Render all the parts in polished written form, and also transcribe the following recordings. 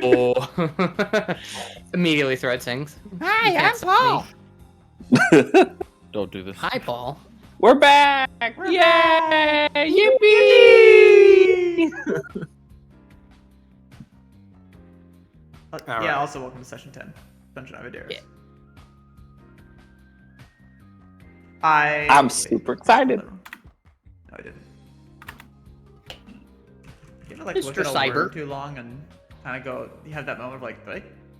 Oh. Immediately threat sings. Hi, I'm Paul. Don't do this. Hi, Paul. We're back! We're Yay! back! Yippee! Yeah, also welcome to session 10. Dungeon of Ideris. Yeah. I'm super excited. No, I didn't. You ever like Mr. look at a Cyber. word too long and kind of go, you have that moment of like,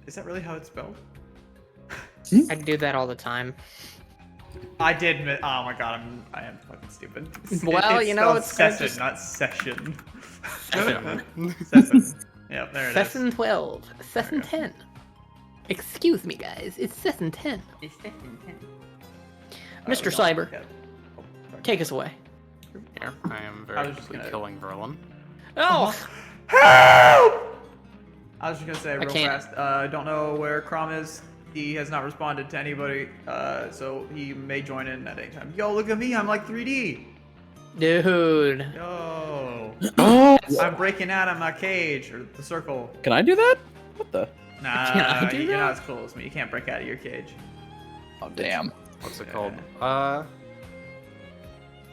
is that really how it's spelled? I do that all the time. I did admit, oh my god, I am fucking stupid. Well, you know, spelled it's session, not session. Session. Session. Yep, there it is. Session 12. Session 10. Excuse me, guys. It's Session 10. It's session 10. Mr. Cyber, Yeah. Oh, sorry. take us away. Here, I am I very was just quickly gonna- killing Verlin. Oh! Help! I was just gonna say real can't. fast. I don't know where Crom is. He has not responded to anybody, so he may join in at any time. Yo, look at me! I'm like 3D. Dude. Yo, Oh! I'm breaking out of my cage or the circle. Can I do that? What the? Nah, Can I do you're that? not as cool as me. You can't break out of your cage. Oh, damn. What's it Yeah. called?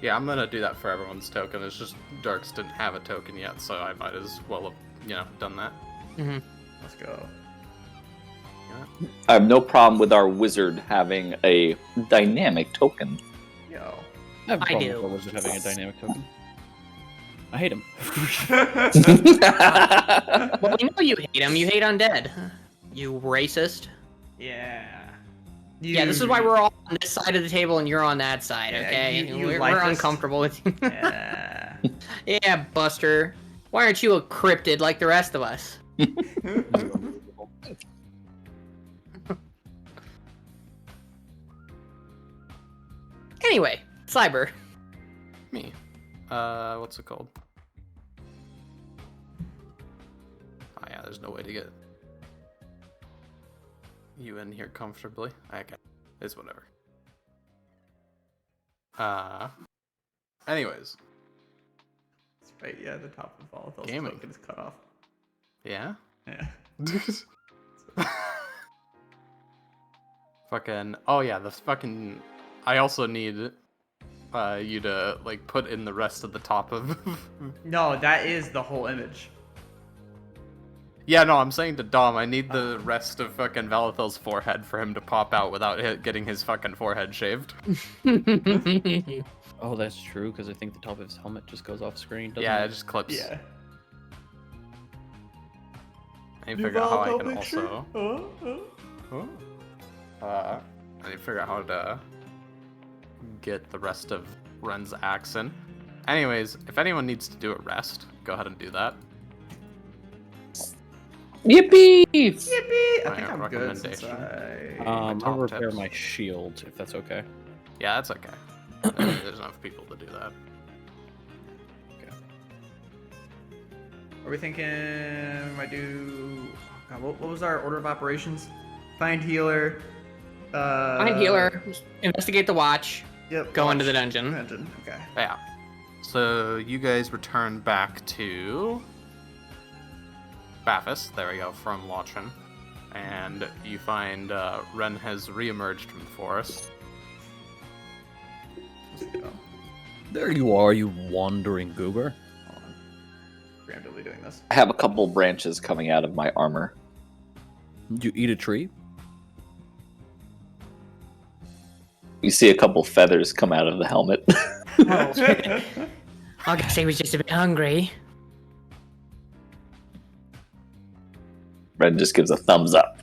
Yeah, I'm gonna do that for everyone's token. It's just Darks didn't have a token yet, so I might as well have, done that. Mm-hmm. Let's go. I have no problem with our wizard having a dynamic token. Yo. I have a I problem do. with the wizard having a dynamic token. I hate him. Well, we know you hate him. You hate undead. You racist. Yeah. Yeah, this is why we're all on this side of the table and you're on that side, Yeah, okay? you we're lifist. uncomfortable with you. Yeah. Yeah, Buster. Why aren't you a cryptid like the rest of us? Anyway, Cyber. Me. What's it called? Oh yeah, there's no way to get you in here comfortably. Okay, it's whatever. Anyways, That's right. Yeah, the top of all of those Gaming. tokens cut off. yeah. Yeah. Fucking. Oh yeah, the fucking. I also need you to like put in the rest of the top of. No, that is the whole image. Yeah, no, I'm saying to Dom, I need the rest of fucking Valathel's forehead for him to pop out without getting his fucking forehead shaved. Oh, that's true, because I think the top of his helmet just goes off screen, doesn't Yeah, it? it just clips. Yeah. I need to figure out how I can also. I need to figure out how to get the rest of Ren's axe in. Anyways, if anyone needs to do a rest, go ahead and do that. Yippee! Yippee! I My think I'm good since recommendation. I... I'll top repair tips. my shield, if that's okay. Yeah, that's okay. There's enough people to do that. Are we thinking we might do... God, what was our order of operations? Find healer. Find healer. Investigate the watch. Yep. Go into the watch, dungeon. Dungeon. Okay. Yeah. So you guys return back to Baphis. There we go, from Watchin. And you find Ren has re-emerged from the forest. Let's go. There you are, you wandering goober. Hold on. Randomly doing this. I have a couple branches coming out of my armor. Did you eat a tree? You see a couple feathers come out of the helmet. Oh. I guess he was just a bit hungry. Ren just gives a thumbs up.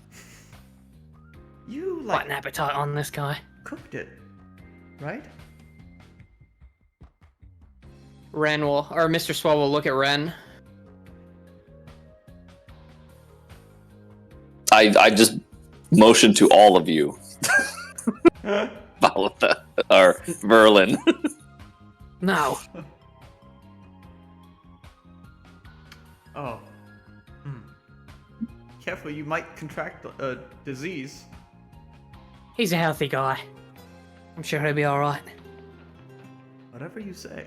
You, What like, an appetite on this guy. cooked it, right? Ren will, or Mr. Swell will look at Ren. I just motion to all of you. Valatha, or Verlin. No. Oh. Hmm. Careful, you might contract a disease. He's a healthy guy. I'm sure he'll be alright. Whatever you say.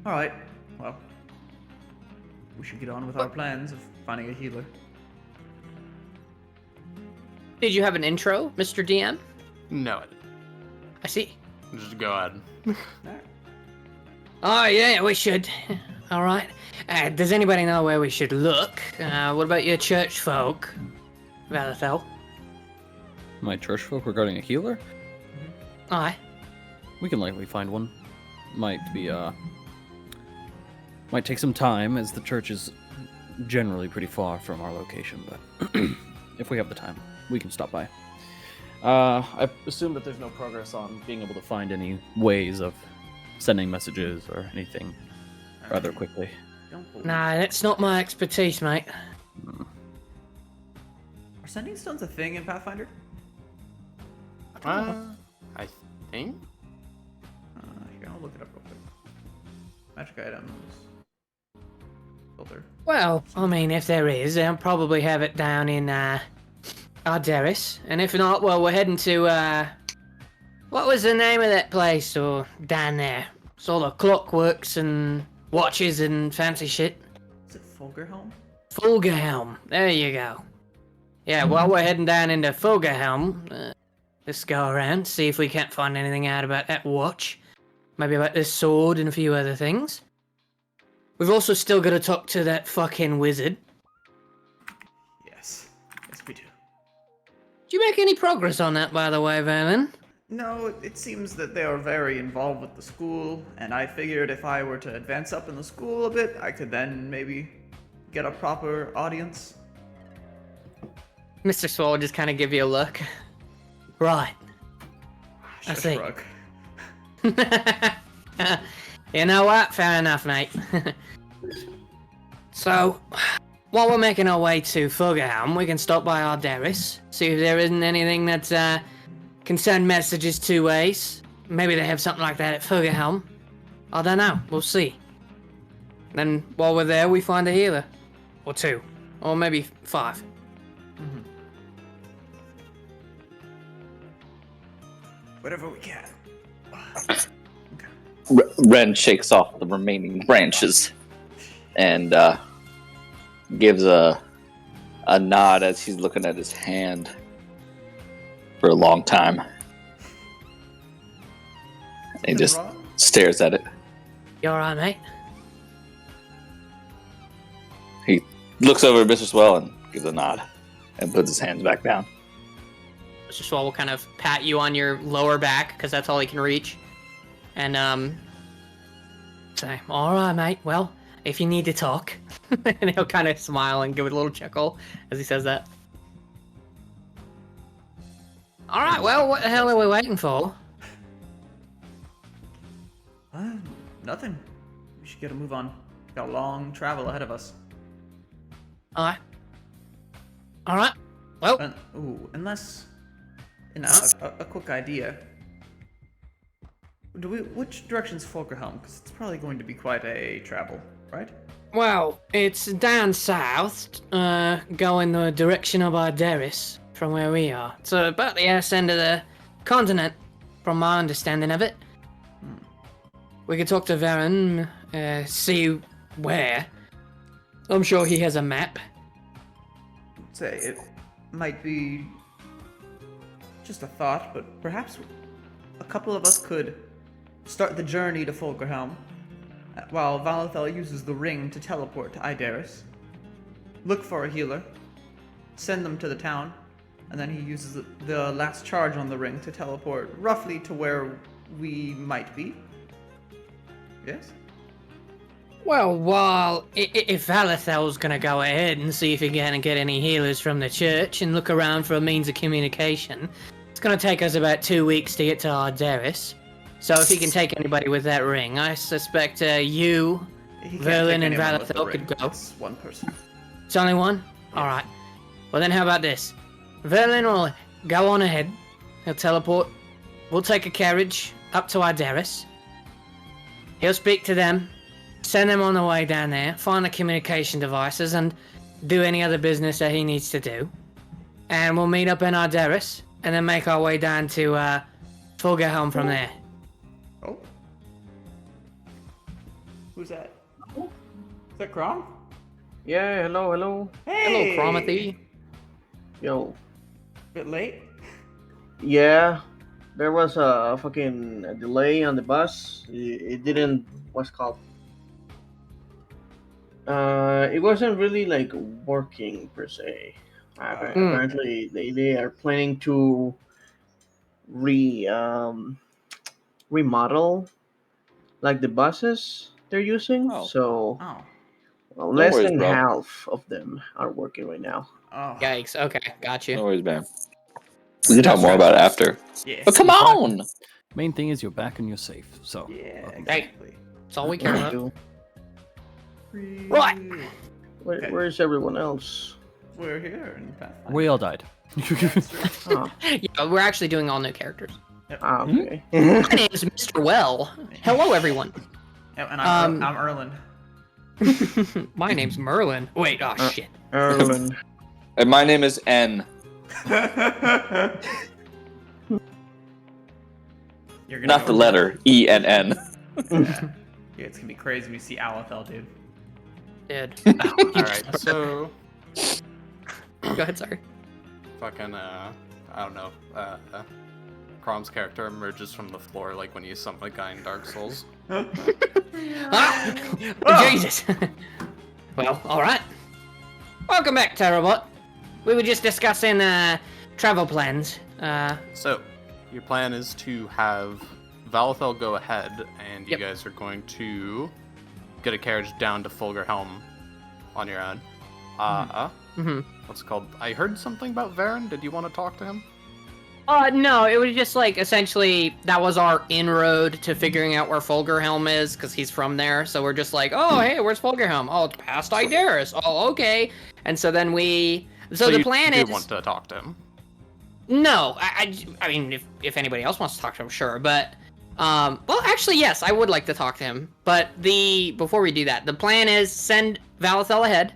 All right. Well, we should get on with our plans of finding a healer. Did you have an intro, Mr. DM? No, I see. just go ahead. Oh, yeah, we should. All right. Does anybody know where we should look? What about your church folk, Valathel? My church folk regarding a healer? Aye. We can likely find one. Might take some time, as the church is generally pretty far from our location, but if we have the time, we can stop by. I assume that there's no progress on being able to find any ways of sending messages or anything rather quickly. Nah, that's not my expertise, mate. Are sending stones a thing in Pathfinder? I think. Here, I'll look it up real quick. Magic items. Filter. Well, I mean, if there is, they'll probably have it down in, Ideris. And if not, well, we're heading to, what was the name of that place, or down there? It's all the clockworks and watches and fancy shit. Is it Fulgerhelm? Fulgerhelm. There you go. Yeah, while we're heading down into Fulgerhelm, let's go around, see if we can't find anything out about that watch. Maybe about this sword and a few other things. We've also still got to talk to that fucking wizard. Yes. Yes, we do. Did you make any progress on that, by the way, Verlin? No, it seems that they are very involved with the school, and I figured if I were to advance up in the school a bit, I could then maybe get a proper audience. Mr. Swole will just kind of give you a look. Right. I Shush, see. Rook. You know what? Fair enough, mate. So, while we're making our way to Fulgerhelm, we can stop by Ideris, see if there isn't anything that can send messages 2 ways. Maybe they have something like that at Fulgerhelm. I don't know. We'll see. Then, while we're there, we find a healer. Or 2. Or maybe 5. Whatever we can. Ren shakes off the remaining branches and gives a nod as he's looking at his hand for a long time. He just stares at it. You alright, mate? He looks over at Mr. Swell and gives a nod and puts his hands back down. Mr. Swell will kind of pat you on your lower back, because that's all he can reach. And, say, alright, mate, well, if you need to talk. And he'll kind of smile and give it a little chuckle as he says that. Alright, well, what the hell are we waiting for? Nothing. We should get a move on. Got a long travel ahead of us. Alright. Alright. Well, Unless... a quick idea. Which direction's Fulgerhelm? Because it's probably going to be quite a travel, right? well, it's down south, going the direction of Ideris from where we are. So about the ass end of the continent, from my understanding of it. We could talk to Varen, see where. I'm sure he has a map. Say, it might be just a thought, but perhaps a couple of us could start the journey to Fulgerhelm, while Valathel uses the ring to teleport to Ideris. Look for a healer, send them to the town, and then he uses the last charge on the ring to teleport roughly to where we might be. Yes? Well, while if Valathel's gonna go ahead and see if he can get any healers from the church and look around for a means of communication, it's gonna take us about 2 weeks to get to Ideris. So if he can take anybody with that ring, I suspect you, He can't Verlin, take and anyone with the Valathel ring. could go. It's one person. It's only one? Alright. Well then how about this? Verlin will go on ahead. He'll teleport. We'll take a carriage up to Ideris. He'll speak to them. Send them on the way down there. Find the communication devices and do any other business that he needs to do. And we'll meet up in Ideris. And then make our way down to Fulgerhelm from there. Oh. Who's that? Is that Crom? Yeah, hello. Hey! Hello, Cromathy. Yo. Bit late? Yeah, there was a fucking delay on the bus. It didn't, what's it called? It wasn't really like working per se. Apparently, they are planning to remodel like the buses they're using. Oh. So Oh. well, less worries, than bro. half of them are working right now. Oh. Yikes. Okay, got you. No worries, man. We can talk more about it after. Yeah. But come on! Main thing is you're back and you're safe. So Yeah, welcome. exactly. That's all we care about. So, Right. Okay. where's everyone else? We're here in Pathfinder. We all died. Oh, Yeah, we're actually doing all new characters. okay. My name is Mr. Well. Hello, everyone. Yep, and I'm Erlen. My name's Merlin. Wait, oh shit. Erlen. And my name is N. You're gonna Not the letter ENN. Yeah, it's gonna be crazy when we see Alethel, dude. Dude. All right, so Go ahead, sorry. fucking I don't know. Crom's character emerges from the floor like when you summon a guy in Dark Souls. Ah! Jesus. Well, alright. Welcome back, Terrabot. We were just discussing travel plans. So, your plan is to have Valethel go ahead, and you Yep. guys are going to get a carriage down to Fulgerhelm on your own. What's it called? I heard something about Varen. Did you want to talk to him? No, it was just like essentially that was our inroad to figuring out where Fulgerhelm is because he's from there. So we're just like, oh, hey, where's Fulgerhelm? Oh, it's past Ideris. Oh, okay. And so then so the you plan do is want to talk to him. no. I mean, if anybody else wants to talk to him, sure. But well, actually, yes, I would like to talk to him. But before we do that, the plan is send Valethel ahead.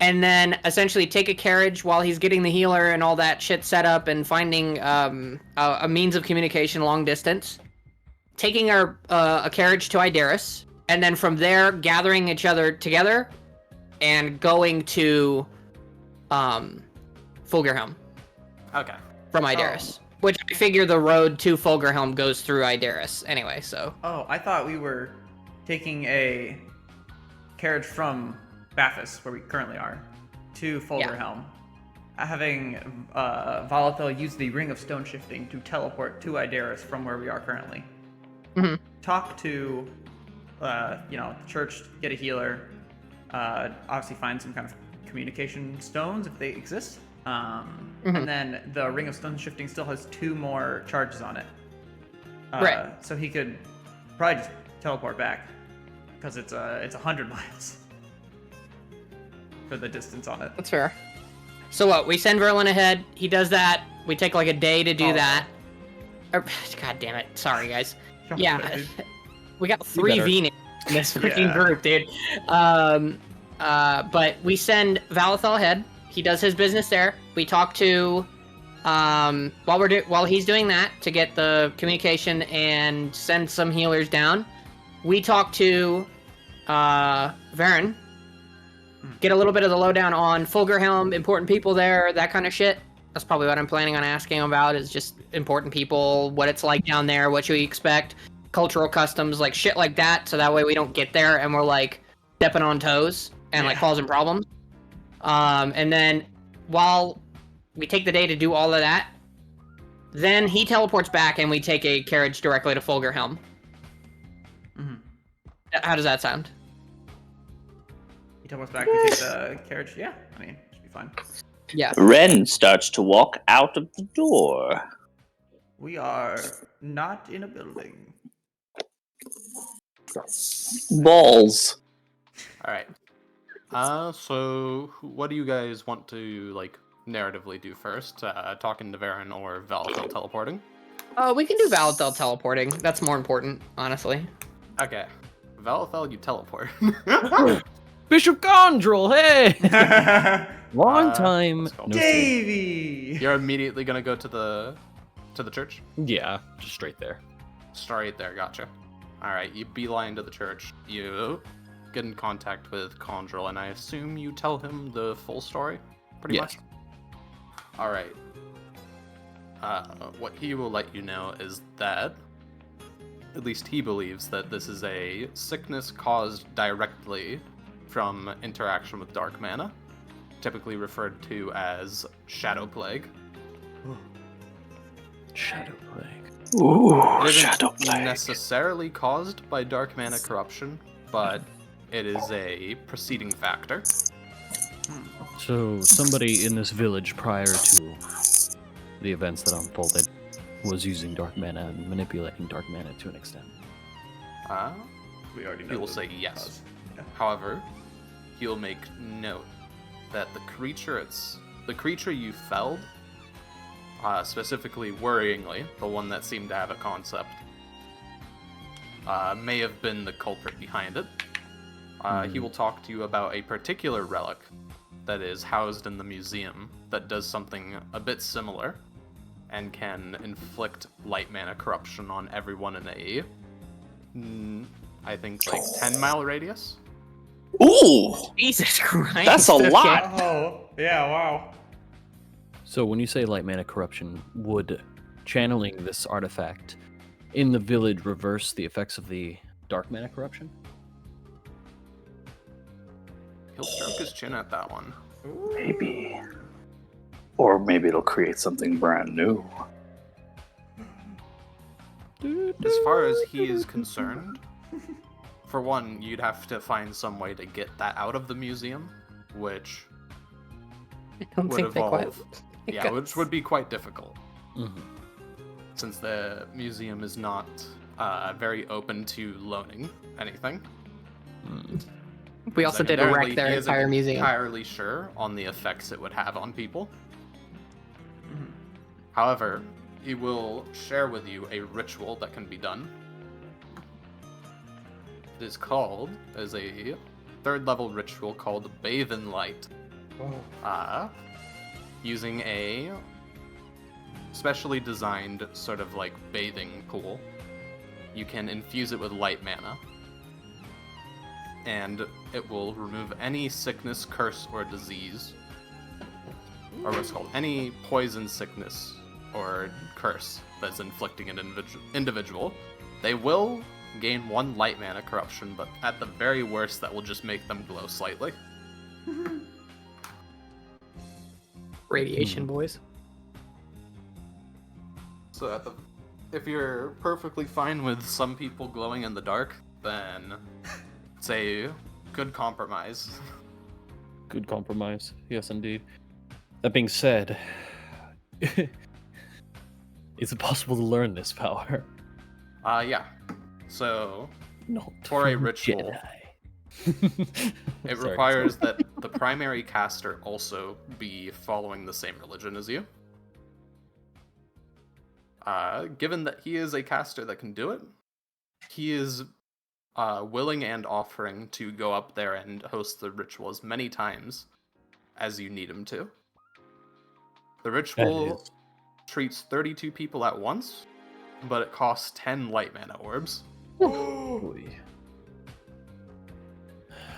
And then essentially take a carriage while he's getting the healer and all that shit set up and finding a means of communication long distance. Taking a carriage to Ideris, and then from there gathering each other together and going to Fulgerhelm Okay. from Ideris. Which I figure the road to Fulgerhelm goes through Ideris anyway, so. Oh, I thought we were taking a carriage from Bathus, where we currently are, to Fulgerhelm. Having Valethel use the Ring of Stone Shifting to teleport to Ideris from where we are currently. Mm-hmm. Talk to, the church, get a healer. Obviously find some kind of communication stones if they exist. And then the Ring of Stone Shifting still has 2 more charges on it. Right. So he could probably just teleport back because it's 100 miles for the distance on it. That's fair. So what? We send Verlin ahead. He does that. We take like a day to do that. God damn it. Sorry, guys. Yeah. We got 3 V names in this freaking group, dude. But we send Valethel ahead. He does his business there. We talk to while he's doing that to get the communication and send some healers down. We talk to Varen. Get a little bit of the lowdown on Fulgerhelm, important people there, that kind of shit. That's probably what I'm planning on asking about, is just important people, what it's like down there, what you expect, cultural customs, like shit like that, so that way we don't get there and we're like stepping on toes and like causing problems. And then while we take the day to do all of that, then he teleports back and we take a carriage directly to Fulgerhelm. How does that sound? He teleports back, we take the carriage. Yeah, I mean, should be fine. Yeah. Ren starts to walk out of the door. We are not in a building. Balls. All right. So what do you guys want to like narratively do first? Talking to Varen or Valethel teleporting? We can do Valethel teleporting. That's more important, honestly. Okay. Valethel, you teleport. Bishop Gondrel, hey! Long time. what's it called? No see. Davey! You're immediately gonna go to the church? Yeah, just straight there. Straight there, gotcha. Alright, you beeline to the church. You get in contact with Condrel, and I assume you tell him the full story? Pretty Yes. much? Alright. What he will let you know is that, at least he believes that this is a sickness caused directly from interaction with dark mana, typically referred to as Shadow Plague. Shadow Plague. Ooh, It isn't Shadow Plague. necessarily caused by dark mana corruption, but it is a preceding factor. So somebody in this village prior to the events that unfolded was using dark mana and manipulating dark mana to an extent. We already know. He will the say yes. cause. Yeah. However, he'll make note that the creature you felled, specifically worryingly, the one that seemed to have a concept, may have been the culprit behind it. He will talk to you about a particular relic that is housed in the museum that does something a bit similar and can inflict light mana corruption on everyone in a, I think, like 10-mile radius. Ooh, Jesus Christ. That's a okay. lot. Oh, yeah, wow. So when you say light mana corruption, would channeling this artifact in the village reverse the effects of the dark mana corruption? He'll stroke his chin at that one. Maybe. Or maybe it'll create something brand new. As far as he is concerned, for one, you'd have to find some way to get that out of the museum, which I don't would think they quite. evolve. Yeah, which would be quite difficult, Mm-hmm. since the museum is not very open to loaning anything. We also did Secondarily, wreck their he isn't entire museum. entirely sure on the effects it would have on people. Mhm. However, he will share with you a ritual that can be done. It is called, as a 3rd level ritual called Bathe in Light. Using a specially designed sort of like bathing pool, you can infuse it with light mana, and it will remove any sickness, curse, or disease, or what's called any poison, sickness, or curse that's inflicting an individual. They will gain 1 light mana corruption, but at the very worst, that will just make them glow slightly. Radiation boys. So if you're perfectly fine with some people glowing in the dark, then it's a good compromise. Good compromise. Yes, indeed. That being said, is it possible to learn this power? Yeah. So Not For a from ritual. Jedi. it Sorry. requires that the primary caster also be following the same religion as you. Given that he is a caster that can do it, he is willing and offering to go up there and host the ritual as many times as you need him to. The ritual is- treats 32 people at once, but it costs 10 light mana orbs. Boy.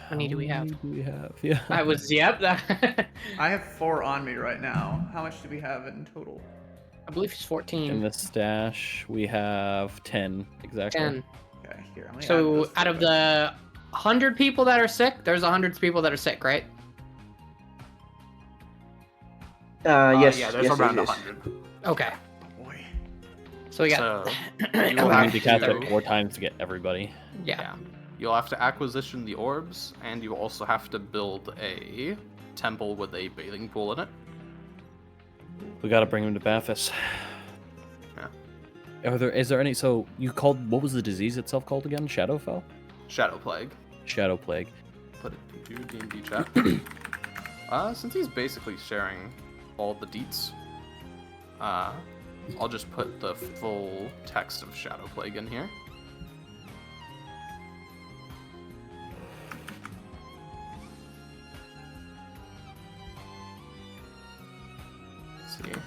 How many do we have? How many do we have? Yeah. I was, yep. I have 4 on me right now. How much do we have in total? I believe it's 14. In the stash, we have 10 exactly. 10. Okay, here. I'm gonna add So those out of to it. the 100 people that are sick, there's 100 people that are sick, right? Yes. Yeah, there's yes, around yes. 100. Okay. Oh, boy. So we got. So a you We will lot. need to cast to- it 4 times to get everybody. Yeah. You'll have to acquisition the orbs, and you also have to build a temple with a bathing pool in it. We gotta bring him to Bathus. Yeah. Is there any? So you called? What was the disease itself called again? Shadowfell? Shadow Plague. Shadow Plague. Put it into D&D chat. Since he's basically sharing all the deets, I'll just put the full text of Shadow Plague in here. Let's see. If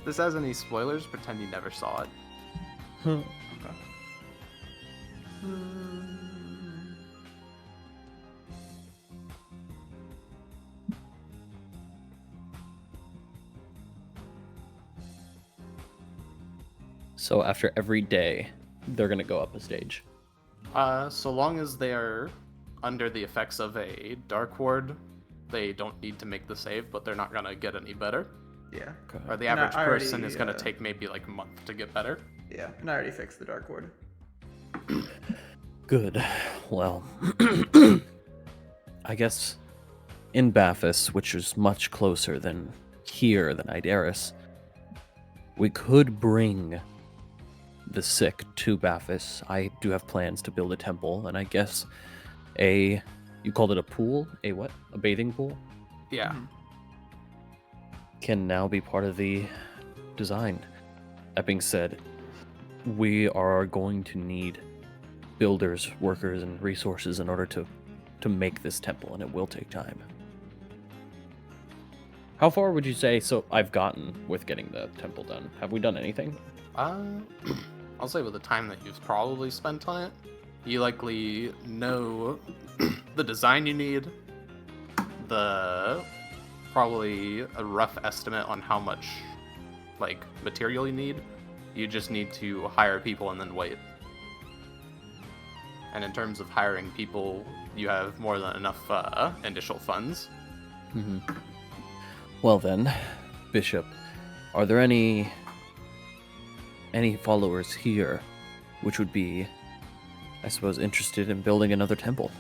this has any spoilers, pretend you never saw it. So after every day, they're gonna go up a stage. So long as they are under the effects of a dark ward, they don't need to make the save, but they're not gonna get any better. Yeah. Or the And average I already, person is gonna take maybe like a month to get better. Yeah, and I already fixed the Dark Ward. Good. Well, I guess in Bathus, which is much closer than here than Ideris, we could bring the sick to Bathus. I do have plans to build a temple, and I guess you called it a pool? A what? A bathing pool? Yeah. Can now be part of the design. That being said, we are going to need builders, workers, and resources in order to make this temple, and it will take time. How far would you say I've gotten with getting the temple done? Have we done anything? I'll say with the time that you've probably spent on it, you likely know the design you need, probably a rough estimate on how much material you need. You just need to hire people and then wait. And in terms of hiring people, you have more than enough initial funds. Mm-hmm. Well then, Bishop, are there any followers here which would be, I suppose, interested in building another temple?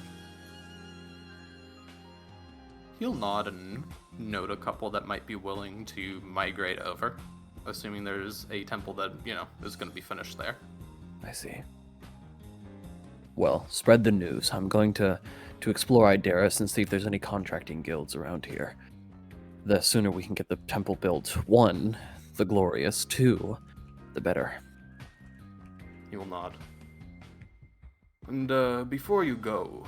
You'll nod and note a couple that might be willing to migrate over, assuming there's a temple that, is going to be finished there. I see. Well, spread the news. I'm going to explore Ideris and see if there's any contracting guilds around here. The sooner we can get the temple built, 1, the glorious, 2, the better. He will nod. And before you go,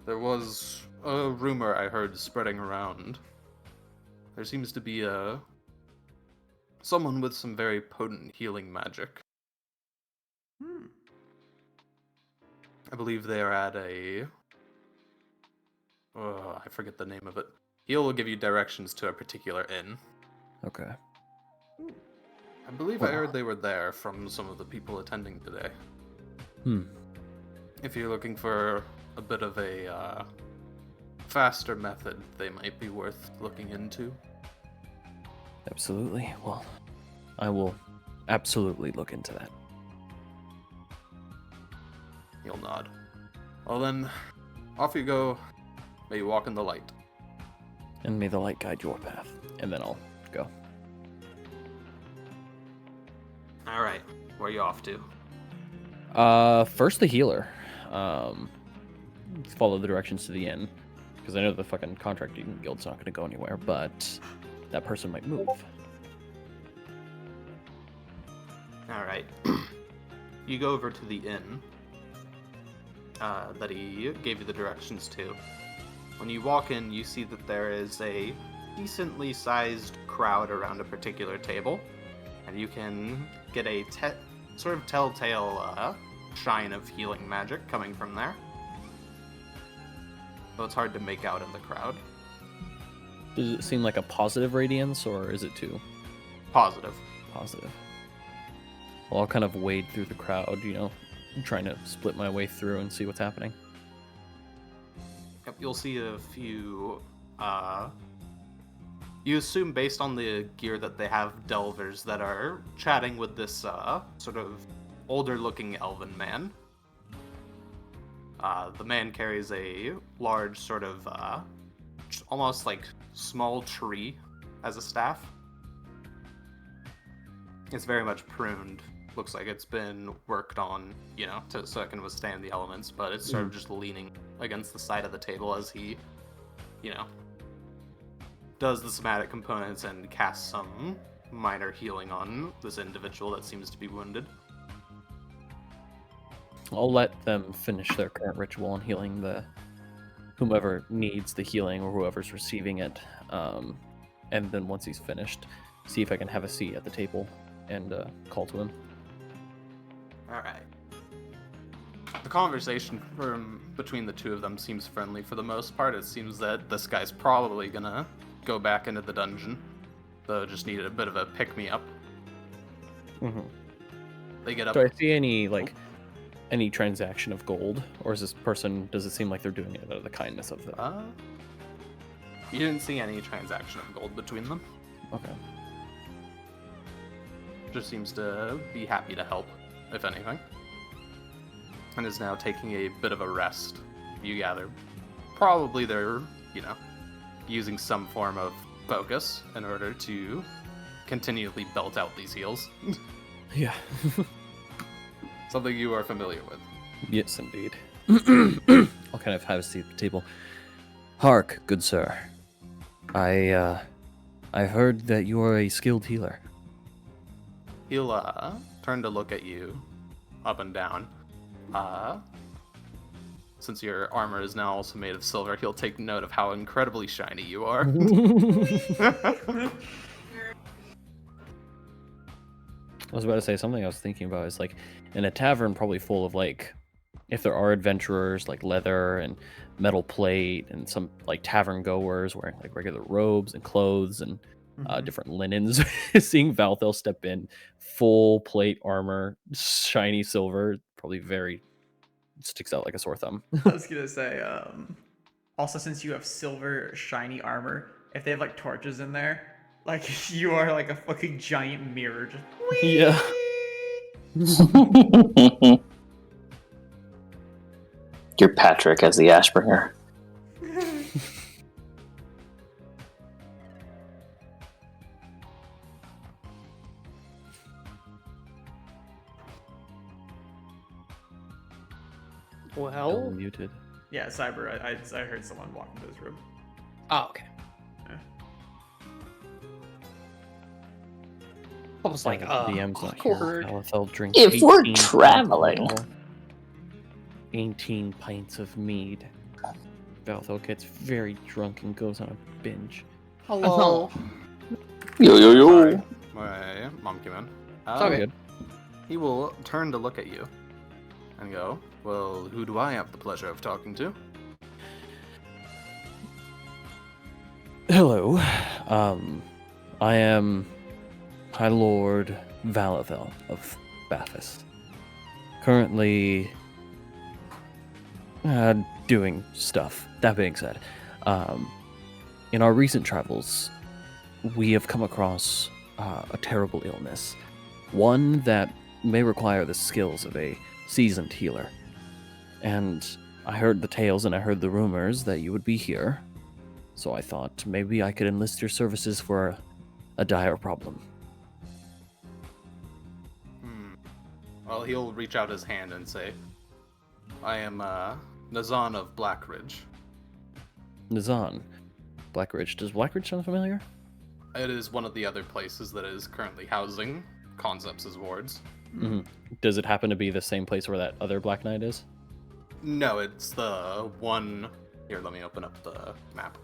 there was a rumor I heard spreading around. There seems to be someone with some very potent healing magic. I believe they are at I forget the name of it. He'll give you directions to a particular inn. Okay. I believe I heard they were there from some of the people attending today. If you're looking for a bit of a faster method, they might be worth looking into. Absolutely. Well, I will absolutely look into that. He'll nod. Well then, off you go. May you walk in the light. And may the light guide your path. And then I'll go. Alright, where are you off to? First the healer. Follow the directions to the inn. Because I know the fucking contracting guild's not going to go anywhere, but that person might move. Alright. You go over to the inn that he gave you the directions to. When you walk in, you see that there is a decently sized crowd around a particular table, and you can get a sort of telltale shine of healing magic coming from there. Though it's hard to make out in the crowd. Does it seem like a positive radiance, or is it too Positive. positive? Well, I'll kind of wade through the crowd, trying to split my way through and see what's happening. Yep, you'll see a few, you assume based on the gear that they have, delvers that are chatting with this, sort of older-looking elven man. The man carries a large sort of, almost like small tree as a staff. It's very much pruned. Looks like it's been worked on, so it can withstand the elements, but it's sort of just leaning against the side of the table as he, does the somatic components and casts some minor healing on this individual that seems to be wounded. I'll let them finish their current ritual on healing whomever needs the healing or whoever's receiving it. And then once he's finished, see if I can have a seat at the table and call to him. Alright. The conversation between the two of them seems friendly for the most part. It seems that this guy's probably gonna go back into the dungeon, though just needed a bit of a pick-me-up. Mm-hmm. They get up. Do I see any transaction of gold, or is this person? Does it seem like they're doing it out of the kindness of the? You didn't see any transaction of gold between them. Okay. Just seems to be happy to help, if anything. And is now taking a bit of a rest, you gather. Probably they're, using some form of focus in order to continually belt out these heals. Yeah. Something you are familiar with. Yes, indeed. I'll kind of have a seat at the table. Hark, good sir. I've heard that you are a skilled healer. He'll turn to look at you up and down. Since your armor is now also made of silver, he'll take note of how incredibly shiny you are. I was about to say something I was thinking about is like in a tavern probably full of like if there are adventurers like leather and metal plate and some like tavern goers wearing like regular robes and clothes and different linens. Seeing Valthel step in full plate armor, shiny silver, probably very sticks out like a sore thumb. I was gonna say, also since you have silver shiny armor, if they have like torches in there, like you are like a fucking giant mirror. Just Yeah. You're Patrick as the Ashbringer. Well. Muted. Yeah, Cyber. I heard someone walk into this room. Oh, okay. Yeah. I was like, DM's not here. awkward. Valthel drinks If we're 18 traveling. 18 pints of mead. Valthel gets very drunk and goes on a binge. Hello. Yo. Sorry. My mom came in. It's all good. He will turn to look at you and go, well, who do I have the pleasure of talking to? Hello. I am High Lord Valathel of Bathurst. Currently doing stuff. That being said, in our recent travels, we have come across a terrible illness. One that may require the skills of a seasoned healer. And I heard the tales and I heard the rumors that you would be here. So I thought maybe I could enlist your services for a dire problem. Well, he'll reach out his hand and say, I am Nazan of Blackridge. Nazan. Blackridge. Does Blackridge sound familiar? It is one of the other places that is currently housing Concepts' wards. Mm-hmm. Does it happen to be the same place where that other Black Knight is? No, it's the one... Here, let me open up the map.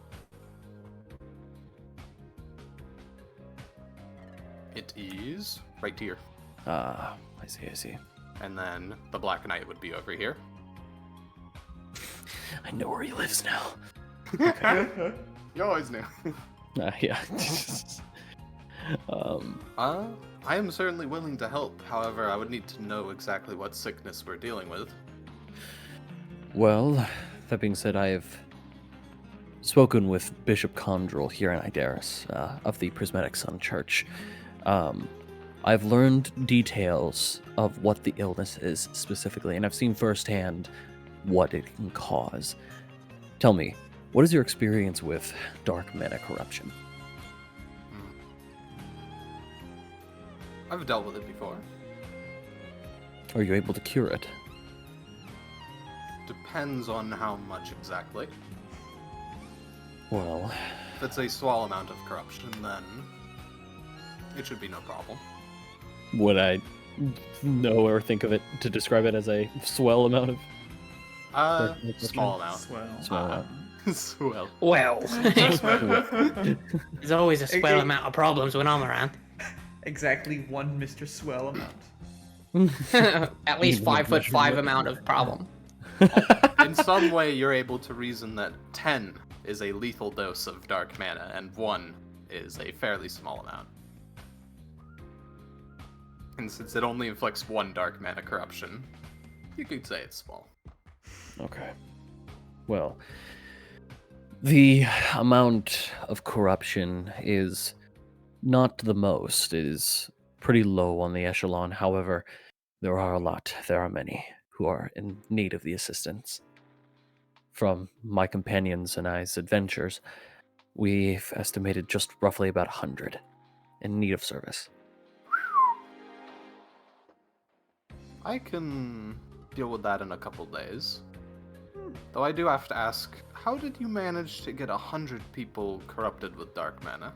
It is right here. Ah, I see. And then the Black Knight would be over here. I know where he lives now. You always knew. Yeah. I am certainly willing to help. However, I would need to know exactly what sickness we're dealing with. Well, that being said, I have spoken with Bishop Condrel here in Ideris, of the Prismatic Sun Church. I've learned details of what the illness is specifically, and I've seen firsthand what it can cause. Tell me, what is your experience with dark mana corruption? I've dealt with it before. Are you able to cure it? Depends on how much exactly. Well, If it's a small amount of corruption, then it should be no problem. would I know or think of it to describe it as a swell amount of... Small amount. Swell. Swell. Well, there's always a swell amount of problems when I'm around. Exactly one Mr. Swell amount. At least Need one 5'5" measurement. amount of problem. In some way, you're able to reason that 10 is a lethal dose of dark mana, and 1 is a fairly small amount. And since it only inflicts 1 dark mana corruption, you could say it's small. Okay. Well, the amount of corruption is not the most. It is pretty low on the echelon. However, there are many who are in need of the assistance. From my companions and I's adventures, we've estimated just roughly about 100 in need of service. I can deal with that in a couple days. Though I do have to ask, how did you manage to get 100 people corrupted with dark mana?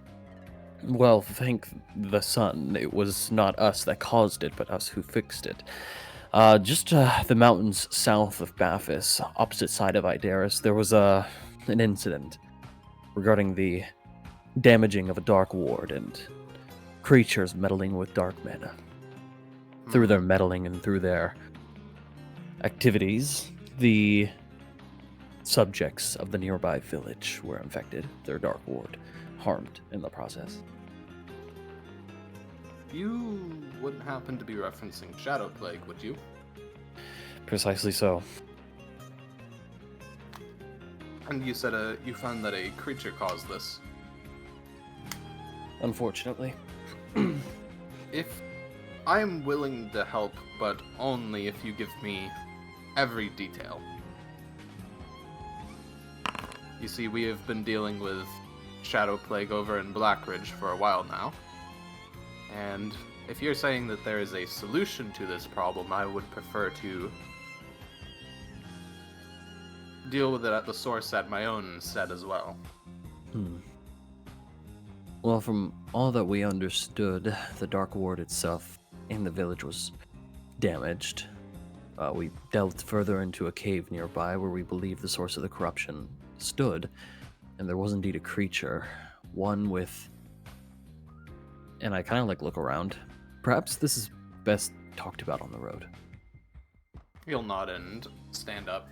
Well, thank the sun. It was not us that caused it, but us who fixed it. Just the mountains south of Baphis, opposite side of Ideris, there was an incident regarding the damaging of a dark ward and creatures meddling with dark mana. Through their meddling and through their activities, the subjects of the nearby village were infected, their dark ward harmed in the process. You wouldn't happen to be referencing Shadow Plague, would you? Precisely so. And you said you found that a creature caused this. Unfortunately. If I'm willing to help, but only if you give me every detail. You see, we have been dealing with Shadow Plague over in Blackridge for a while now. And if you're saying that there is a solution to this problem, I would prefer to deal with it at the source at my own set as well. Well, from all that we understood, the Dark Ward itself in the village was damaged. We delved further into a cave nearby where we believe the source of the corruption stood, and there was indeed a creature, one with... And I kind of look around. Perhaps this is best talked about on the road. He'll nod and stand up,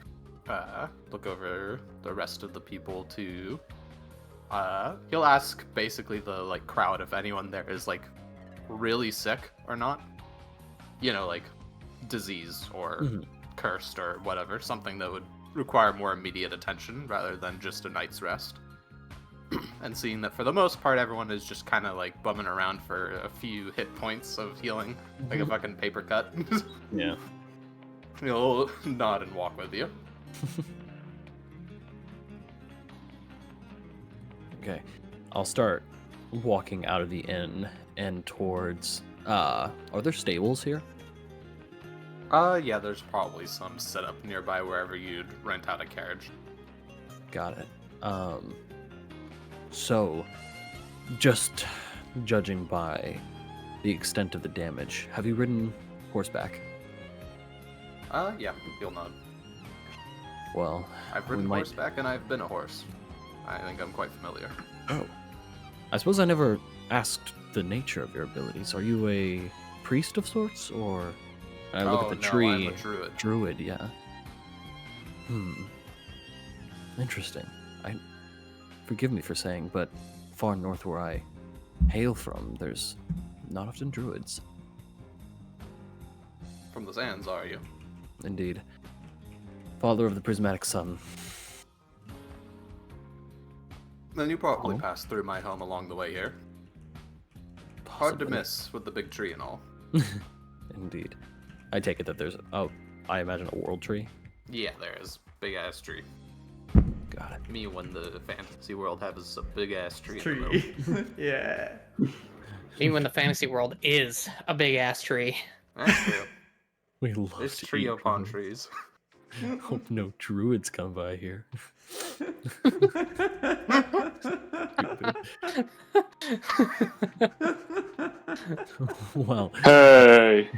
look over the rest of the people to... he'll ask basically the crowd if anyone there is really sick or not. You know, disease or cursed or whatever, something that would require more immediate attention rather than just a night's rest. And seeing that for the most part everyone is just kind of bumming around for a few hit points of healing, like a fucking paper cut. Yeah. He'll nod and walk with you. Okay. I'll start walking out of the inn and towards... are there stables here? Yeah, there's probably some set up nearby wherever you'd rent out a carriage. Got it. So, just judging by the extent of the damage, have you ridden horseback? Yeah, you'll nod. Well, I've ridden horseback and I've been a horse. I think I'm quite familiar. Oh. I suppose I never asked the nature of your abilities. Are you a priest of sorts, or... I look at the tree. I'm a druid. Druid, yeah. Interesting. Forgive me for saying, but far north where I hail from, there's not often druids. From the sands, are you? Indeed. Father of the prismatic sun. Then you probably passed through my home along the way here. Hard to miss with the big tree and all. Indeed. I take it that there's, I imagine a world tree? Yeah, there is. Big ass tree. Got it. Me when the fantasy world has a big ass tree. In the middle. Yeah. Me when the fantasy world is a big ass tree. That's true. We love There's to trio eat palm druids. trees. Hope no druids come by here. Well, Hey!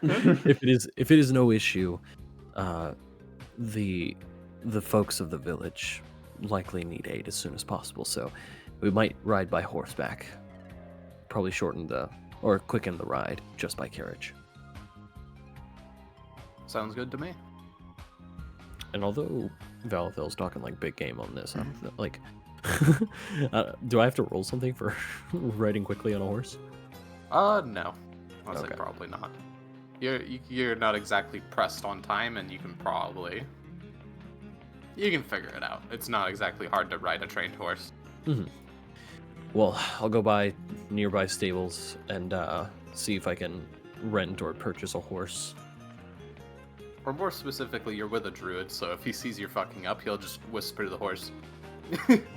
if it is no issue, the folks of the village likely need aid as soon as possible, so we might ride by horseback. Probably quicken the ride just by carriage. Sounds good to me. And although Valathil's talking like big game on this, I'm like, do I have to roll something for riding quickly on a horse? No. I'll say Okay. probably not. You're not exactly pressed on time, and you can figure it out. It's not exactly hard to ride a trained horse. Mm-hmm. Well, I'll go by nearby stables and see if I can rent or purchase a horse. Or more specifically, you're with a druid, so if he sees you're fucking up, he'll just whisper to the horse,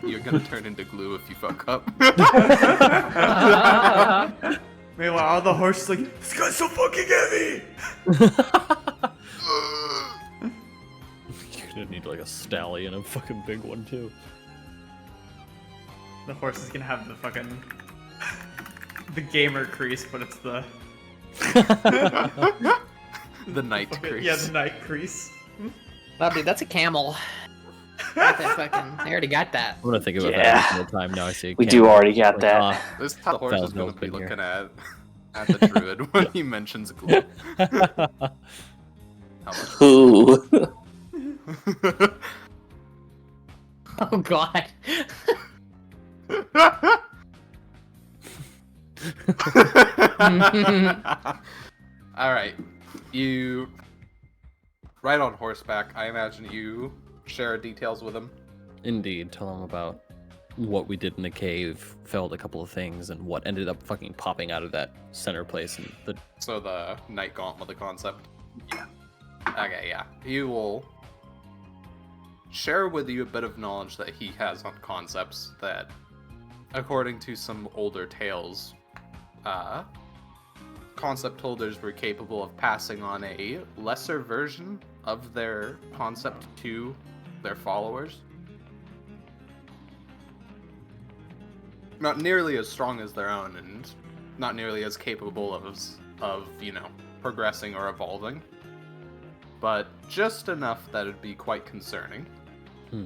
"You're gonna turn into glue if you fuck up." Meanwhile, the horse is like, this guy's so fucking heavy! You're gonna need like a stallion, a fucking big one too. The horse is gonna have the fucking... the gamer crease, but it's the... The night crease. Yeah, the night crease. Oh, dude, that's a camel. Got that fucking, I already got that. I'm gonna think about Yeah. that every single time now I see a We camel. do already got Like, that. This is how the horse is Thousand gonna Oaks be been here. looking at the druid when he mentions glue. How much? Ooh. Oh god. Alright. You ride on horseback. I imagine you share details with him. Indeed, tell him about what we did in the cave, felt a couple of things, and what ended up fucking popping out of that center place. And the So the night gauntlet, the concept. Yeah. Okay, yeah. He will share with you a bit of knowledge that he has on concepts that, according to some older tales, concept holders were capable of passing on a lesser version of their concept to their followers. Not nearly as strong as their own, and not nearly as capable of progressing or evolving. But just enough that it'd be quite concerning. I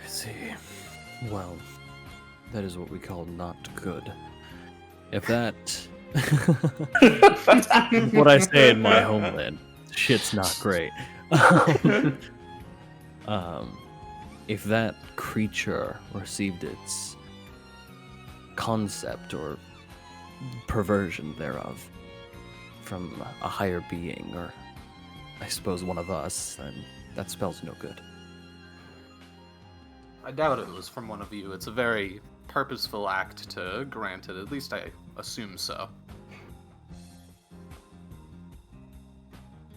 see. Well, that is what we call not good. If that... what I say in my homeland, shit's not great. If that creature received its concept or perversion thereof from a higher being, or I suppose one of us, then that spells no good. I doubt it was from one of you. It's a very purposeful act to grant it. At least I assume so.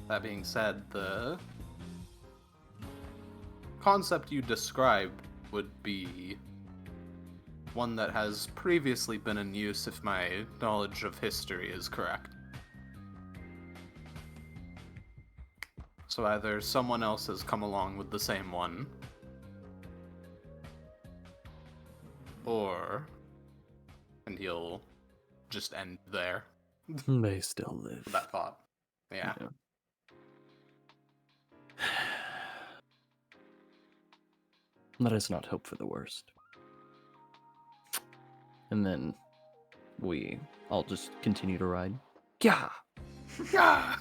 That being said, the concept you described would be one that has previously been in use, if my knowledge of history is correct. So either someone else has come along with the same one, and he'll just end there They still live. with that thought. Yeah. Let us not hope for the worst. And then I'll just continue to ride. Yeah. Yeah.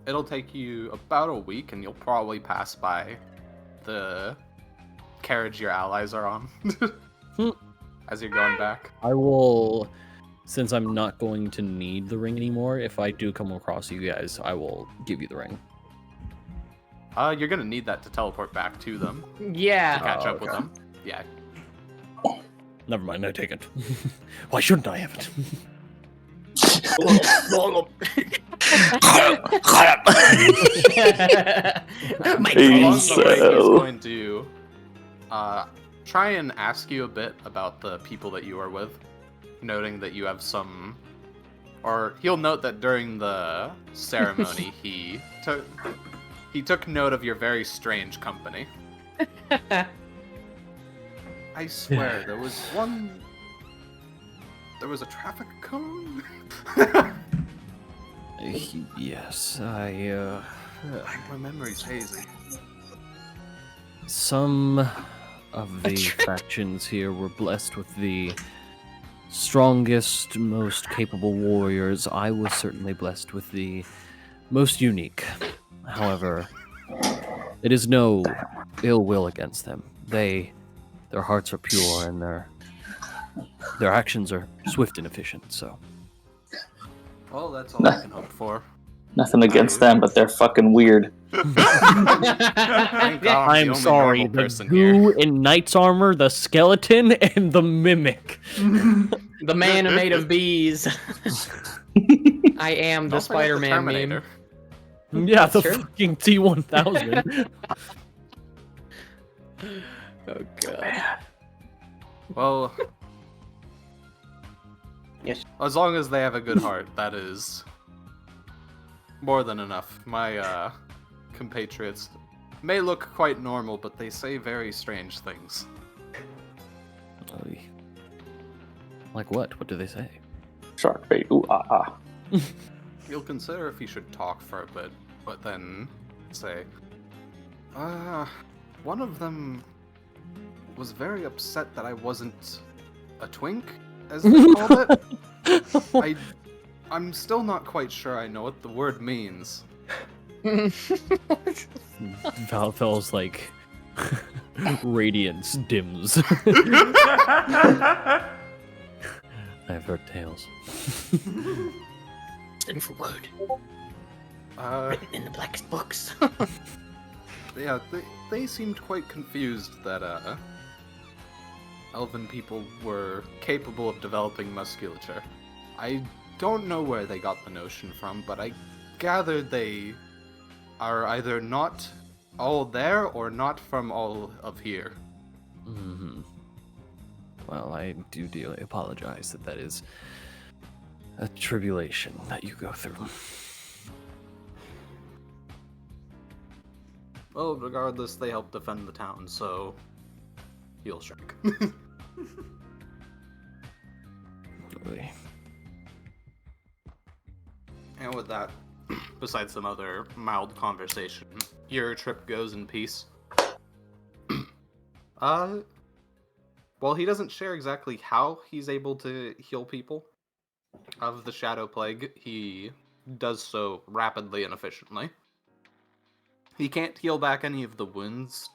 It'll take you about a week, and you'll probably pass by the carriage your allies are on as you're going back. I will, since I'm not going to need the ring anymore, if I do come across you guys, I will give you the ring. You're gonna need that to teleport back to them, Yeah. to catch Oh, up with okay. them. Yeah. Never mind, I take it. Why shouldn't I have it? My Please, Along the way, he's So- going to try and ask you a bit about the people that you are with, noting that you have some, or he'll note that during the ceremony he took note of your very strange company. I swear there was a traffic cone. Yes, My memory's hazy. some of the factions here were blessed with the strongest, most capable warriors, I was certainly blessed with the most unique. However, it is no ill will against them. Their hearts are pure and their actions are swift and efficient, so. Well, that's all I can hope for. Nothing against them, but they're fucking weird. Thank God I'm the only sorry, normal the person goo here. in knight's armor, the skeleton, and the mimic. The man made of bees. I am the Don't forget the Spider-Man Terminator. meme. Yeah, the Sure. fucking T-1000. Oh god. Well, Yes. as long as they have a good heart, that is more than enough. My compatriots may look quite normal, but they say very strange things. Oy. Like what? What do they say? Shark bait. Ooh, ah, ah. You'll consider if you should talk for a bit, but then say, one of them was very upset that I wasn't a twink, as they called it. I'm still not quite sure I know what the word means. Valfel's like radiance dims. I've heard tales. Sinful word. Written in the blackest books. Yeah, they seemed quite confused that elven people were capable of developing musculature. I don't know where they got the notion from, but I gather they are either not all there or not from all of here. Mm-hmm. Well, I do dearly apologize that is a tribulation that you go through. Well, regardless, they helped defend the town, so he'll shrink. Oy. And with that, besides some other mild conversation, your trip goes in peace. Well, he doesn't share exactly how he's able to heal people of the Shadow Plague. He does so rapidly and efficiently. He can't heal back any of the wounds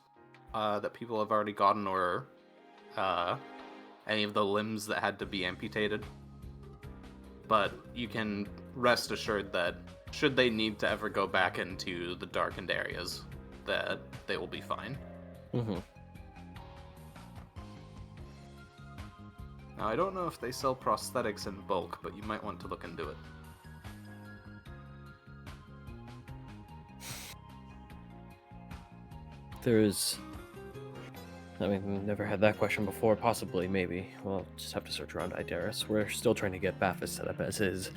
that people have already gotten, or any of the limbs that had to be amputated. But you can rest assured that should they need to ever go back into the darkened areas, that they will be fine. Mm-hmm. Now, I don't know if they sell prosthetics in bulk, but you might want to look into it. There's... I mean, we've never had that question before, possibly, maybe. We'll just have to search around Ideris. We're still trying to get Baphis set up as is.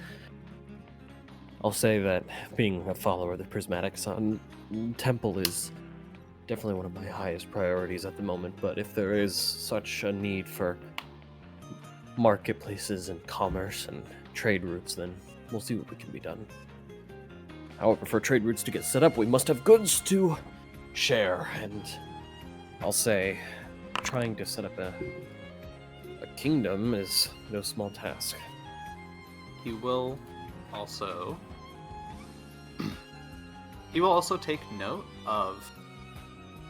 I'll say that being a follower of the Prismatic Sun Temple is definitely one of my highest priorities at the moment, but if there is such a need for marketplaces and commerce and trade routes, then we'll see what can be done. However, for trade routes to get set up, we must have goods to share, and I'll say trying to set up a kingdom is no small task. He will also take note of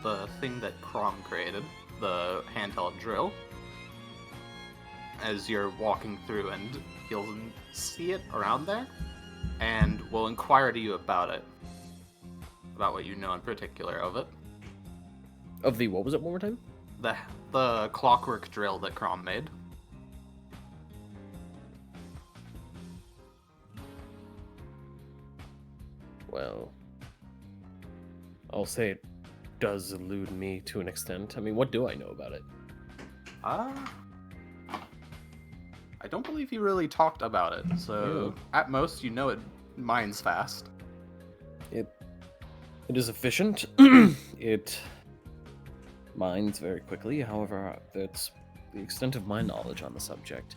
the thing that Crom created, the handheld drill, as you're walking through, and he'll see it around there, and will inquire to you about it, about what you know in particular of it. Of the, what was it one more time? The clockwork drill that Crom made. Well, I'll say it does elude me to an extent. I mean, what do I know about it? I don't believe he really talked about it, so at most you know it mines fast. It is efficient. It mines very quickly. However, that's the extent of my knowledge on the subject.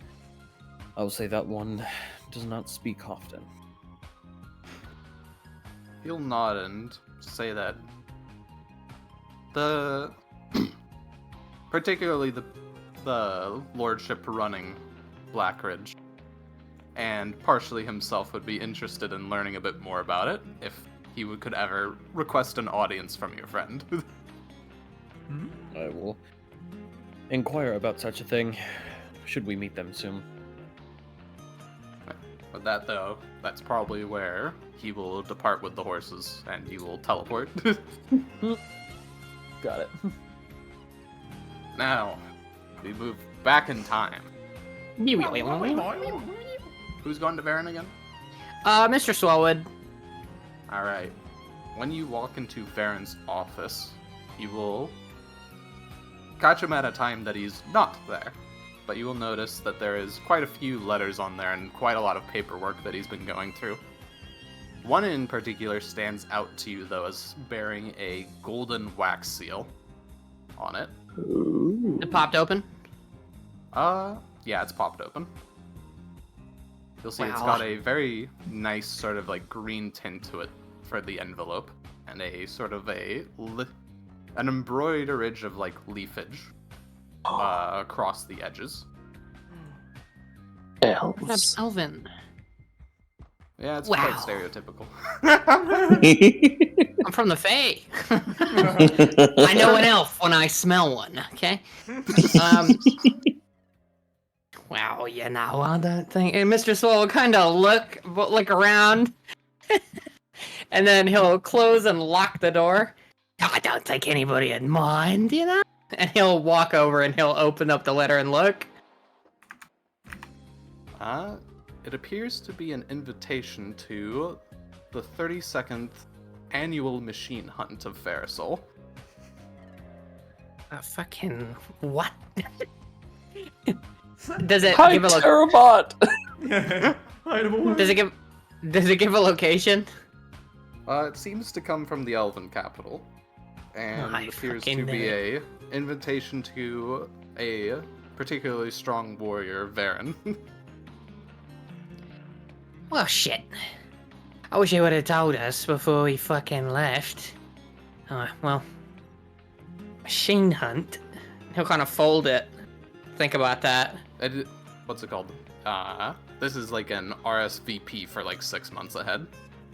I will say that one does not speak often. He'll nod and say that particularly the lordship running Blackridge, and partially himself would be interested in learning a bit more about it if he could ever request an audience from your friend. I will inquire about such a thing. Should we meet them soon? But that, though, that's probably where he will depart with the horses, and he will teleport. Got it. Now, we move back in time. Who's going to Varen again? Mr. Swellwood. Alright. When you walk into Varen's office, you will catch him at a time that he's not there. But you will notice that there is quite a few letters on there and quite a lot of paperwork that he's been going through. One in particular stands out to you, though, as bearing a golden wax seal on it. It popped open. Yeah, it's popped open. You'll see it's Wow. got a very nice sort of like green tint to it for the envelope, and a sort of an embroiderage of like leafage across the edges. That's Elvin. Yeah, it's Wow. quite stereotypical. I'm from the Fae. I know an elf when I smell one, okay? Wow, you know, I don't think... And Mr. Swell will kind of look around, and then he'll close and lock the door. I don't think anybody would mind, you know? And he'll walk over and he'll open up the letter and look. It appears to be an invitation to the 32nd annual machine hunt of Farisol. Fucking what? Does it Hi, give a Terabot! Does it give a location? It seems to come from the Elven capital, and I it appears to fucking be knew a invitation to a particularly strong warrior, Varen. Well, shit. I wish he would have told us before we fucking left. Well, machine hunt. He'll kind of fold it. Think about that. What's it called? This is like an RSVP for like 6 months ahead.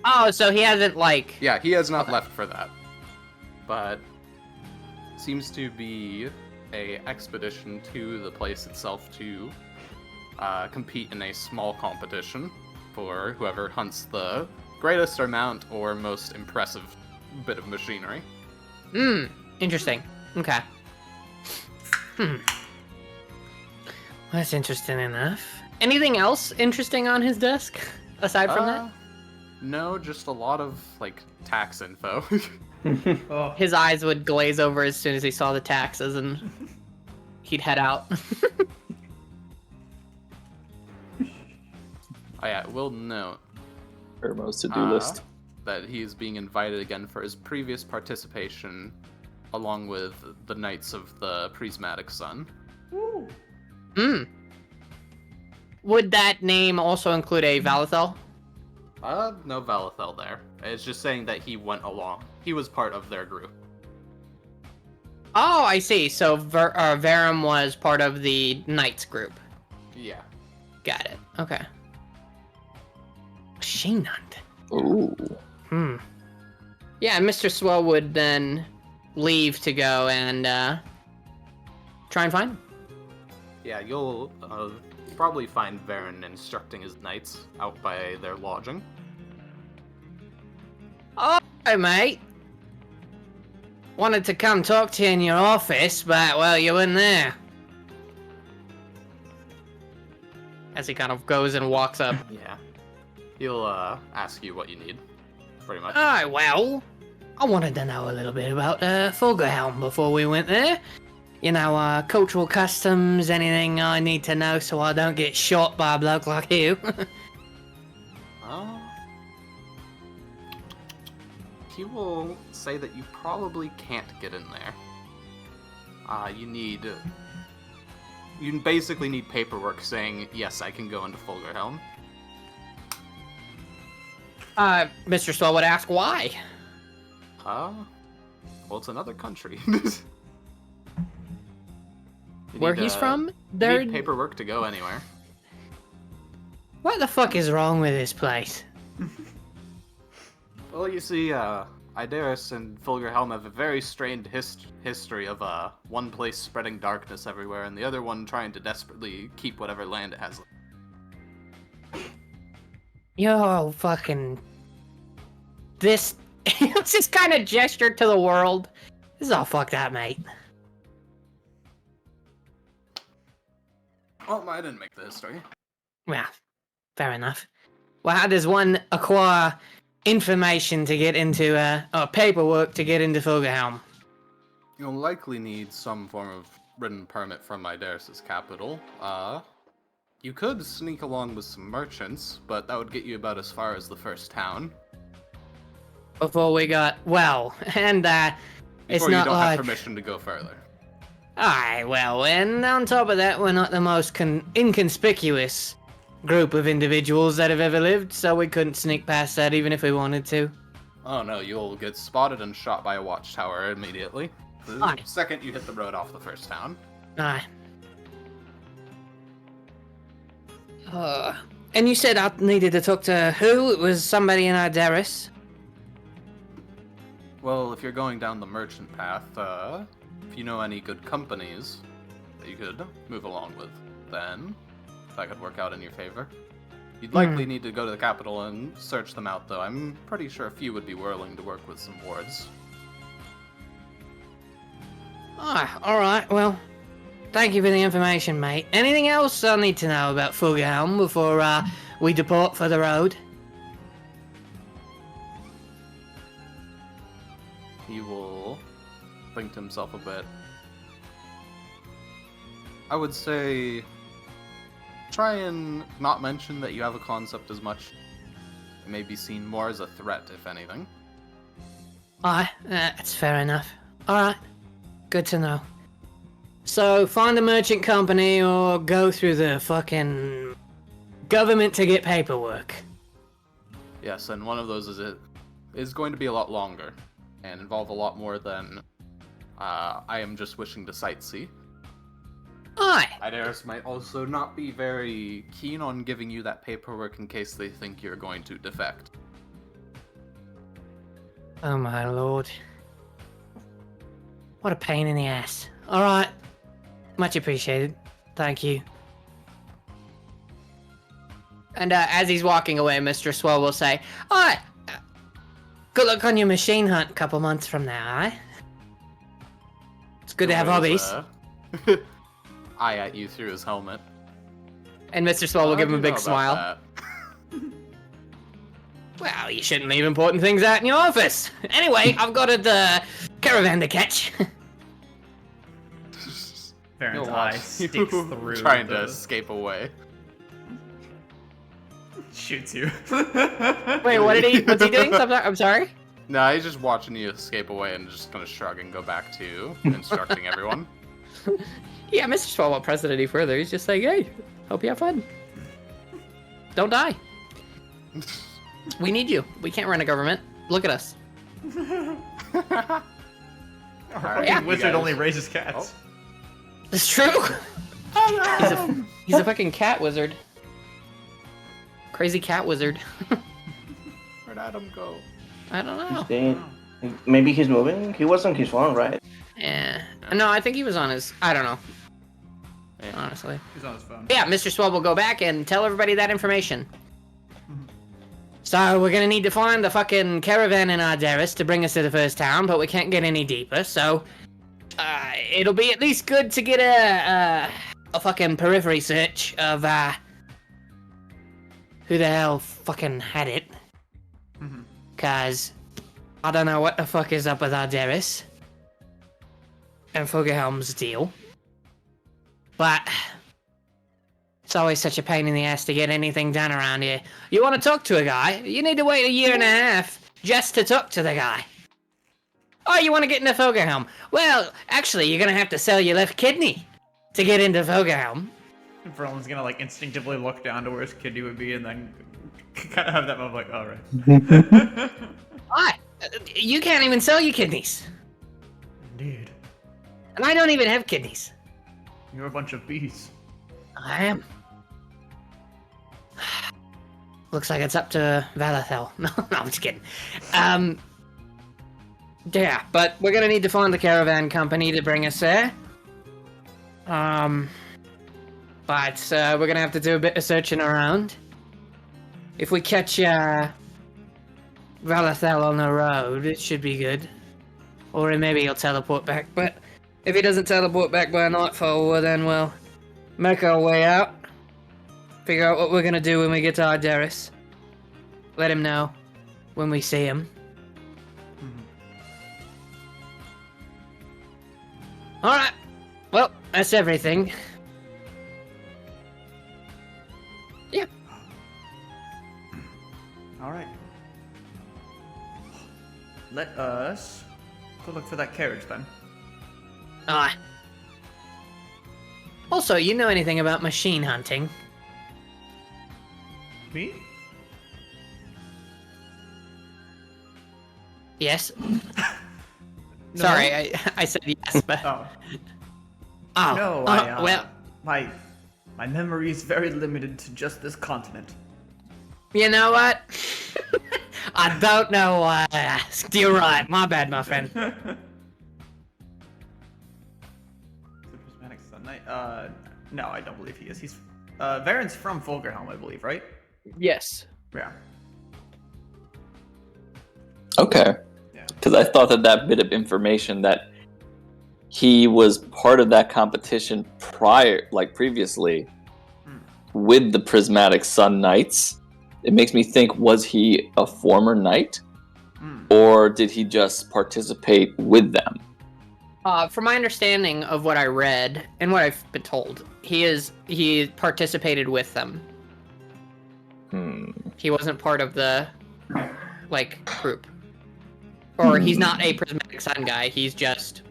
Oh, so he hasn't like. Yeah, he has not Okay. left for that. But seems to be a expedition to the place itself to compete in a small competition for whoever hunts the greatest amount or most impressive bit of machinery. Interesting. Okay. That's interesting enough. Anything else interesting on his desk aside from that? No, just a lot of like tax info. Oh, His eyes would glaze over as soon as he saw the taxes, and he'd head out. Oh yeah, we'll note Irmo's to-do list. that he is being invited again for his previous participation, along with the Knights of the Prismatic Sun. Would that name also include a Valathel? No Valathel there. It's just saying that he went along. He was part of their group. Oh, I see. So Varum was part of the Knights group. Yeah. Got it. Okay. Machine hunt. Ooh. Yeah, Mr. Swell would then leave to go and try and find him. Yeah, you'll probably find Varen instructing his knights out by their lodging. Oh, hey, mate. Wanted to come talk to you in your office, but, well, you weren't there. As he kind of goes and walks up. Yeah. He'll ask you what you need, pretty much. Oh, well, I wanted to know a little bit about Fulgerhelm before we went there. You know, cultural customs, anything I need to know so I don't get shot by a bloke like you. He will say that you probably can't get in there. You basically need paperwork saying, yes, I can go into Fulgerhelm. Mr. Swell would ask why. Well, it's another country. You Where need, he's from? You need paperwork to go anywhere. What the fuck is wrong with this place? Well, you see, Ideris and Fulgerhelm have a very strained history of one place spreading darkness everywhere, and the other one trying to desperately keep whatever land it has. Yo, fucking... This... It's just kind of gesture to the world. This is all fucked up, mate. Oh, I didn't make the history. Well, fair enough. Well, how does one acquire information to get into, or paperwork to get into Fulgerhelm? You'll likely need some form of written permit from Ideris' capital. You could sneak along with some merchants, but that would get you about as far as the first town. Before we got... Well, and, it's Before not you don't like... have permission to go further. Aye, well, and on top of that, we're not the most inconspicuous group of individuals that have ever lived, so we couldn't sneak past that even if we wanted to. Oh no, you'll get spotted and shot by a watchtower immediately. The Aye. second you hit the road off the first town. Aye. And you said I needed to talk to who? It was somebody in Ideris? Well, if you're going down the merchant path, if you know any good companies that you could move along with, then that could work out in your favor. You'd likely need to go to the capital and search them out, though. I'm pretty sure a few would be willing to work with some wards. Ah, alright, well, thank you for the information, mate. Anything else I need to know about Fulgerhelm before we depart for the road? He will think to himself a bit. I would say try and not mention that you have a concept as much. It may be seen more as a threat, if anything. Aye, that's fair enough. Alright, good to know. So, find a merchant company or go through the fucking government to get paperwork. Yes, and one of those is going to be a lot longer and involve a lot more than I am just wishing to sightsee. Aye. Ideris might also not be very keen on giving you that paperwork in case they think you're going to defect. Oh my lord. What a pain in the ass. Alright. Much appreciated. Thank you. And as he's walking away, Mr. Swell will say, Alright, good luck on your machine hunt a couple months from now, eh? It's good to have hobbies. Eye at you through his helmet. And Mr. Swell will How give do him a you know big about smile. Well, you shouldn't leave important things out in your office. Anyway, I've got a caravan to catch. Baron's You'll eye watch sticks you through. trying to the- escape away. Shoots you. Wait, what's he doing? I'm sorry? No, he's just watching you escape away and just gonna shrug and go back to instructing everyone. Yeah, Mr. Swell won't press it any further. He's just like, hey, hope you have fun. Don't die. We need you. We can't run a government. Look at us. Our fucking Yeah. wizard You guys- only raises cats. It's true. He's a fucking cat wizard. Crazy cat wizard. Where'd Adam go? I don't know. They- Maybe he's moving. He was on his phone, right? Yeah. No, I think he was on his... I don't know. Yeah. Honestly. He's on his phone. Yeah, Mr. Swell will go back and tell everybody that information. So we're gonna need to find the fucking caravan in Ideris to bring us to the first town, but we can't get any deeper, so... it'll be at least good to get a fucking periphery search of, who the hell fucking had it. Cause I don't know what the fuck is up with Ideris and Fulgerhelm's deal. But it's always such a pain in the ass to get anything done around here. You want to talk to a guy, you need to wait a year and a half just to talk to the guy. Oh, you want to get into Fulgerhelm? Well, actually, you're gonna have to sell your left kidney to get into Fulgerhelm. Verlin's gonna like instinctively look down to where his kidney would be and then kind of have that moment like, alright. What? You can't even sell your kidneys. Indeed. And I don't even have kidneys. You're a bunch of bees. I am. looks like it's up to Valathel. No, I'm just kidding. Yeah, but we're gonna need to find the caravan company to bring us there. But we're gonna have to do a bit of searching around. If we catch Valathel on the road, it should be good. Or maybe he'll teleport back. But if he doesn't teleport back by nightfall, well, then we'll make our way out. Figure out what we're gonna do when we get to Ideris. Let him know when we see him. Alright. Well, that's everything. Yeah. Alright. Let us go look for that carriage then. Alright. Also, you know anything about machine hunting? Me? Yes? No. Sorry, I said yes, but... Oh. Oh, No, well, my memory is very limited to just this continent. you know what? I don't know why I asked. You're right. My bad, my friend. The Prismatic Sun Knight? No, I don't believe he is. He's, Varen's from Fulgerhelm, I believe, right? Yes. Yeah. Okay. Yeah. Because I thought that bit of information that he was part of that competition previously with the Prismatic Sun Knights. It makes me think, was he a former knight? Or did he just participate with them? From my understanding of what I read and what I've been told, he participated with them. He wasn't part of the group. Or he's not a Prismatic Sun guy, he's just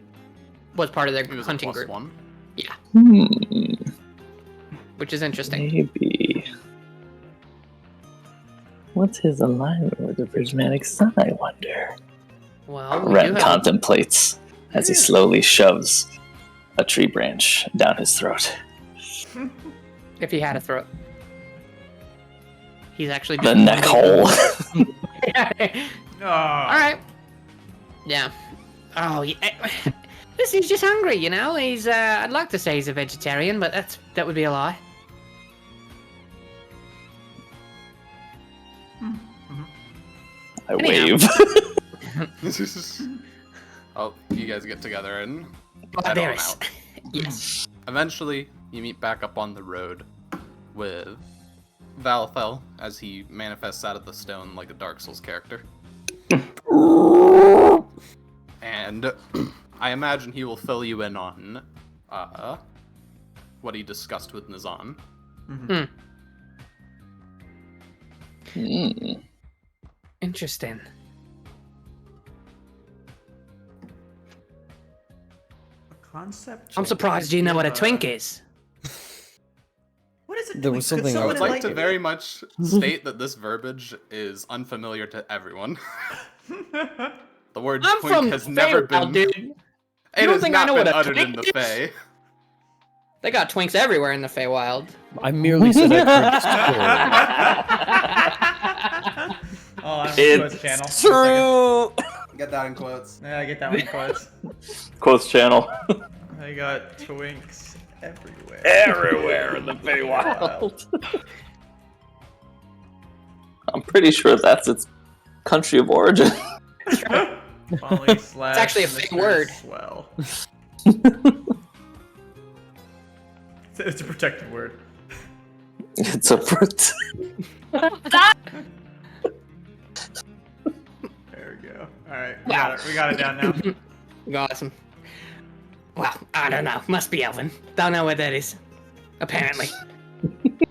was part of their He was hunting a plus group. one. Yeah. Which is interesting. Maybe. What's his alignment with the Prismatic Sun, I wonder? Well, we Ren do have... contemplates as he slowly shoves a tree branch down his throat. If he had a throat. He's actually The neck hole. Alright. Yeah. Oh, yeah. He's just hungry, you know? He's, I'd like to say he's a vegetarian, but that would be a lie. I Anyhow. wave. Oh, you guys get together and head on Ideris. out. Yes. Eventually, you meet back up on the road with Valathel as he manifests out of the stone like a Dark Souls character. And I imagine he will fill you in on what he discussed with Nazan. Interesting. Concept. I'm surprised you know what a twink is. What is it? There was something I I would would like to very much state that this verbiage is unfamiliar to everyone. The word I'm twink from has the never Feywild, been. dude. It don't has think I not know been what a uttered in twink the is? Fey. They got twinks everywhere in the Feywild. I merely said I Oh, I'm It's channel. true. Get that in quotes. Yeah, I get that one quotes. Quotes channel. I got twinks everywhere. Everywhere in the Feywild. I'm pretty sure that's its country of origin. It's actually a fake word. Swell. It's a protected word. It's a fruit. There we go. Alright, we got it down now. Awesome. Well, I don't know. Must be Elven. Don't know what that is. Apparently.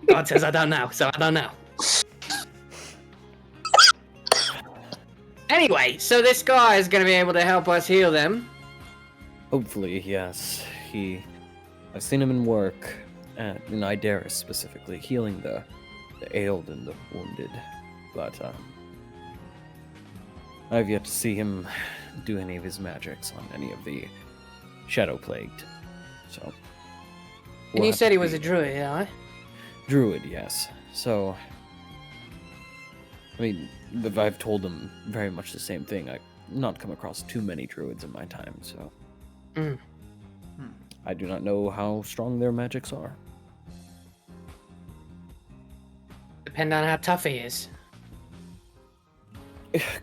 God says I don't know, so I don't know. Anyway, so this guy is going to be able to help us heal them. Hopefully, yes. I've seen him in work, in Ideris specifically, healing the ailed and the wounded. But I've yet to see him do any of his magics on any of the shadow plagued. So. And you said he was a druid, yeah? Druid, yes. So I mean, I've told them very much the same thing. I've not come across too many druids in my time, so Mm. I do not know how strong their magics are. Depend on how tough he is.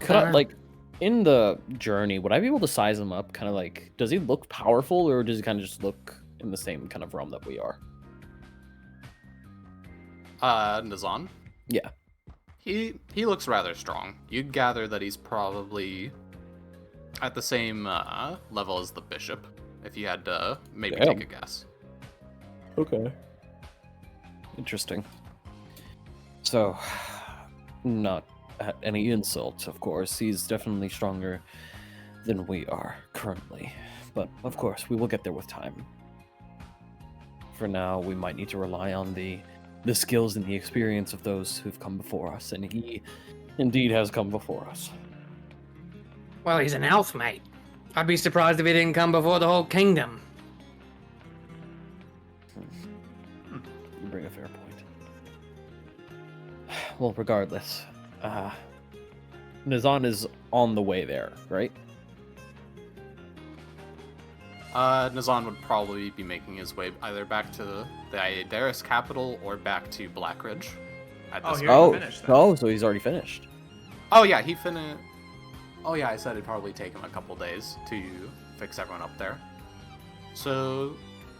Like, in the journey, would I be able to size him up? Kind of like, does he look powerful, or does he kind of just look in the same kind of realm that we are? Nazan? Yeah. He looks rather strong. You'd gather that he's probably at the same level as the bishop, if you had to maybe Damn. take a guess. Okay. Interesting. So, not at any insult, of course. He's definitely stronger than we are currently. But, of course, we will get there with time. For now, we might need to rely on the skills and the experience of those who've come before us, and he indeed has come before us. Well, he's an elf, mate. I'd be surprised if he didn't come before the whole kingdom. You bring a fair point. Well, regardless, Nazan is on the way there, right? Nazan would probably be making his way either back to the Ideris capital or back to Blackridge. At this He point. already finished then. Oh, so he's already finished. Oh yeah, he finished. Oh yeah, I said it'd probably take him a couple days to fix everyone up there. So,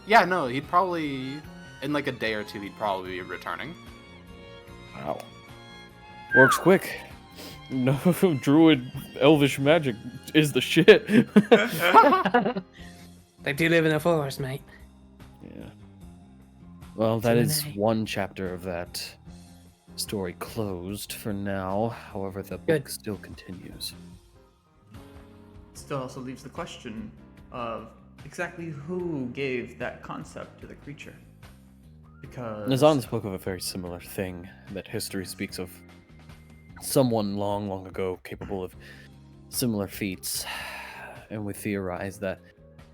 yeah, no, he'd probably in like a day or two he'd probably be returning. Wow. Works quick. No, druid elvish magic is the shit. They do live in the forest, mate. Yeah. Well, that is Q&A. one chapter of that story closed for now. However, the book Good. still continues. Still also leaves the question of exactly who gave that concept to the creature. Because Nazan spoke of a very similar thing, that history speaks of someone long, long ago capable of similar feats, and we theorize that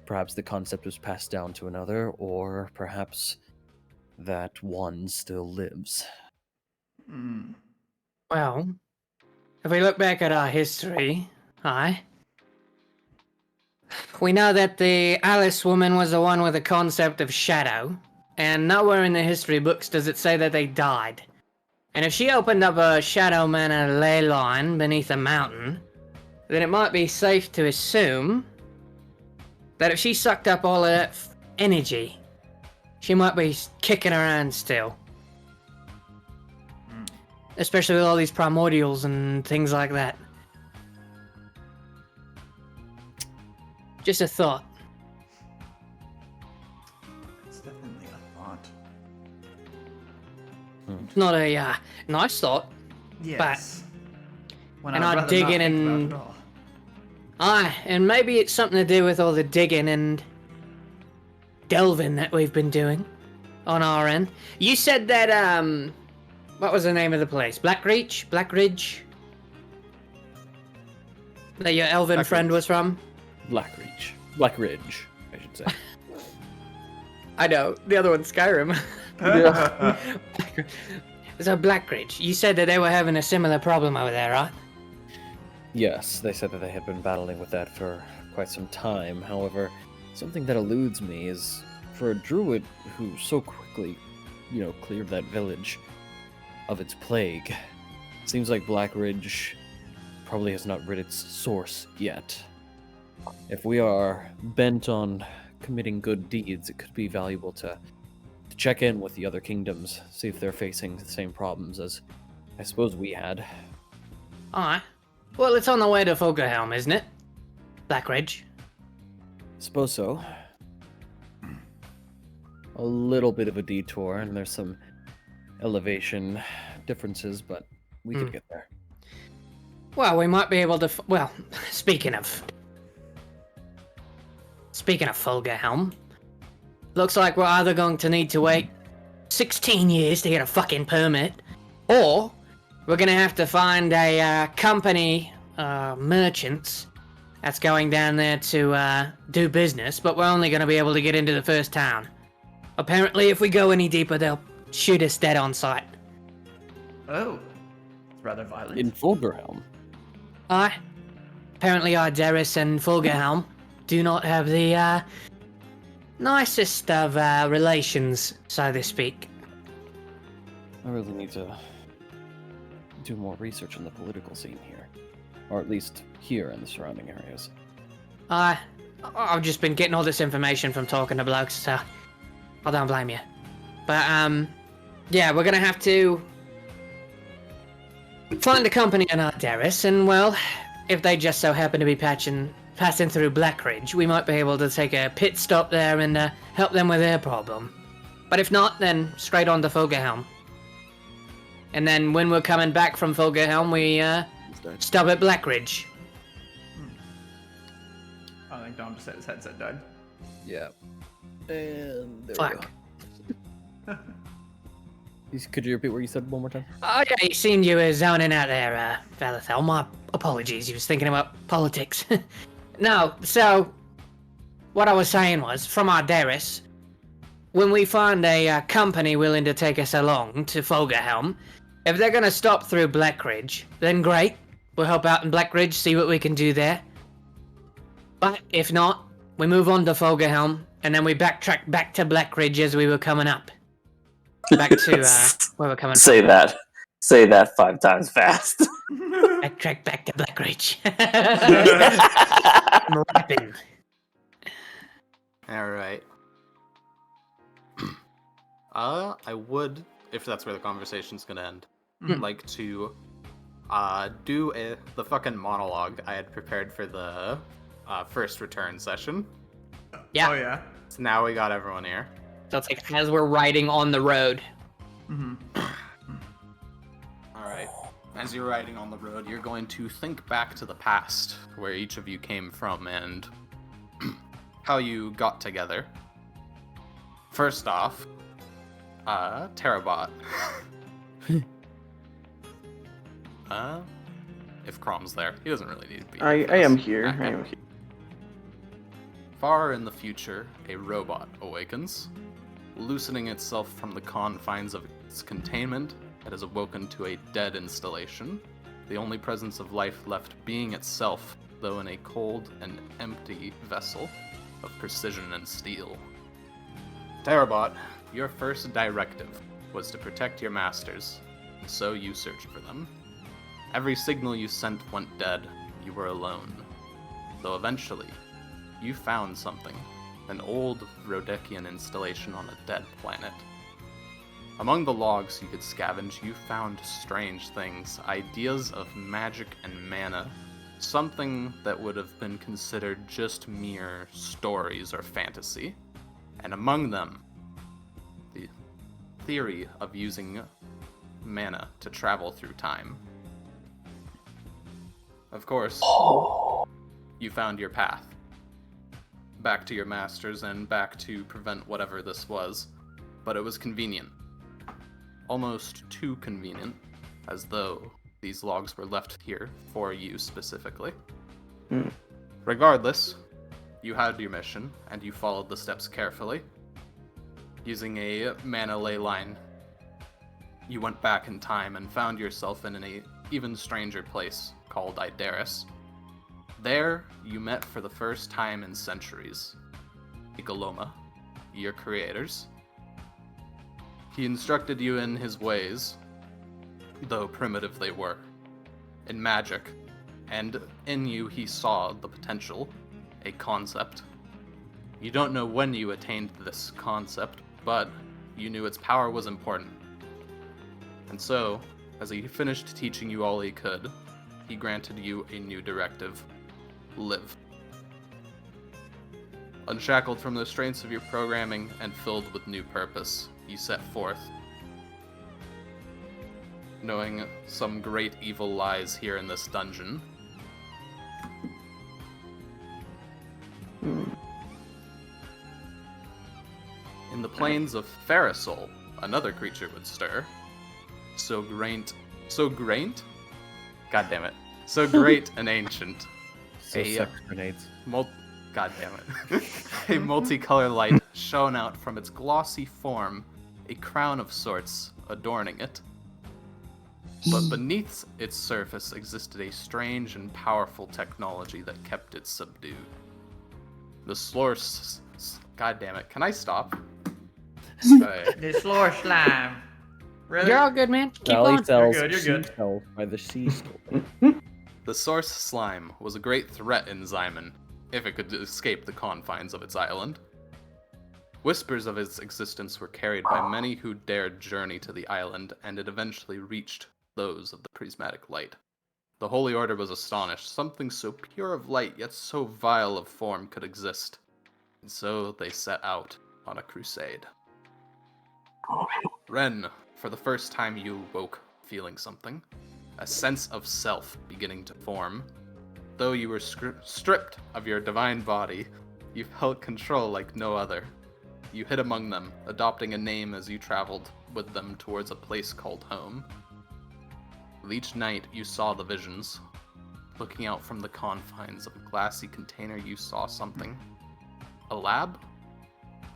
perhaps the concept was passed down to another, or perhaps that one still lives. Hmm. Well, if we look back at our history, we know that the Alice woman was the one with the concept of shadow, and nowhere in the history books does it say that they died. And if she opened up a Shadow Manor ley line beneath a mountain, then it might be safe to assume that if she sucked up all of that energy, she might be kicking around still. Especially with all these primordials and things like that. Just a thought. It's definitely a thought. It's not a nice thought. Yes. When and I'd I'd rather dig not in think about and- it all. And maybe it's something to do with all the digging and delving that we've been doing on our end. You said that, what was the name of the place? Blackridge? That your elven friend was from? Blackridge, I should say. I know, the other one's Skyrim. So Blackridge, you said that they were having a similar problem over there, right? Yes, they said that they had been battling with that for quite some time. However, something that eludes me is for a druid who so quickly, cleared that village of its plague. Seems like Blackridge probably has not rid its source yet. If we are bent on committing good deeds, it could be valuable to check in with the other kingdoms, see if they're facing the same problems as I suppose we had. Alright. Well, it's on the way to Fulgerhelm, isn't it? Blackridge. Suppose so. A little bit of a detour, and there's some elevation differences, but we could get there. Well, we might be able to. Well, speaking of Fulgerhelm, looks like we're either going to need to wait 16 years to get a fucking permit, or we're gonna have to find a company, merchants, that's going down there to do business, but we're only gonna be able to get into the first town. Apparently, if we go any deeper, they'll shoot us dead on sight. Oh. rather violent. In Fulgerhelm. Aye. Apparently Ideris and Fulgerhelm do not have the nicest of relations, so to speak. I really need to do more research on the political scene here. Or at least here in the surrounding areas. I've just been getting all this information from talking to blokes, so I don't blame you. But, yeah, we're gonna have to find a company in Ideris, and, well, if they just so happen to be passing through Blackridge, we might be able to take a pit stop there and help them with their problem. But if not, then straight on to Fulgerhelm. And then when we're coming back from Fulgerhelm, we stop at Blackridge. I think Dom just had his headset died. Yeah. And there Fuck. we go. Could you repeat what you said one more time? Oh, yeah, you seemed you were zoning out there, Valathel. My apologies, you was thinking about politics. No, so, what I was saying was, from Ideris, when we find a company willing to take us along to Fulgerhelm, if they're gonna stop through Blackridge, then great. We'll help out in Blackridge, see what we can do there. But if not, we move on to Fulgerhelm, and then we backtrack back to Blackridge as we were coming up. Back to where we're coming Say that. Say that 5 times fast. Backtrack back to Blackridge. I'm rapping. All right. I would, if that's where the conversation's gonna end, like to do the fucking monologue I had prepared for the first return session. Yeah. Oh yeah. So now we got everyone here. So it's like as we're riding on the road. All right. As you're riding on the road, you're going to think back to the past, where each of you came from and how you got together. First off, Terabot. If Crom's there, he doesn't really need to be. I am here. Okay. I am here. Far in the future, a robot awakens, loosening itself from the confines of its containment. It has awoken to a dead installation, the only presence of life left being itself, though in a cold and empty vessel of precision and steel. Terabot, your first directive was to protect your masters, and so you searched for them. Every signal you sent went dead. You were alone. Though eventually, you found something, an old Rhodekian installation on a dead planet. Among the logs you could scavenge, you found strange things, ideas of magic and mana, something that would have been considered just mere stories or fantasy. And among them, the theory of using mana to travel through time. Of course, you found your path. Back to your masters and back to prevent whatever this was, but it was convenient. Almost too convenient, as though these logs were left here for you specifically. Regardless, you had your mission, and you followed the steps carefully. Using a mana ley line, you went back in time and found yourself in an even stranger place called Ideris. There, you met for the first time in centuries Igaloma, your creators. He instructed you in his ways, though primitive they were, in magic, and in you he saw the potential, a concept. You don't know when you attained this concept, but you knew its power was important. And so, as he finished teaching you all he could, he granted you a new directive. Live. Unshackled from the restraints of your programming and filled with new purpose, you set forth. Knowing some great evil lies here in this dungeon. In the plains of Pharisol, another creature would stir. So great? God damn it. So great and ancient. So sex grenades. God damn it. A multicolored light shone out from its glossy form, a crown of sorts adorning it. But beneath its surface existed a strange and powerful technology that kept it subdued. The source... God damn it, can I stop? Okay. The slore slime. Really? You're all good, man. Keep Sally going. sells You're good. sea salt by the sea store. The source slime was a great threat in Xyman, if it could escape the confines of its island. Whispers of its existence were carried by many who dared journey to the island, and it eventually reached those of the prismatic light. The Holy Order was astonished. Something so pure of light, yet so vile of form, could exist. And so they set out on a crusade. Ren, for the first time you woke feeling something. A sense of self beginning to form. Though you were stripped of your divine body, you felt control like no other. You hid among them, adopting a name as you traveled with them towards a place called home. With each night, you saw the visions. Looking out from the confines of a glassy container, you saw something. A lab?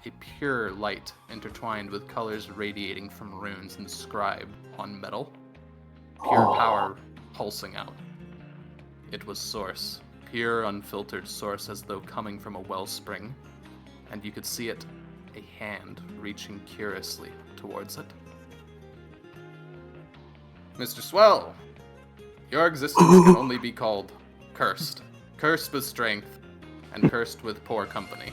A pure light intertwined with colors radiating from runes inscribed on metal. Pure power pulsing out. It was source. Pure, unfiltered source as though coming from a wellspring. And you could see it, a hand reaching curiously towards it. Mr. Swell, your existence can only be called cursed. Cursed with strength, and cursed with poor company.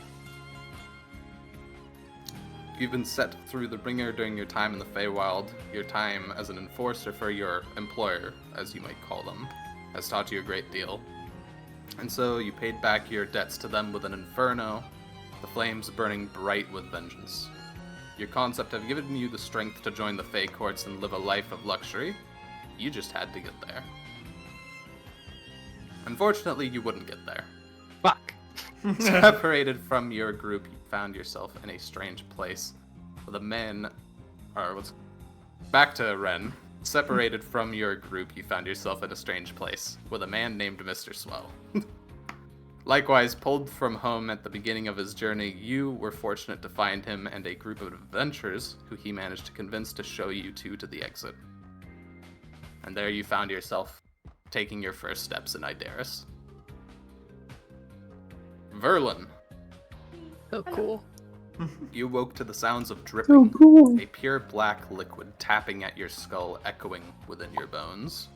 You've been set through the ringer during your time in the Feywild. Your time as an enforcer for your employer, as you might call them, has taught you a great deal. And so you paid back your debts to them with an inferno, the flames burning bright with vengeance. Your concept have given you the strength to join the Fey courts and live a life of luxury. You just had to get there. Unfortunately, you wouldn't get there. Fuck. Separated from your group, you found yourself in a strange place with a man, back to Ren. Separated from your group, you found yourself in a strange place with a man named Mr. Swell. Likewise, pulled from home at the beginning of his journey, you were fortunate to find him and a group of adventurers who he managed to convince to show you two to the exit. And there you found yourself taking your first steps in Ideris. Verlin, So cool. you woke to the sounds of dripping, a pure black liquid tapping at your skull, echoing within your bones.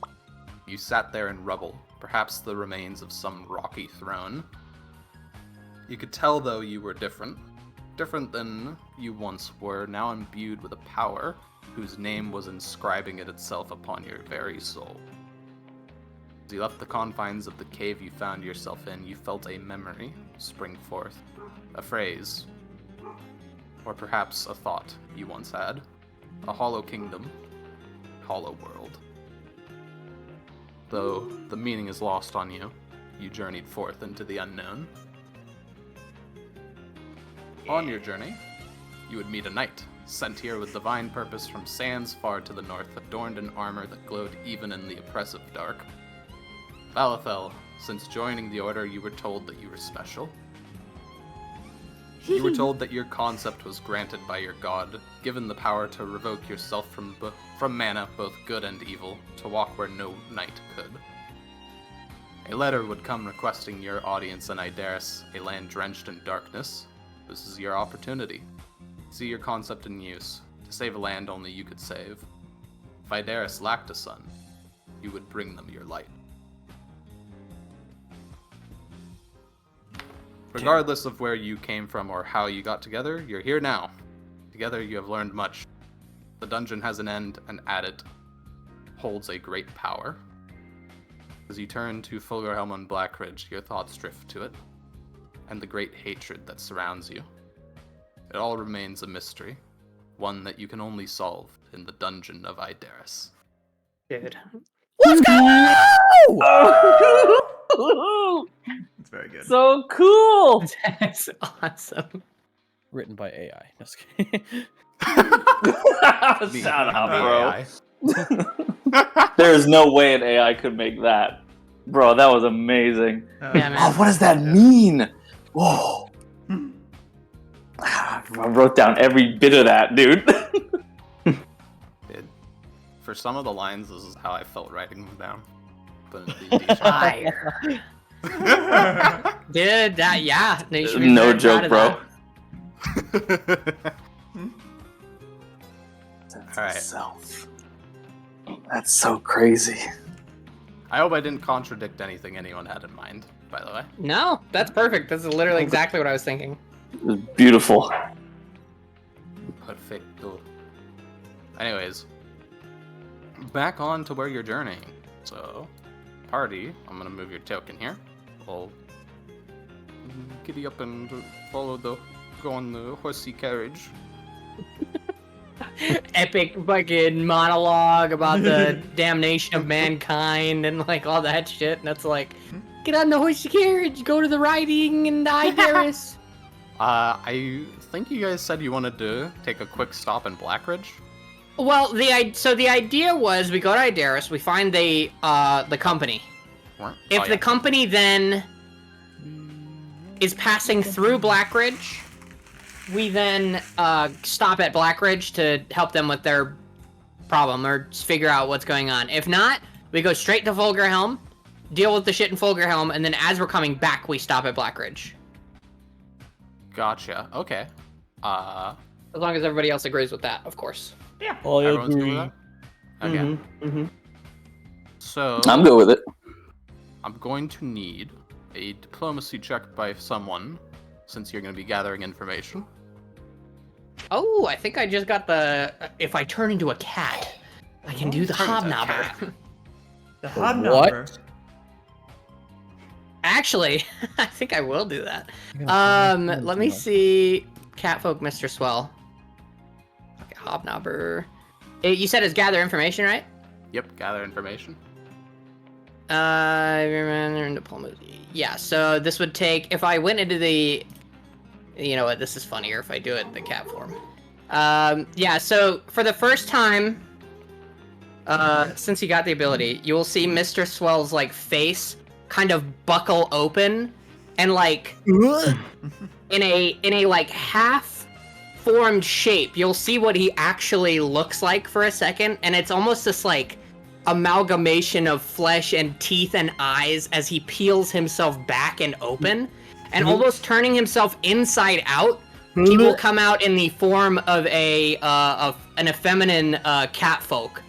You sat there in rubble, perhaps the remains of some rocky throne. You could tell, though, you were different than you once were, now imbued with a power whose name was inscribing it itself upon your very soul. As you left the confines of the cave you found yourself in, you felt a memory spring forth, a phrase, or perhaps a thought you once had, a hollow kingdom, hollow world. Though the meaning is lost on you, you journeyed forth into the unknown. On your journey, you would meet a knight, sent here with divine purpose from sands far to the north, adorned in armor that glowed even in the oppressive dark. Valathel, since joining the Order, you were told that you were special. You were told that your concept was granted by your god, given the power to revoke yourself from mana, both good and evil, to walk where no knight could. A letter would come requesting your audience in Ideris, a land drenched in darkness. This is your opportunity. See your concept in use, to save a land only you could save. If Ideris lacked a sun, you would bring them your light. Regardless of where you came from or how you got together, you're here now. Together you have learned much. The dungeon has an end, and at it holds a great power. As you turn to Fulgerhelm and Blackridge, your thoughts drift to it, and the great hatred that surrounds you. It all remains a mystery, one that you can only solve in the dungeon of Ideris. Dude. Let's go! It's very good. So cool! That's awesome. Written by AI. Just kidding. Shout out, The bro. AI. There's no way an AI could make that. Bro, that was amazing. Yeah, man. Oh, what does that mean? Whoa. I wrote down every bit of that, dude. For some of the lines, this is how I felt writing them down. But in D&D Fire. Dude, yeah. You should be No very proud joke, of bro. that. Alright. Self. That's so crazy. I hope I didn't contradict anything anyone had in mind, by the way. No, that's perfect. That's literally exactly what I was thinking. It was beautiful. Perfecto. Anyways, back on to where you're journeying. So, party, I'm gonna move your token here. We'll giddy up and go on the horsey carriage. Epic fucking monologue about the damnation of mankind and like all that shit. And that's like, get on the horsey carriage, go to the riding and Ideris. I think you guys said you wanted to take a quick stop in Blackridge. Well, the idea was we go to Ideris, we find the company. Right? If Oh, yeah. the company then is passing through Blackridge, we then stop at Blackridge to help them with their problem or just figure out what's going on. If not, we go straight to Fulgerhelm, deal with the shit in Fulgerhelm, and then as we're coming back, we stop at Blackridge. Gotcha. Okay. As long as everybody else agrees with that, of course. I Everyone's good agree. with that? Okay. Mm-hmm. So I'm good with it. I'm going to need a diplomacy check by someone, since you're going to be gathering information. Oh, I think I just got the... if I turn into a cat, I can do the Turn into a hobnobber. cat. The hobnobber. Actually, I think I will do that. Yeah, Let me see. Catfolk, Mr. Swell. Okay, hobnobber. You said it's gather information, right? Yep, gather information. Remember diplomacy. Yeah, so this would take... if I went into the... You know what, this is funnier if I do it in the cat form. Yeah, so for the first time, since you got the ability, you will see Mr. Swell's, like, face kind of buckle open, and, like, in a like, half-formed shape, you'll see what he actually looks like for a second, and it's almost this, like, amalgamation of flesh and teeth and eyes as he peels himself back and open. And almost turning himself inside out, he will come out in the form of an effeminate catfolk.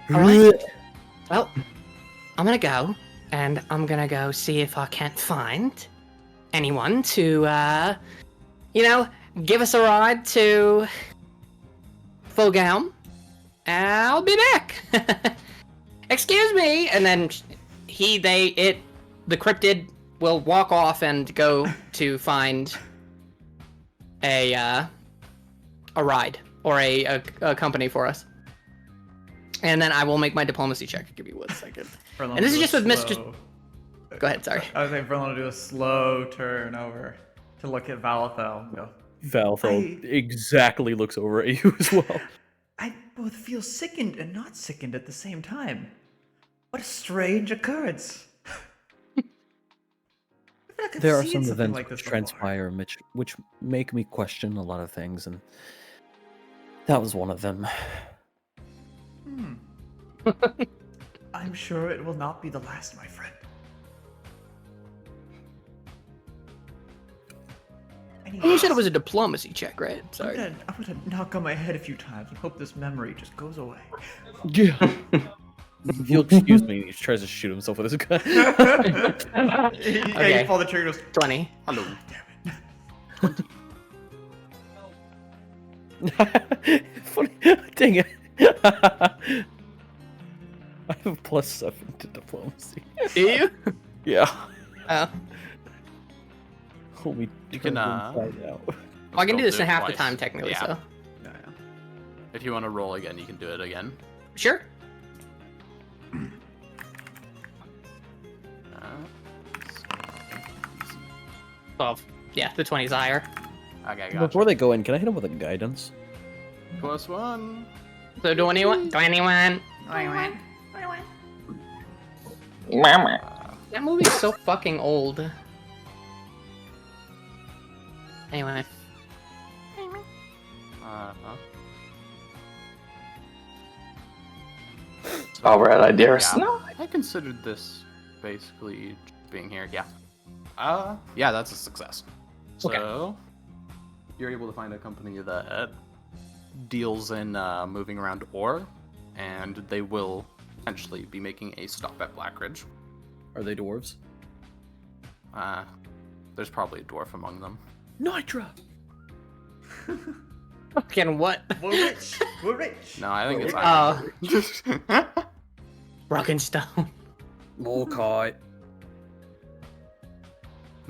Alright. Well, I'm gonna go, and I'm gonna go see if I can't find anyone to, give us a ride to Fulghelm. I'll be back. Excuse me, and then the cryptid will walk off and go to find a ride or a company for us. And then I will make my diplomacy check. Give me 1 second. Furlong And this is do a just with Mr. slow- Go ahead, sorry. I was saying Furlong to do a slow turn over to look at Valathel and go, Valfeld exactly looks over at you as well. I both feel sickened and not sickened at the same time. What a strange occurrence. I feel like I've There are seen some something events like which this before. transpire which make me question a lot of things, and that was one of them. I'm sure it will not be the last, my friend. You said it was a diplomacy check, right? Sorry. I'm gonna knock on my head a few times and hope this memory just goes away. Yeah. If you'll excuse me, he tries to shoot himself with his gun. You pull the trigger. Goes, 20. Hello. Funny. Dang it. I have a +7 to diplomacy. Do you? Yeah. Oh. Only You can, inside out. Well, I can do Still this in half the twice. time, technically, Yeah. so. If you want to roll again, you can do it again. Sure. Well, yeah, the 20's higher. Okay, gotcha. Before they go in, can I hit him with a guidance? +1. So 21. Mama. That movie's so fucking old. Anyway. Uh-huh. So, Oh, we're at Ideris. yeah, No. I considered this basically being here. Yeah. Yeah, that's a success. So, you're able to find a company that deals in moving around ore, and they will potentially be making a stop at Blackridge. Are they dwarves? There's probably a dwarf among them. Nitra! Fucking what? We're rich. We're rich. No, I think it's Oh, rock and stone. Morkai.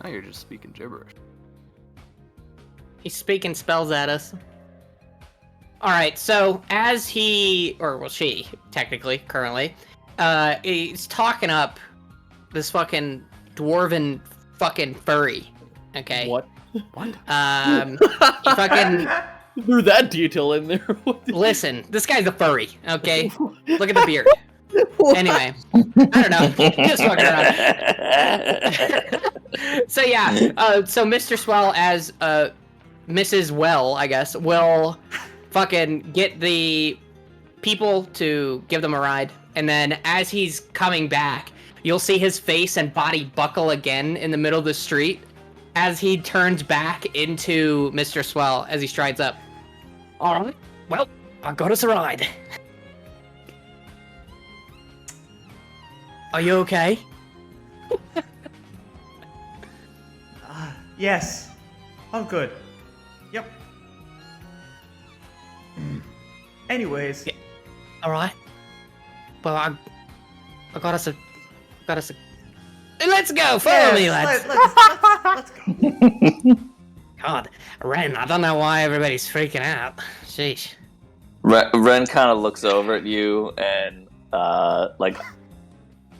Now you're just speaking gibberish. He's speaking spells at us. Alright, so as he, or well she, technically, currently, he's talking up this fucking dwarven fucking furry. Okay? What? What? He fucking, Threw that detail in there. listen, this guy's a furry, okay? Look at the beard. Anyway, I don't know, just fucking around. So yeah, so Mr. Swell as Mrs. Well, I guess, will fucking get the people to give them a ride, and then as he's coming back, you'll see his face and body buckle again in the middle of the street as he turns back into Mr. Swell as he strides up. Alright, well, I got us a ride. Are you okay? Yes. Oh, good. Yep. Anyways. Yeah. All right. Well, I got us a. Let's go. Follow me, lads. Let's go. God, Ren, I don't know why everybody's freaking out. Sheesh. Ren kind of looks over at you and like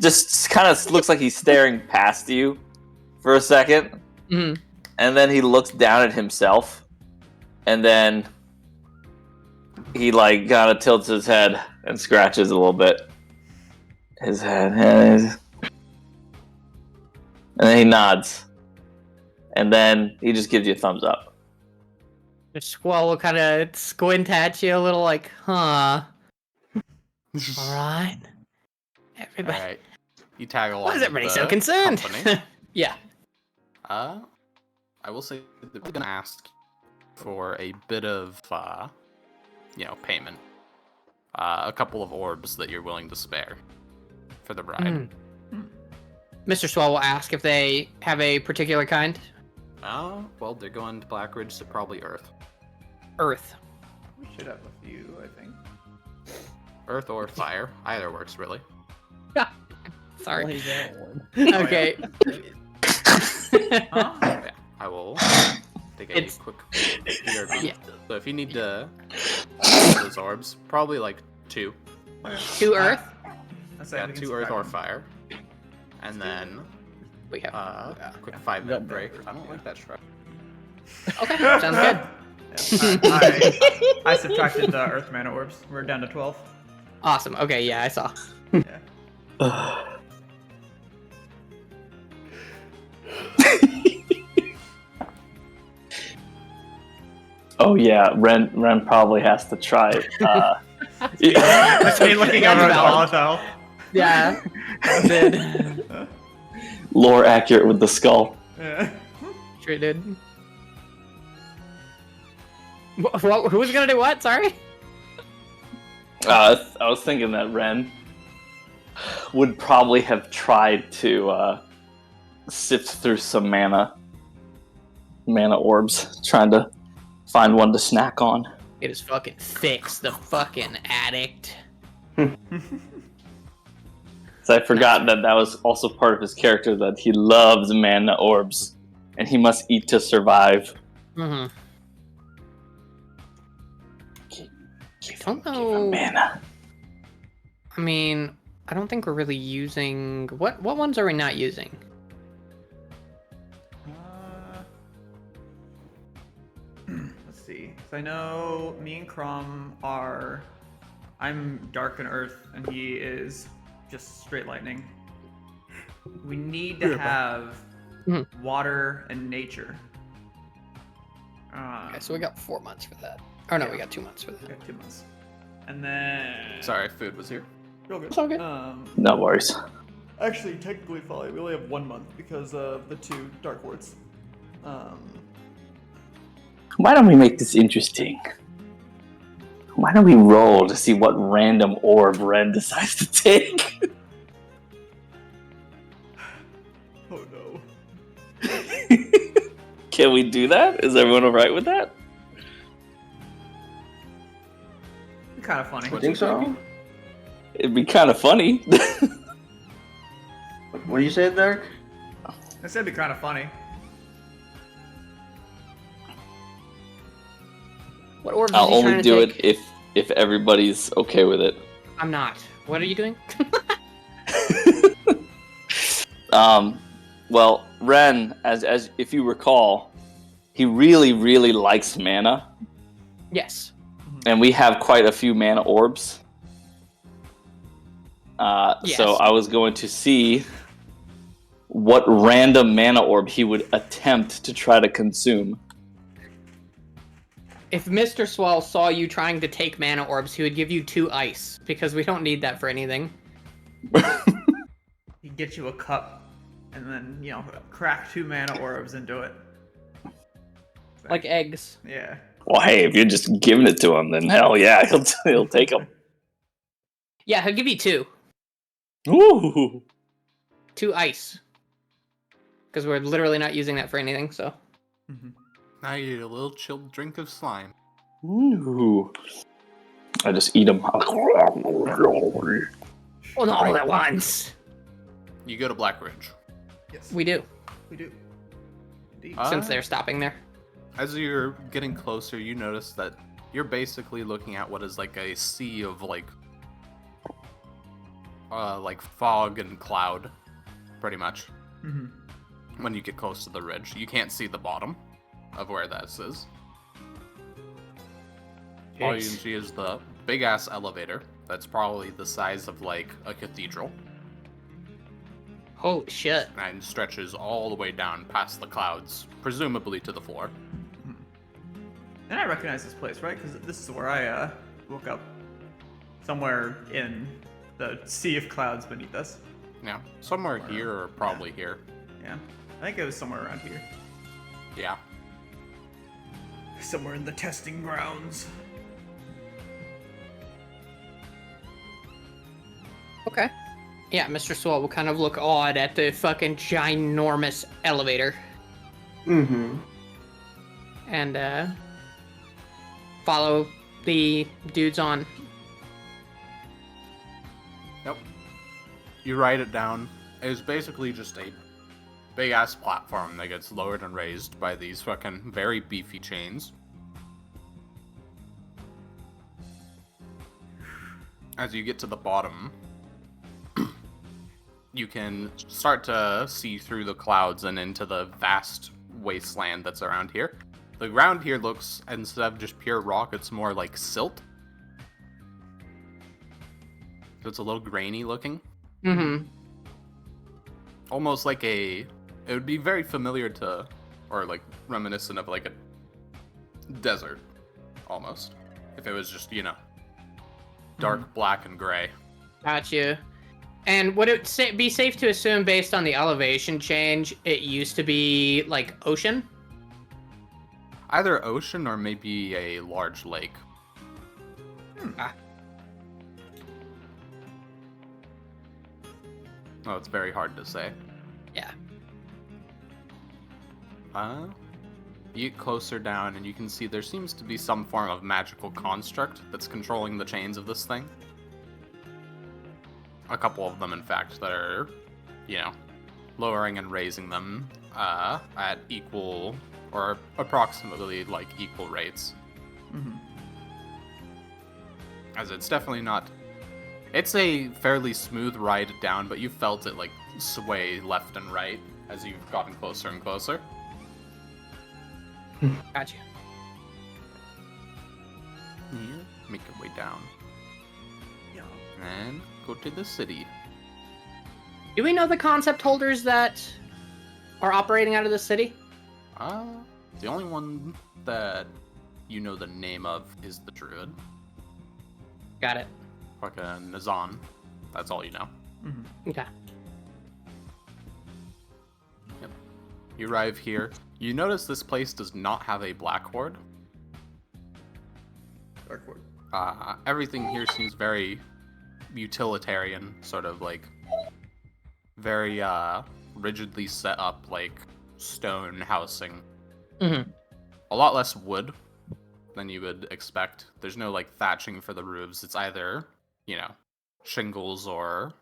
just kind of looks like he's staring past you for a second, Mm-hmm. and then he looks down at himself, and then he like kind of tilts his head and scratches a little bit his head, and then he nods, and then he just gives you a thumbs up. The squall will kind of squint at you a little, like, huh? All right. Everybody. All right. You tag along. Why is with everybody the so concerned? company. Yeah. I will say that we're gonna ask for a bit of, payment. A couple of orbs that you're willing to spare for the ride. Mr. Swell will ask if they have a particular kind. Well, they're going to Blackridge, so probably Earth. Earth. We should have a few, I think. Earth or fire. Either works, really. Sorry. that one. Okay. Huh? Yeah, I will take a It's- quick BRB. Yeah. So if you need to those orbs, probably like 2. To Earth. That's Yeah, we can 2 Earth or subtract fire. And then We have. quick 5-minute break. I don't like that shrug. Okay, sounds good. them. I subtracted the Earth mana orbs. We're down to 12. Awesome. Okay, yeah, I saw. Yeah. Oh yeah, Ren probably has to try. That's me looking over at the volatile. Yeah. Did. Lore accurate with the skull. Yeah. Sure did. Who was gonna do what? Sorry. I was thinking that Ren would probably have tried to sift through some mana orbs, trying to find one to snack on. It is fucking Fix, the fucking addict. So I forgot that was also part of his character, that he loves mana orbs, and he must eat to survive. Mm-hmm. Give I don't him know. mana. I mean, I don't think we're really using. What ones are we not using? Let's see. So I know me and Crom are. I'm Dark and Earth, and he is just straight lightning. We need to have water and nature. Okay, so we got 4 months for that. Oh no, we got 2 months for We that. got 2 months. And then. Sorry, food was here. Real good. It's all good. No worries. Actually, technically, Folly, we only have 1 month because of the 2 Dark Wards. Why don't we make this interesting? Why don't we roll to see what random orb Ren decides to take? Oh no. Can we do that? Is everyone alright with that? Kind of funny. I think so. It'd be kind of funny. What do you say, Dark? I said it'd be kind of funny. What orb is I'll he only trying to do take? it if everybody's okay with it. I'm not. What are you doing? Well, Ren, as if you recall, he really, really likes mana, Yes. and we have quite a few mana orbs. Yes. So I was going to see what random mana orb he would attempt to try to consume. If Mr. Swell saw you trying to take mana orbs, he would give you 2 ice, because we don't need that for anything. He'd get you a cup, and then, you know, crack 2 mana orbs into it. Like eggs. Yeah. Well, hey, if you're just giving it to him, then hell yeah, he'll take them. Yeah, he'll give you 2. Ooh. 2 ice. Because we're literally not using that for anything, so. Now you need a little chilled drink of slime. Ooh. I just eat them. Well, not all at once. You go to Black Ridge. Yes. We do, We do. Indeed. since they're stopping there. As you're getting closer, you notice that you're basically looking at what is like a sea of like fog and cloud, pretty much. When you get close to the ridge, you can't see the bottom of where this is. All you can see is the big ass elevator that's probably the size of like a cathedral Holy shit. and stretches all the way down past the clouds, presumably to the floor. And I recognize this place, right? Because this is where I woke up. Somewhere in the sea of clouds beneath us. Yeah, somewhere here or probably here. Yeah. I think it was somewhere around here. Yeah. Somewhere in the testing grounds. Okay. Yeah, Mr. Swell will kind of look odd at the fucking ginormous elevator. Mm-hmm. And, follow the dudes on. Yep. You write it down. It's basically just a big ass platform that gets lowered and raised by these fucking very beefy chains. As you get to the bottom, you can start to see through the clouds and into the vast wasteland that's around here. The ground here looks, instead of just pure rock, it's more like silt. So it's a little grainy looking. Mm-hmm. Almost like it would be very familiar to, or like reminiscent of like a desert, almost. If it was just, dark black and gray. Gotcha. And would it be safe to assume, based on the elevation change, it used to be, like, ocean? Either ocean or maybe a large lake. Oh, it's very hard to say. Yeah. You get closer down and you can see there seems to be some form of magical construct that's controlling the chains of this thing. A couple of them, in fact, that are, lowering and raising them at equal or approximately like equal rates. As it's definitely not. It's a fairly smooth ride down, but you felt it like sway left and right as you've gotten closer and closer. Gotcha. Yeah, make your way down. Yeah. And go to the city. Do we know the concept holders that are operating out of the city? The only one that you know the name of is the druid. Got it. Like a Nazan. That's all you know. Okay. You arrive here. You notice this place does not have a blackboard. Darkboard. Everything here seems very utilitarian, sort of like very rigidly set up, like stone housing. Mm-hmm. A lot less wood than you would expect. There's no like thatching for the roofs. It's either, shingles or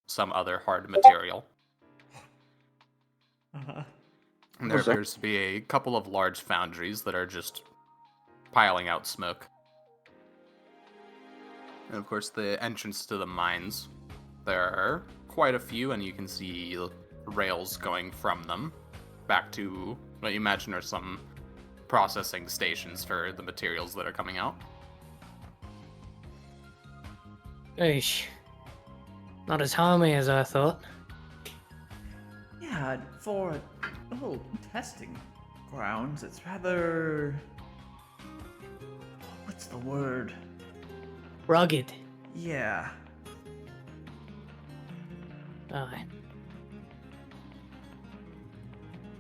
some other hard material. Uh-huh. And there Was that- appears to be a couple of large foundries that are just piling out smoke. And of course, the entrance to the mines. There are quite a few, and you can see rails going from them back to what you imagine are some processing stations for the materials that are coming out. Eesh. Not as homey as I thought. Yeah, for a little testing grounds, it's rather. What's the word? Rugged. Yeah. Alright.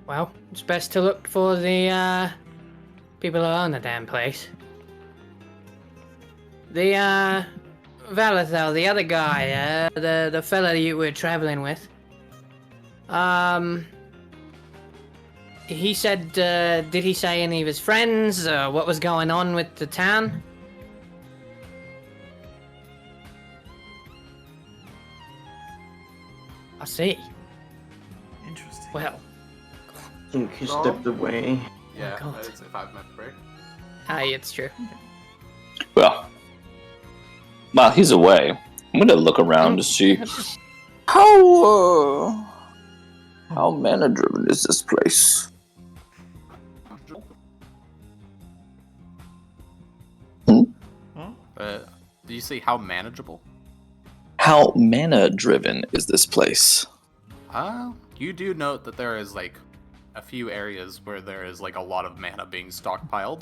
Well, it's best to look for the people who own the damn place. The Valethel, the other guy, the fella you were traveling with. He said, did he say any of his friends, what was going on with the town? I see. Interesting. Well, I think he stepped away. Yeah, God. it's a 5-minute break. it's true. Well, while he's away, I'm gonna look around to see how mana driven is this place. Do you say how manageable? How mana driven is this place? You do note that there is like a few areas where there is like a lot of mana being stockpiled.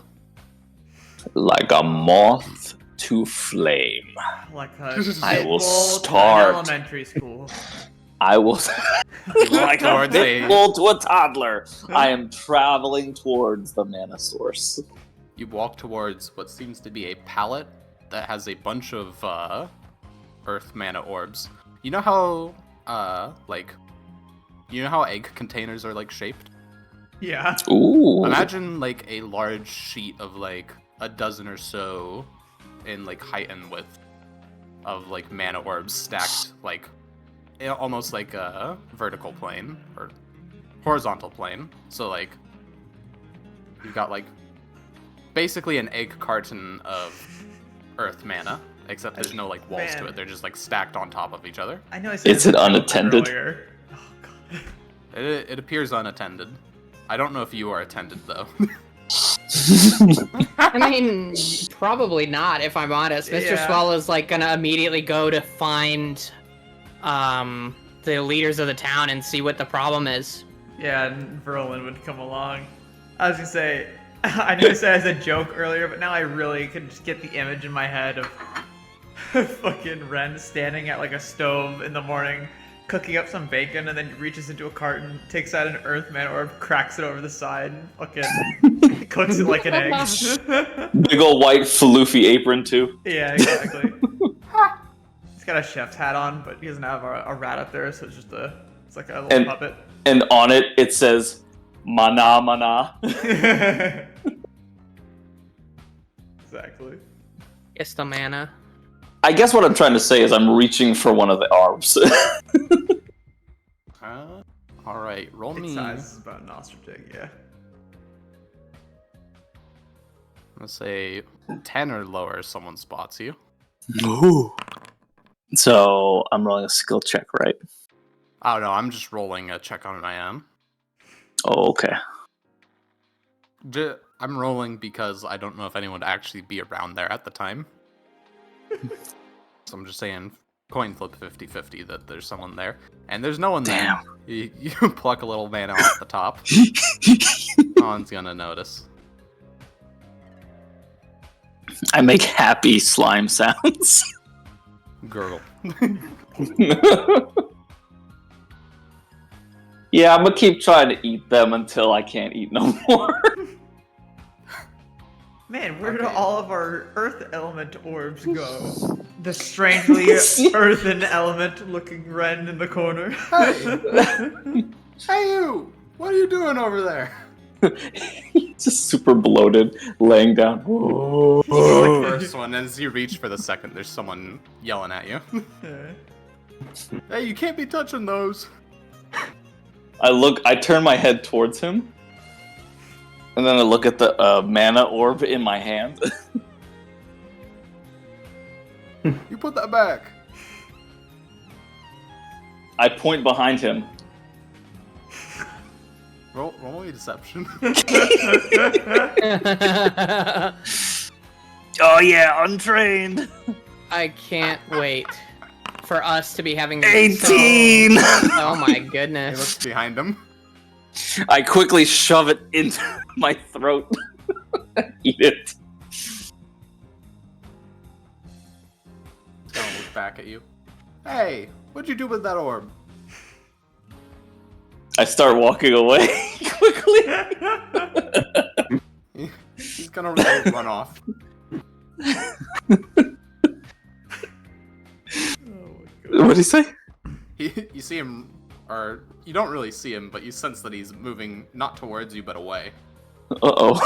Like a moth to flame. Like a I will pit bull to start. elementary school. I will like a towards pit a- bull to a toddler. I am traveling towards the mana source. You walk towards what seems to be a pallet that has a bunch of earth mana orbs. You know how egg containers are like shaped? Yeah. Ooh. Imagine like a large sheet of like a dozen or so in like height and width of like mana orbs stacked like almost like a vertical plane or horizontal plane. So like you've got like basically an egg carton of earth mana, except there's no like walls to Man. it. They're just like stacked on top of each other. I know I said Is it this joke unattended? earlier. Oh, God. It appears unattended. I don't know if you are attended though. I mean, probably not, if I'm honest. Mr. Yeah. Swallow's like gonna immediately go to find the leaders of the town and see what the problem is. Yeah, and Verlin would come along. I was gonna say, I knew I said as a joke earlier, but now I really could just get the image in my head of fucking Ren standing at like a stove in the morning, cooking up some bacon, and then reaches into a carton, takes out an earth man orb, cracks it over the side, and fucking cooks it like an egg. Big ol' white floofy apron too. Yeah, exactly. He's got a chef's hat on, but he doesn't have a rat up there, so it's like a little And- puppet. And on it, it says, mana mana. Exactly. It's the mana. I guess what I'm trying to say is I'm reaching for one of the arms. All right, roll Its me. size is about an ostrich egg, yeah. Let's say 10 or lower. Someone spots you. Ooh. So I'm rolling a skill check, right? Oh no, I'm just rolling a check on my own. Oh, okay. I'm rolling because I don't know if anyone would actually be around there at the time. So I'm just saying, coin flip 50-50 that there's someone there. And there's no one Damn. there. You pluck a little mana off the top. No one's gonna notice. I make happy slime sounds. Gurgle. Yeah, I'm gonna keep trying to eat them until I can't eat no more. Man, where did Okay. all of our earth element orbs go? The strangely earthen element looking Ren in the corner. Hey, you! What are you doing over there? Just super bloated, laying down. It's the first one, and as you reach for the second, there's someone yelling at you. Hey, you can't be touching those. I turn my head towards him, and then I look at the mana orb in my hand. You put that back. I point behind him. Roll a deception. Oh yeah, untrained. I can't wait for us to be having 18. Oh my He goodness. looks behind him. I quickly shove it into my throat. Eat it. He's gonna look back at you. Hey, what'd you do with that orb? I start walking away quickly. He's gonna run off. What did he say? You see him, or you don't really see him, but you sense that he's moving not towards you, but away. Uh-oh.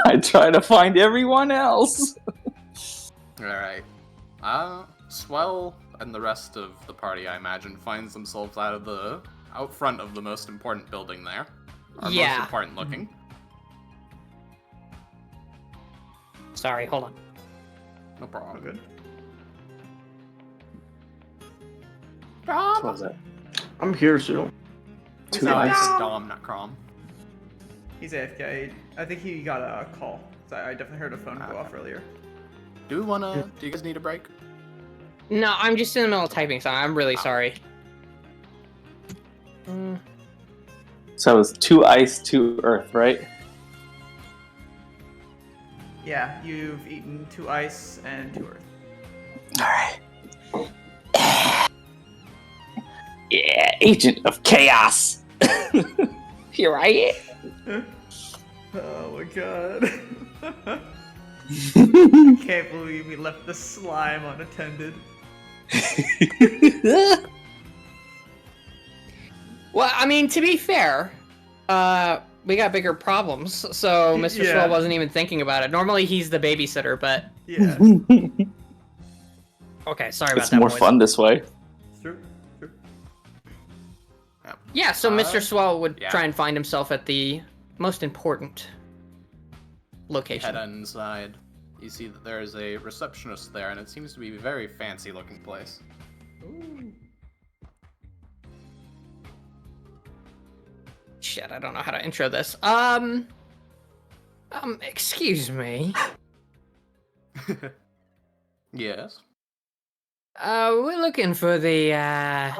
I try to find everyone else. Alright. Swell and the rest of the party, I imagine, finds themselves out front of the most important building there. Or Yeah. most important looking. Sorry, hold on. No problem. Good. What was that? I'm here still. Two No, I eyes. said Dom, not Crom. He's AFK. I think he got a call. So I definitely heard a phone go Okay. off earlier. Do you guys need a break? No, I'm just in the middle of typing, so I'm really sorry. So it was 2 ice, 2 earth, right? Yeah, you've eaten 2 ice and 2 earth. Alright. Yeah, agent of chaos. Here I Oh my god. am. Can't believe we left the slime unattended. Well, I mean, to be fair, we got bigger problems, so Mr. Yeah. Swell wasn't even thinking about it. Normally he's the babysitter, but... Yeah. Okay, sorry about It's that, more boys. fun this way. True. True. Yeah, so Mr. Swell would yeah. try and find himself at the most important location. Head inside. You see that there is a receptionist there, and it seems to be a very fancy looking place. Ooh. Shit, I don't know how to intro this. Excuse me. Yes. We're looking for the,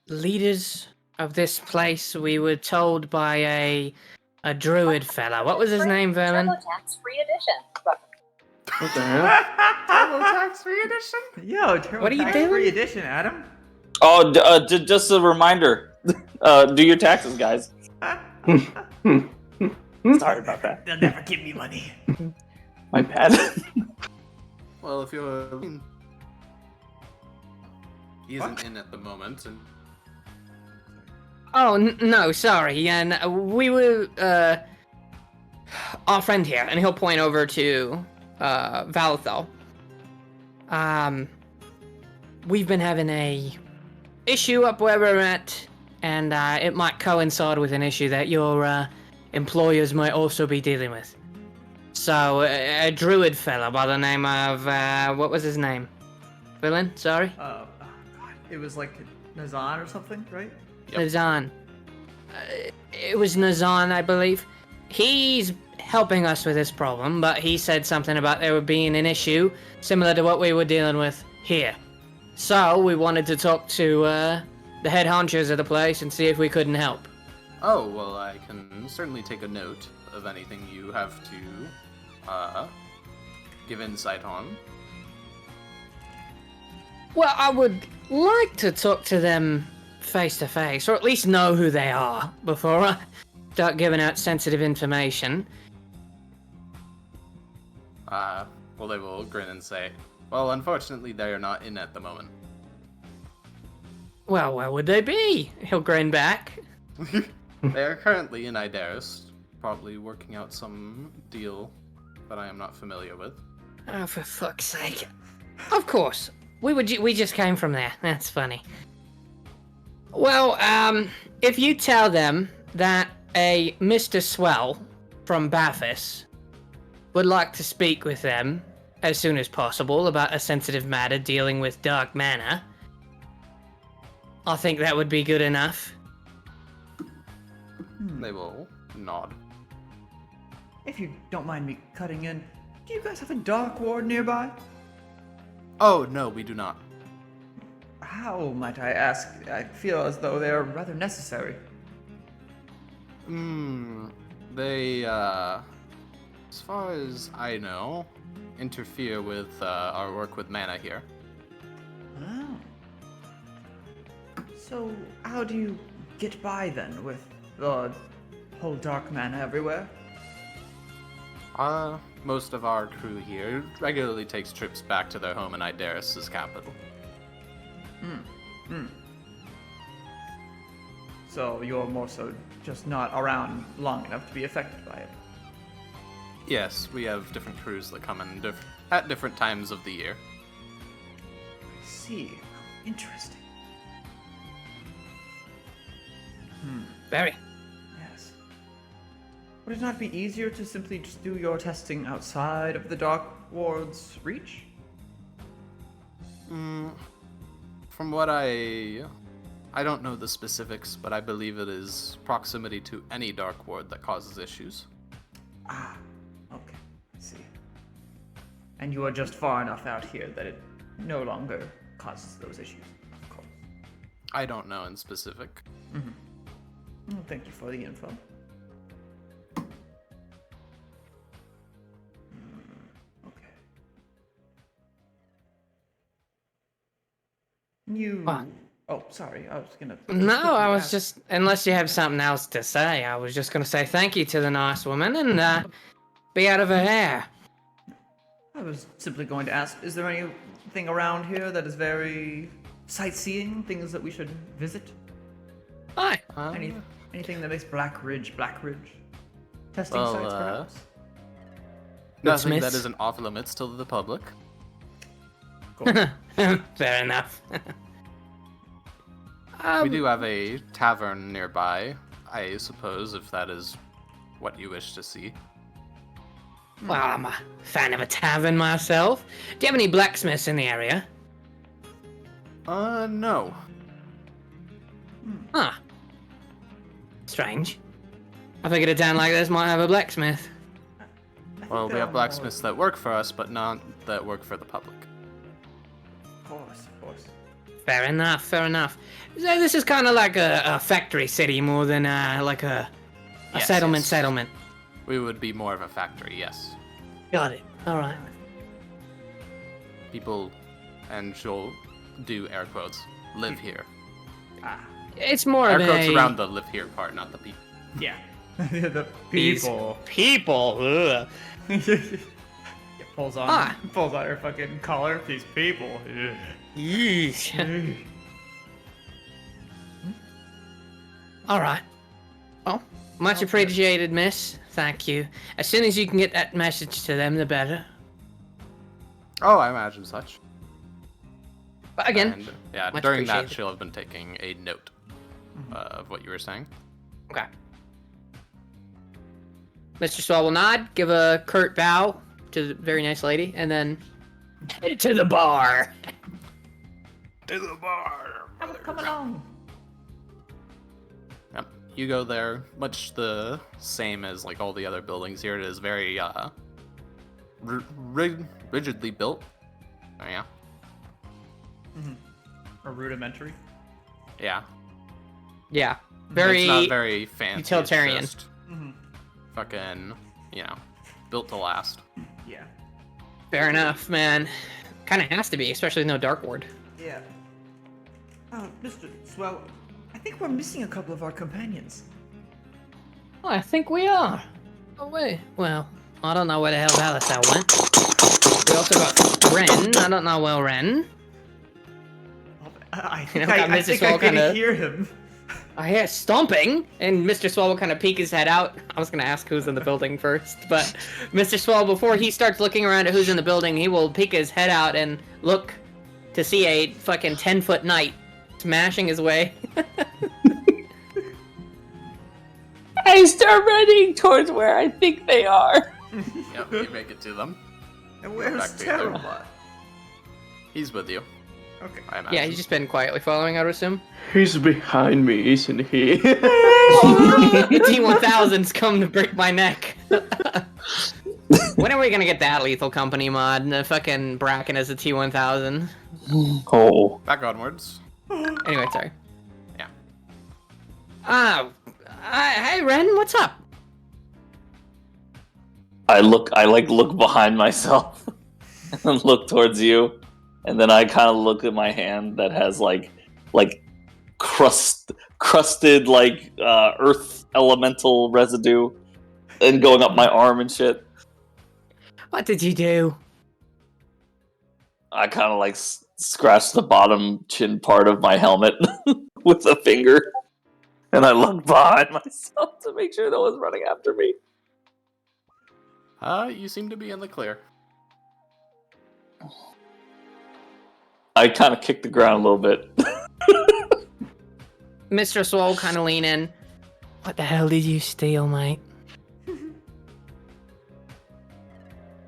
leaders of this place. We were told by a druid fella. What was his name, Vermin? TurboTax-free edition. What the hell? TurboTax-free edition? Yo, turn What are you tax doing? free edition, Adam. Oh, just a reminder. Do your taxes, guys. Sorry about that. They'll never give me money. My bad. Well, if you're... He isn't in at the moment, and... Oh, no, sorry. And we were, our friend here, and he'll point over to, Valthal. We've been having a issue up where we're at, and, it might coincide with an issue that your, employers might also be dealing with. So, a druid fella by the name of, what was his name? Villain, sorry? Oh, God. It was like Nazan or something, right? Yep. Nazan. It was Nazan, I believe. He's helping us with this problem, but he said something about there being an issue similar to what we were dealing with here. So, we wanted to talk to, the head honchos of the place and see if we couldn't help. Oh, well, I can certainly take a note of anything you have to, give insight on. Well, I would like to talk to them face to face, or at least know who they are before I start giving out sensitive information. Well, they will grin and say, well, unfortunately, they are not in at the moment. Well, where would they be? He'll grin back. They are currently in Ideris, probably working out some deal that I am not familiar with. Oh, for fuck's sake. Of course. We just came from there. That's funny. Well, if you tell them that a Mr. Swell from Bathus would like to speak with them as soon as possible about a sensitive matter dealing with Dark Mana, I think that would be good enough. They will nod. If you don't mind me cutting in, do you guys have a Dark Ward nearby? Oh, no, we do not. How, might I ask? I feel as though they are rather necessary. They, as far as I know, interfere with our work with mana here. Oh. So, how do you get by then with the whole dark mana everywhere? Most of our crew here regularly takes trips back to their home in Ideris' capital. So, you're more so just not around long enough to be affected by it. Yes, we have different crews that come in at different times of the year. I see. Interesting. Very. Yes. Would it not be easier to simply just do your testing outside of the Dark Ward's reach? From what I don't know the specifics, but I believe it is proximity to any Dark Ward that causes issues. Ah, okay. I see. And you are just far enough out here that it no longer causes those issues, of course. I don't know in specific. Well, thank you for the info. Okay. You... What? Oh, sorry, I was gonna... No, I was ask- just... Unless you have something else to say, I was just going to say thank you to the nice woman and be out of her hair. I was simply going to ask, is there anything around here that is very sightseeing? Things that we should visit? Hi. Anything that makes Black Ridge? Testing Well, sites, perhaps? Nothing that Smiths? isn't off limits to the public. Fair enough. We do have a tavern nearby, I suppose, if that is what you wish to see. Well, I'm a fan of a tavern myself. Do you have any blacksmiths in the area? No. Huh. Strange. I figured a town like this might have a blacksmith. I think Well, we there have are blacksmiths that work for us, but not that work for the public. more- Of course. Fair enough, fair enough. So this is kind of like a factory city more than like a Yes, settlement yes. settlement. We would be more of a factory, yes. Got it. All right. People, and she'll do air quotes, live here. It's more Air of quotes a... around the live here part, not the people. Yeah. The These people. People. Ugh. Pulls on her fucking collar. These people. Yeesh. All right. Well, much appreciated, miss. Thank you. As soon as you can get that message to them, the better. Oh, I imagine such. But again, And, yeah, much during that, appreciated. she'll have been taking a note of what you were saying. okay. Mr. Swell will nod, give a curt bow to the very nice lady, and then head to the bar. To the bar! Come along. Yep. You go there, much the same as like all the other buildings here. It is very rigidly built. Oh, yeah. Or rudimentary. Yeah. Yeah. Very... It's not very fancy. utilitarian. It's just fucking, built to last. Yeah. Fair enough, man. Kind of has to be, especially with no Dark Ward. Yeah. Mr. Swell, I think we're missing a couple of our companions. I think we are. Oh, wait. Well, I don't know where the hell Valasar went. We also got Ren. I don't know where Ren. I You know, think got I Mrs. think Swell I can kinda- hear him. I hear stomping, and Mr. Swell will kind of peek his head out. I was going to ask who's in the building first, but Mr. Swell, before he starts looking around at who's in the building, he will peek his head out and look to see a fucking 10-foot knight smashing his way. I start running towards where I think they are. Yep, you make it to them. And where's Back to you there. Terrabot? He's with you. Okay. I imagine. Yeah, he's just been quietly following, I would assume. He's behind me, isn't he? The T-1000's come to break my neck. When are we gonna get that Lethal Company mod? And the fucking Bracken as a T-1000. Oh. Back onwards. Anyway, sorry. Yeah. Hey Ren, what's up? I look behind myself and look towards you, and then I kind of look at my hand that has like crusted like earth elemental residue, and going up my arm and shit. What did you do? I kind of like scratch the bottom chin part of my helmet with a finger, and I look behind myself to make sure no one's running after me. You seem to be in the clear. I kind of kick the ground a little bit. Mr. Swole kind of lean in. What the hell did you steal, mate?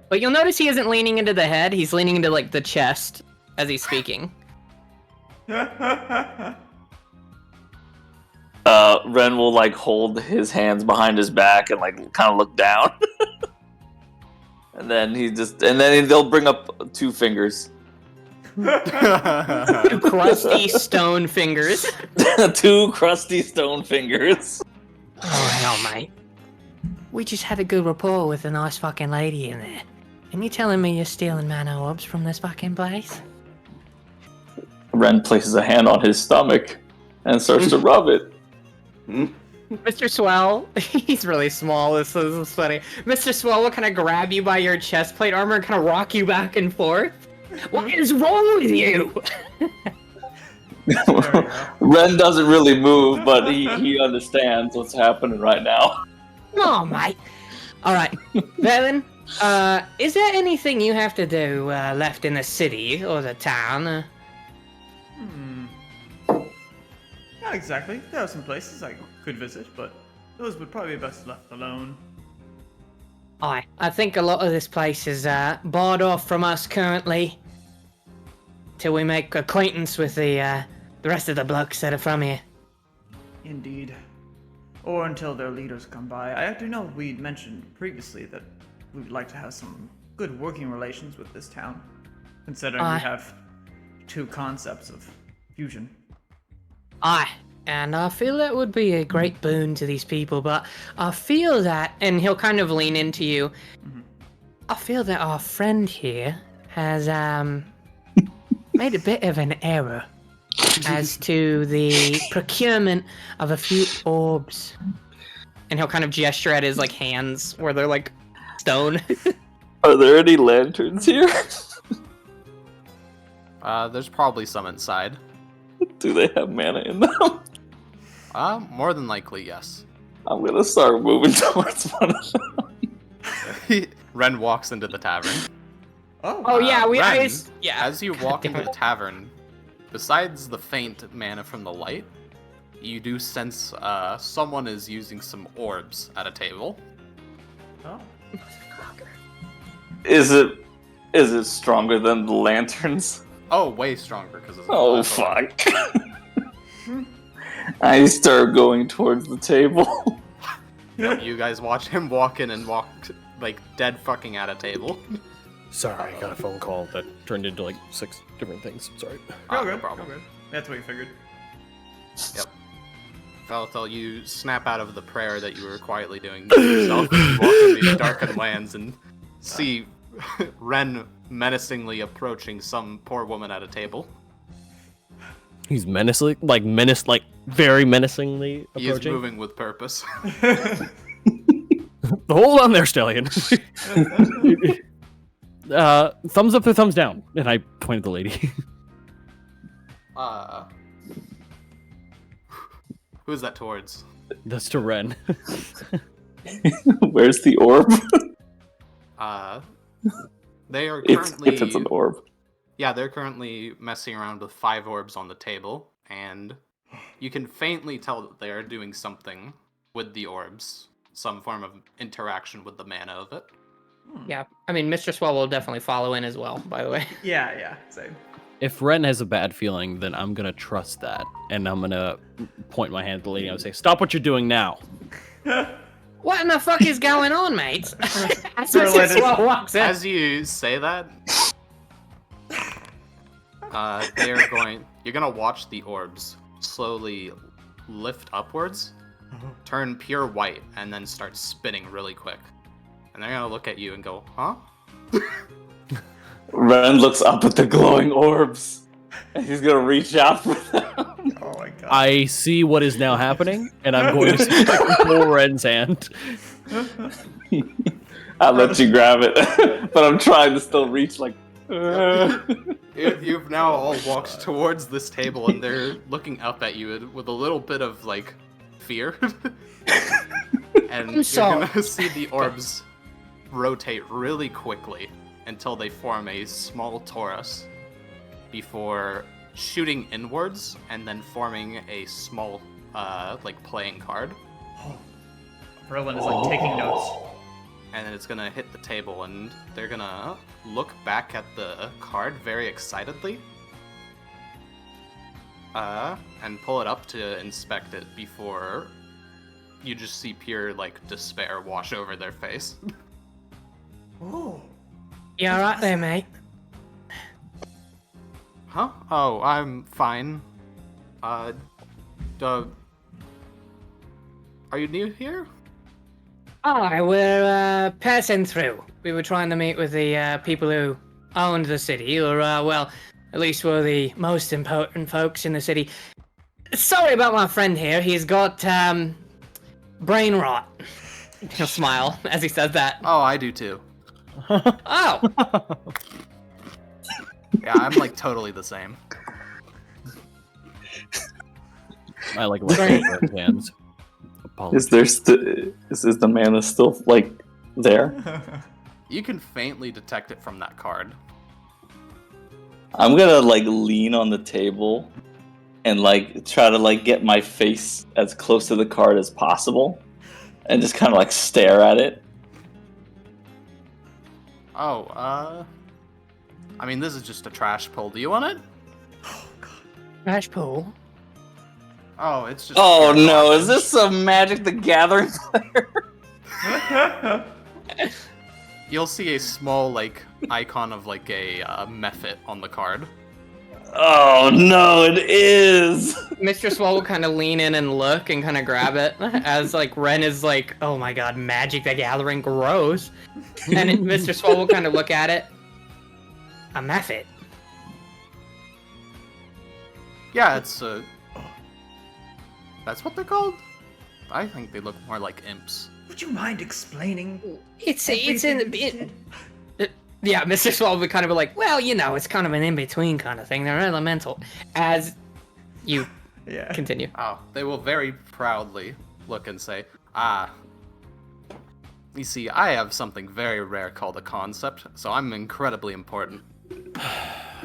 But you'll notice he isn't leaning into the head, he's leaning into, like, the chest as he's speaking. Ren will like hold his hands behind his back and like kind of look down. And then they'll bring up two fingers. Two crusty stone fingers. Two crusty stone fingers. Oh, hell, mate. We just had a good rapport with a nice fucking lady in there. And you telling me you're stealing mana orbs from this fucking place? Ren places a hand on his stomach and starts to rub it. Mr. Swell, he's really small, this is funny. Mr. Swell will kind of grab you by your chest plate armor and kind of rock you back and forth. What is wrong with you? Ren doesn't really move, but he understands what's happening right now. Come on, mate. Alright, Valen, is there anything you have to do left in the city or the town? Not exactly. There are some places I could visit, but those would probably be best left alone. I think a lot of this place is barred off from us currently. Till we make acquaintance with the rest of the blokes that are from here. Indeed. Or until their leaders come by. I do know we mentioned previously that we would like to have some good working relations with this town, considering we have two concepts of fusion. And I feel that would be a great boon to these people, but I feel that, and he'll kind of lean into you, I feel that our friend here has made a bit of an error as to the procurement of a few orbs. And he'll kind of gesture at his like hands where they're like stone. Are there any lanterns here? There's probably some inside. Do they have mana in them? More than likely, yes. I'm gonna start moving towards one of them. Ren walks into the tavern. Oh yeah, Ren, yeah. As you walk into the tavern, besides the faint mana from the light, you do sense someone is using some orbs at a table. Oh. Is it stronger than the lanterns? Oh, way stronger because of Oh fuck. I start going towards the table. You guys watch him walk in and walk like dead fucking at a table. Sorry, I got a phone call that turned into like 6 different things. Sorry. Oh, No good. problem. Oh, good. That's what you figured. Yep. Valthel, you snap out of the prayer that you were quietly doing to yourself as you walk in these darkened lands and see Ren menacingly approaching some poor woman at a table. He's menacing, very menacingly He is approaching. moving with purpose. Hold on there, Stallion. Thumbs up or thumbs down? And I point at the lady. Who's that towards? That's to Ren. Where's the orb? They are If currently. it's an orb. Yeah, they're currently messing around with 5 orbs on the table, and you can faintly tell that they are doing something with the orbs. Some form of interaction with the mana of it. Yeah, I mean, Mr. Swell will definitely follow in as well, by the way. Yeah, same. If Ren has a bad feeling, then I'm gonna trust that, and I'm gonna point my hand at the lady and say, "Stop what you're doing now." What in the fuck is going on, mate? As They're Mr. letting- Swell walks in. As you say that, you're gonna watch the orbs slowly lift upwards, turn pure white, and then start spinning really quick. And they're gonna look at you and go, huh? Ren looks up at the glowing orbs, and he's gonna reach out for them. Oh my god. I see what is now happening, and I'm going to pull Ren's hand. I'll let you grab it, but I'm trying to still reach like. You've now all walked towards this table, and they're looking up at you with a little bit of, like, fear. And you're gonna see the orbs rotate really quickly until they form a small torus before shooting inwards and then forming a small, playing card. Merlin is like taking notes. And then it's gonna hit the table, and they're gonna look back at the card very excitedly. And pull it up to inspect it before you just see pure, despair wash over their face. Oh. You alright there, mate? Huh? Oh, I'm fine. Are you new here? Alright, we're passing through. We were trying to meet with the people who owned the city, or, at least were the most important folks in the city. Sorry about my friend here. He's got, brain rot. He'll smile as he says that. Oh, I do too. Oh! Yeah, I'm, totally the same. I let go of Ren's hands. Is the mana still there? You can faintly detect it from that card. I'm gonna lean on the table and try to get my face as close to the card as possible and just kind of stare at it. Oh, I mean, this is just a trash pull. Do you want it? Trash pool. Oh, it's just. Oh no, is this some Magic the Gathering player? You'll see a small, icon of, a Mephit on the card. Oh no, it is! Mr. Swell will kind of lean in and look and kind of grab it as, Ren is oh my god, Magic the Gathering, gross. And Mr. Swell will kind of look at it. A Mephit. Yeah, it's, that's what they're called? I think they look more like imps. Would you mind explaining? It's in everything the... you did? Yeah, Mr. Swell would kind of be like, well, it's kind of an in-between kind of thing. They're elemental. As you Yeah. continue. Oh, they will very proudly look and say, you see, I have something very rare called a concept, so I'm incredibly important.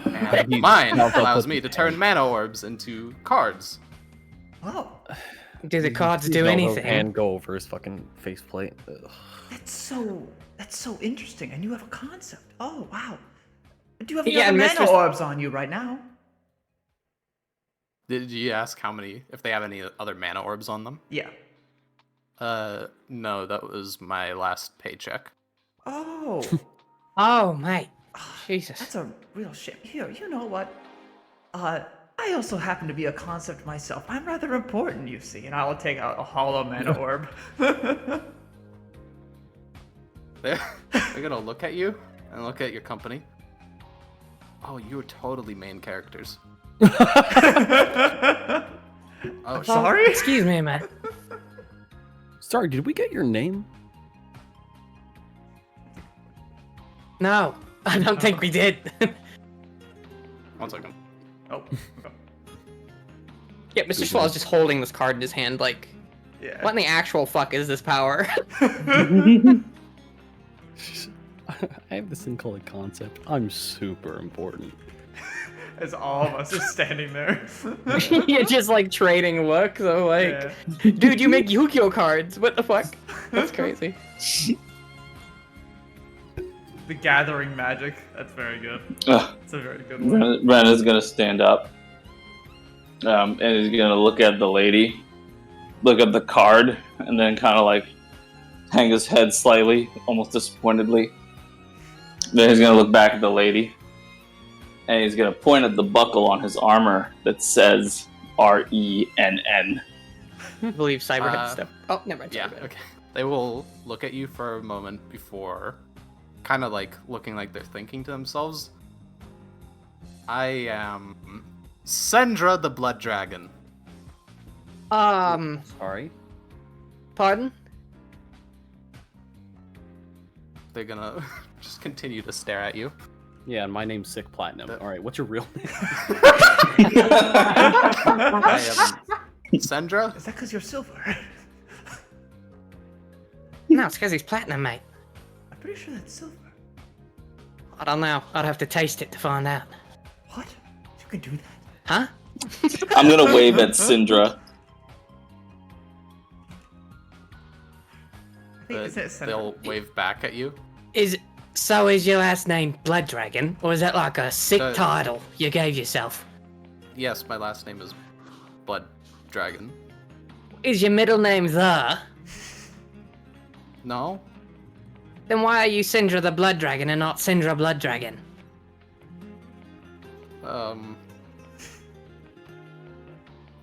And mine allows me to turn mana orbs into cards. Oh, Do the cards do His anything? hand go over his fucking faceplate. Ugh. that's so interesting. And you have a concept. Oh, wow. Do you have any Yeah, other Mr. mana orbs on you right now? Did you ask if they have any other mana orbs on them? Yeah. No, that was my last paycheck. Oh, Oh, mate. Jesus. that's a real shame. Here, you know what? I also happen to be a concept myself. I'm rather important, you see, and I'll take out a hollow mana orb. They're gonna look at you and look at your company. Oh, you're totally main characters. I'm Oh, sorry? Excuse me, man. Sorry, did we get your name? No, I don't think we did. 1 second. Oh. Yeah, Mr. Swallow's just holding this card in his hand, like, Yeah. what in the actual fuck is this power? I have this thing called a concept. I'm super important. As all of us are standing there. You're just like trading work, so like, Yeah. dude, you make Yu-Gi-Oh cards. What the fuck? That's crazy. The gathering magic. That's very good. Ugh. That's a very good one. Ren is gonna stand up, and he's gonna look at the lady, look at the card, and then kind of like hang his head slightly, almost disappointedly. Then he's gonna look back at the lady, and he's gonna point at the buckle on his armor that says RENN. I believe Cyber had Uh, stuff. Oh, never mind. Yeah, Cyber. okay. They will look at you for a moment before kind of like looking like they're thinking to themselves. I am Sendra the Blood Dragon. Sorry. Pardon? They're gonna just continue to stare at you. Yeah, and my name's Sick Platinum. All right, what's your real name? I am Sendra. Is that because you're silver? No, it's because he's platinum, mate. I'm pretty sure that's silver. I don't know. I'd have to taste it to find out. What? You can do that? Huh? I'm gonna wave at Syndra. I think isn't it They'll Senator? wave back at you. Is your last name Blood Dragon, or is that like a sick Uh, title you gave yourself? Yes, my last name is Blood Dragon. Is your middle name The? No? Then why are you Syndra the Blood Dragon and not Syndra Blood Dragon?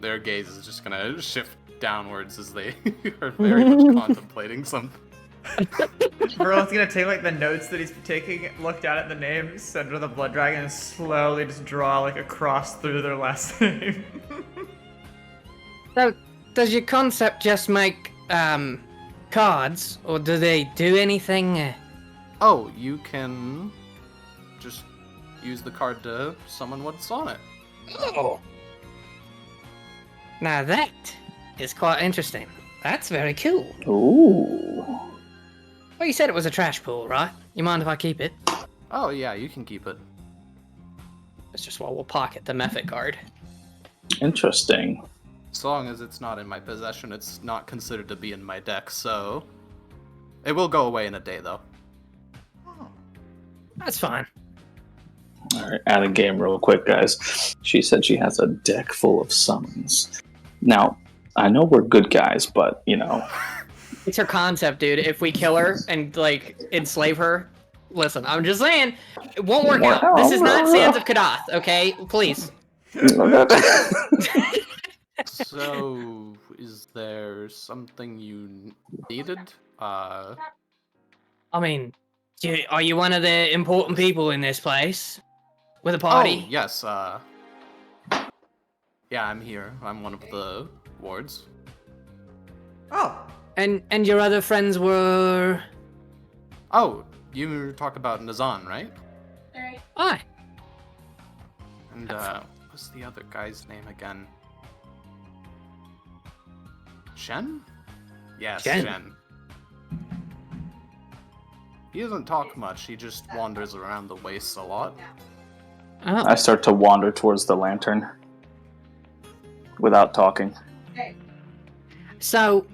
Their gaze is just gonna shift downwards as they are very much contemplating something. Merlin's gonna take like the notes that he's taking, look down at the name, Sendra the Blood Dragon, and slowly just draw like a cross through their last name. So, does your concept just make cards, or do they do anything? Oh, you can just use the card to summon what's on it. Oh. Now that is quite interesting. That's very cool. Ooh. Well, you said it was a trash pool, right? You mind if I keep it? Oh yeah, you can keep it. It's just while we'll pocket the method card. Interesting. As long as it's not in my possession, it's not considered to be in my deck, so... It will go away in a day, though. That's fine. Alright, add a game real quick, guys. She said she has a deck full of summons. Now, I know we're good guys, but, you know... It's her concept, dude. If we kill her and, like, enslave her... Listen, I'm just saying, it won't work out. This is not Sands of Kadath, okay? Please. So, is there something you needed? I mean, are you one of the important people in this place? With a party? Oh, yes, yeah, I'm here. I'm one of the wards. Oh, And your other friends were... Oh, you talk about Nazan, right? Aye. And, what's the other guy's name again? Shen? Yes, Shen. Shen. He doesn't talk much, he just wanders around the wastes a lot. Oh. I start to wander towards the lantern. Without talking. So...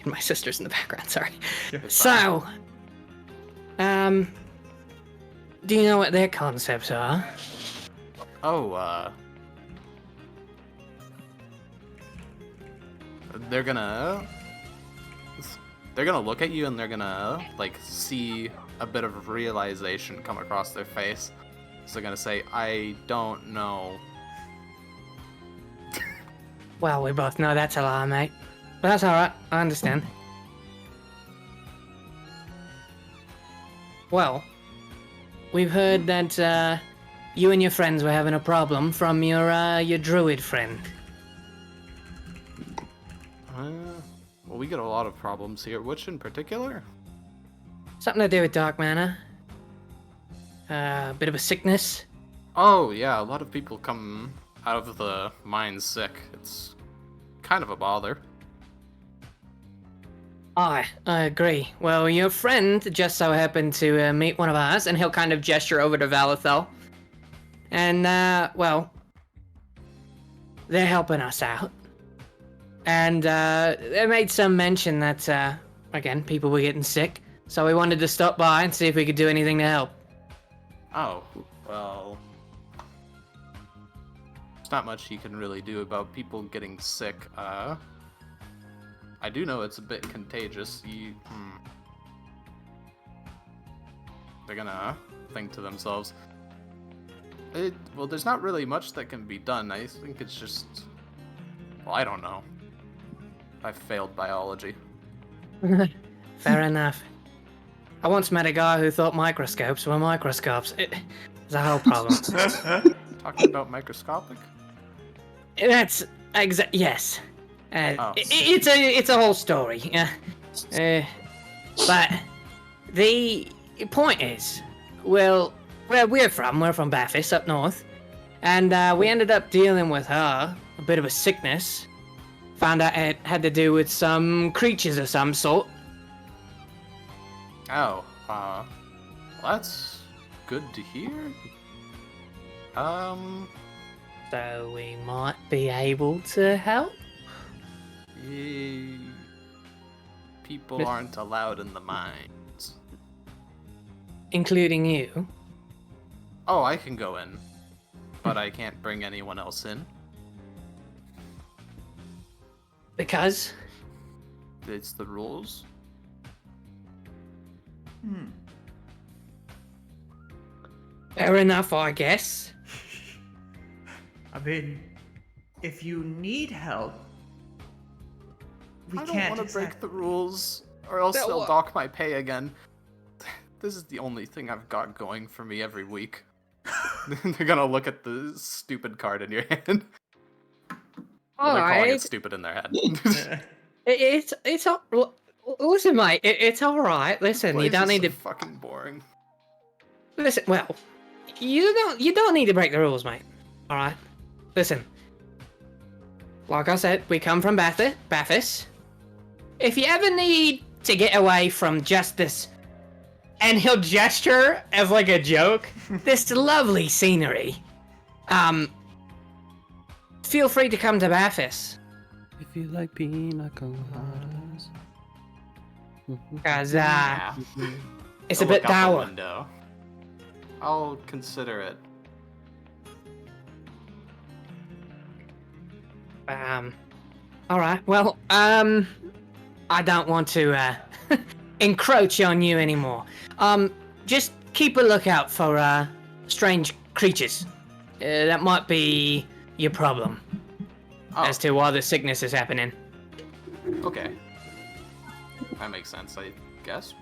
My sister's in the background, sorry. So... Do you know what their concepts are? Oh, they're gonna look at you and they're gonna, like, see a bit of realization come across their face. So they're gonna say, I don't know. Well, we both know that's a lie, mate. But that's alright, I understand. Well, we've heard that you and your friends were having a problem from your druid friend. Well, we get a lot of problems here. Which in particular? Something to do with dark mana. A bit of a sickness. Oh, yeah, a lot of people come out of the mines sick. It's kind of a bother. I agree. Well, your friend just so happened to meet one of ours, and he'll kind of gesture over to Valethel. And, well, they're helping us out. And, they made some mention that, again, people were getting sick. So we wanted to stop by and see if we could do anything to help. Oh, well... There's not much you can really do about people getting sick. I do know it's a bit contagious. They're gonna think to themselves, well, there's not really much that can be done. I think it's just... Well, I don't know. I've failed biology. Fair enough. I once met a guy who thought microscopes were microscopes. It's a whole problem. Talking about microscopic? That's yes. Oh. It's a whole story. But the point is, well, where we're from Bathis up north, and we ended up dealing with her, a bit of a sickness. Found out it had to do with some creatures of some sort. Oh, well, that's good to hear. So we might be able to help. People aren't allowed in the mines. Including you. Oh, I can go in, but I can't bring anyone else in. Because? It's the rules. Fair enough, I guess. I mean, if you need help, we I don't can't want to break the rules, or else they'll dock my pay again. This is the only thing I've got going for me every week. They're gonna look at the stupid card in your hand. Well, they're calling it stupid in their head. It's listen, mate. It's all right. Listen, you don't need to. Fucking boring. Listen, well, you don't need to break the rules, mate. All right. Listen. Like I said, we come from Bathis. If you ever need to get away from justice, and he'll gesture as like a joke, this lovely scenery, feel free to come to Bathis. If you like pina coladas. Cause Yeah. it's I'll a bit look out the dour. window. I'll consider it. All right. Well, I don't want to encroach on you anymore. Just keep a lookout for strange creatures. That might be your problem as to why the sickness is happening. Okay. That makes sense, I guess.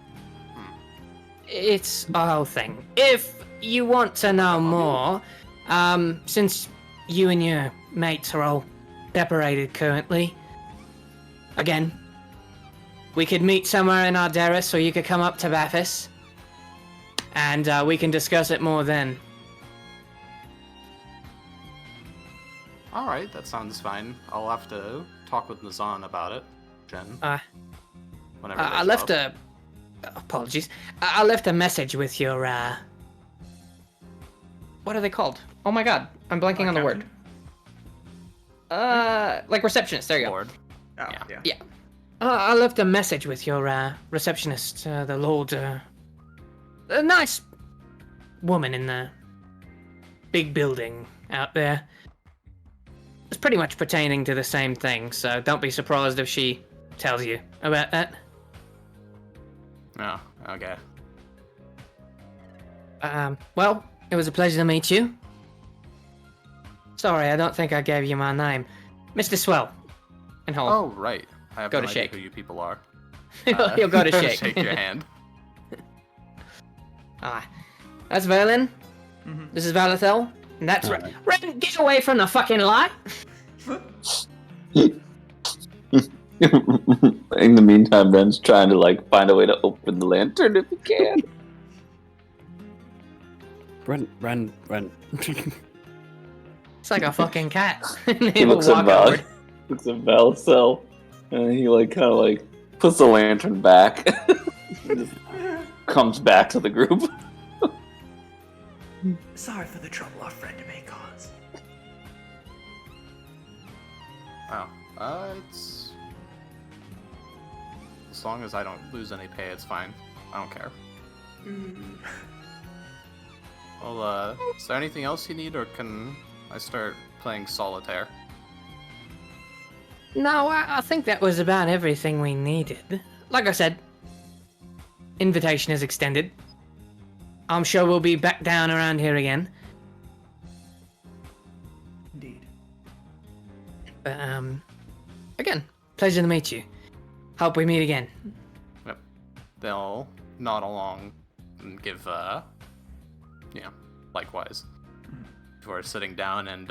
It's a whole thing. If you want to know more, since you and your mates are all separated currently, again, we could meet somewhere in Ideris, or you could come up to Bathis, and we can discuss it more then. Alright, that sounds fine. I'll have to talk with Nazan about it, Jen. Whenever I left a... Apologies. I left a message with your, what are they called? Oh my god, I'm blanking on the word. Like receptionist, there you go. Lord. Oh, Yeah. Yeah. I left a message with your, receptionist, the Lord, a nice woman in the big building out there. It's pretty much pertaining to the same thing, so don't be surprised if she tells you about that. Oh, okay. Well, it was a pleasure to meet you. Sorry, I don't think I gave you my name. Mr. Swell. And hold. Oh, right. I have Go no to idea shake. who you people are. He'll go to shake. Shake your hand. That's Verlin. This is Valathel. And that's Alright. Ren, get away from the fucking light! In the meantime, Ren's trying to like find a way to open the lantern if he can. Ren. It's like a fucking cat. He looks at Val. Looks at Valcel, and he like kind of like puts the lantern back. And just comes back to the group. Sorry for the trouble our friend may cause. It's as long as I don't lose any pay, it's fine. I don't care. Well, is there anything else you need, or can I start playing solitaire? No, I think that was about everything we needed. Like I said, invitation is extended. I'm sure we'll be back down around here again. Indeed. But, again, pleasure to meet you. Hope we meet again. Yep. They'll nod along and give, likewise. Before sitting down and,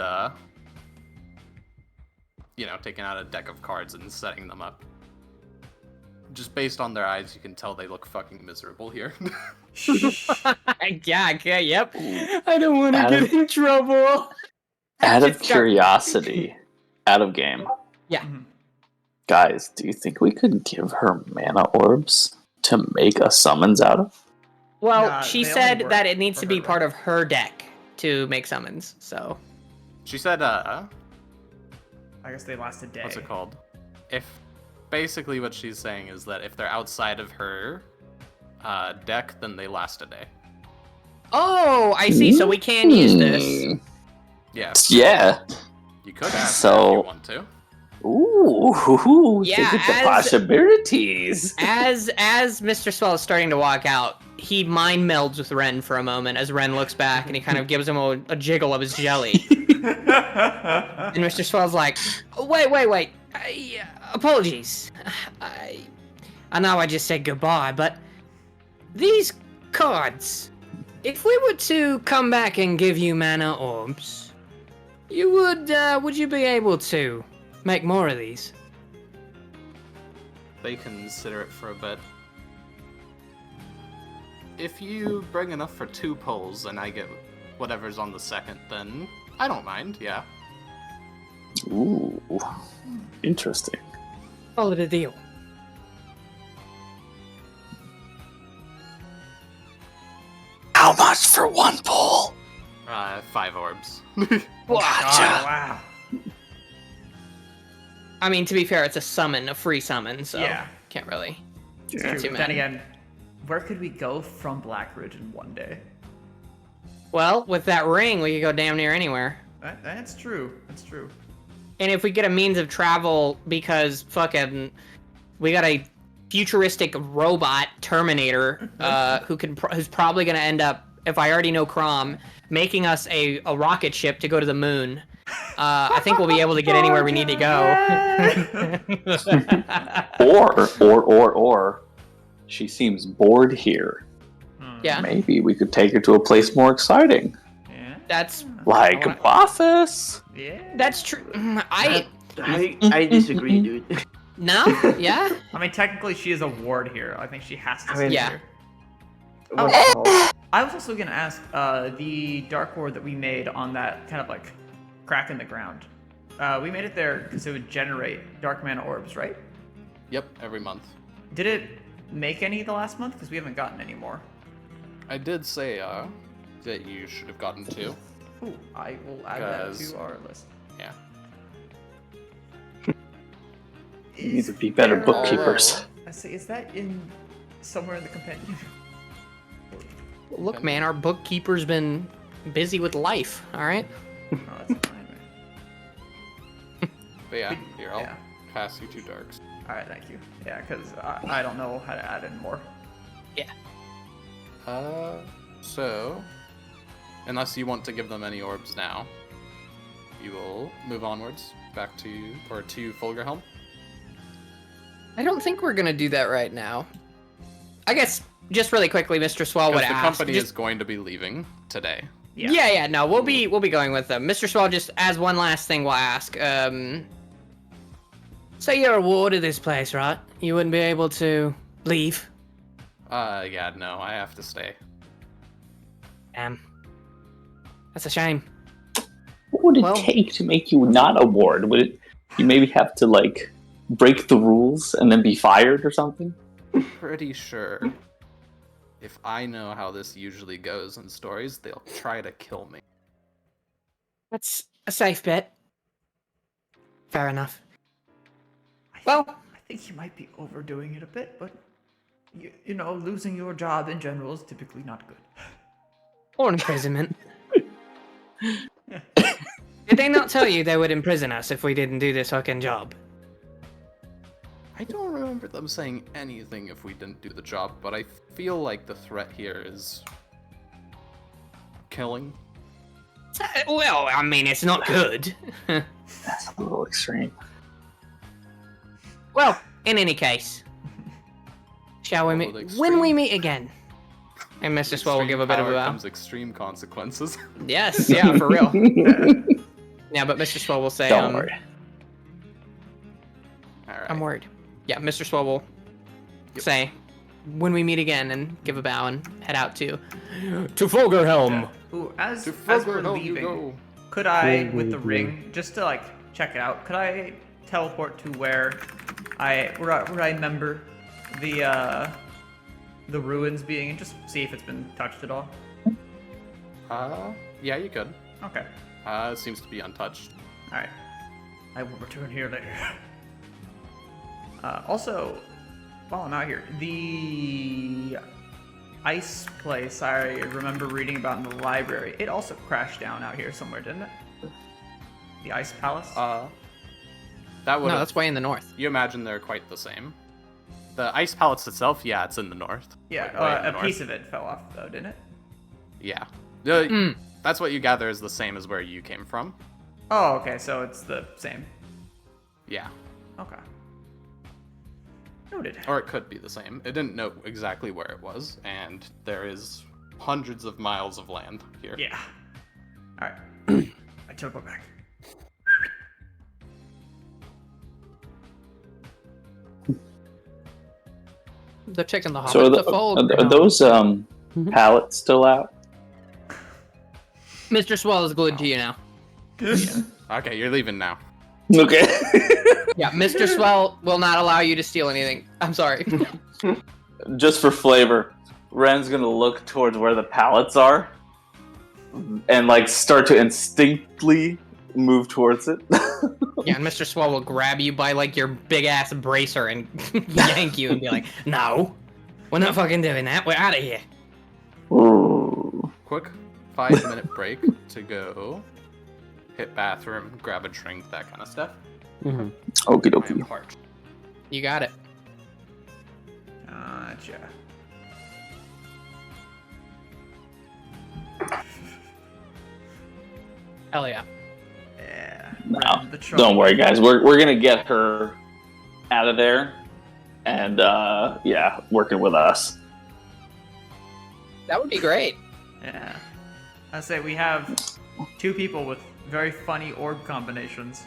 taking out a deck of cards and setting them up. Just based on their eyes, you can tell they look fucking miserable here. Yep. I don't want to get in trouble. Out of curiosity, out of game. Yeah. Guys, do you think we could give her mana orbs to make a summons out of? Well, Nah, she they only said work that it needs for to be her, part right? of her deck to make summons, so... She said, I guess they last a day. what's it called? Basically what she's saying is that if they're outside of her deck, then they last a day. Oh, I see, so we can use this. Yeah. Yeah. You could ask So- her if you want to. Ooh, Yeah, think of the as- possibilities. As Mr. Swell is starting to walk out, he mind melds with Ren for a moment as Ren looks back and he kind of gives him a jiggle of his jelly. And Mr. Swell's like, wait. Apologies. I know I just said goodbye, but these cards, if we were to come back and give you mana orbs, would you be able to make more of these? They consider it for a bit. If you bring enough for 2 pulls and I get whatever's on the second, then I don't mind, yeah. Ooh, interesting. Call it a deal. How much for 1 pull? 5 orbs. Oh, wow. I mean, to be fair, it's a free summon, so Yeah. can't really. It's Too true. many. Then again, where could we go from Blackridge in one day? Well, with that ring, we could go damn near anywhere. That's true. That's true. And if we get a means of travel, because fucking, we got a futuristic robot Terminator, who's probably gonna end up, if I already know Crom, making us a rocket ship to go to the moon. I think we'll be able to get anywhere we need to go. Or she seems bored here. Yeah, Maybe we could take her to a place more exciting, Yeah. that's like I wanna- Bothas. Yeah. that's true. I disagree, dude. No, yeah. I mean, technically, she is a ward here. I think she has to I stay mean- Yeah. here. What the hell? I was also gonna ask, the dark ward that we made on that kind of like crack in the ground. We made it there because it would generate dark mana orbs, right? Yep, every month. Did it make any the last month? Because we haven't gotten any more. I did say that you should have gotten 2. Ooh, I will add that Guys. to our list. Yeah. We need to be better there- bookkeepers. I say, is that in somewhere in the compendium? Look, man, our bookkeeper's been busy with life. All right. Oh, that's fine, man. But yeah, here, I'll Yeah. pass you 2 darks. All right, thank you. Yeah, because I don't know how to add in more. So, unless you want to give them any orbs now, you will move onwards back to Fulgerhelm. I don't think we're gonna do that right now. I guess just really quickly, Mr. Swell would Because the ask. company just- is going to be leaving today. Yeah, no, we'll be going with them. Mr. Swell, just as one last thing, we'll ask. So you're a ward of this place, right? You wouldn't be able to leave. Yeah, no, I have to stay. Damn, that's a shame. What would it Well- take to make you not a ward? Would it? You maybe have to like break the rules and then be fired or something? Pretty sure if I know how this usually goes in stories, they'll try to kill me. That's a safe bet. Fair enough. Well, I think you might be overdoing it a bit, but you know, losing your job in general is typically not good. or imprisonment. Did they not tell you they would imprison us if we didn't do this fucking job? I don't remember them saying anything if we didn't do the job, but I feel like the threat here is killing. Well, I mean, it's not good. That's a little extreme. Well, in any case, shall we meet Extreme. when we meet again? And Mr. Swell will give a bit of a Power bow. comes extreme consequences. Yes, yeah, for real. Yeah, but Mr. Swell will say, Don't worry. Alright. I'm worried. Yeah, Mr. Swell will say, when we meet again, and give a bow and head out to Fulgerhelm. Ooh, as To we're Fulgerhelm you leaving, go. could I, with the ring, just to like check it out, could I teleport to where I remember the ruins being, and just see if it's been touched at all? Yeah, you could. Okay. It seems to be untouched. All right. I will return here later. Also, while I'm out here, the ice place I remember reading about in the library, it also crashed down out here somewhere, didn't it? The ice palace? That would No, that's way in the north. You imagine they're quite the same. The ice palace itself, yeah, it's in the north. yeah, Like, way in the a north. piece of it fell off though, didn't it? Yeah. Mm. That's what you gather is the same as where you came from. Oh, okay, so it's the same. Yeah. Okay. Noted. Or it could be the same. It didn't know exactly where it was, and there is hundreds of miles of land here. Yeah. All right. I teleport back. They're checking the So hobbit to fold. are those pallets still out? Mr. Swell is glued to you now. Okay, you're leaving now. Okay. Yeah, Mr. Swell will not allow you to steal anything. I'm sorry. Just for flavor, Ren's gonna look towards where the pallets are and like start to instinctively move towards it. Yeah, and Mr. Swell will grab you by like your big ass bracer and yank you and be like, "No, we're not fucking doing that. We're out of here." Ooh. Quick 5-minute break to go hit bathroom, grab a drink, that kind of stuff. Okie I am dokie. parched. You got it. Gotcha. Hell yeah. Yeah. No, Ren, the trouble. don't worry, guys. We're gonna get her out of there, and yeah, working with us. That would be great. Yeah. I say we have two people with very funny org combinations.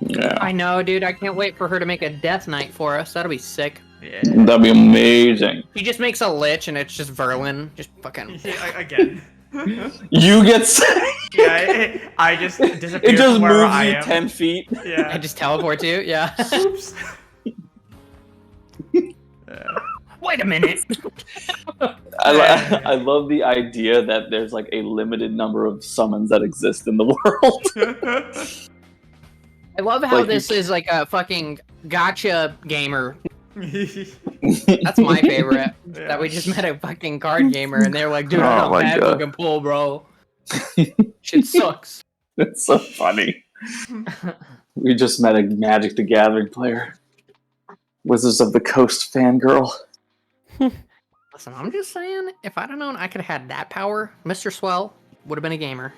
Yeah, I know, dude. I can't wait for her to make a death knight for us. That'll be sick. Yeah. that'd be amazing. She just makes a lich and it's just Verlin. Just fucking. Yeah, again. You get Yeah, I just disappear it just from where moves I you am. 10 feet. I Yeah. just teleport you. Yeah. Oops. Wait a minute. I love the idea that there's like a limited number of summons that exist in the world. I love how Like, this is like a fucking gotcha gamer. That's my favorite. Yeah. That we just met a fucking card gamer and they're like, dude, I Oh don't my have God. fucking pull, bro. Shit sucks. It's so funny. We just met a Magic the Gathering player. Wizards of the Coast fangirl. Listen, I'm just saying, if I'd have known I could have had that power, Mr. Swell would have been a gamer.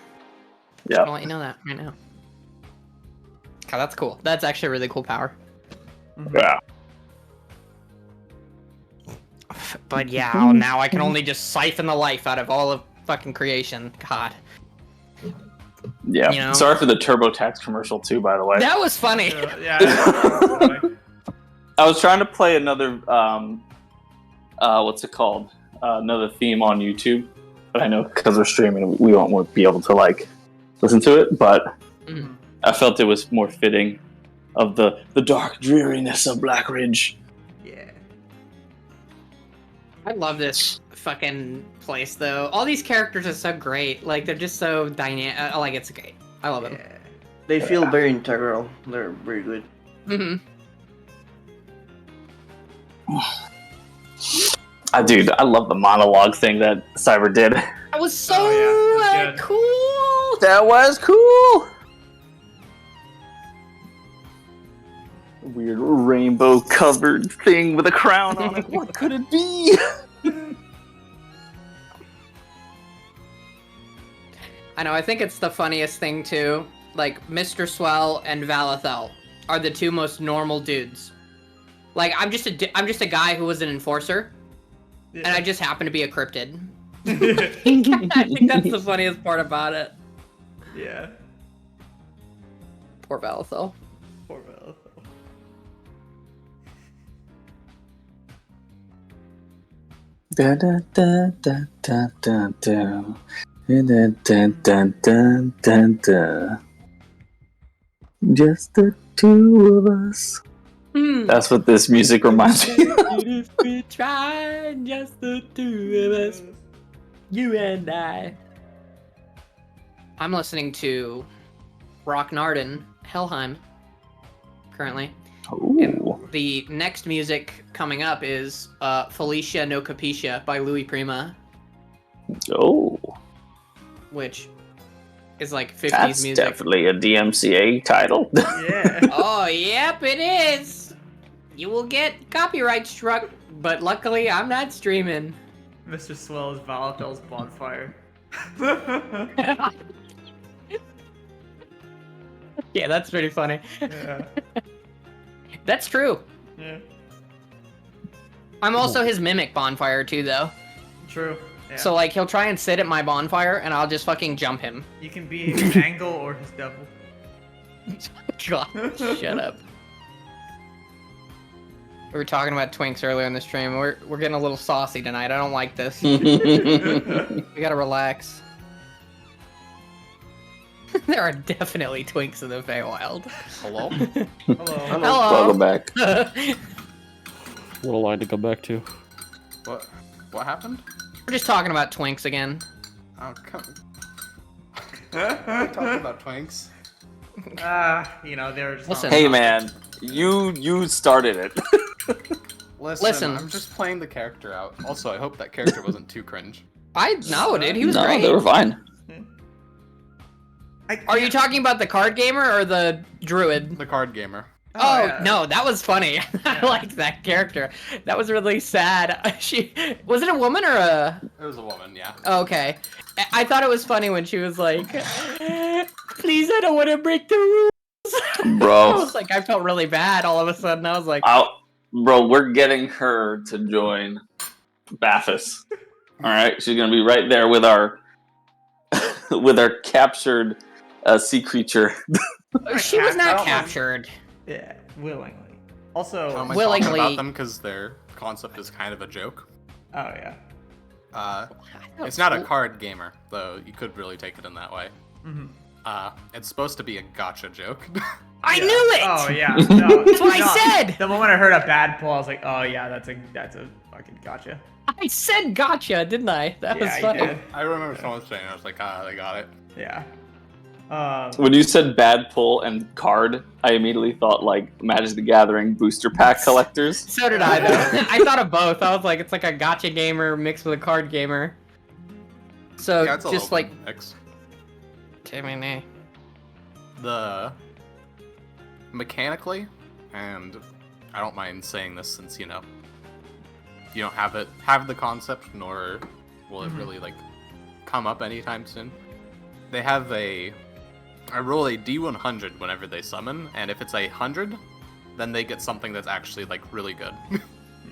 Yeah. I'll let you know that right now. God, that's cool. That's actually a really cool power. Yeah. life, but yeah, now I can only just siphon the life out of all of fucking creation. God. Yeah. You know? Sorry for the TurboTax commercial too, by the way. That was funny. I was trying to play another what's it called? Another theme on YouTube, but I know because we're streaming, we won't be able to like listen to it. But I felt it was more fitting of the dark dreariness of Black Ridge. Yeah. I love this fucking place, though. All these characters are so great. Like, they're just so dynamic. Like, it's great. I love them. Yeah. They feel very integral. They're very good. Dude, I love the monologue thing that Cyber did. That was so that's good. cool. That was cool. Weird rainbow covered thing with a crown on it. What could it be? I know, I think it's the funniest thing, too. Like, Mr. Swell and Valathel are the two most normal dudes. Like, I'm just a guy who was an enforcer, and I just happen to be a cryptid. I think that's the funniest part about it. Yeah. Poor Valathel. Poor Bella. Da da da da da da da. Da, da, da, da, da, da. Just the two of us. That's what this music reminds me of. If we try, just the two of us, you and I. I'm listening to Rocknarden, Helheim, currently. And the next music coming up is Felicia No Capicia by Louis Prima, Oh, which is like 50s that's music. definitely a DMCA title. Yeah. Oh, yep, it is. You will get copyright struck, but luckily I'm not streaming. Mr. Swell is Valatel's bonfire. Yeah, that's pretty funny. Yeah. That's true. Yeah. I'm also his mimic bonfire too, though. True. Yeah. So like he'll try and sit at my bonfire, and I'll just fucking jump him. You can be his angle or his devil. God, shut up. We were talking about twinks earlier in the stream. We're getting a little saucy tonight. I don't like this. We gotta relax. There are definitely twinks in the Feywild. Hello? Hello. Welcome back. What a line to come back to. What happened? We're just talking about twinks again. Oh, come. Talking about twinks. You know, they're just Listen. Hey man, you started it. Listen, I'm just playing the character out. Also, I hope that character wasn't too cringe. No, dude, he was No, great. they were fine. Are you talking about the card gamer or the druid? The card gamer. Oh, yeah. no, that was funny. I liked that character. That was really sad. Was it a woman or a? It was a woman, yeah. Okay, I thought it was funny when she was like, "Please, I don't want to break the rules." Bro. I was like, I felt really bad all of a sudden. I was like, Bro, we're getting her to join Bathus. Alright, she's gonna be right there with our with our captured sea creature. she was I not don't captured. Yeah, willingly. Also, Am I Willingly- talking about them because their concept is kind of a joke? oh yeah. It's not a card gamer, though you could really take it in that way. Mhm. It's supposed to be a gotcha joke. I knew it. Oh yeah. No, That's what I said. The moment I heard a bad pull, I was like, oh yeah, that's a fucking gotcha. I said gotcha, didn't I? That was Yeah, you funny. did. I remember someone saying, I was like, they got it. Yeah. When you said bad pull and card, I immediately thought like Magic the Gathering booster pack collectors. So did I, though. I thought of both. I was like, it's like a gotcha gamer mixed with a card gamer. So Yeah, it's a just little like, mix. The mechanically, and I don't mind saying this since you don't have the concept, nor will it really like come up anytime soon. They have I roll a D100 whenever they summon, and if it's 100, then they get something that's actually like really good. Oh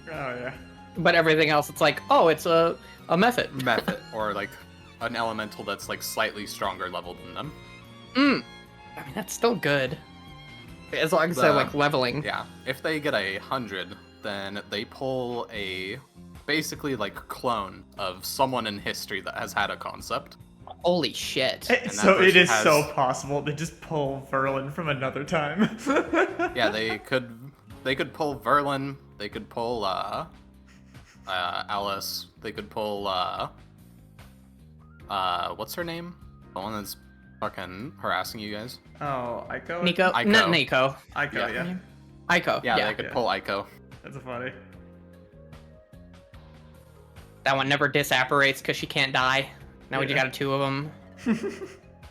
yeah. But everything else, it's like, oh, it's a method. Method, or like an elemental that's like slightly stronger level than them. I mean, that's still good. As long as they're like leveling. Yeah, if they get 100, then they pull basically like clone of someone in history that has had a concept. Holy shit. So it is has- so possible to just pull Verlin from another time. Yeah, they could pull Verlin. They could pull Alice. They could pull what's her name? The one that's fucking harassing you guys. Oh, Aiko? Nico? Aiko. Not Nico. Aiko, yeah. Aiko. Yeah, they could Yeah. pull Aiko. That's funny. That one never disapparates because she can't die. Now we just Yeah. got 2 of them.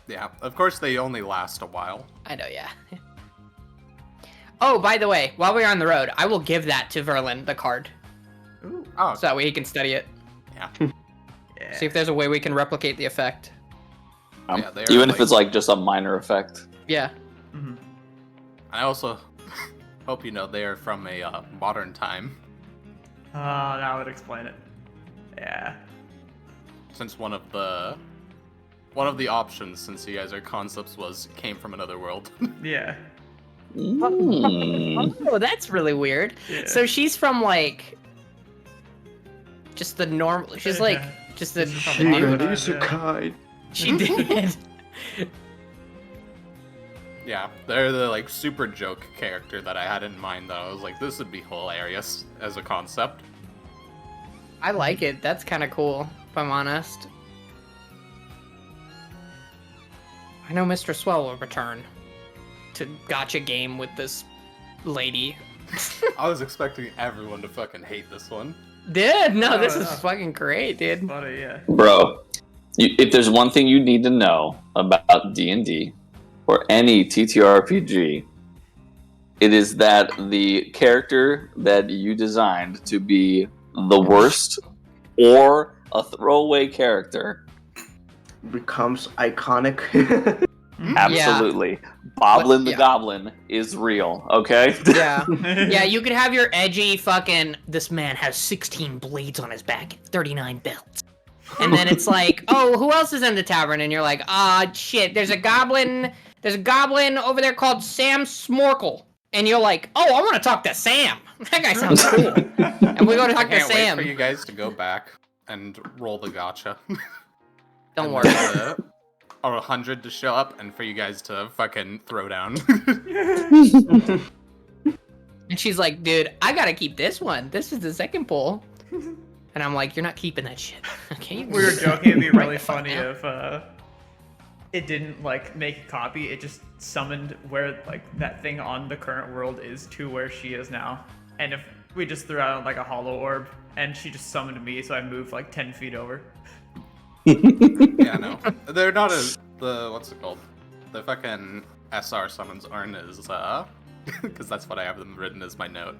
Yeah, of course they only last a while. I know, yeah. Oh, by the way, while we're on the road, I will give that to Verlin, the card. Ooh. Oh, So that way he can study it. yeah. Yeah. See if there's a way we can replicate the effect. Yeah, they are Even if like- it's like just a minor effect. Yeah. Mhm. I also hope you know they are from a modern time, Oh, that would explain it. Yeah. since one of the options, since you guys are concepts, came from another world. Yeah. Mm. Oh, that's really weird. Yeah. So she's from like just the normal. She's like just the. She the got dude. Isekai. She did. Yeah, they're the like super joke character that I had in mind. Though I was like, this would be hilarious as a concept. I like it. That's kind of cool, if I'm honest. I know Mr. Swell will return to gotcha game with this lady. I was expecting everyone to fucking hate this one. Dude, no, No, this is no. fucking great, dude. Funny, yeah. Bro, if there's one thing you need to know about D&D or any TTRPG, it is that the character that you designed to be the worst or a throwaway character, Becomes iconic. absolutely. Boblin the yeah. Goblin is real, okay? Yeah. Yeah, you could have your edgy fucking, this man has 16 blades on his back and 39 belts. And then it's like, oh, who else is in the tavern? And you're like, shit, there's a goblin over there called Sam Smorkle. And you're like, oh, I want to talk to Sam. That guy sounds cool. And we go to I talk to can't wait Sam. for you guys to go back and roll the gotcha. Don't And worry. then, or 100 to show up, and for you guys to fucking throw down. And she's like, dude, I gotta keep this one. This is the second pull. And I'm like, you're not keeping that shit. Okay. We were joking it'd be really Right the fuck funny now. if it didn't like make a copy, it just summoned where like that thing on the current world is to where she is now. And if we just threw out like a hollow orb and she just summoned me, so I moved like 10 feet over. Yeah, no. They're not as what's it called? The fucking SR summons aren't as because that's what I have them written as my note.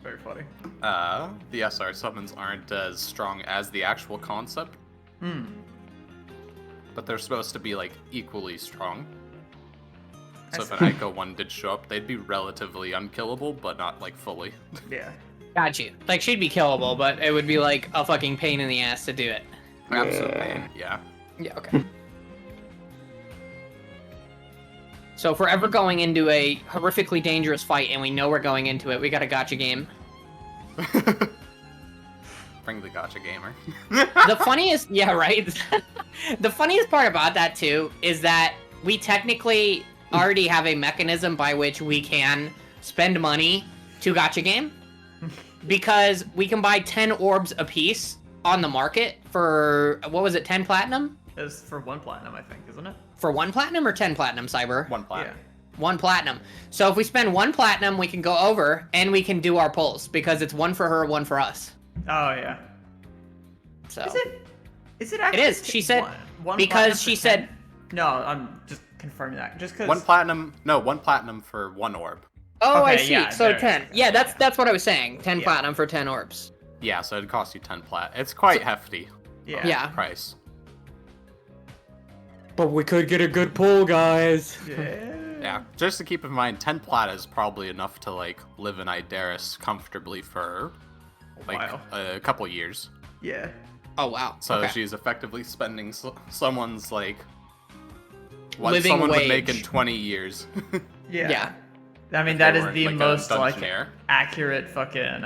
Very funny. The SR summons aren't as strong as the actual concept, but they're supposed to be like equally strong. So if an Ico one did show up, they'd be relatively unkillable, but not like fully. Yeah. Got you. Like, she'd be killable, but it would be like a fucking pain in the ass to do it. Absolutely, yeah. Yeah, okay. So if we're ever going into a horrifically dangerous fight and we know we're going into it, we got a gotcha game. Bring the gotcha gamer. The funniest, yeah, right? The funniest part about that, too, is that we technically already have a mechanism by which we can spend money to gotcha game. Because we can buy 10 orbs apiece on the market for, what was it, 10 platinum? It's for 1 platinum, I think, isn't it? For 1 platinum or 10 platinum, Cyber? One platinum. 1 platinum. So if we spend 1 platinum, we can go over and we can do our pulls because it's 1 for her, 1 for us. Oh yeah. So Is it? Is it actually? is. She said- one because platinum she for said- 10? No, I'm just confirming that. Just because. One platinum for 1 orb. Oh, I Okay, see. yeah, So there it 10. is. Yeah, that's what I was saying. 10 Yeah. platinum for 10 orbs. Yeah, so it'd cost you 10 plat. It's quite hefty Yeah. Yeah. price. But we could get a good pull, guys. Yeah. Yeah, just to keep in mind, 10 plat is probably enough to like live in Ideris comfortably for like Wow. a couple years. Yeah. Oh wow. So Okay. she's effectively spending someone's like what Living someone would make in wage. 20 years. Yeah. Yeah. I mean, If that they is weren't, the like, a most like dungeoneer. accurate fucking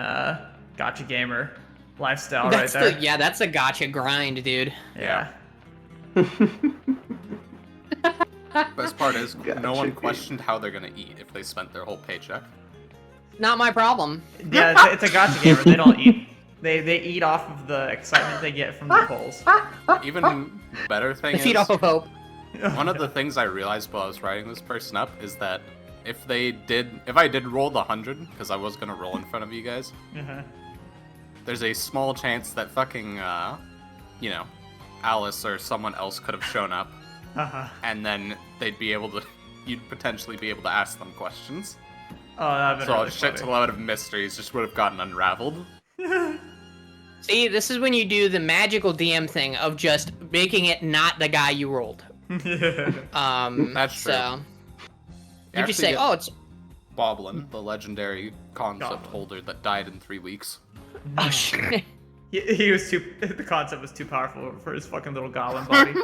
gotcha gamer lifestyle That's right there. yeah, that's a gotcha grind, dude. Yeah. Best part is no Gotcha, one dude. questioned how they're gonna eat if they spent their whole paycheck. Not my problem. Yeah, it's a gotcha gamer. They don't eat. They eat off of the excitement they get from the polls. Even better thing They is, feed off of hope. one of the things I realized while I was writing this person up is that if I did roll the 100, because I was gonna roll in front of you guys, Uh-huh. there's a small chance that fucking, Alice or someone else could have shown up, Uh-huh. and then you'd potentially be able to ask them questions. Oh, that'd been So really a shit funny. load of mysteries just would have gotten unraveled. See, this is when you do the magical DM thing of just making it not the guy you rolled. That's true. So you actually just say, get "Oh, it's Boblin, the legendary concept Goblin. holder that died in 3 weeks. oh shit." He was too. The concept was too powerful for his fucking little goblin body.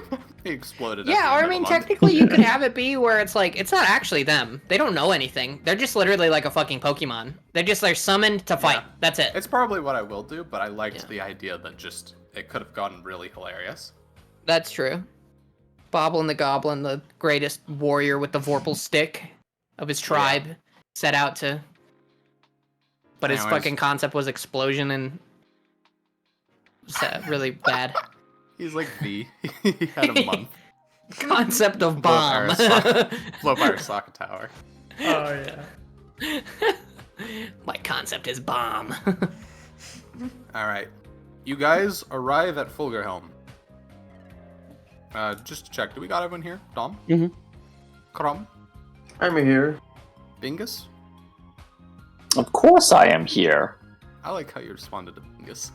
He exploded. at the Yeah, or end I of mean, the month. technically, you could have it be where it's like it's not actually them. They don't know anything. They're just literally like a fucking Pokemon. They're summoned to fight. Yeah. That's it. It's probably what I will do, but I liked Yeah. the idea that just it could have gotten really hilarious. That's true. Boblin the Goblin, the greatest warrior with the Vorpal stick of his tribe, set out to. But his Anyways. fucking concept was explosion and. Really bad. He's like V. He had a month. Concept of Blow bomb. up Arasaka Tower. Oh yeah. My concept is bomb. Alright. You guys arrive at Fulgerhelm. Just to check, do we got everyone here? Dom? Mhm. Krom? I'm here. Bingus? Of course I am here. I like how you responded to Bingus.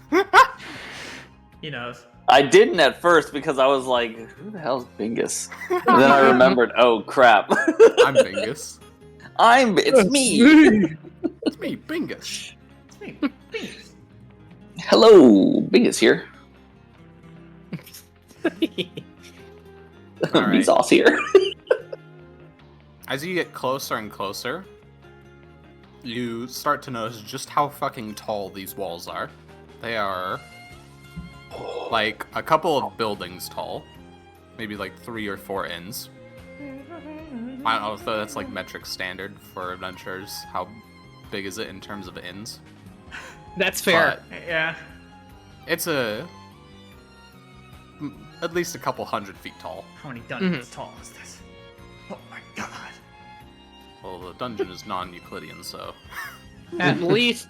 He knows. I didn't at first because I was like, who the hell's Bingus? And then I remembered, oh crap. I'm Bingus. It's me. It's me, Bingus. It's me. Beans. Hello, Bingus here. Alright. Bezos here. As you get closer and closer, you start to notice just how fucking tall these walls are. They are like a couple of buildings tall, maybe like 3 or 4 inns. I don't know if that's like metric standard for adventurers. How big is it in terms of inns? That's fair. Yeah. It's at least a couple 100 feet tall. How many dungeons tall is this? Oh my god. Well, the dungeon is non-Euclidean, so At least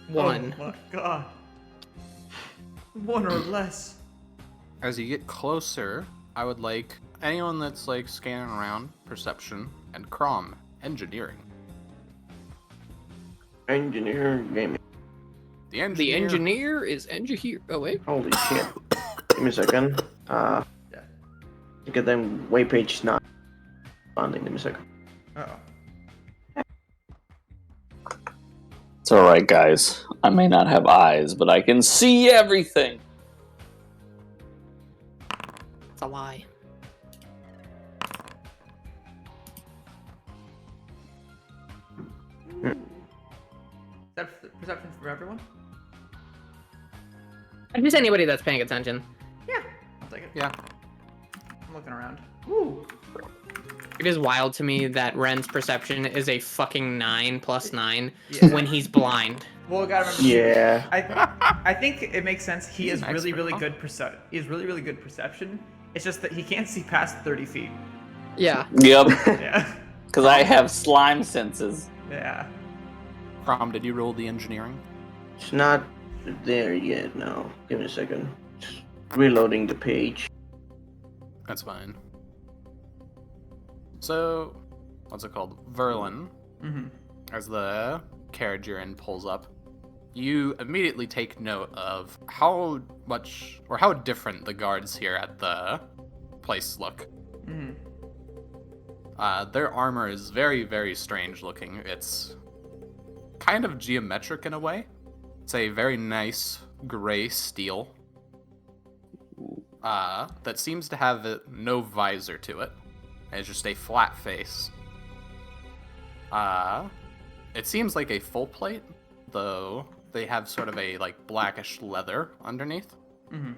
one. Oh my god. One or less. as you get closer, I would like anyone that's like scanning around, perception, and Crom, engineering. Engineer gaming. The engineer. The engineer is engineer. Oh wait. Holy shit. Give me a second. Yeah. Get them waypage not responding. Give me a second. Uh-oh. It's alright, guys. I may not have eyes, but I can see everything. It's a lie. Is that perception for everyone? Just anybody that's paying attention. Yeah. I'll take it. Yeah. I'm looking around. Ooh. It is wild to me that Ren's perception is a fucking 9 plus 9 Yeah. when he's blind. Well, you gotta remember. Yeah. I think it makes sense. He He's has an really, expert, really huh? good He has really, really good perception. It's just that he can't see past 30 feet. Yeah. Yep, Yeah. because I have slime senses. Yeah. Crom, did you roll the engineering? It's not there yet. No. Give me a second. Just reloading the page. That's fine. So, what's it called? Verlin, Mm-hmm. as the carriage you're in pulls up, you immediately take note of how much or how different the guards here at the place look. Mm-hmm. Their armor is very, very strange looking. It's kind of geometric in a way. It's a very nice gray steel that seems to have no visor to it. It's just a flat face. It seems like a full plate, though they have sort of a like blackish leather underneath. Mm-hmm.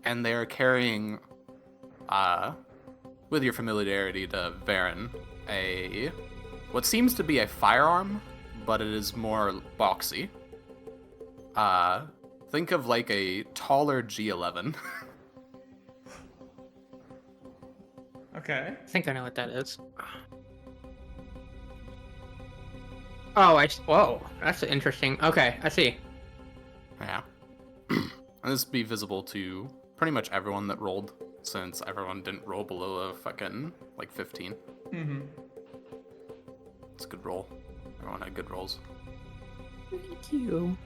And they're carrying, with your familiarity to Varen, what seems to be a firearm, but it is more boxy. Think of like a taller G11. Okay. I think I know what that is. Oh, whoa, that's interesting. Okay, I see. Yeah. And this would be visible to pretty much everyone that rolled, since everyone didn't roll below a fucking, like, 15. Mm-hmm. It's a good roll. Everyone had good rolls. Thank you.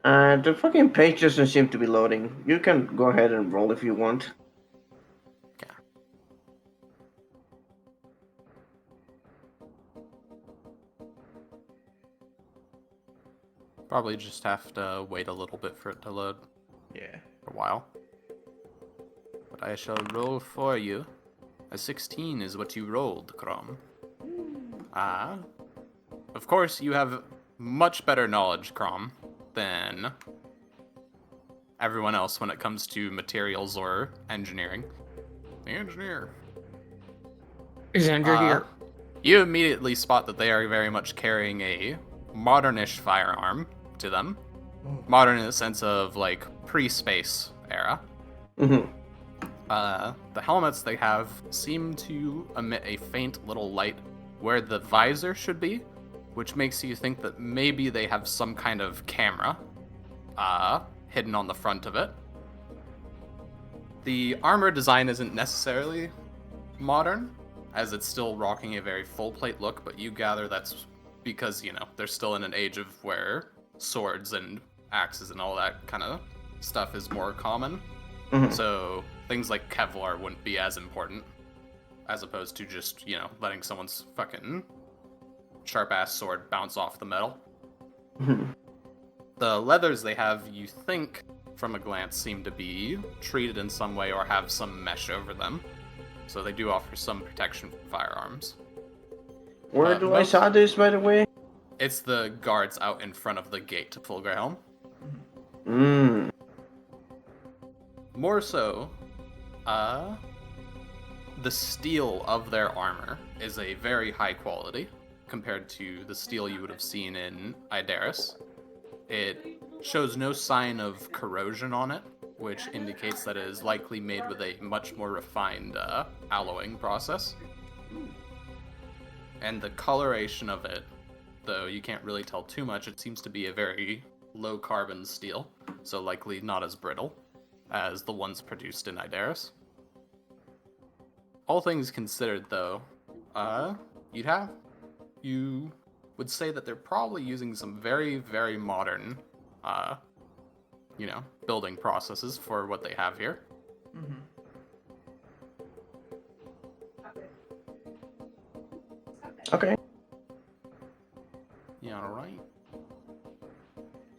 The fucking page doesn't seem to be loading. You can go ahead and roll if you want. Okay. Probably just have to wait a little bit for it to load Yeah. for a while. But I shall roll for you. A 16 is what you rolled, Crom. Of course, you have much better knowledge, Crom, than everyone else when it comes to materials or engineering. The engineer. Is Andrew here? You immediately spot that they are very much carrying a modernish firearm to them. Modern in the sense of, like, pre-space era. Mm-hmm. The helmets they have seem to emit a faint little light where the visor should be, which makes you think that maybe they have some kind of camera hidden on the front of it. The armor design isn't necessarily modern, as it's still rocking a very full plate look, but you gather that's because, you know, they're still in an age of where swords and axes and all that kind of stuff is more common. Mm-hmm. So things like Kevlar wouldn't be as important, as opposed to just, you know, letting someone's fucking sharp-ass sword bounce off the metal. Mm-hmm. The leathers they have, you think, from a glance, seem to be treated in some way or have some mesh over them. So they do offer some protection from firearms. Where do I saw this, by the way? It's the guards out in front of the gate to Fulgurhelm. Mm. More so, the steel of their armor is a very high quality compared to the steel you would have seen in Ideris. It shows no sign of corrosion on it, which indicates that it is likely made with a much more refined alloying process. And the coloration of it, though you can't really tell too much, it seems to be a very low carbon steel, so likely not as brittle as the ones produced in Ideris. All things considered, though, you would say that they're probably using some very, very modern, building processes for what they have here. Mm-hmm. Okay. Yeah, alright.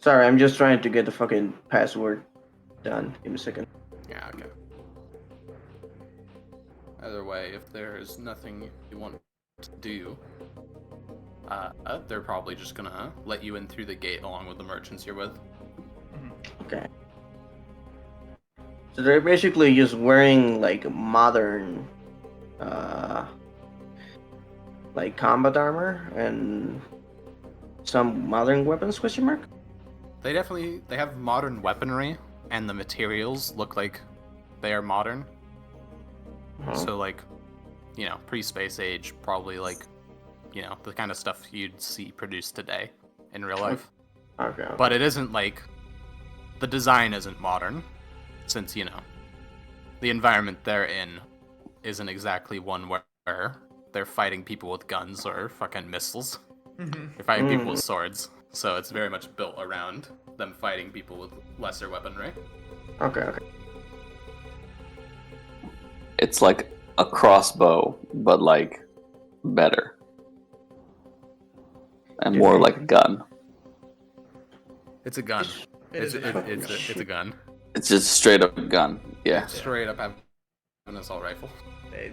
Sorry, I'm just trying to get the fucking password done. Give me a second. Yeah, okay. Either way, if there's nothing you want to do, they're probably just gonna let you in through the gate along with the merchants you're with. Okay. So they're basically just wearing like modern, like combat armor and some modern weapons? Question mark. They have modern weaponry, and the materials look like they are modern. Uh-huh. So like, pre-space age, probably like, the kind of stuff you'd see produced today in real life. Okay. But it isn't like, the design isn't modern, since, the environment they're in isn't exactly one where they're fighting people with guns or fucking missiles. Mm-hmm. They're fighting people with swords, so it's very much built around them fighting people with lesser weaponry. Okay. It's like a crossbow, but like better. and more like a gun. It's a gun. It is It's a gun. It's just straight up a gun. Yeah. Straight up having an assault rifle.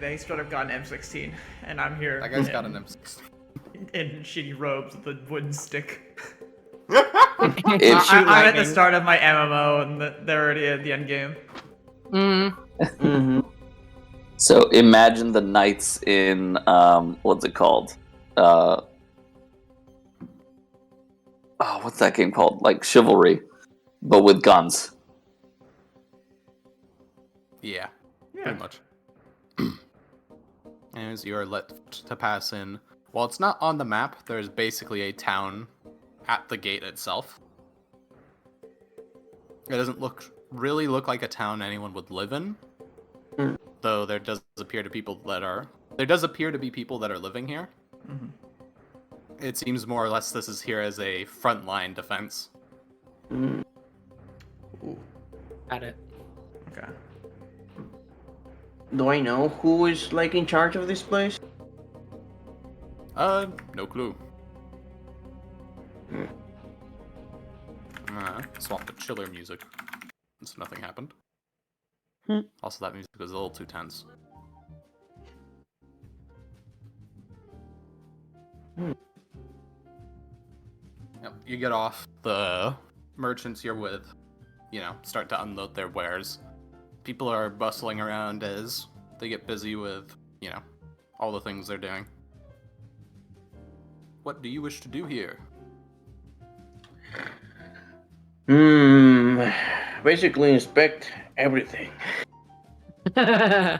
They straight up got an M16, and I'm here. That guy's got an M16. in shitty robes with a wooden stick. It's I'm at the start of my MMO, and they're already at the end game. Mm-hmm. So imagine the knights in what's it called? What's that game called? Like Chivalry, but with guns. Yeah, pretty much. As you are let to pass in, while it's not on the map, there's basically a town at the gate itself. It doesn't really look like a town anyone would live in, though there does appear to be people that are living here. Mm-hmm. It seems more or less this is here as a frontline defense. Ooh. Got it. Okay. Do I know who is like in charge of this place? No clue. Swap to chiller music. So nothing happened. Also, that music was a little too tense. Yep, you get off. The merchants you're with, start to unload their wares. People are bustling around as they get busy with, all the things they're doing. What do you wish to do here? Basically inspect everything. Go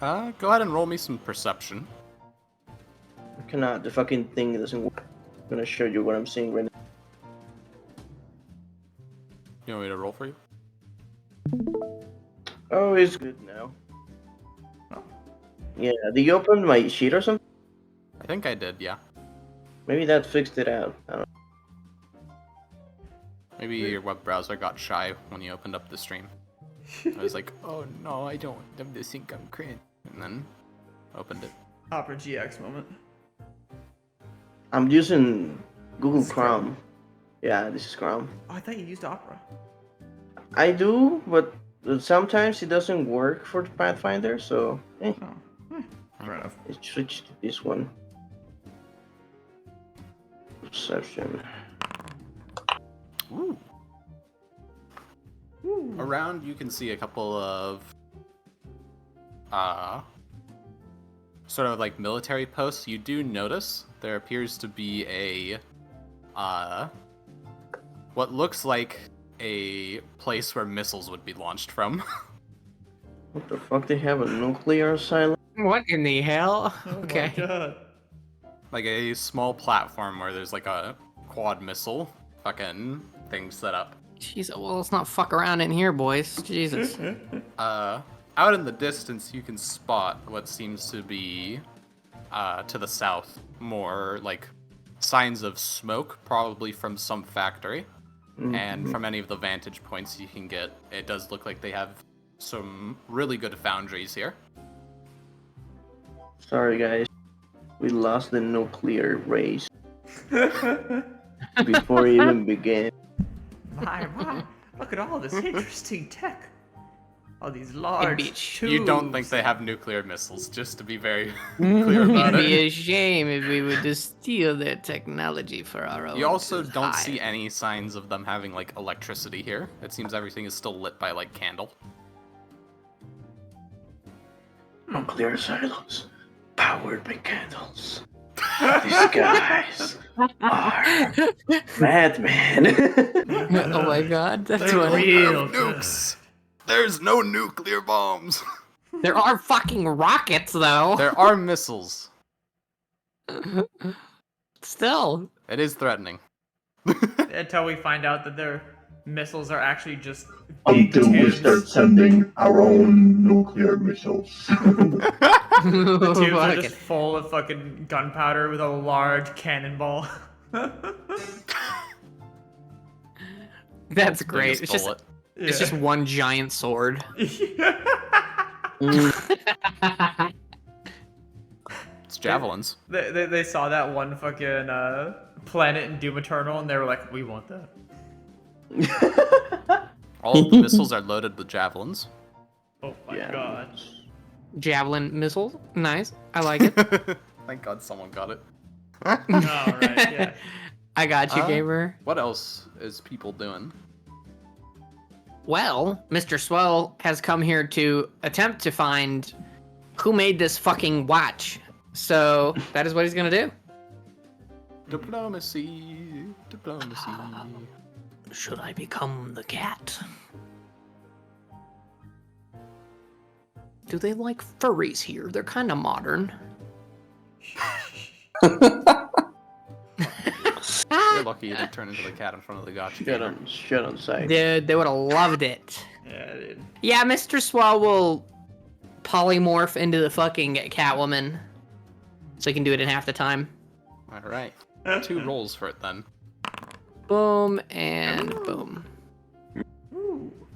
ahead and roll me some perception. I cannot. The fucking thing doesn't work. I'm gonna show you what I'm seeing right now. You want me to roll for you? Oh, it's good now. Yeah, did you open my sheet or something? I think I did, yeah. Maybe that fixed it out. I don't know. Maybe your web browser got shy when you opened up the stream. I was like, oh no, I don't have to think I'm cringe. And then opened it. Opera GX moment. I'm using Google This is Chrome. Yeah, this is Chrome. Oh, I thought you used Opera. I do, but sometimes it doesn't work for the Pathfinder, so Fair enough. I switched to this one. Perception. Ooh. Around, you can see a couple of sort of like military posts. You do notice there appears to be a what looks like a place where missiles would be launched from. What the fuck? They have a nuclear asylum? What in the hell? Okay. Oh my god. Like a small platform where there's like a quad missile fucking thing set up. Jeez, well, let's not fuck around in here, boys. Jesus. Out in the distance, you can spot what seems to be, to the south, more like signs of smoke, probably from some factory. And from any of the vantage points you can get, it does look like they have some really good foundries here. Sorry, guys. We lost the nuclear race before it even began. My. Look at all this interesting tech. All these large bitch. tubes. You don't think they have nuclear missiles, just to be very clear about It'd it. be a shame if we were to steal their technology for our own. You also good don't hide. see any signs of them having like electricity here. It seems everything is still lit by like candle. Nuclear silos powered by candles. These guys are madmen. Oh my god, that's They're what. real Nukes! There's no nuclear bombs! There are fucking rockets, though. There are missiles. Still. It is threatening. Until we find out that their missiles are actually just big Until we tubes. start sending our own nuclear missiles. The tubes are Fucking- just full of fucking gunpowder with a large cannonball. That's great. Biggest It's bullet. just one giant sword. It's javelins. They saw that one fucking planet in Doom Eternal, and they were like, we want that. All of the missiles are loaded with javelins. Oh my Yeah. god. Javelin missiles. Nice. I like it. Thank God someone got it. All right, yeah. I got you, gamer. What else is people doing? Well, Mr. Swell has come here to attempt to find who made this fucking watch. So that is what he's gonna do. Diplomacy. Should I become the cat? Do they like furries here? They're kind of modern. You're lucky you didn't turn into the cat in front of the gotcha. Shit on sight. Dude, they would have loved it. Yeah, dude. Yeah, Mr. Swell will polymorph into the fucking Catwoman. So he can do it in half the time. Alright. 2 rolls for it then. Boom and boom.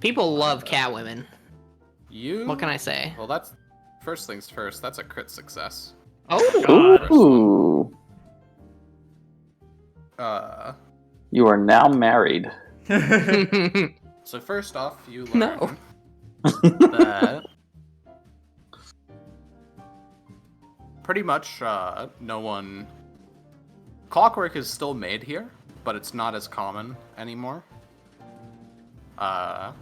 People love Catwomen. What can I say? Well, that's... First things first, that's a crit success. Oh! Ooh. You You are now married. So first off, you learn No. that pretty much no one... Clockwork is still made here, but it's not as common anymore. Well,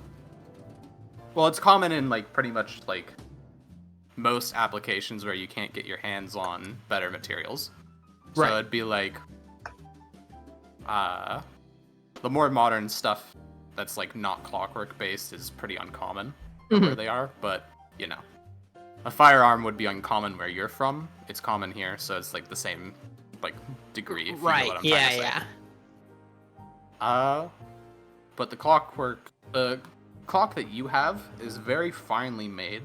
it's common in like pretty much like most applications where you can't get your hands on better materials. So Right. it'd be like the more modern stuff that's like not clockwork based is pretty uncommon where they are, but you know. A firearm would be uncommon where you're from. It's common here, so it's like the same like degree, if you know Right, what I'm trying to say. yeah. But the clock that you have is very finely made,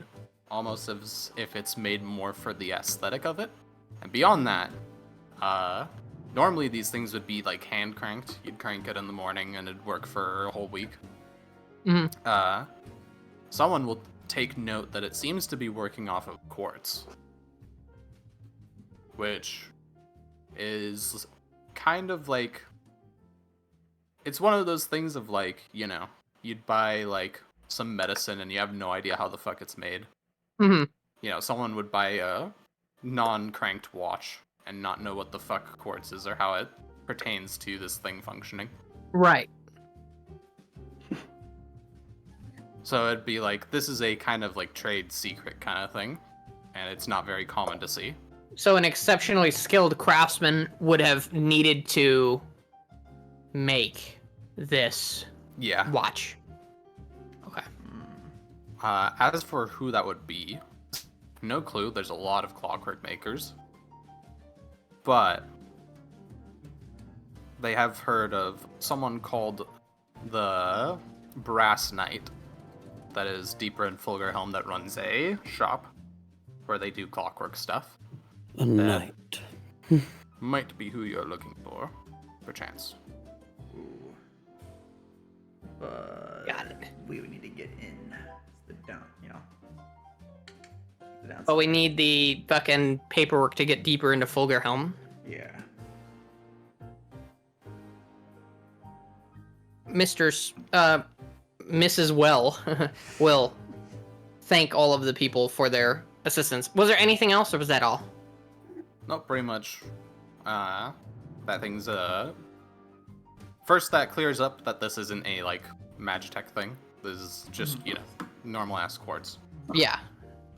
almost as if it's made more for the aesthetic of it. And beyond that, normally these things would be like hand cranked. You'd crank it in the morning and it'd work for a whole week. Someone will take note that it seems to be working off of quartz, which is kind of like, it's one of those things of like, you know, you'd buy like some medicine and you have no idea how the fuck it's made. Mm-hmm. You know, someone would buy a non-cranked watch and not know what the fuck quartz is or how it pertains to this thing functioning. Right. So it'd be like, this is a kind of like trade secret kind of thing, and it's not very common to see. So an exceptionally skilled craftsman would have needed to make this Yeah. watch. Okay. As for who that would be, no clue. There's a lot of clockwork makers. But they have heard of someone called the Brass Knight that is deeper in Fulgerhelm that runs a shop where they do clockwork stuff. A knight. Might be who you're looking for, perchance. Ooh. But Got it. we would need to get in. It's the down, you know. The downside. But we need the fucking paperwork to get deeper into Fulgerhelm. Yeah. Mrs. Well will thank all of the people for their assistance. Was there anything else, or was that all? No, pretty much. That thing's First, that clears up that this isn't a like Magitech thing. This is just normal ass quartz. Yeah,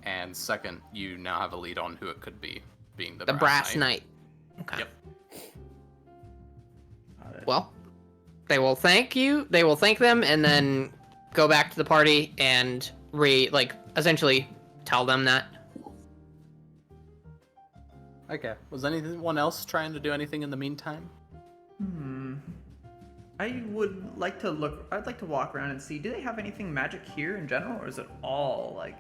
And second, you now have a lead on who it could be, being the the Brass Knight. Okay. Yep. Got it. Well, they will thank you. They will thank them, and then go back to the party and essentially tell them that. Okay. Was anyone else trying to do anything in the meantime? I would like to look. I'd like to walk around and see. Do they have anything magic here in general, or is it all like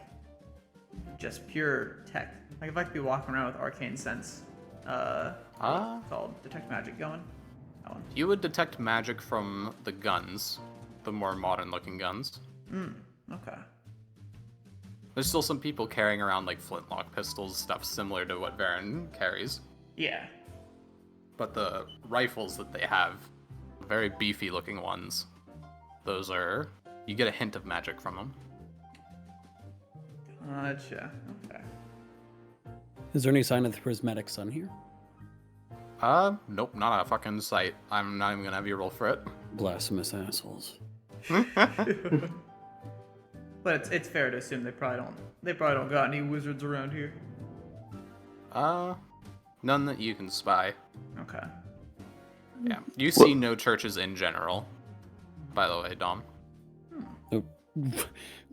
just pure tech? Like if I could be walking around with arcane sense, what's it called detect magic going. That one. You would detect magic from the guns, the more modern looking guns. Okay. There's still some people carrying around like flintlock pistols, stuff similar to what Varen carries. Yeah. But the rifles that they have, very beefy looking ones, those are, you get a hint of magic from them. Gotcha. Okay. Is there any sign of the prismatic sun here? Nope, not a fucking sight. I'm not even gonna have you roll for it. Blasphemous assholes. But it's fair to assume they probably don't got any wizards around here. None that you can spy. Okay. Yeah. You see no churches in general, by the way, Dom.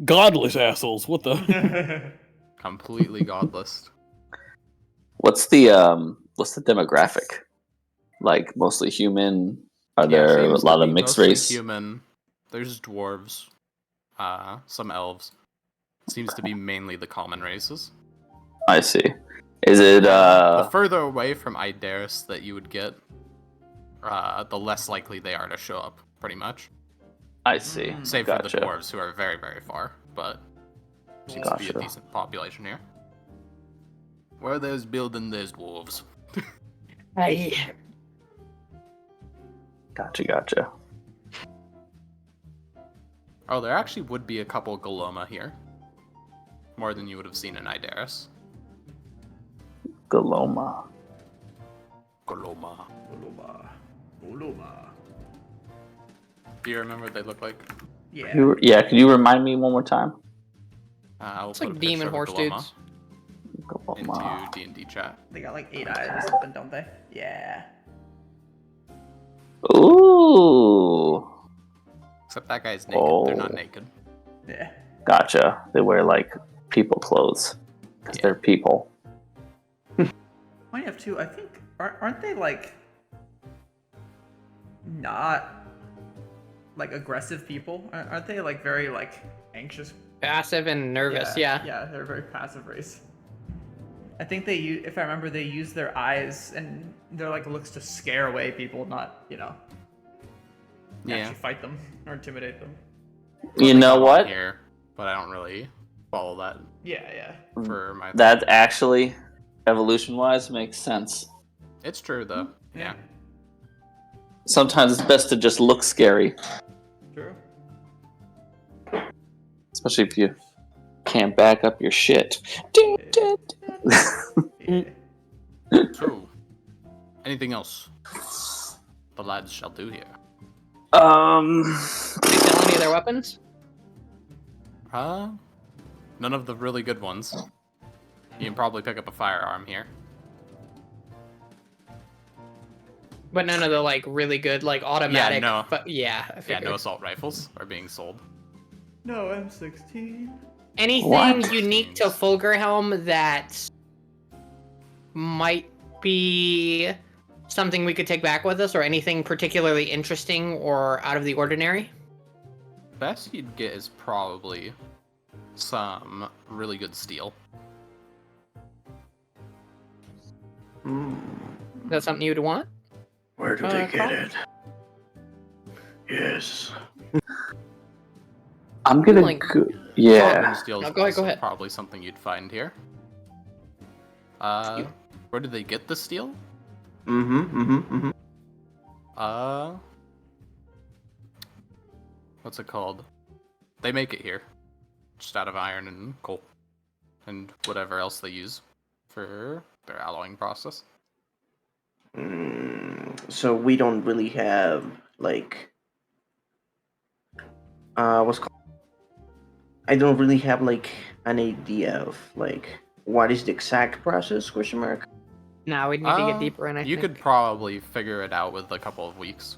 Godless assholes. What the? Completely godless. What's the demographic? Like mostly human? Are there a seems to lot of be mixed mostly race? Human. There's dwarves. Some elves. Seems to be mainly the common races. I see. Is it The further away from Ideris that you would get, the less likely they are to show up, pretty much. I see. Save Gotcha. for the dwarves, who are very, very far, but seems to be a Gotcha. decent population here. Where there's building, there's dwarves. Hey. Gotcha. Oh, there actually would be a couple Galoma here. More than you would have seen in Ideris. Galoma. Galoma. Uluma. Do you remember what they look like? Yeah. Yeah, can you remind me one more time? I'll It's put a like picture demon of a horse Galoma dudes. Galoma. into D&D chat. They got like 8 eyes or something, don't they? Yeah. Ooh. Except that guy's naked. They're not Oh. naked. Yeah. Gotcha. They wear like people clothes because Yeah. they're people. Might have two. I think aren't they like not like aggressive people? Aren't they like very like anxious? Passive and nervous, yeah. Yeah, they're a very passive race. I think they use, if I remember, they use their eyes and their like looks to scare away people, not actually fight them or intimidate them. You know Not what? Here, but I don't really follow that Yeah. for my. That actually, evolution-wise, makes sense. It's true though. Yeah. Sometimes it's best to just look scary, True. especially if you can't back up your shit. Yeah. True. Anything else? The lads shall do here. They sell any of their weapons? None of the really good ones. You can probably pick up a firearm here. But none of the like really good like automatic. no. But yeah. I Yeah, figured. no assault rifles are being sold. No M16. Anything What? unique to Fulgurhelm that might be something we could take back with us, or anything particularly interesting or out of the ordinary? Best you'd get is probably some really good steel. Hmm. Is that something you'd want? Where do they get Carl? it? Yes. I'm gonna Like- yeah. Carbon steel is No, go ahead, go also ahead. probably something you'd find here. Where did they get the steel? What's it called? They make it here. Just out of iron and coal. And whatever else they use for their alloying process. So we don't really have like what's called. I don't really have like an idea of like what is the exact process? Question mark. No, we'd need to get deeper in. I You think. could probably figure it out with a couple of weeks.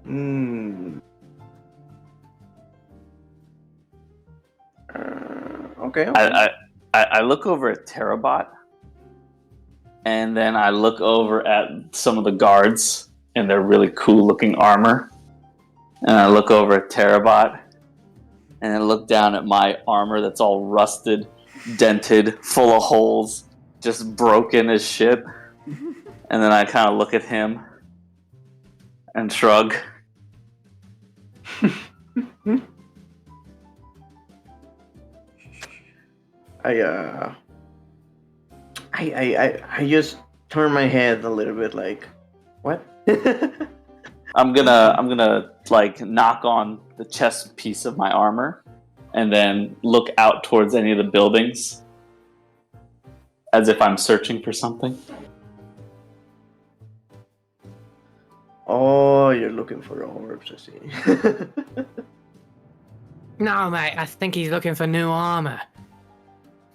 Hmm. Okay. I look over at Terabot, and then I look over at some of the guards in their really cool looking armor, and I look over at Terabot, and I look down at my armor that's all rusted, dented, full of holes, just broken as shit, and then I kind of look at him and shrug. I just turn my head a little bit, like, what? I'm gonna like knock on the chest piece of my armor, and then look out towards any of the buildings, as if I'm searching for something. Oh, you're looking for orbs, I see. No, mate, I think he's looking for new armor.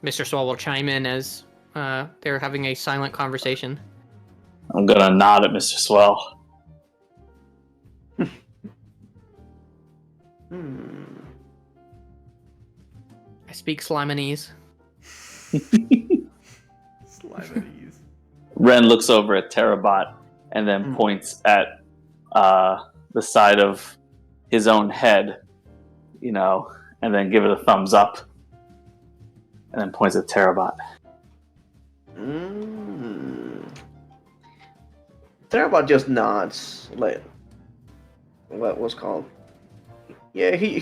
Mr. Swall will chime in as they're having a silent conversation. I'm gonna nod at Mr. Swell. I speak Slimonese. Slimonese. Ren looks over at Terabot and then points at the side of his own head, and then give it a thumbs up, and then points at Terabot. Terabot just nods, like, what was called? Yeah, he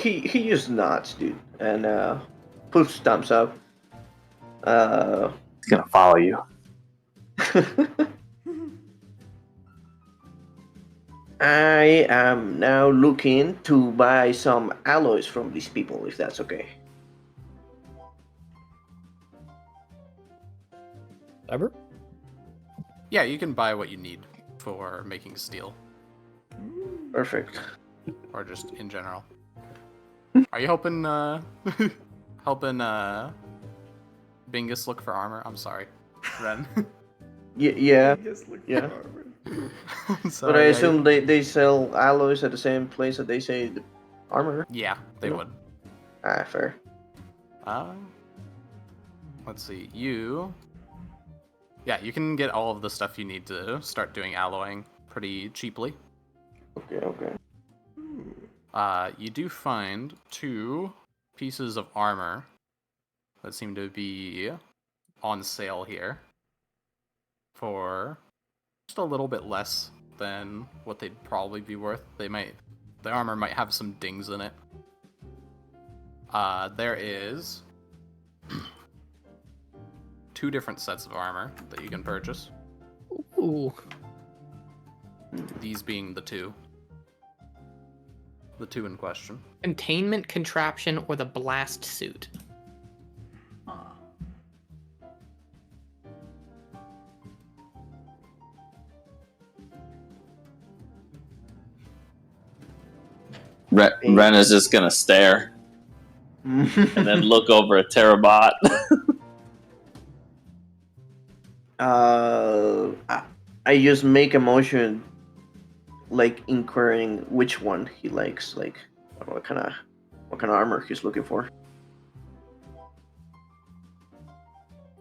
just nods, dude, and puts thumbs up. He's gonna follow you. I am now looking to buy some alloys from these people, if that's okay. Ever? Yeah, you can buy what you need for making steel, Perfect. or just in general. Are you helping Bingus look for armor? I'm sorry, Ren. Yeah. Just look Yeah. for armor. But I assume they sell alloys at the same place that they say the armor. Yeah, they would. Ah, fair. Let's see. Yeah, you can get all of the stuff you need to start doing alloying pretty cheaply. Okay. You do find 2 pieces of armor that seem to be on sale here for just a little bit less than what they'd probably be worth. The armor might have some dings in it. There is 2 different sets of armor that you can purchase. Ooh. These being the two in question. Containment contraption or the blast suit? Ren is just gonna stare and then look over at Terabot. I just make a motion, like inquiring which one he likes, like what kind of armor he's looking for.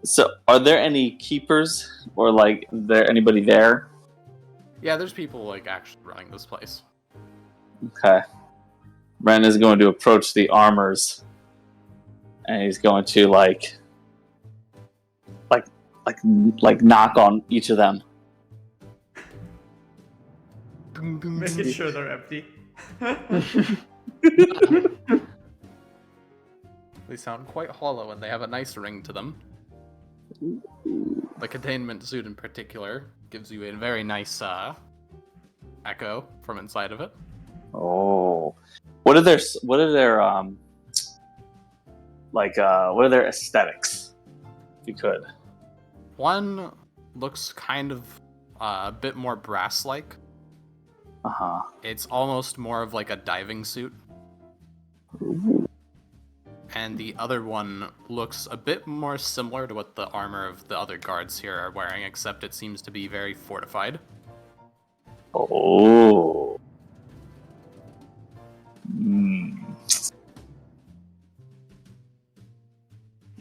So, are there any keepers, or like, is there anybody there? Yeah, there's people like actually running this place. Okay. Ren is going to approach the armors, and he's going to like knock on each of them. Making sure they're empty. They sound quite hollow and they have a nice ring to them. The containment suit in particular gives you a very nice echo from inside of it. Oh, what are their aesthetics? If you could. One looks kind of a bit more brass-like. Uh-huh. It's almost more of like a diving suit. And the other one looks a bit more similar to what the armor of the other guards here are wearing, except it seems to be very fortified. Oh.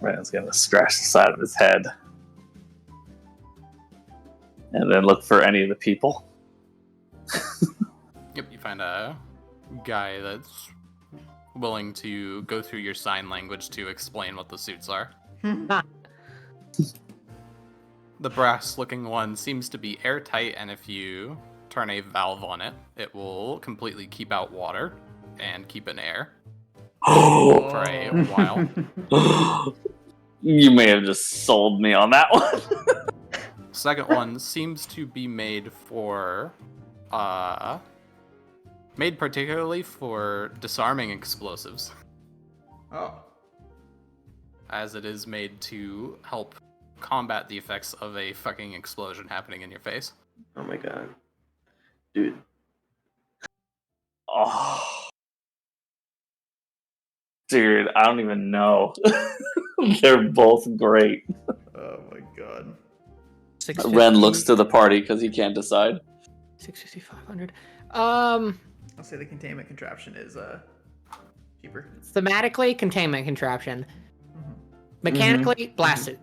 Ren's gonna scratch the side of his head. And then look for any of the people. Yep, you find a guy that's willing to go through your sign language to explain what the suits are. The brass-looking one seems to be airtight, and if you turn a valve on it, it will completely keep out water and keep in air for a while. You may have just sold me on that one. Second one seems to be made particularly for disarming explosives, Oh. as it is made to help combat the effects of a fucking explosion happening in your face. Oh my god. Dude. Oh. Dude, I don't even know. They're both great. Oh my god. 650, Ren looks to the party because he can't decide. 650, 500. I'll say the containment contraption is cheaper. Thematically, containment contraption. Mechanically, blast it.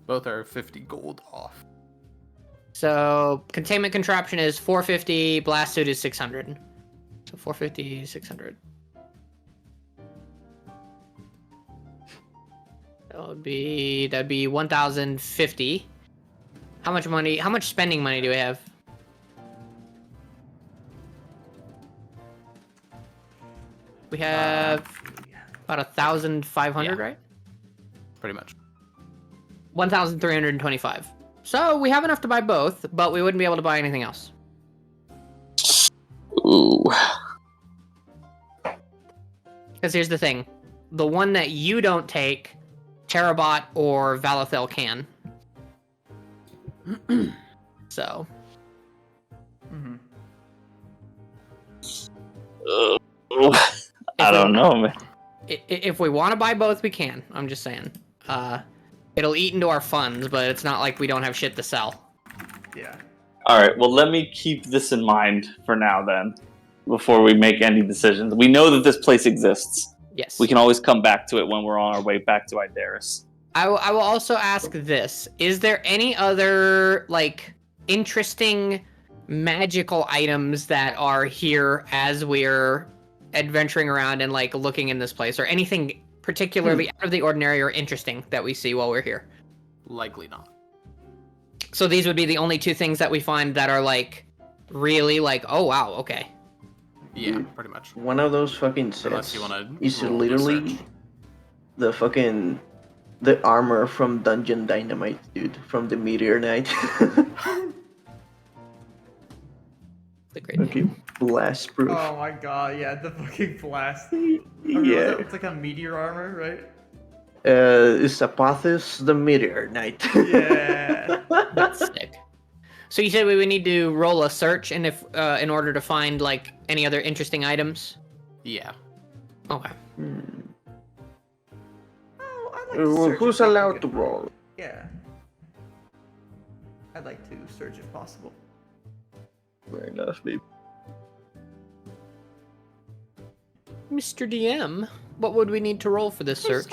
Both are 50 gold off. So containment contraption is 450. Blast suit is 600. So 450, 600. That'd be 1,050. How much money? How much spending money do we have? We have about 1,500, Yeah. right? Pretty much. 1,325. So we have enough to buy both, but we wouldn't be able to buy anything else. Ooh. Because here's the thing. The one that you don't take, Terabot or Valathel can. So. Mm-hmm. I don't know, man. If we want to buy both, we can. I'm just saying. It'll eat into our funds, but it's not like we don't have shit to sell. Yeah. All right, well, let me keep this in mind for now, then, before we make any decisions. We know that this place exists. Yes. We can always come back to it when we're on our way back to Ideris. I will also ask this. Is there any other, like, interesting magical items that are here as we're adventuring around and, like, looking in this place? Or anything particularly out of the ordinary or interesting that we see while we're here? Likely not. So these would be the only two things that we find that are, like, really, like, oh, wow, okay. Yeah, pretty much. One of those fucking Unless sets you want to is literally the armor from Dungeon Dynamite, dude, from the Meteor Knight. The great Okay, blast proof. Oh my god, yeah, the fucking blast. Yeah. It's like a meteor armor, right? It's Apothis the Meteor Knight. Yeah. That's sick. So you said we would need to roll a search, and if in order to find like any other interesting items. Yeah. Okay. Oh, I'd like to search Who's if we can allowed get- to roll? Yeah. I'd like to search if possible. Very nice, babe. Mr. DM, what would we need to roll for this search?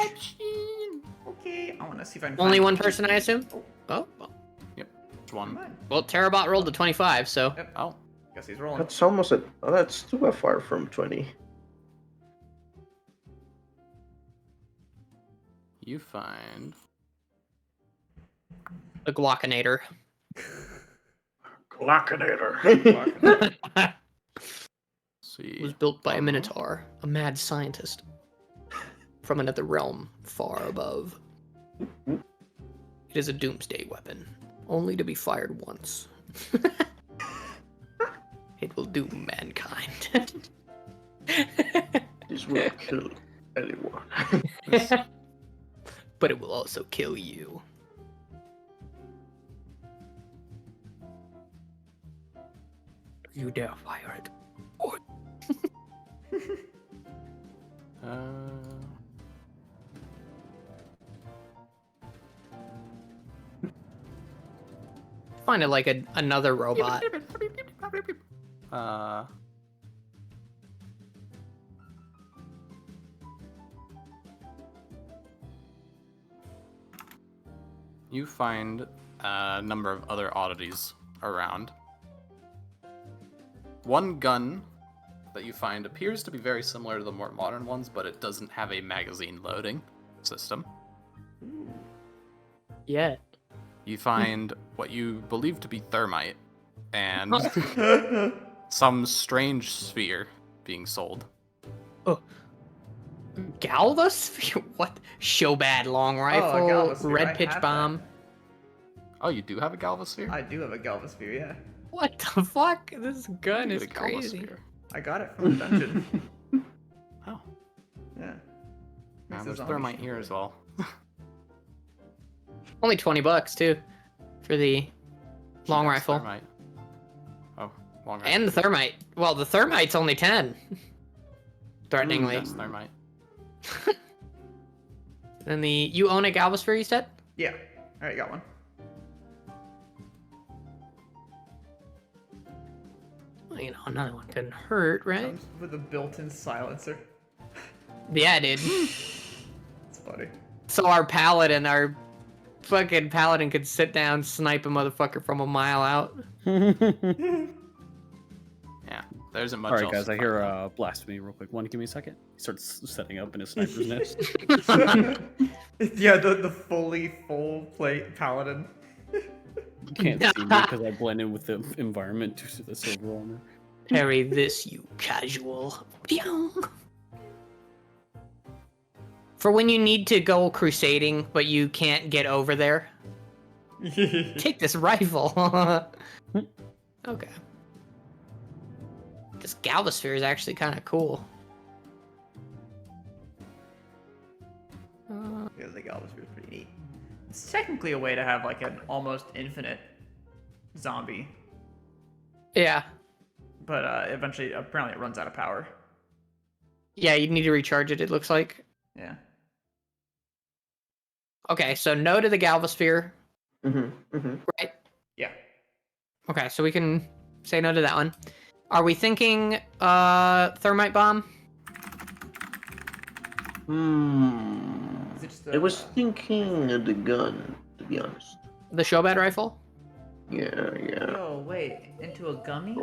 Okay, I want to see if I can Only find- one person, I assume? Oh, well. Which one? Come on. Well, Terabot rolled a 25, so. Yep. Oh. Guess he's rolling. That's almost a. Oh, that's too far from 20. You find. A Glockinator. Glockinator. See. It was built by a Minotaur, a mad scientist. From another realm, far above. It is a doomsday weapon, only to be fired once. It will doom mankind. This will kill anyone. But it will also kill you. You dare fire it. Find it like another robot. You find a number of other oddities around. One gun that you find appears to be very similar to the more modern ones, but it doesn't have a magazine loading system. Yeah. You find what you believe to be thermite and some strange sphere being sold. Galvasphere? What? Showbad long rifle, Galvasphere, I red pitch have bomb. Oh, you do have a Galvasphere? I do have a Galvasphere, yeah. What the fuck? This gun You is get a crazy. Galvasphere. I got it from a dungeon. Oh, Yeah. man, Makes there's the thermite zombie here shit as well. Only $20 too, for the long That's rifle Thermite. Oh, long rifle. and the thermite. Well, the thermite's only 10. Threateningly. That's thermite. And you own a Galvasphere, you said? Yeah. Alright, got one. Well, another one couldn't hurt, right? Comes with a built-in silencer. Yeah, dude. It's funny. So our fucking paladin could sit down, snipe a motherfucker from a mile out. Yeah, there isn't much All right, else. guys, to I find hear out. blasphemy real quick. Give me a second. He starts setting up in his sniper's nest. Yeah, the full plate paladin. You can't see me because I blend in with the environment due to the silver armor. Parry this, you casual. Pew! For when you need to go crusading, but you can't get over there, take this rifle. Okay. This Galvasphere is actually kind of cool. Yeah, the Galvasphere is pretty neat. It's technically a way to have like an almost infinite zombie, Yeah. but eventually, apparently, it runs out of power. Yeah, you need to recharge it, it looks like. Yeah. Okay, so no to the Galvasphere, right? Yeah. Okay, so we can say no to that one. Are we thinking thermite bomb? Is it just I was thinking of the gun, to be honest. The Showbad rifle? Yeah. Oh wait, into a gummy?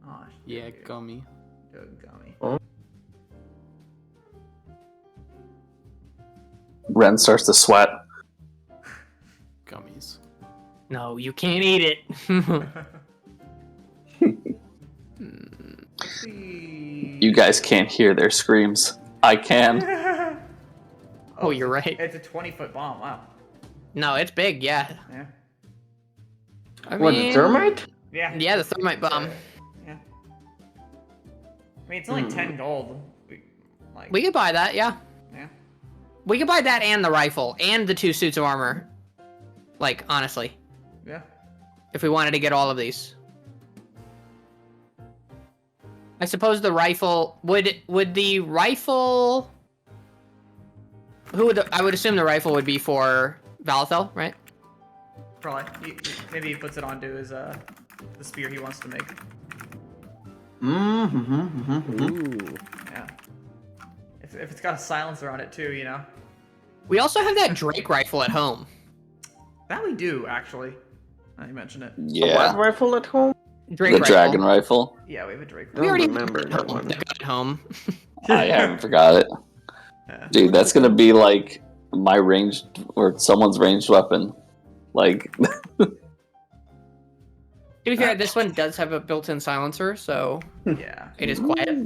Oh, Yeah, gummy. into a gummy. Ren starts to sweat. Gummies. No, you can't eat it. Let's see. You guys can't hear their screams. I can. Oh, you're right. It's a 20-foot bomb. Wow. No, it's big, yeah. Yeah. I What, the mean, thermite? Yeah. Yeah, the thermite bomb. Yeah. I mean, it's only 10 gold. We could buy that, yeah. Yeah. We could buy that and the rifle and the 2 suits of armor. Like, honestly, Yeah. if we wanted to get all of these. I suppose the rifle would the rifle. I would assume the rifle would be for Valethel, right? Probably. Maybe he puts it onto his the spear he wants to make. Ooh. Yeah. If it's got a silencer on it too, you know. We also have that Drake rifle at home. That we do actually. Now you mention it. Yeah. What rifle at home? Drake The rifle. dragon rifle. Yeah, we have a Drake. I We don't already remember that one. the gun at home. I haven't forgot it. Yeah. Dude, that's gonna be like my ranged or someone's ranged weapon. Like To be fair, this one does have a built-in silencer, so Yeah. it is quiet.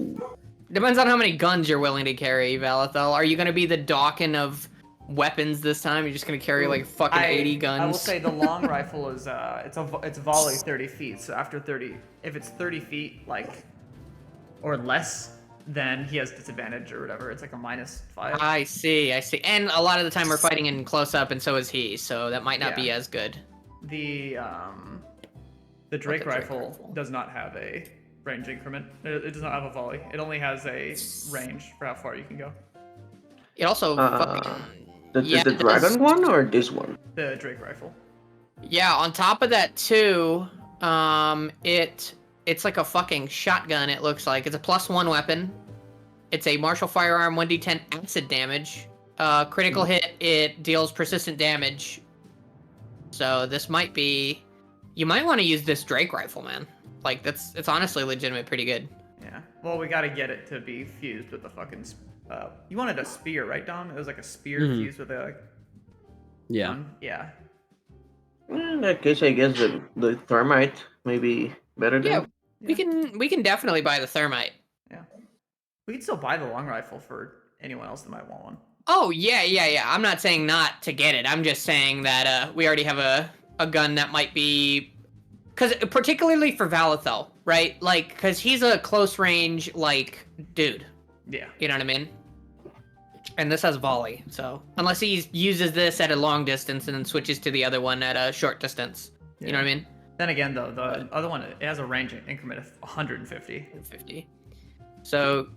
Depends on how many guns you're willing to carry, Valethel. Are you gonna be the Dawkin of weapons this time? You're just gonna carry like fucking 80 guns? I will say the long rifle is it's volley 30 feet. So after 30, if it's 30 feet like or less, then he has disadvantage or whatever. It's like a -5. I see. And a lot of the time we're fighting in close up, and so is he. So that might not be Yeah. as good. The Drake rifle does not have a range increment. It does not have a volley. It only has a range for how far you can go. It also The yeah, dragon one or this one? The Drake rifle. Yeah, on top of that too, it's like a fucking shotgun. It looks like it's a +1 weapon. It's a martial firearm, 1d10 acid damage. Critical hit, it deals persistent damage. So this might be. You might want to use this Drake rifle, man. Like it's honestly legitimate, pretty good. Yeah. Well, we gotta get it to be fused with the fucking. You wanted a spear, right, Dom? It was like a spear fused with a. Yeah. gun? Yeah. In that case, I guess the thermite may be better than. Yeah, we can definitely buy the thermite. Yeah. We can still buy the long rifle for anyone else that might want one. Oh, yeah. I'm not saying not to get it. I'm just saying that we already have a gun that might be... Because particularly for Valethel, right? Like, because he's a close range, like, dude. Yeah. You know what I mean? And this has volley, so... Unless he uses this at a long distance and then switches to the other one at a short distance. You know what I mean? Then again, though, the other one, it has a range increment of 150. 50. So,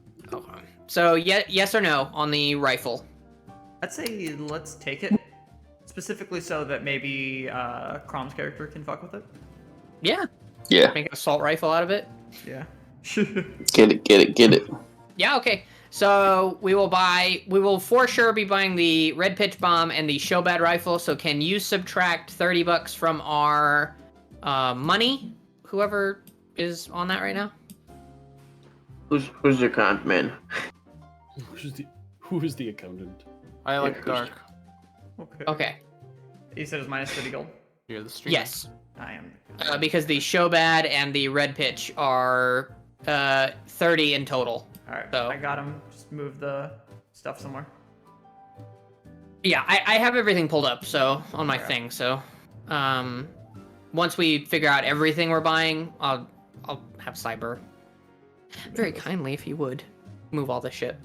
yes or no on the rifle? I'd say let's take it. Specifically so that maybe Crom's character can fuck with it. Yeah. Yeah. Make an assault rifle out of it. Yeah. Get it. Yeah, okay. So we will for sure be buying the red pitch bomb and the showbad rifle. So can you subtract $30 from our money? Whoever is on that right now. Who's your con man? Who is the accountant? I like dark. Okay. You said it was minus 30 gold? You're the streamer. Yes. I am. Because the showbad and the red pitch are 30 in total. Alright, So- I got him. Just move the stuff somewhere. Yeah, I have everything pulled up so on my Okay. thing. So, once we figure out everything we're buying, I'll have Cyber very kindly, if you would, move all this shit.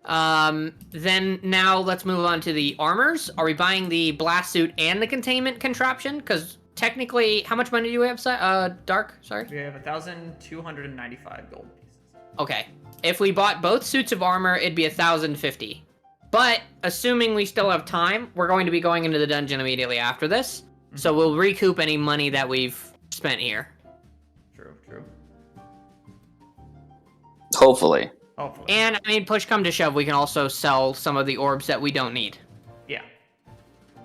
Then now let's move on to the armors. Are we buying the blast suit and the containment contraption? Because technically, how much money do we have? Dark. Sorry. We have 1,295 gold pieces. Okay. If we bought both suits of armor, it'd be 1,050. But assuming we still have time, we're going to be going into the dungeon immediately after this. So we'll recoup any money that we've spent here. True. Hopefully. Hopefully. And I mean, push come to shove, we can also sell some of the orbs that we don't need. Yeah.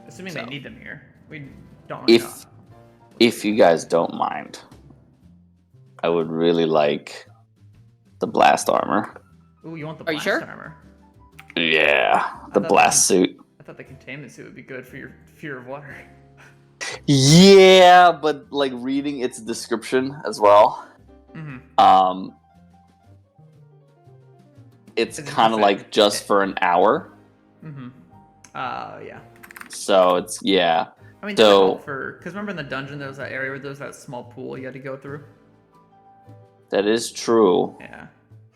Assuming So. they need them here. We don't really know. If you guys don't mind, I would really like the blast armor. Ooh, you want the Are you blast sure? armor? Yeah, the thought blast suit. I thought the containment suit would be good for your fear of water. Yeah, but like reading its description as well. Mm-hmm. It's Is it kind of just like just for an hour. Mm-hmm. Yeah. So it's yeah. I mean, So- because remember in the dungeon there was that area where there was that small pool you had to go through. That is true. Yeah.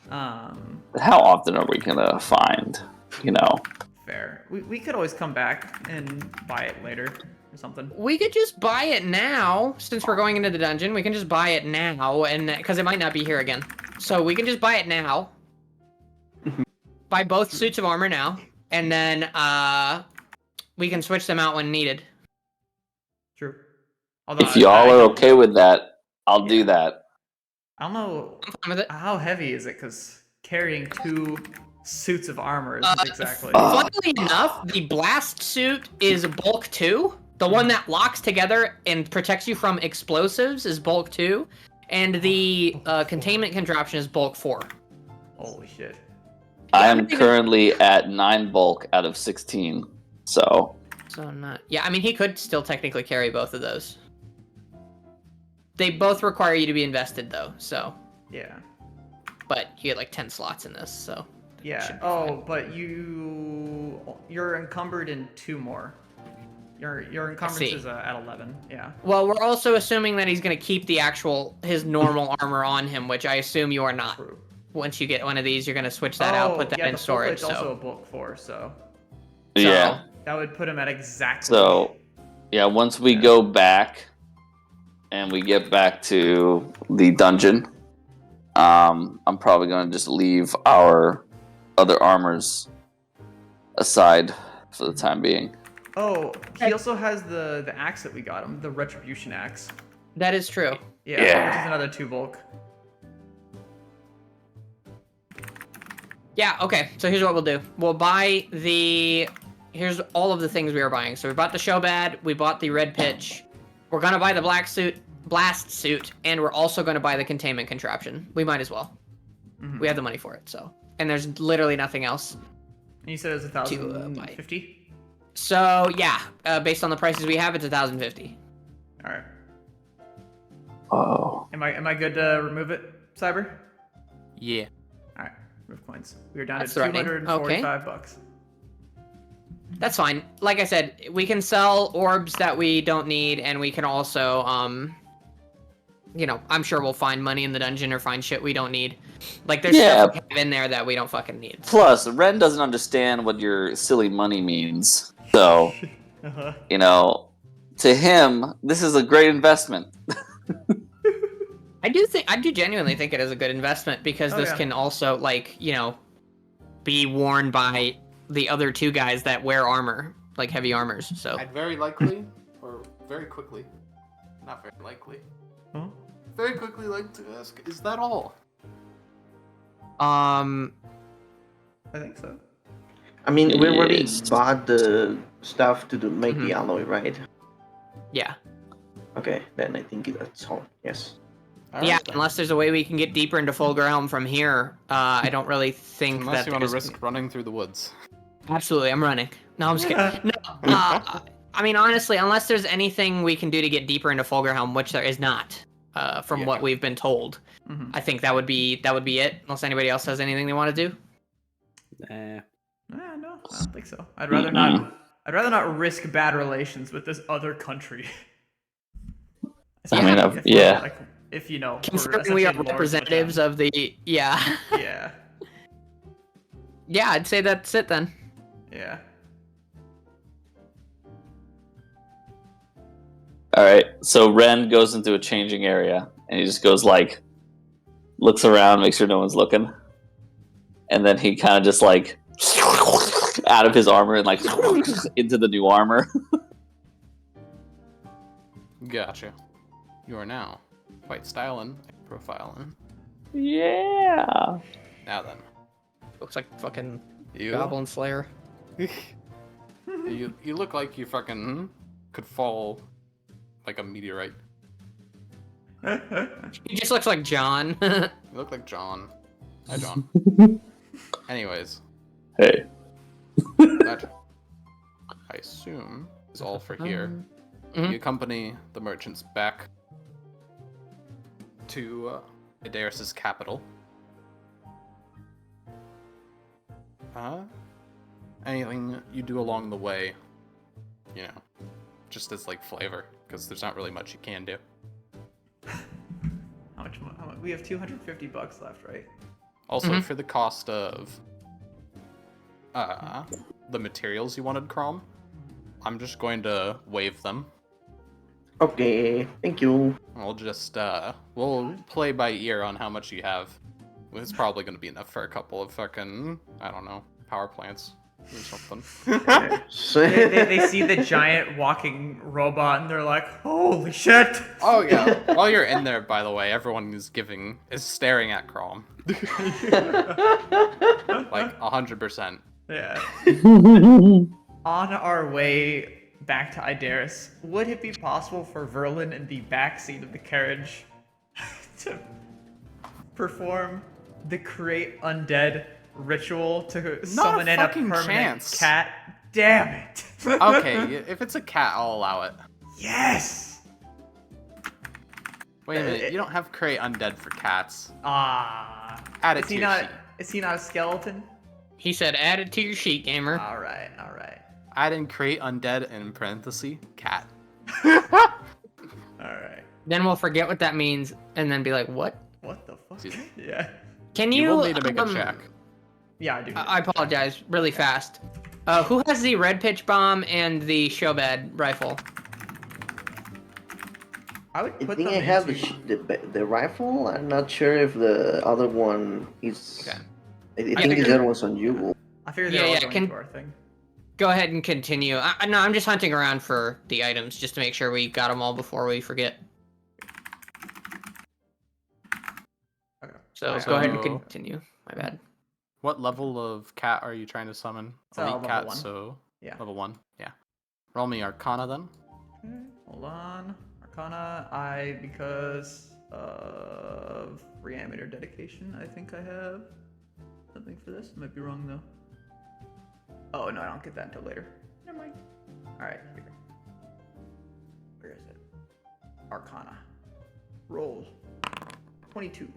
But how often are we gonna find? You know. Fair. We could always come back and buy it later or something. We could just buy it now, since we're going into the dungeon. We can just buy it now, and because it might not be here again. So we can just buy it now. Buy both suits of armor now, and then we can switch them out when needed. True. Although If y'all are okay with that, I'll do that. I don't know I'm fine with it. how heavy is it because carrying 2 suits of armor isn't exactly. Funnily enough, the blast suit is bulk 2. The one that locks together and protects you from explosives is bulk 2. And the containment contraption is bulk 4. Holy shit. I am currently at 9 bulk out of 16. So So not... Yeah, I mean, he could still technically carry both of those. They both require you to be invested, though, so... Yeah. But you get, like, 10 slots in this, so... Yeah. Should be Oh, fine. but you're encumbered in 2 more. Your encumbrance see. is at 11. Yeah. Well, we're also assuming that he's going to keep his normal armor on him, which I assume you are not. True. Once you get one of these, you're going to switch that out, put that in the storage, full plate's also so... a bulk 4, so yeah. that would put him at exactly. So yeah, once we go back and we get back to the dungeon, I'm probably gonna just leave our other armors aside for the time being. Oh, he also has the axe that we got him, the retribution axe. That is true. Yeah, Yeah. which is another 2 bulk. Yeah, okay, so here's what we'll do. We'll buy the... Here's all of the things we are buying. So we bought the showbad, we bought the red pitch, we're gonna buy the blast suit, and we're also gonna buy the containment contraption. We might as well. Mhm. We have the money for it, so... And there's literally nothing else. And you said it was buy. 1,050. So, yeah, based on the prices we have, it's 1,050. All right. Oh, Am I good to remove it, Cyber? Yeah. All right. Rift coins. We are down That's to threatening. 245 bucks. That's fine. Like I said, we can sell orbs that we don't need, and we can also, you know, I'm sure we'll find money in the dungeon or find shit we don't need. Like, there's stuff we have in there that we don't fucking need. Plus, Ren doesn't understand what your silly money means. So, you know, to him, this is a great investment. I do genuinely think it is a good investment because this can also, like, you know, be worn by the other two guys that wear armor, like heavy armors. So I'd very likely, or very quickly, not very likely, very quickly like to ask, is that all? I think so. I mean, we already Yes. bought the stuff to make the alloy, right? yeah. Okay, then I think that's all. Yes. All Yeah, right, then. unless there's a way we can get deeper into Fulgrim from here, I don't really think Unless that you want to there's- risk running through the woods. Absolutely, I'm running. No, I'm just kidding. No, I mean, honestly, unless there's anything we can do to get deeper into Fulgrim, which there is not, from what we've been told, I think that would be it. Unless anybody else has anything they want to do. Nah. No, I don't think so. I'd rather not. I'd rather not risk bad relations with this other country. I mean, If we're, yeah. Like, if you know, Considering we are representatives of the Yeah. Yeah, I'd say that's it then. Yeah. All right. So Ren goes into a changing area, and he just goes like, looks around, makes sure no one's looking, and then he kind of just like out of his armor and like into the new armor. Gotcha. You are now quite styling and profiling. Yeah. Now then, Looks like fucking you Goblin Slayer. you look like you fucking could fall like a meteorite. He just looks like John. You look like John. Hi, John. Anyways, Hey. that I assume is all for here. Mhm. You accompany the merchants back to Ideris' capital. Anything you do along the way, you know, just as like flavor, because there's not really much you can do. How much? We have 250 bucks left, right? Also, for the cost of the materials you wanted, Crom, I'm just going to waive them. Okay, thank you. We'll just we'll play by ear on how much you have. It's probably going to be enough for a couple of fucking, I don't know, power plants or something. They see the giant walking robot and they're like, "Holy shit!" Oh yeah. While you're in there, by the way, everyone is staring at Crom. Like 100%. Yeah. On our way back to Ideris, would it be possible for Verlin in the back seat of the carriage to perform the create undead ritual to summon in a fucking permanent chance. cat? Damn it! Okay, if it's a cat, I'll allow it. Yes. Wait a minute, you don't have create undead for cats. Ah. Add it Is to he your not? sheet. Is he not a skeleton? He said, "Add it to your sheet, gamer." All right. All right. Add in create undead and in parentheses cat. All right. Then we'll forget what that means, and then be like, "What?" What the fuck? Excuse me? Yeah. Can You you? will need to make a check. Yeah, I do. I apologize, really fast. Who has the red pitch bomb and the Shobad rifle? I would I put think them I have into... the rifle. I'm not sure if the other one is. Okay. I think the other one's on you. I figured Yeah, they were yeah, going can- into our thing. Go ahead and continue. No, I'm just hunting around for the items just to make sure we got them all before we forget. Okay. So Alright, go ahead and so- continue. My bad. What level of cat are you trying to summon? So, Elite level cat, 1. so Yeah. level 1. Yeah. Roll me Arcana then. Okay, hold on. Arcana, because of Reanimator dedication, I think I have something for this. Might be wrong though. Oh no, I don't get that until later. Never mind. Alright, here we go. Where is it? Arcana. Roll. 22.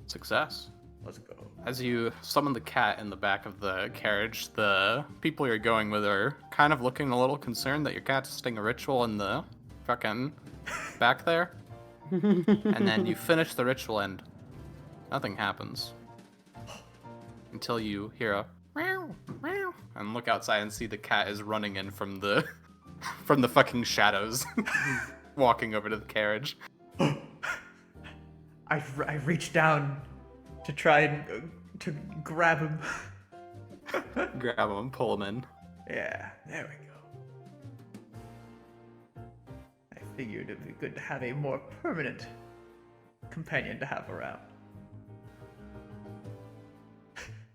Success. Let's go. As you summon the cat in the back of the carriage, the people you're going with are kind of looking a little concerned that your cat's sting a ritual in the fucking back there. And then you finish the ritual and nothing happens. Until you hear a meow, meow, and look outside and see the cat is running in from the from the fucking shadows, walking over to the carriage. I reach down to try and to grab him. Grab him, pull him in. Yeah, there we go. I figured it'd be good to have a more permanent companion to have around.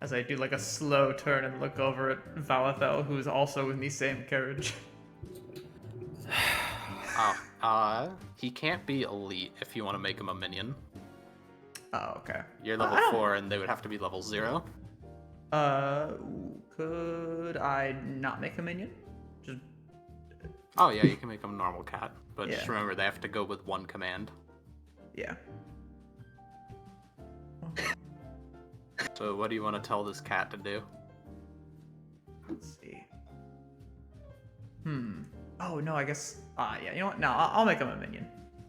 As I do like a slow turn and look over at Valathel, who's also in the same carriage. He can't be elite if you want to make him a minion. Oh, okay. You're level 4 and they would have to be level 0. Could I not make a minion? Just... Oh yeah, you can make him a normal cat, but just Yeah. remember they have to go with one command. Yeah. So what do you want to tell this cat to do? Let's see. Oh, no, I guess... yeah, you know what? No, I'll make him a minion.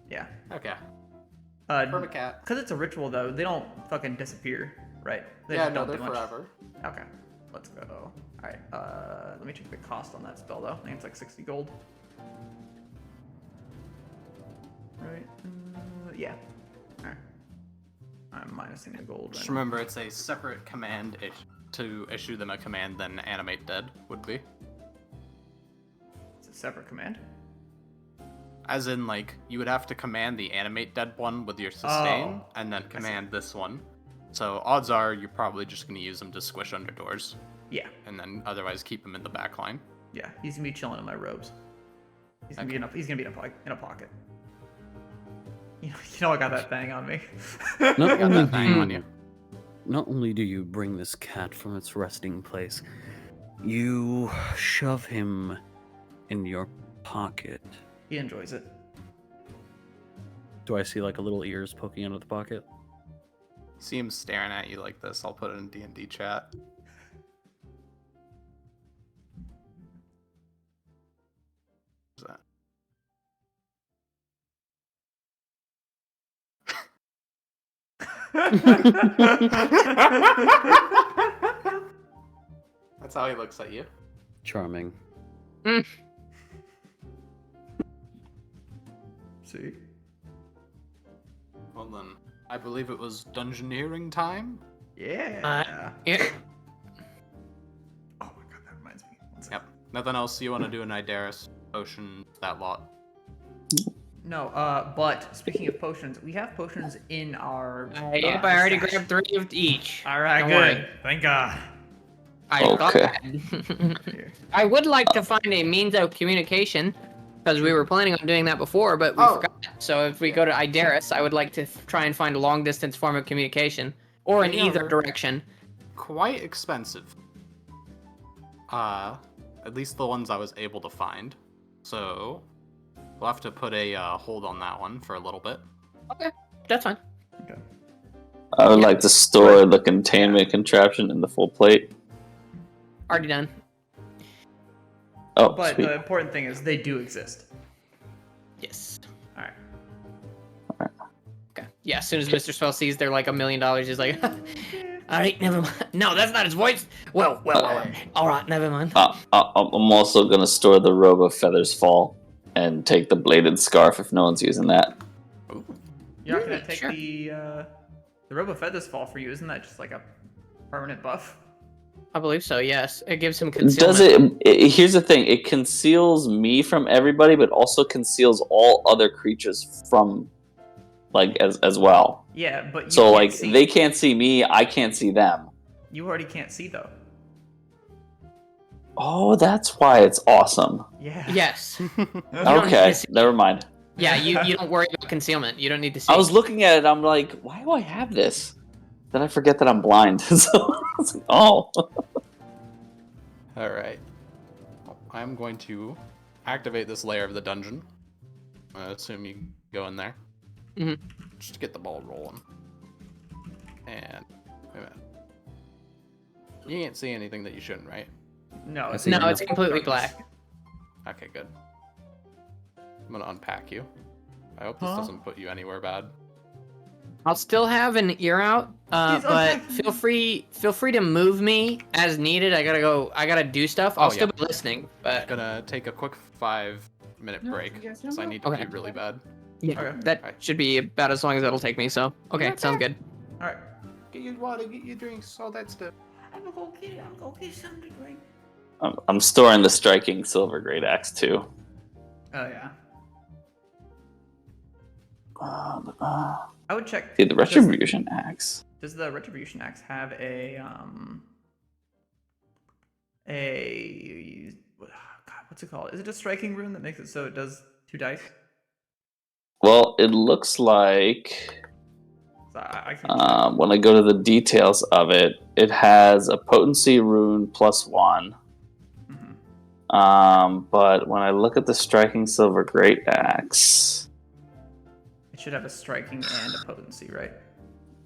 Yeah. Okay. From a cat. Because it's a ritual, though, they don't fucking disappear, right? They Yeah, just no, don't they're do much. forever. Okay. Let's go. Alright, let me check the cost on that spell, though. I think it's like 60 gold. Right. Yeah. Alright. I'm minusing the gold Just right remember it's a separate command to issue them a command than animate dead would be. It's a separate command. As in, like, you would have to command the animate dead one with your sustain, Oh, and then command this one. So odds are you're probably just going to use them to squish under doors, Yeah. and then otherwise keep them in the back line. Yeah. He's gonna be chilling in my robes. He's gonna be in a pocket. You know I got that thing on me. Not Got only, that thing on you. not only do you bring this cat from its resting place, you shove him in your pocket. He enjoys it. Do I see like a little ears poking out of the pocket? See him staring at you like this. I'll put it in D&D chat. What's that? That's how he looks at you. Charming. See? Well then, I believe it was dungeoneering time. Yeah. Yeah. Oh my god, that reminds me. One second. Yep. Nothing else you want to do in Ideris? Potion, that lot. No, but speaking of potions, we have potions in our. Yep, I already stash. grabbed 3 of each. All right, Don't good. worry. Thank God. I Okay. thought I would like to find a means of communication, because we were planning on doing that before, but we forgot. So if we go to Ideris, I would like to try and find a long-distance form of communication, or in They either are direction. Quite expensive. At least the ones I was able to find. So we'll have to put a hold on that one for a little bit. Okay, that's fine. I would like to store the containment contraption in the full plate. Already done. Oh, But sweet. the important thing is they do exist. Yes. All right. Okay. Yeah, as soon as Mr. Spell sees they're like $1 million, he's like, alright, never mind. No, that's not his voice. Well. Alright, never mind. I'm also gonna store the robe of feathers fall and take the bladed scarf if no one's using that. You're not gonna take sure. the robe of feathers fall for you, isn't that just like a permanent buff? I believe so, yes. It gives him concealment. Does it? Here's the thing: it conceals me from everybody, but also conceals all other creatures from, like, as well. Yeah, but you So can't like see. they can't see me, I can't see them. You already can't see though. Oh, that's why it's awesome. Yeah. Yes. don't need Okay, to see- never mind. Yeah, you don't worry about concealment. You don't need to see. I was looking at it, I'm like, why do I have this? Then I forget that I'm blind. So I was like, oh. Alright. I'm going to activate this layer of the dungeon. I assume you go in there. Mhm. Just to get the ball rolling. And Wait a minute. You can't see anything that you shouldn't, right? No, it's see No, you. it's completely darkness. black. Okay, good. I'm gonna unpack you. I hope this Huh? doesn't put you anywhere bad. I'll still have an ear out, He's but unpacking feel free to move me as needed. I gotta do stuff. I'll Oh, still yeah. be listening, but Gonna take a quick 5-minute break because I need to Okay. pee really bad. yeah, Okay. that Alright. should be about as long as it'll take me. So okay, sounds good. All right. Get your water, get your drinks, all that stuff. I'm gonna go get something to drink. I'm storing the striking silver great axe too. Oh yeah. Uh, I would check. see the retribution axe. Does the retribution axe have a God, what's it called? Is it a striking rune that makes it so it does 2 dice? Well, it looks like So I can when I go to the details of it, it has a potency rune +1. Mhm. But when I look at the striking silver great axe, It should have a striking and a potency, right?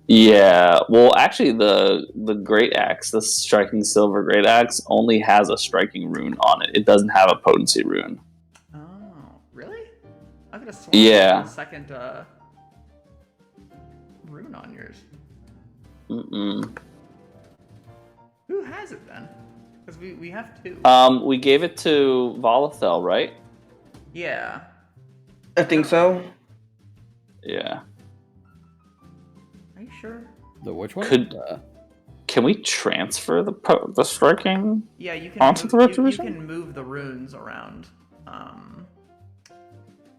yeah. Well, actually, the great axe, the striking silver great axe, only has a striking rune on it. It doesn't have a potency rune. Oh, really? I could have sworn Yeah. there was a second rune on yours. Mm-mm. Who has it then? Because we have 2. We gave it to Volithel, right? Yeah. I think so. Yeah. Are you sure? The which one? Could- Can we transfer the striking? Yeah, you can. Onto the You retribution? can move the runes around.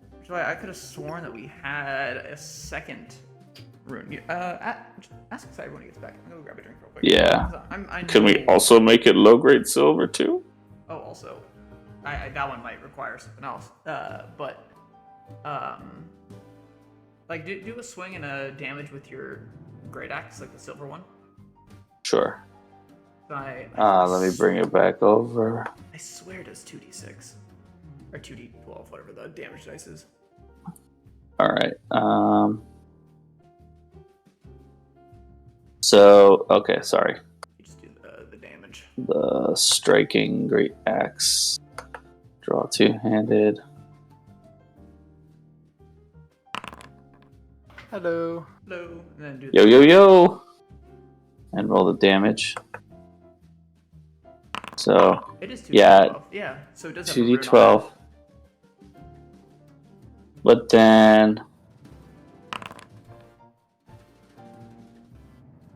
Which is why I could have sworn that we had a second rune. Ask if everyone gets back. I'm gonna go grab a drink real quick. Yeah. I Can we know- also make it low grade silver too? Oh, also, that one might require something else. Like do a swing and a damage with your great axe, like the silver one. Sure. So Let me bring it back over. I swear it does 2d6 or 2d12, whatever the damage dice is. All right. So okay, sorry. You just do the damage. The striking great axe. Draw 2-handed. Hello. Hello, and then do Yo yo yo. And roll the damage. So It is 2d12. Yeah. Yeah, so it does have a rune on 2d12. But then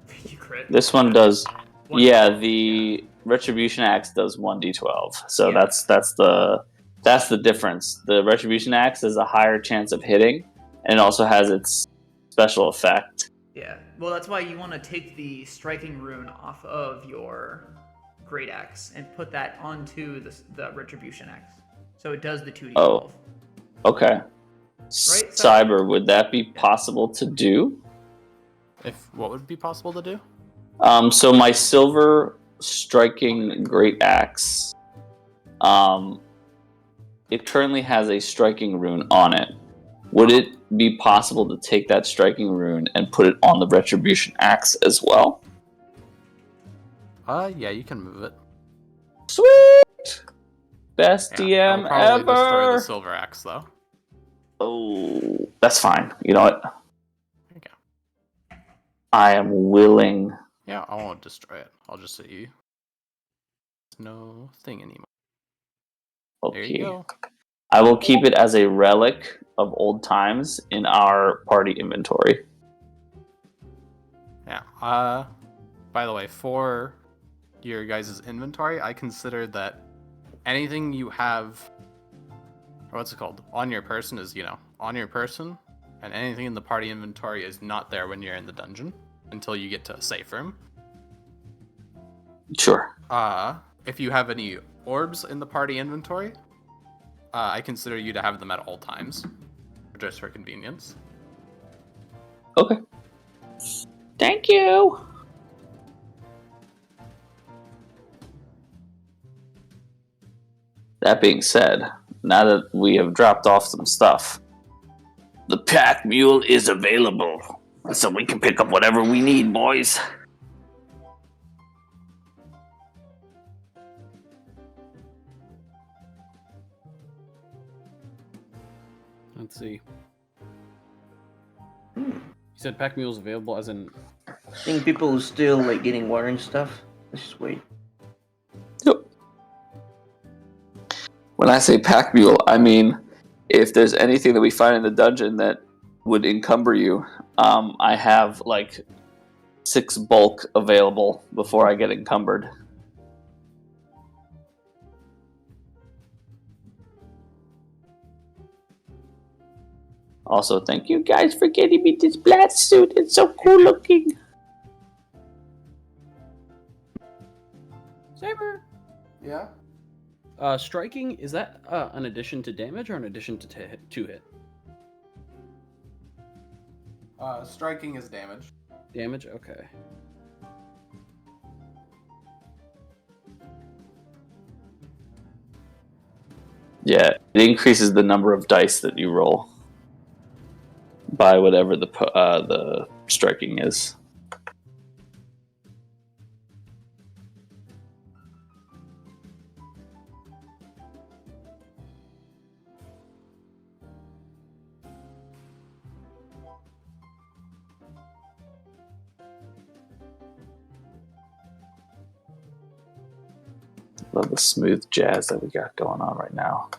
it. You crit. this one does. One- Yeah, the retribution axe does 1d12. So Yeah. that's the difference. The retribution axe has a higher chance of hitting, and it also has its special effect. Yeah, well, that's why you want to take the striking rune off of your great axe and put that onto the retribution axe. So it does the 2d12. Oh. Okay. Cyber, would that be possible to do? If what would be possible to do? So my silver striking great axe, it currently has a striking rune on it. Would it be possible to take that striking rune and put it on the retribution axe as well? Yeah, you can move it. Sweet! Best Yeah, DM I'll probably destroy ever! the silver axe though. Oh, that's fine. You know what? Okay. I am willing. Yeah, I won't destroy it. I'll just say you. There's no thing anymore. There Okay. you go. I will keep it as a relic of old times in our party inventory. Yeah. By the way, for your guys' inventory, I consider that anything you have, or what's it called, on your person is, on your person, and anything in the party inventory is not there when you're in the dungeon until you get to a safe room. Sure. If you have any orbs in the party inventory, I consider you to have them at all times, just for convenience. Okay. Thank you. That being said, now that we have dropped off some stuff, the pack mule is available, so we can pick up whatever we need, boys. Let's see. Hmm. You said pack mules available, as in. I think people are still like getting water and stuff. Let's just wait. Yep. When I say pack mule, I mean if there's anything that we find in the dungeon that would encumber you, I have like 6 bulk available before I get encumbered. Also, thank you guys for getting me this blast suit. It's so cool looking. Saber. Yeah. Striking, is that an addition to damage or an addition to hit? Striking is damage. Damage? Okay. Yeah, it increases the number of dice that you roll by whatever the striking is. Love the smooth jazz that we got going on right now.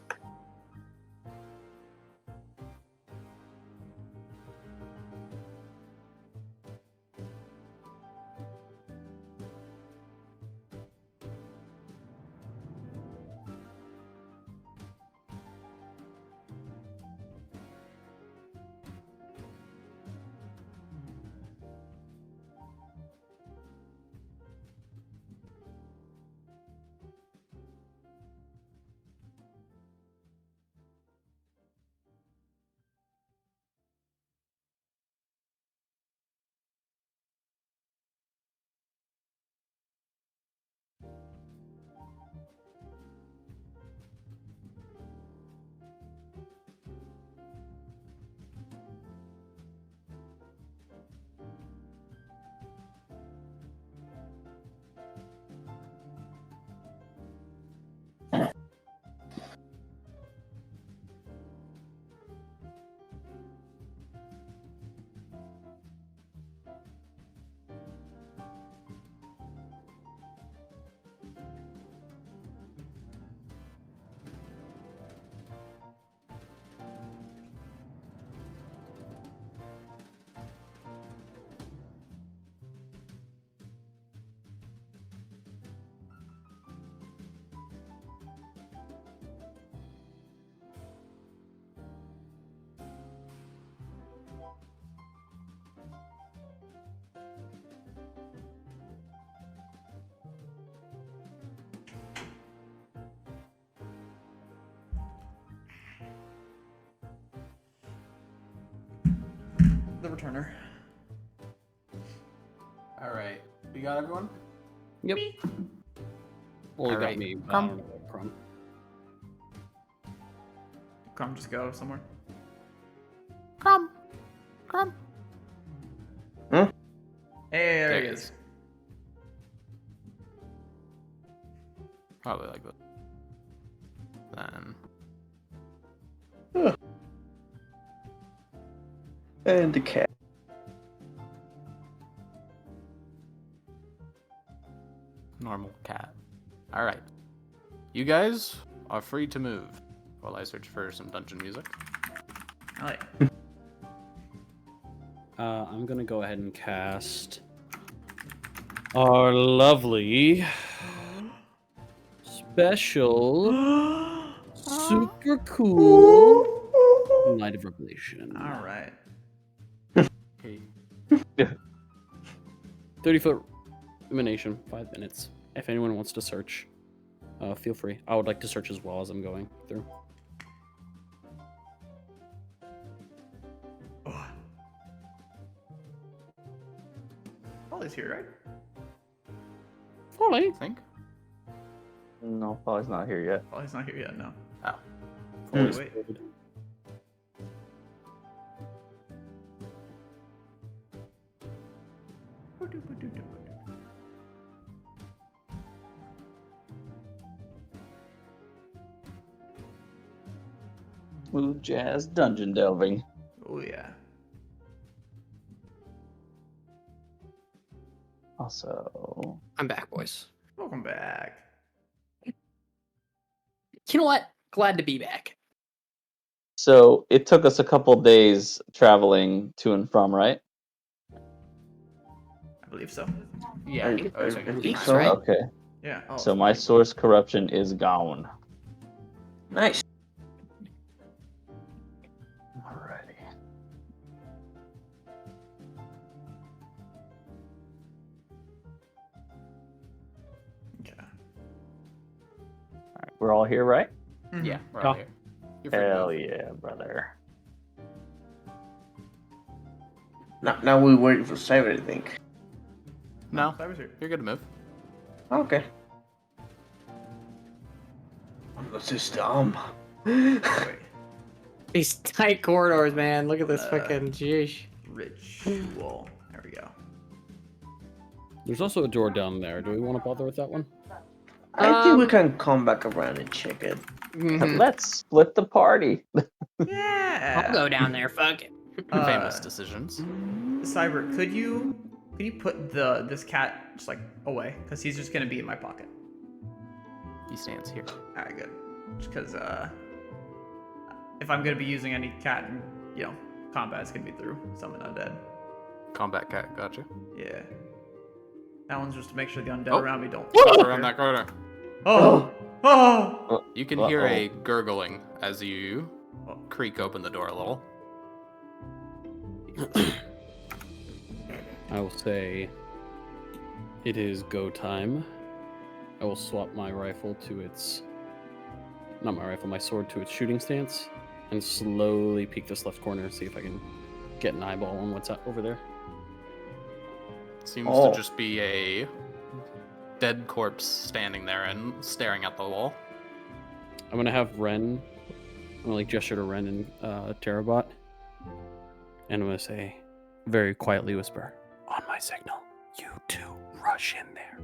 The returner. All right. We got everyone? Yep. Well, you got Alright, me, but I Crumb. don't know about Crumb. Come, just go somewhere. Crumb. Crumb. Hey, there he is. Probably like that. Then. And the cat. Normal cat. Alright. You guys are free to move while I search for some dungeon music. Oh, yeah. I'm gonna go ahead and cast our lovely special super cool Light of Revelation. All right. Okay. 30-foot emanation, 5 minutes. If anyone wants to search, feel free. I would like to search as well as I'm going through. Polly's here, right? Folly. I think. No, Polly's not here yet. Polly's not here yet, no. Oh. Folly's wait. Smooth jazz dungeon delving. Oh yeah. Also, I'm back, boys. Welcome back. You know what? Glad to be back. so it took us a couple days traveling to and from, right? I believe so. Yeah. I I was like, think weeks, so. right? Okay. Yeah. Oh, So it's my fine. source corruption is gone. Nice. Alrighty. Okay. Alright, we're all here, right? Mhm. Yeah, we're all Yeah. here. You're free to Hell move. yeah, brother. Now we're waiting for Cyber, I think. No, Cyber's here. you're good to move. Okay. What's this dumb? Wait. These tight corridors, man. Look at this Uh, fucking sheesh. Ritual. There we go. There's also a door down there. Do we want to bother with that one? I think we can come back around and check it. Mhm. Let's split the party. Yeah. I'll go down there. Fuck it. Famous decisions. Cyber, could you put this cat just like away? Because he's just gonna be in my pocket. He stands here. All right, good. Just because if I'm gonna be using any cat in combat, it's gonna be through summon undead. Combat cat, gotcha. Yeah. That one's just to make sure the undead Oh. around me don't. Around that corner. Oh. Oh. You can hear Uh-oh. a gurgling as you creak open the door a little. I will say it is go time. I will swap my rifle to its... Not my rifle, my sword to its shooting stance. And slowly peek this left corner and see if I can get an eyeball on what's over there. Seems Oh. to just be a dead corpse standing there and staring at the wall. I'm gonna have Ren... I'm gonna gesture to Ren and Terabot. And I'm gonna say, very quietly whisper, on my signal, you two rush in there.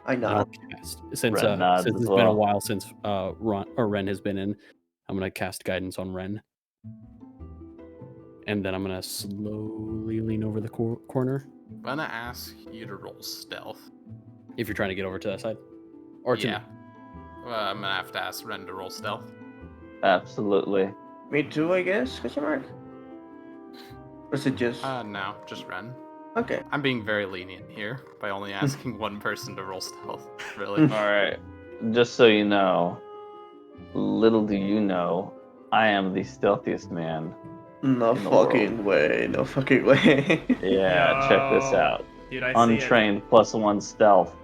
I And know. I'll cast, since Ren nods since as it's been a well. while since Ren has been in, I'm gonna cast guidance on Ren, and then I'm gonna slowly lean over the corner. I'm gonna ask you to roll stealth. If you're trying to get over to that side, or to Yeah. Well, I'm gonna have to ask Ren to roll stealth. Absolutely. Me too, I guess? Question mark? Or is it just... No, just Ren. Okay. I'm being very lenient here by only asking one person to roll stealth. Really. Alright. Just so you know, little do you know, I am the stealthiest man. No In the fucking way. No fucking way. Yeah, check this No. out. Dude, I see it. Untrained +1 stealth.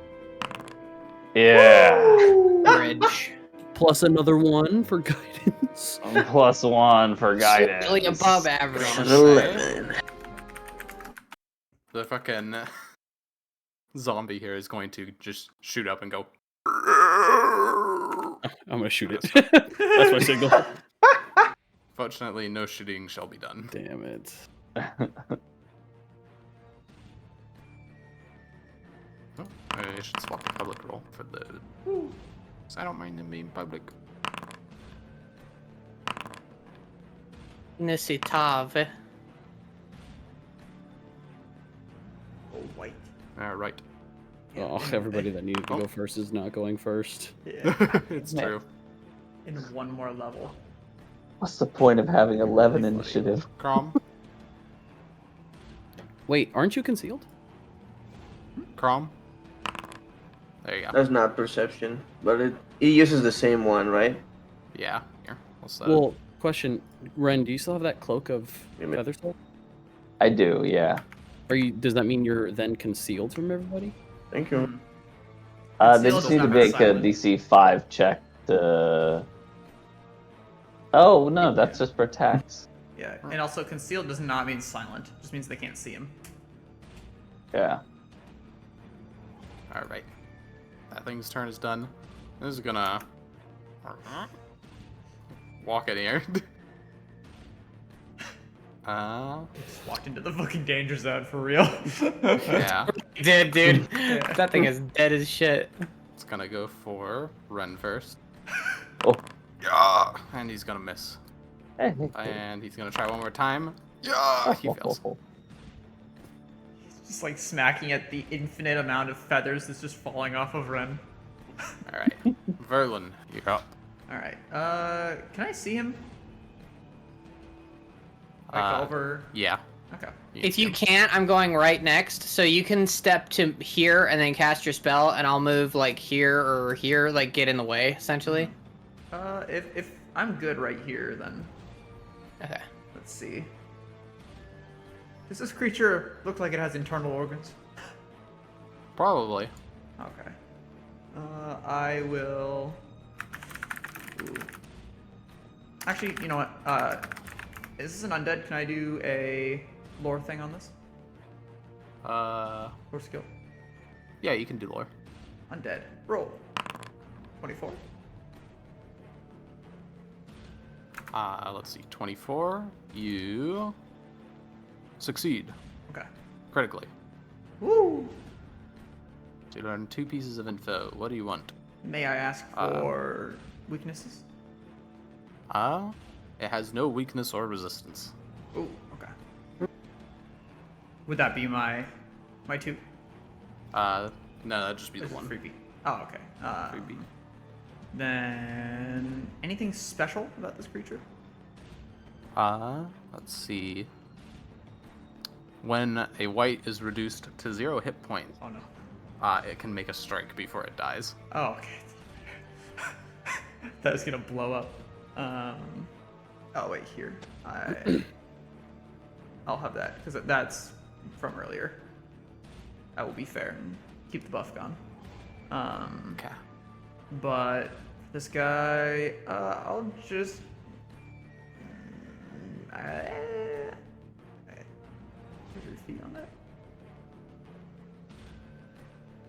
Yeah. Bridge. plus another one for guidance. +1 for guidance. Slightly above average. Wrong. 11. The fucking zombie here is going to just shoot up and go. I'm gonna shoot it. That's my signal. Fortunately, no shooting shall be done. Damn it. Oh, I should swap the public roll for the. 'Cause I don't mind them being public. Nisitave. Oh, white. All right. Oh, everybody that needed to go first is not going first. Yeah. It's true. In one more level. What's the point of having 11 initiative? Crom. Wait, aren't you concealed? Crom. There you go. That's not perception, but it uses the same one, right? Yeah. Here. What's that? Well, question, Ren, do you still have that cloak of Wait a minute. Featherstone? I do, yeah. Are you? Does that mean you're then concealed from everybody? Thank you. They Concealed just does need to not mean make a silent. DC 5 check to... Oh, no, that's just for attacks. Yeah, and also concealed does not mean silent. It just means they can't see him. Yeah. All right. That thing's turn is done. This is gonna walk in here. Just walked into the fucking danger zone for real. Yeah. Dead, dude. That thing is dead as shit. It's gonna go for Ren first. Oh. Yeah. And he's gonna miss. And he's gonna try one more time. Yeah, he fails. Just like smacking at the infinite amount of feathers that's just falling off of Ren. All right, Verlin, you're up. All right. Can I see him? Like over. Yeah. Okay. If you can't, I'm going right next, so you can step to here and then cast your spell, and I'll move like here or here, like get in the way, essentially. If I'm good right here, then Okay. let's see. Does this creature look like it has internal organs? Probably. Okay. I will. Ooh. Actually, you know what? Is this an undead? Can I do a lore thing on this? Lore skill. Yeah, you can do lore. Undead. Roll. 24. Let's see, 24. You succeed Okay. critically. Woo! So you learn 2 pieces of info. What do you want? May I ask for weaknesses? It has no weakness or resistance. Oh, okay. Would that be my 2? No, that'd just be the This is one. freebie. Oh, okay. Freebie. Then anything special about this creature? Let's see. When a white is reduced to 0 hit points, Oh no. it can make a strike before it dies. Oh, okay. That was gonna blow up. Oh wait, here. I'll have that because that's from earlier. I will be fair and keep the buff gone. Okay. But this guy, I'll just. 100 feet on that.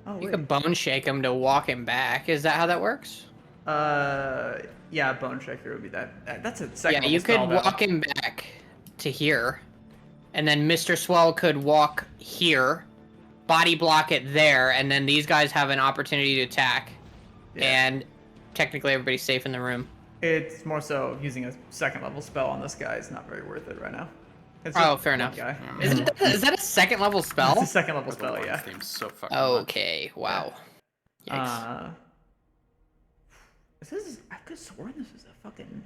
Oh You wait. can bone shake him to walk him back. Is that how that works? Yeah, bone shaker would be that. That's a second. Yeah, you level could spell, though. walk him back to here, and then Mr. Swell could walk here, body block it there, and then these guys have an opportunity to attack, Yeah. and technically everybody's safe in the room. It's more so using a second level spell on this guy is not very worth it right now. It's Oh, just fair one enough. Guy. Is that a second level spell? It's a second level The spell, one yeah. seems so fucking Okay, wow. Yikes. This is. I could have sworn this is a fucking.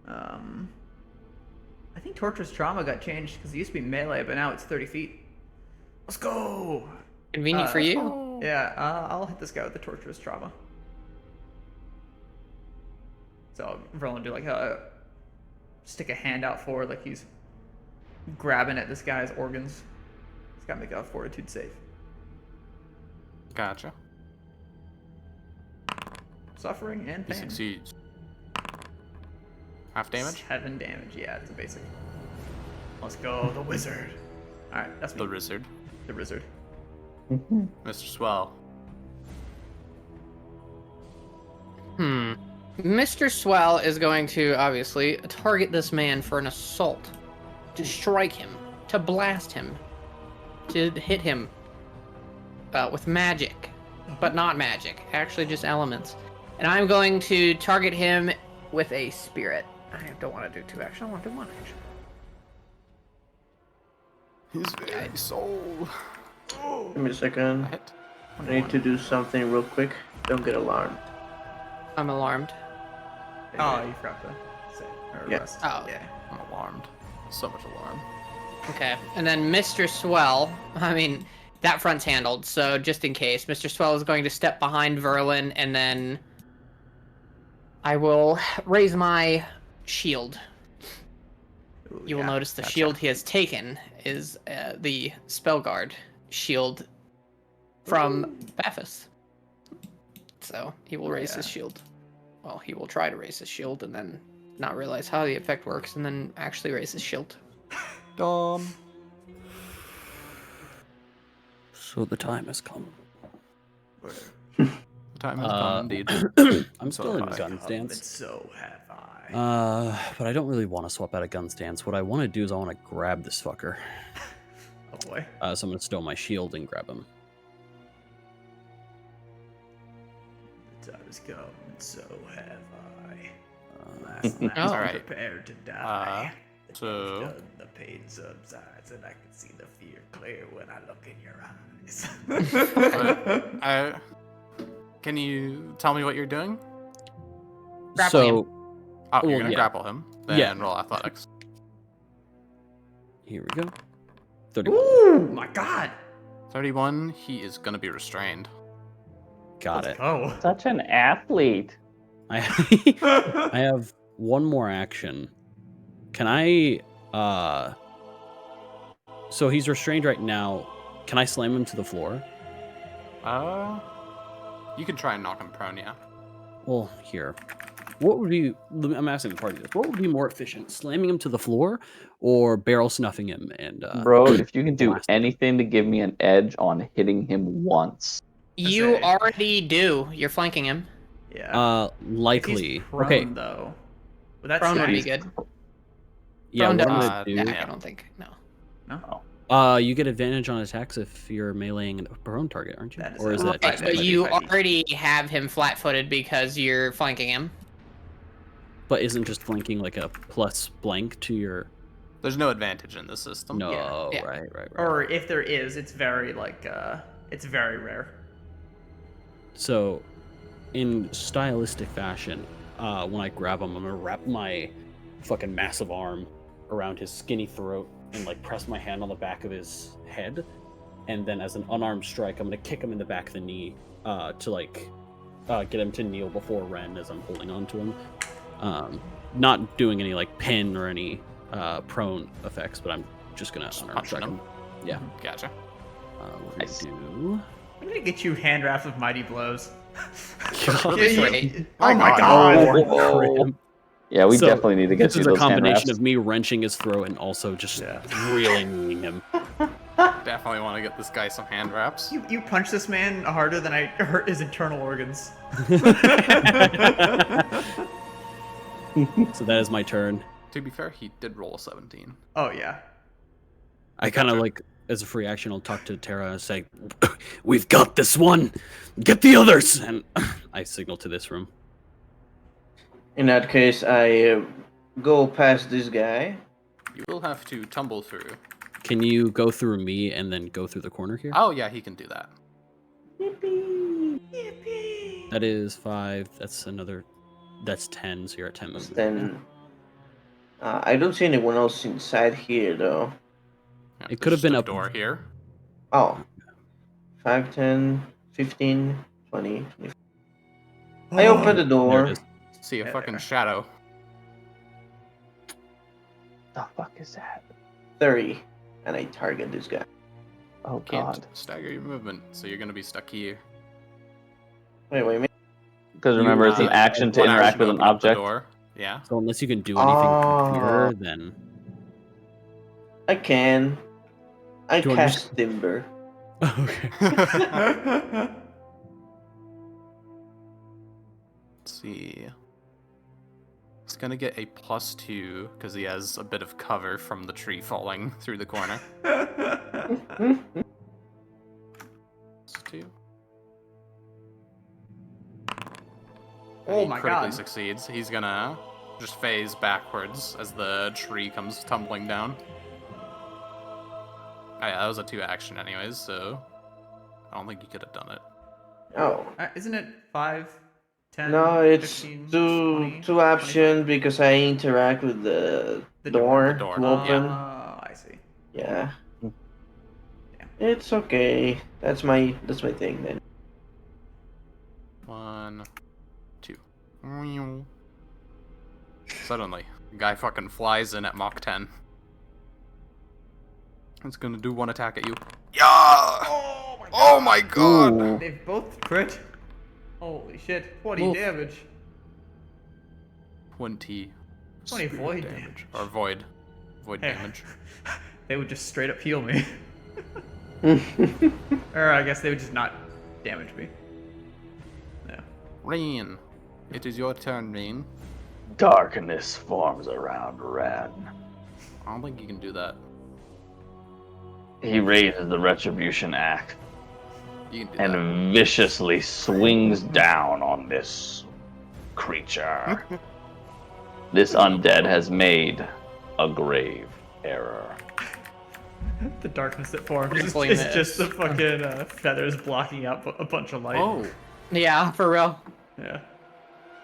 I think Torturous Trauma got changed because it used to be melee, but now it's 30 feet. Let's go! Convenient for you. Yeah, I'll hit this guy with the Torturous Trauma. So Verlin do like stick a hand out forward like he's grabbing at this guy's organs. He's got to make a fortitude save. Gotcha. Suffering and He pain. succeeds. Half damage? 7 damage, yeah, it's a basic. Let's go, the wizard. Alright, that's me. The wizard. The wizard. Mr. Swell. Mr. Swell is going to obviously target this man for an assault, to strike him, to blast him, to hit him with magic, but not magic, actually just elements. And I'm going to target him with a spirit. I don't want to do 2 action, I want to do 1 action. His very soul. Give me a second. Hit. I need to do something real quick. Don't get alarmed. I'm alarmed. Oh, you forgot to say. Or Yeah. rest. Oh. Yeah. I'm alarmed. So much alarm. Okay, and then Mr. Swell, that front's handled, so just in case, Mr. Swell is going to step behind Verlin, and then I will raise my shield. Ooh, You will yeah. notice the Gotcha. shield he has taken is the Spellguard shield from Baphus. So he will raise his shield. Well, he will try to raise his shield and then not realize how the effect works and then actually raise his shield. So the time has come. The time has come, indeed. I'm So still in have I. gun And stance. so have I. But I don't really want to swap out a gun stance. What I want to do is I want to grab this fucker. Oh boy. So I'm going to stow my shield and grab him. The time has come, and so have Last night, Oh. Alright. prepared to die. So- Done, the pain subsides, and I can see the fear clear when I look in your eyes. Can you tell me what you're doing? Grappling him. So Oh, you're Well, gonna yeah. grapple him. Then Yeah. roll athletics. here we go. 31. Ooh, my God! 31. He is gonna be restrained. Got it. Oh. Such an athlete. I I have one more action. Can I so he's restrained right now. Can I slam him to the floor? You can try and knock him prone, yeah. Well, here. What would be I'm asking the party this. What would be more efficient? Slamming him to the floor or barrel snuffing him and Bro, if you can do blasting him? anything to give me an edge on hitting him once. You say- already do. You're flanking him. Yeah. If likely. he's prone, Okay. though. Would that Prone would be stack? good. Yeah, Prone what I'm does gonna do. stack, I don't think. No. No? You get advantage on attacks if you're meleeing a prone target, aren't you? That is Or is a- that Right, Right, just so but you if I- already have him flat-footed because you're flanking him. but isn't just flanking like a plus blank to your There's no advantage in this system. no, Yeah. right. Or if there is, it's very it's very rare. So, in stylistic fashion, when I grab him, I'm gonna wrap my fucking massive arm around his skinny throat and like press my hand on the back of his head, and then as an unarmed strike, I'm gonna kick him in the back of the knee to like get him to kneel before Ren as I'm holding on to him. Not doing any like pin or any prone effects, but I'm just gonna unarmed punching strike him. him. Yeah. Gotcha. What Nice. do we do? I'm gonna get you hand wraps with mighty blows. God. Yeah, Wait. oh my God. God! Oh. Yeah, we So, definitely need to get This you is a those hand combination wraps. of me wrenching his throat and also just Yeah. really kneeing him. Definitely want to get this guy some hand wraps. You punch this man harder than I hurt his internal organs. So that is my turn. To be fair, he did roll a 17. Oh yeah. I kind of like, as a free action, I'll talk to Tara and say, "We've got this one. Get the others!" And I signal to this room. In that case, I go past this guy. You will have to tumble through. Can you go through me and then go through the corner here? Oh yeah, he can do that. Yippee! Yippee! That is 5. That's another. That's 10. So you're at 10 movement. Then I don't see anyone else inside here though. Yeah, It could have there's been just a- door here. Oh. 5, 10, 15, 20, 25. I open the There door. it is. See a Yeah, fucking there. shadow. The fuck is that? 30. And I target this guy. Oh Can't god. stagger your movement, so you're gonna be stuck here. Wait. Because remember, it's an action to One interact action with to an open up the object. door. Yeah. So unless you can do anything from here, then I can. I Do you want me to cast Timber. okay. Let's see. He's gonna get a +2 because he has a bit of cover from the tree falling through the corner. +2. Oh He my critically God. succeeds. He's gonna just phase backwards as the tree comes tumbling down. Oh yeah, that was a 2 action anyways, so I don't think you could have done it. Oh. Isn't it 5, 10? No, it's 15, two 20, two option because I interact with the, The door, door. to Oh, open. I see. Yeah. Damn. It's okay. That's my thing then. 1, 2. Suddenly, the guy fucking flies in at Mach 10. It's gonna do 1 attack at you. Yeah! Oh my Oh my god! Ooh. They've both crit. Holy shit. 20 Oof. damage. 20. 20 spirit void damage. Or void. Void Hey. damage. They would just straight up heal me. Or I guess they would just not damage me. Yeah. Rain. It is your turn, Rain. Darkness forms around Ren. I don't think you can do that. He raises the retribution axe You can do that. and viciously swings down on this creature. This undead has made a grave error. The darkness that forms is Crippling just the this. fucking feathers blocking out a bunch of light. Oh, Yeah, for real. Yeah.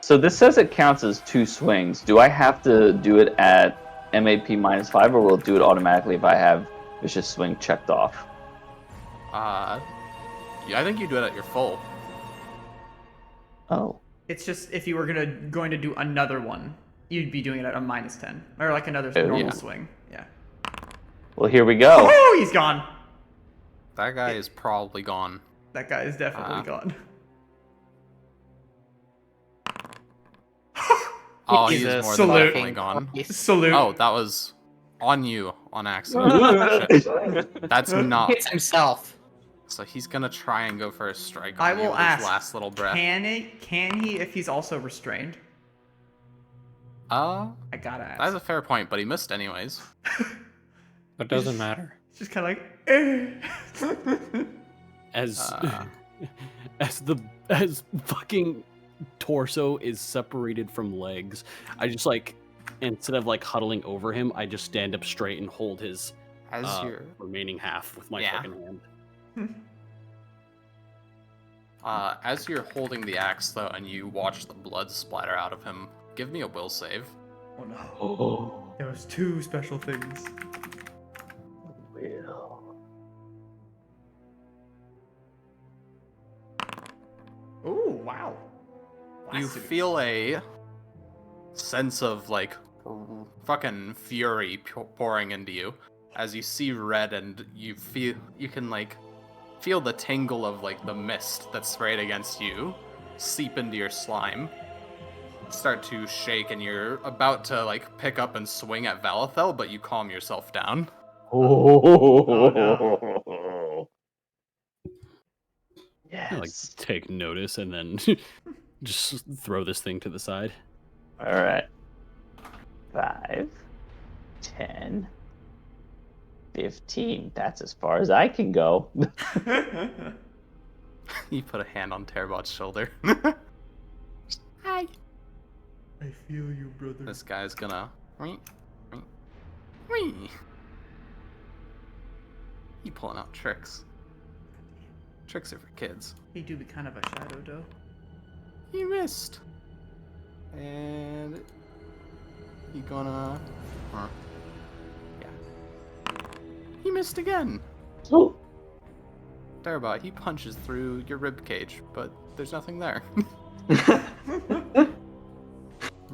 So this says it counts as 2 swings. Do I have to do it at MAP -5, or will it do it automatically if I have Vicious Swing checked off? yeah, I think you do it at your full. Oh. It's just if you were going to do another one, you'd be doing it at a -10 or like another Oh, normal yeah. swing. Yeah. Well, here we go. Oh, he's gone. That guy is probably gone. That guy is definitely gone. Oh, He's he's a more than salute. definitely gone. Salute. Oh, that was on you on accident. Shit. That's not. Hits himself. So he's gonna try and go for a strike on I you will with ask. his last little breath. Can he if he's also restrained? I gotta ask. That's a fair point, but he missed anyways. It doesn't matter. It's just kind of like. As Uh. as fucking torso is separated from legs, I just like, instead of like huddling over him, I just stand up straight and hold his As you're remaining half with my Yeah. fucking hand. as you're holding the axe though, and you watch the blood splatter out of him, give me a will save. Oh no. Oh. There was 2 special things. Will. Ooh, wow. You Blasted. feel a sense of like fucking fury pouring into you as you see red, and you can like feel the tingle of like the mist that's sprayed against you seep into your slime, start to shake, and you're about to like pick up and swing at Valathel, but you calm yourself down. Oh. I like Yes. take notice and then just throw this thing to the side. All right. 5, 10, 15. That's as far as I can go. You put a hand on Terbot's shoulder. Hi. I feel you, brother. This guy's gonna. He pulling out tricks. Tricks are for kids. He do be kind of a shadow, though. He missed. And he gonna. Yeah. He missed again. Oh. Terbot, he punches through your rib cage, but there's nothing there.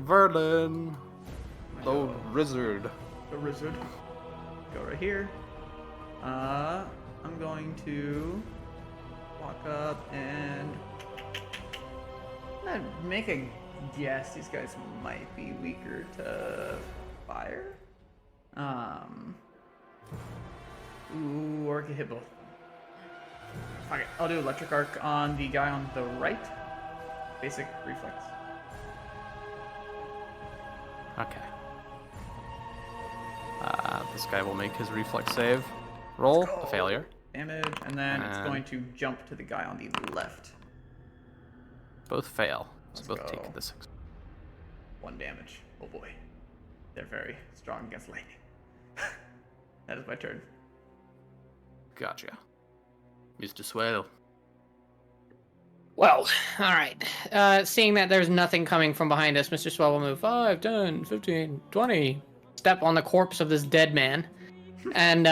Verlin, the wizard. The wizard. Go right here. I'm going to walk up and I'm gonna make a guess. These guys might be weaker to fire. Ooh, or I could hit both. Okay, I'll do electric arc on the guy on the right. Basic reflex. Okay. This guy will make his reflex save. Roll a failure. Damage, and then it's And- going to jump to the guy on the left. Both fail. So Let's both go. take the 6. 1 damage. Oh boy. They're very strong against lightning. That is my turn. Gotcha. Mr. Swell. Well, alright. Seeing that there's nothing coming from behind us, Mr. Swell will move 5, 10, 15, 20. Step on the corpse of this dead man. And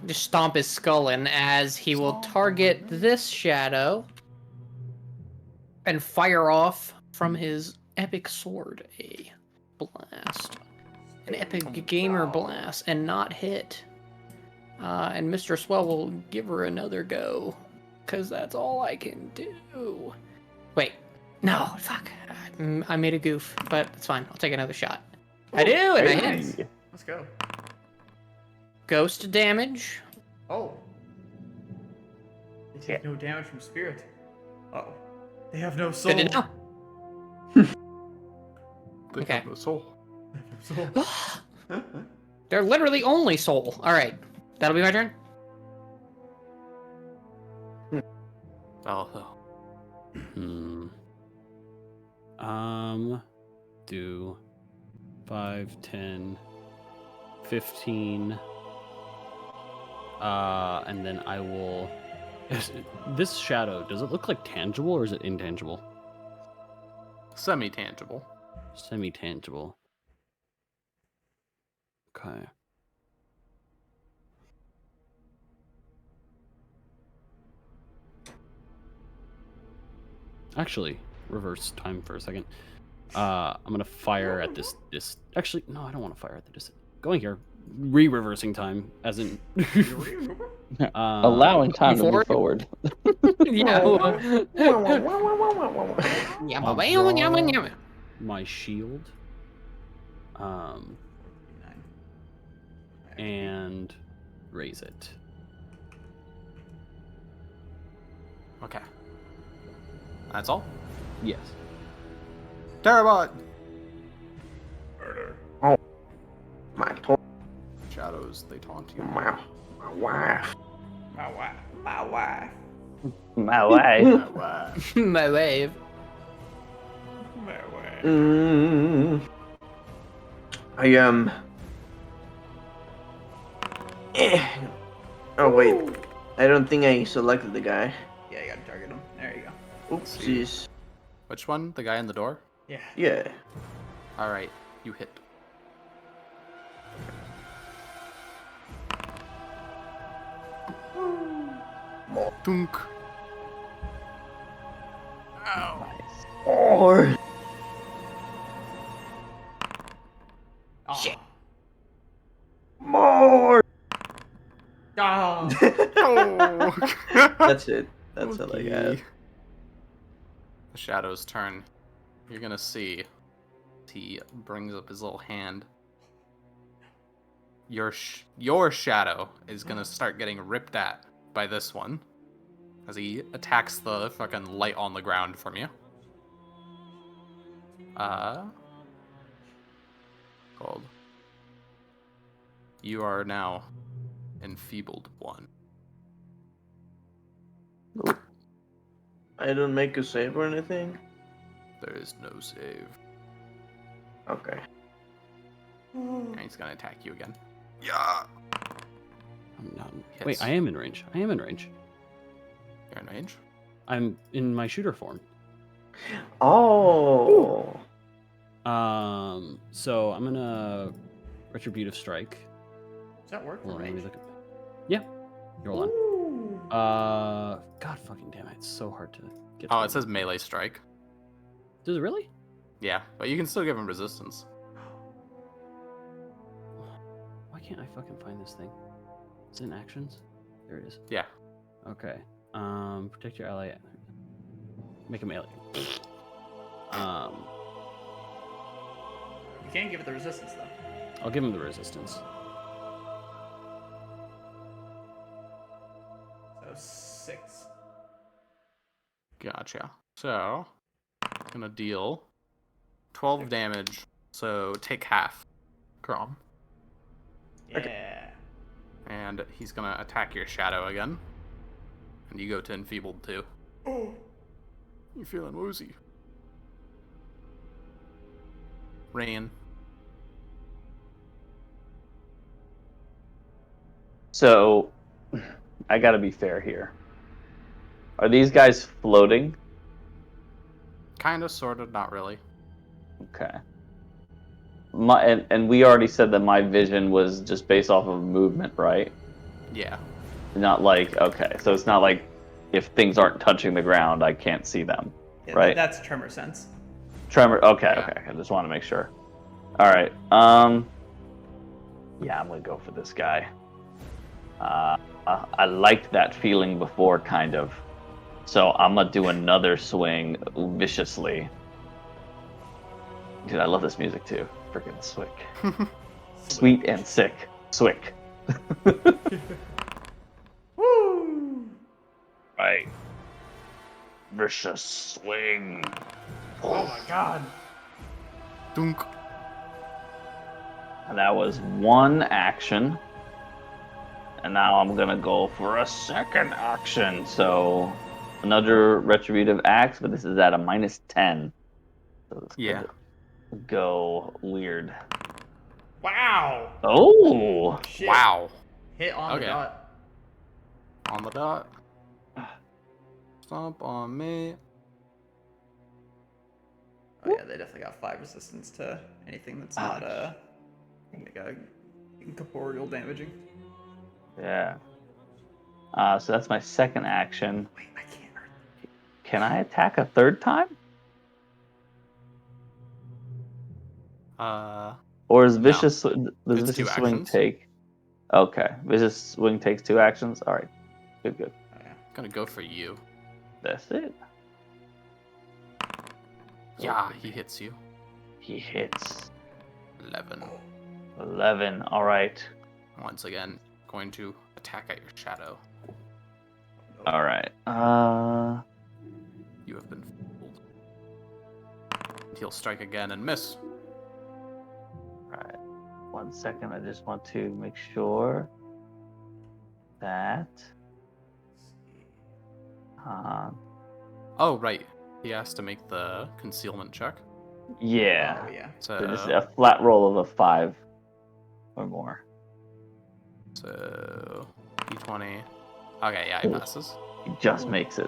just stomp his skull in as he will target this shadow and fire off from his epic sword a blast. An epic gamer blast and not hit. And Mr. Swell will give her another go. Because that's all I can do. Wait. No, fuck. I made a goof, but it's fine. I'll take another shot. I do, and I hit. Hey. Let's go. Ghost damage. Oh. They take no damage from spirit. Uh-oh. They have no soul. Good to know. Okay. Soul. They have no soul. They're literally only soul. Alright. That'll be my turn. Oh. Do 5, 10, 15. And then I will... This shadow, does it look like tangible or is it intangible? Semi-tangible. Semi-tangible. Okay. Actually, reverse time for a second. I'm gonna fire at this. Actually, no, I don't want to fire at the distance. Going here, reversing time, as in Allowing time to move forward. Yeah. I'll draw my shield. And raise it. Okay. That's all? Yes. Terabot! My to- Shadows, they taunt you. my wife. My wife. My wife. My wife. My wave. My wife. I Oh wait, I don't think I selected the guy. Yeah, you gotta target him. There you go. Oopsies. Which one? The guy in the door? Yeah. Yeah. Alright, you hit. Dunk. Ow. Or Shit. more. Oh. Oh. That's it. That's all I got. Okay. The shadow's turn. You're gonna see. He brings up his little hand. Your shadow is gonna start getting ripped at by this one as he attacks the fucking light on the ground from you. Called. You are now enfeebled 1. I don't make a save or anything. There is no save. Okay. And he's gonna attack you again. Yeah. I'm not. Hits. Wait, I am in range. I am in range. You're in range. I'm in my shooter form. Oh. So I'm gonna retributive strike. Does that work for Hold on, let me range? look at. Yeah. Hold on. Ooh. God fucking damn it! It's so hard to get. Oh, through. it says melee strike. Does it really? Yeah, but you can still give him resistance. Why can't I fucking find this thing? Is it in actions? There it is. Yeah. Okay. Protect your ally. Make a melee. You can't give it the resistance though. I'll give him the resistance. So 6. Gotcha. So, gonna deal 12 damage. So take half, Crom. Yeah. And he's gonna attack your shadow again. And you go to enfeebled too. Oh. You feeling woozy? Rain. So, I gotta be fair here. Are these guys floating? Kinda, sorta, not really. Okay. And we already said that my vision was just based off of movement, right? Yeah. Not like, okay, so it's not like if things aren't touching the ground, I can't see them, Yeah, right? That's tremor sense. Tremor, okay, Yeah. okay, I just want to make sure. Alright, yeah, I'm gonna go for this guy. I liked that feeling before, kind of. So I'm gonna do another swing viciously. Dude, I love this music too. Freaking Swick. Sweet and sick. Swick. Woo! Right. Vicious swing. Oh my god. Dunk. And that was one action. And now I'm gonna go for a second action. So another retributive axe, but this is at a -10. So Yeah. go weird. Wow. Oh! Shit. Wow. Hit on the Okay. dot. On the dot. Stomp on me. Oh yeah, they definitely got 5 resistance to anything that's not like incorporeal damaging. Yeah. So that's my second action. Wait, I can't hurt them. Can I attack a third time? Or is No. vicious? Does It's vicious 2 swing actions. take? Okay, vicious swing takes 2 actions. All right, good. Oh, yeah. Gonna go for you. That's it. Yeah, he hits you. He hits 11. 11. All right. Once again, going to attack at your shadow. All right. You have been fooled. He'll strike again and miss. All right. 1 second. I just want to make sure that. Oh, right. He has to make the concealment check. Yeah. Oh yeah. So just So, a flat roll of a 5 or more. so D20. Okay, yeah, he passes. He just makes it.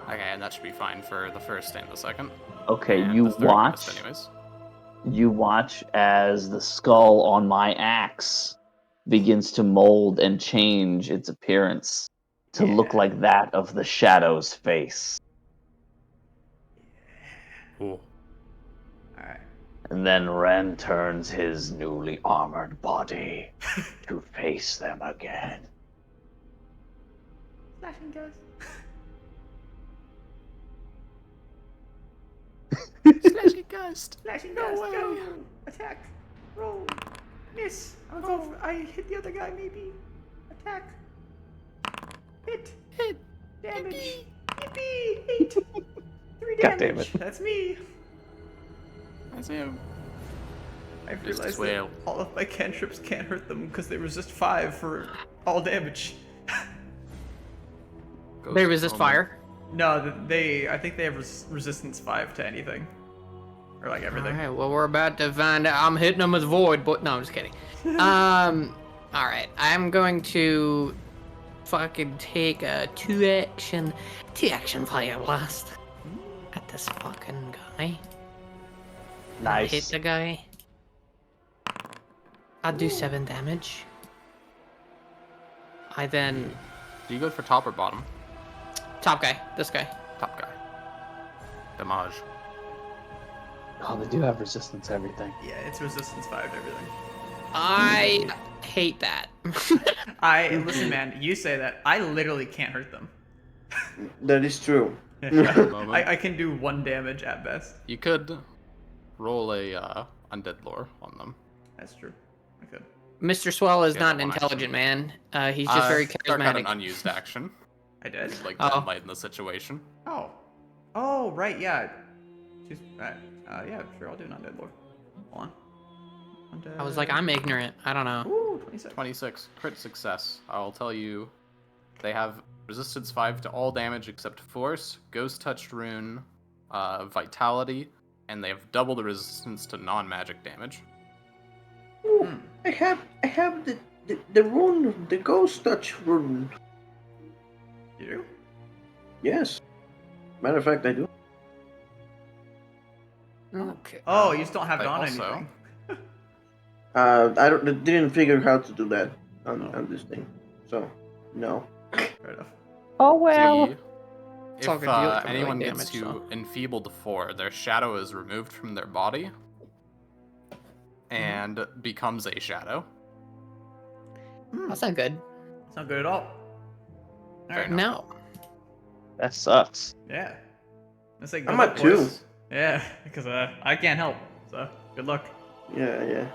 Okay, and that should be fine for the first and the second. Okay, And you the third watch. missed anyways. You watch as the skull on my axe begins to mold and change its appearance to look Yeah. like that of the Shadow's face. Cool. Alright. And then Ren turns his newly armored body to face them again. Slashing guys. Slashing ghost. Slashing No guys. way. Go. Attack. Roll. Miss. I'm gonna go for, I hit the other guy maybe. Attack. Hit. Damage. Yippee. 8. 3 God damage. damn it. That's me. That's him. I've Just realized wail. that all of my cantrips can't hurt them because they resist 5 for all damage. Ghost They resist Omen. fire. No, I think they have resistance 5 to anything. Or like everything. Alright, well, we're about to find out. I'm hitting them with void, but no, I'm just kidding. Alright, I'm going to fucking take a 2 action fire blast at this fucking guy. I hit Nice. the guy. I do 7 damage. I then Do you go for top or bottom? top guy, this guy. Top guy. Damage. Oh, they do have resistance to everything. Yeah, it's resistance 5 to everything. I hate that. Listen, man, you say that. I literally can't hurt them. That is true. I can do 1 damage at best. You could roll a undead lore on them. That's true. I could. Mr. Swell is Yeah, not an one intelligent man. He's just very Dark had an charismatic. unused action. I did. Like Oh. to enlighten the situation. Oh. Oh, right, yeah. She's, yeah, sure, I'll do an undead lore. Hold on. Undead. I was like, I'm ignorant. I don't know. Ooh, 26. 26. Crit success. I'll tell you, they have resistance 5 to all damage except force, ghost touched rune, vitality, and they have double the resistance to non-magic damage. Ooh, I have the rune, the ghost touch rune. You do? Yes. Matter of fact, I do. Okay. Oh, you just don't have it They on also- anything. I didn't figure how to do that on this thing. So, no. Fair enough. Oh, well. It's all If good, you like anyone melee gets damage, to enfeebled 4, their shadow is removed from their body and becomes a shadow. That's not good. It's not good at all. Fair Alright, enough. No. That sucks. yeah. Let's say good I'm luck, at 2. boys. Yeah, because I can't help. So, good luck. Yeah.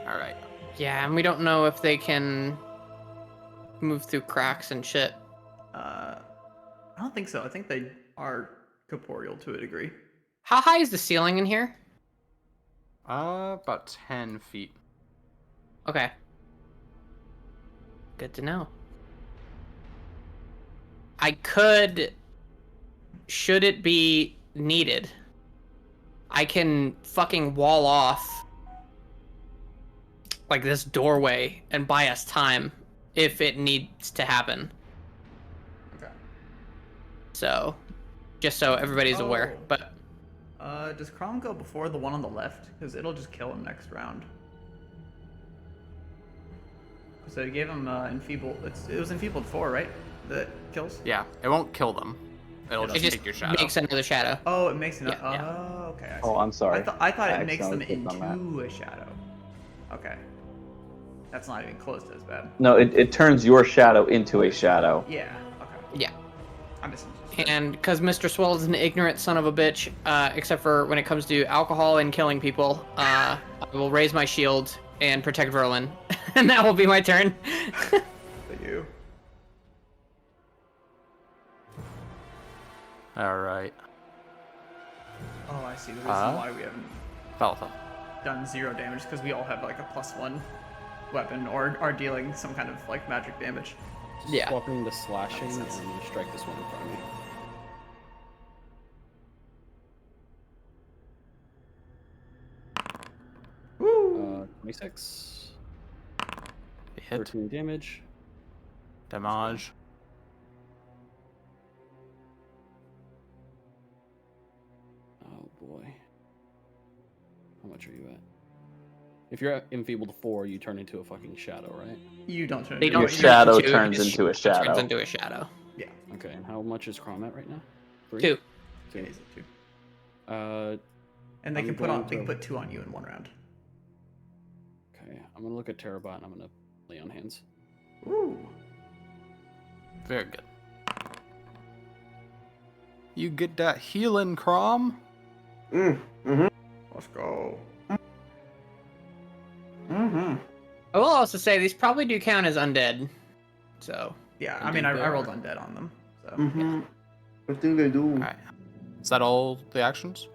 Alright. Yeah, and we don't know if they can move through cracks and shit. I don't think so. I think they are corporeal to a degree. How high is the ceiling in here? About 10 feet. Okay. Good to know. I could should it be needed, I can fucking wall off like this doorway and buy us time if it needs to happen. Okay. So, just so everybody's aware. Oh. But Does Crom go before the one on the left? Because it'll just kill him next round. So it gave him enfeebled. It was enfeebled 4, right? That kills. Yeah, it won't kill them. It'll it just just take your shadow. makes another shadow. Oh, it makes it. Yeah, yeah. Oh, okay. I see. Oh, I'm sorry. I thought I it makes them accidentally clicked on into a shadow. Okay. That's not even close to as bad. No, it turns your shadow into a shadow. Yeah. Okay. Yeah. I'm misunderstood. And because Mr. Swell is an ignorant son of a bitch, except for when it comes to alcohol and killing people, I will raise my shield and protect Verlin, and that will be my turn. For you. Alright. Oh, I see the reason why we haven't Falfa. done 0 damage, because we all have like a +1 weapon or are dealing some kind of like magic damage. Yeah. Swapping the slashing and sense. you strike this one in front of me. Woo! 26. Hit. 13 damage. Damage. Oh boy. How much are you at? If you're at enfeebled 4, you turn into a fucking shadow, right? You don't turn. They into don't Your turn shadow into two, turns it just into a shadow. Turns into a shadow. Okay, and how much is Crom at right now? 3? 2. Yeah, he's at 2. And they I'm can put going on. They can to- put 2 on you in 1 round. Okay, I'm gonna look at Terabot and I'm gonna lay on hands. Ooh. Very good. You get that healing, Crom? Mm-hmm. Let's go. Mm-hmm. I will also say these probably do count as undead. So, Yeah, I Indeed mean, I they rolled are. undead on them. So. Mm-hmm. I think they do. Alright. Is that all the actions?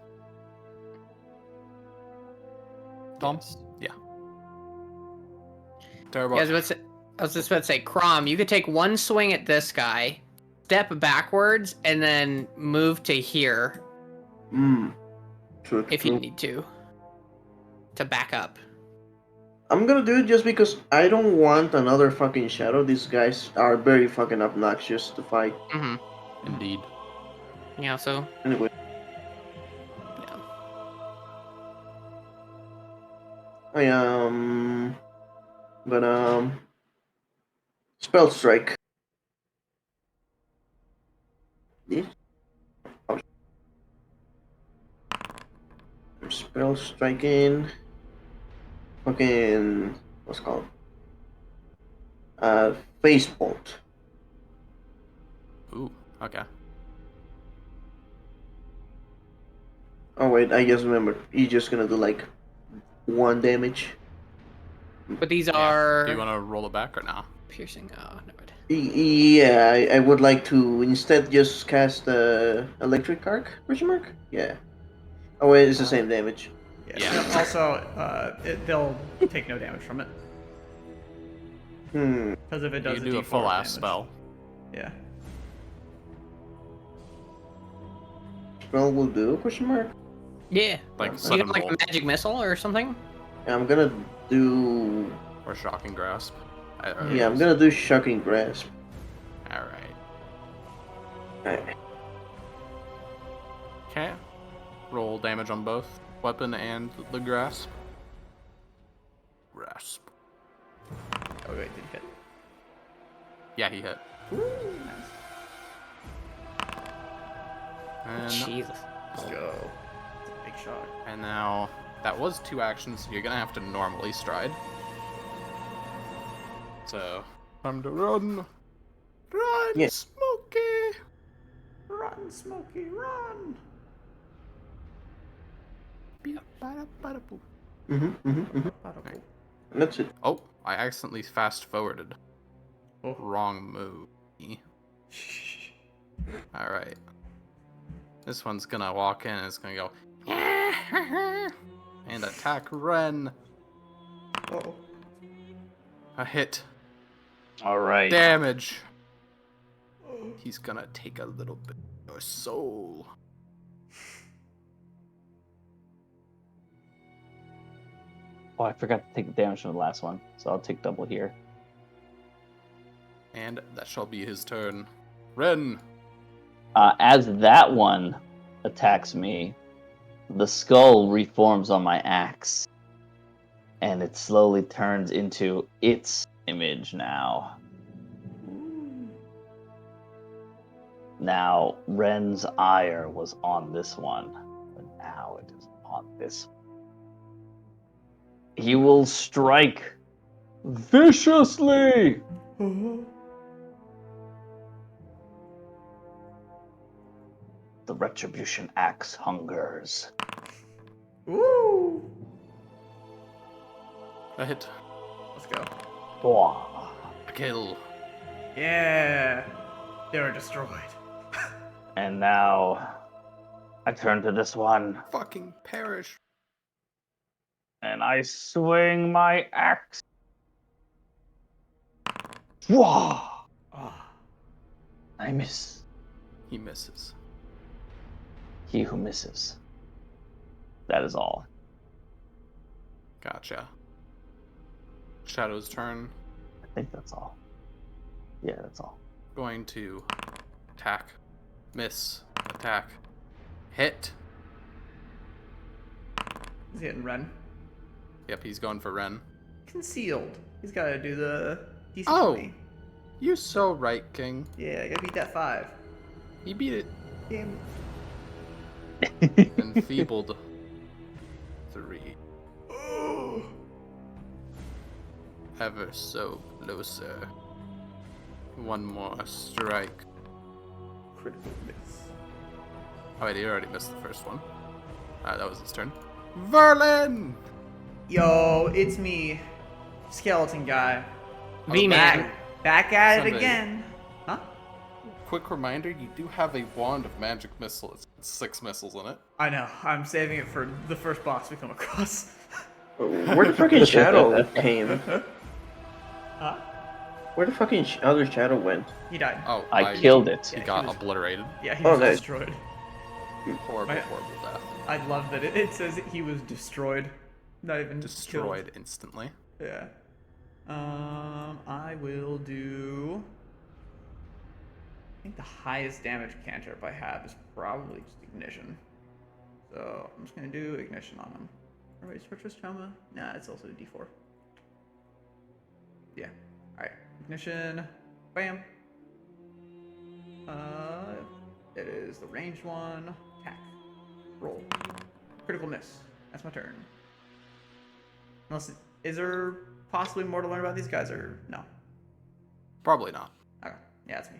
Tom? Yes. Terrible. yeah, I was just about to say, Crom, you could take one swing at this guy, step backwards, and then move to here True, if you need to back up. I'm gonna do it just because I don't want another fucking shadow. These guys are very fucking obnoxious to fight. Mm-hmm. Indeed. Yeah, so, Anyway, yeah. spell strike. This. Oh. Spell striking. Fucking what's it called? Face bolt. Ooh, okay. Oh wait, I just remembered. He's just gonna do like 1 damage. But these Yeah. are Do you want to roll it back or no? piercing. Oh, no. Yeah, I would like to instead just cast electric arc? Question mark? Yeah. Oh wait, it's the same damage. Yeah. Also, they'll take no damage from it Hmm. because if it does, You do a D4 full ass damage. spell. Yeah. Spell will do? Question mark? Yeah. Like You sudden got like a bolt magic missile or something? I'm gonna do. or shocking grasp. Yeah, I'm gonna do shocking grasp. Alright. Alright. Okay. Roll damage on both weapon and the grasp. Grasp. Oh wait, did hit. Yeah, he hit. Nice. And, Jesus. Let's go. It's a big shot. and now that was 2 actions, so you're gonna have to normally stride. So, time to run. Run, Yeah. Smokey! Run, Smokey, run! And that's it. Oh, I accidentally fast forwarded. Oh. Wrong move. Alright. This one's gonna walk in and it's gonna go and attack Ren. Oh. A hit. All right. Damage. He's gonna take a little bit Your soul. Oh, I forgot to take the damage from the last one, so I'll take double here. And that shall be his turn. Ren. As that one attacks me, the skull reforms on my axe. And it slowly turns into its image now. Now, Ren's ire was on this one, but now it is on this one. He will strike viciously! The retribution axe hungers. Ooh. A hit. Let's go. Wah. A kill. Yeah. They're destroyed. And now, I turn to this one, Fucking perish. and I swing my axe. Wah! Ah. I miss. He misses. He who misses. That is all. Gotcha. Shadow's turn. I think that's all. Yeah, that's all. Going to attack. Miss. Attack. Hit. He's hitting Ren. Yep, he's going for Ren. Concealed. He's got to do the DC Oh. 20. You're so right, King. Yeah, I gotta beat that 5. He beat it. Damn. Enfeebled. 3. Ever so closer. One more strike. Critical miss. Oh wait, he already missed the first one. That was his turn. Verlin! Yo, it's me, skeleton guy. V-Man. Back at it Sunday. again. Huh? Quick reminder, you do have a wand of magic missiles. It's 6 missiles in it. I know. I'm saving it for the first boss we come across. Where the fucking shadow came? Huh? Where the fucking other shadow went? He died. Oh, I killed it. He got obliterated. Yeah, he Oh, was nice. destroyed. Horrible, My- horrible death. I love that it says he was destroyed. Not even Destroyed instantly. Killed. Yeah. I will do. I think the highest damage cantrip I have is probably just ignition. So I'm just gonna do ignition on him. Alright, treacherous trauma. Nah, it's also a D4. Yeah. Alright, ignition. Bam. It is the ranged one. Attack. Roll. Critical miss. That's my turn. Unless is there possibly more to learn about these guys or no? Probably not. Okay. Yeah, it's me.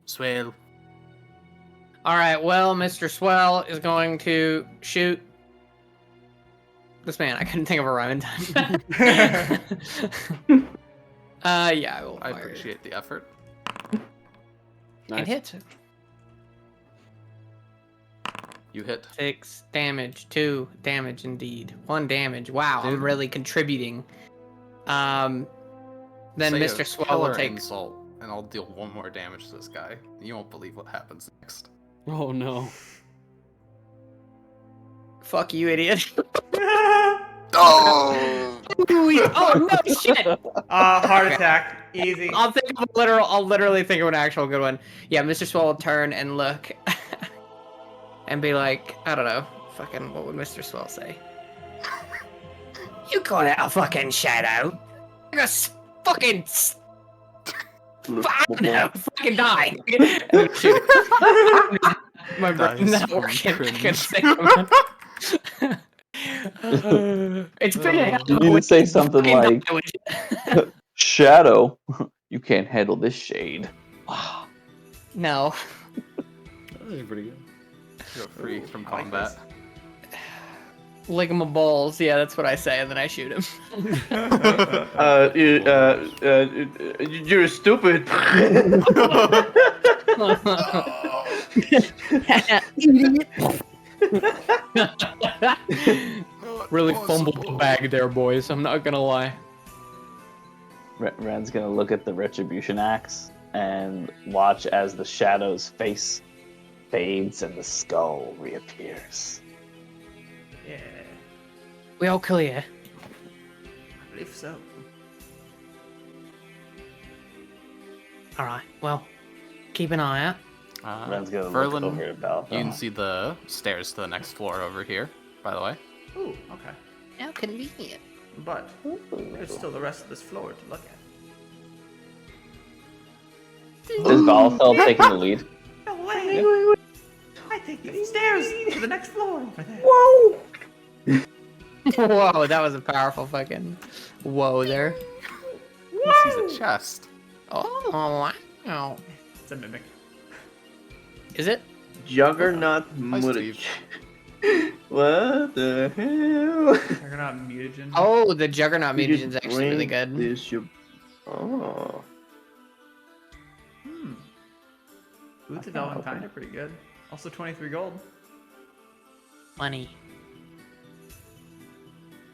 Swale. All right. Well, Mr. Swell is going to shoot this man. I couldn't think of a rhyme in time. Yeah, I will. I fire it. appreciate the effort. It hits. You hit. 6 damage. 2 damage indeed. 1 damage. Wow, Dude. I'm really contributing. Then Say Mr. a Swell will killer take. insult, and I'll deal 1 more damage to this guy. You won't believe what happens next. Oh no. Fuck you, idiot. Oh! Oh no shit! Heart attack. Easy. I'll think of a literal. I'll literally think of an actual good one. Yeah, Mr. Swell will turn and look, and be like, I don't know, fucking. What would Mr. Swell say? You call that a fucking shadow? You're a fucking. Fucking die. And shoot it. My brain's not working. I can say it's been a hell of You a need to week. say something Fucking like, die. Shadow, you can't handle this shade. No. That's pretty good. You're free from I like combat. Lick him a balls. Yeah, that's what I say, and then I shoot him. You're stupid. Really fumbled the bag there, boys. I'm not gonna lie. Ren's gonna look at the retribution axe and watch as the shadow's face fades and the skull reappears. Yeah, We all clear. I believe so. All right. Well, keep an eye out. Ren's gonna look Verlin, over at Balthar. you can see the stairs to the next floor over here, by the way. Ooh, okay. How convenient. But there's still the rest of this floor to look at. Is Balthar taking the lead? No way! I think the stairs to the next floor over there. Whoa! Whoa, that was a powerful fucking whoa there. He sees a chest. Oh, wow. It's a mimic. Is it? Juggernaut Hi, Mudich. Steve. What the hell? They're not mutagen. Oh, the Juggernaut You mutagen's just actually really bring good. This you... Oh. Boots of Valentine are pretty good. Also 23 gold. Money.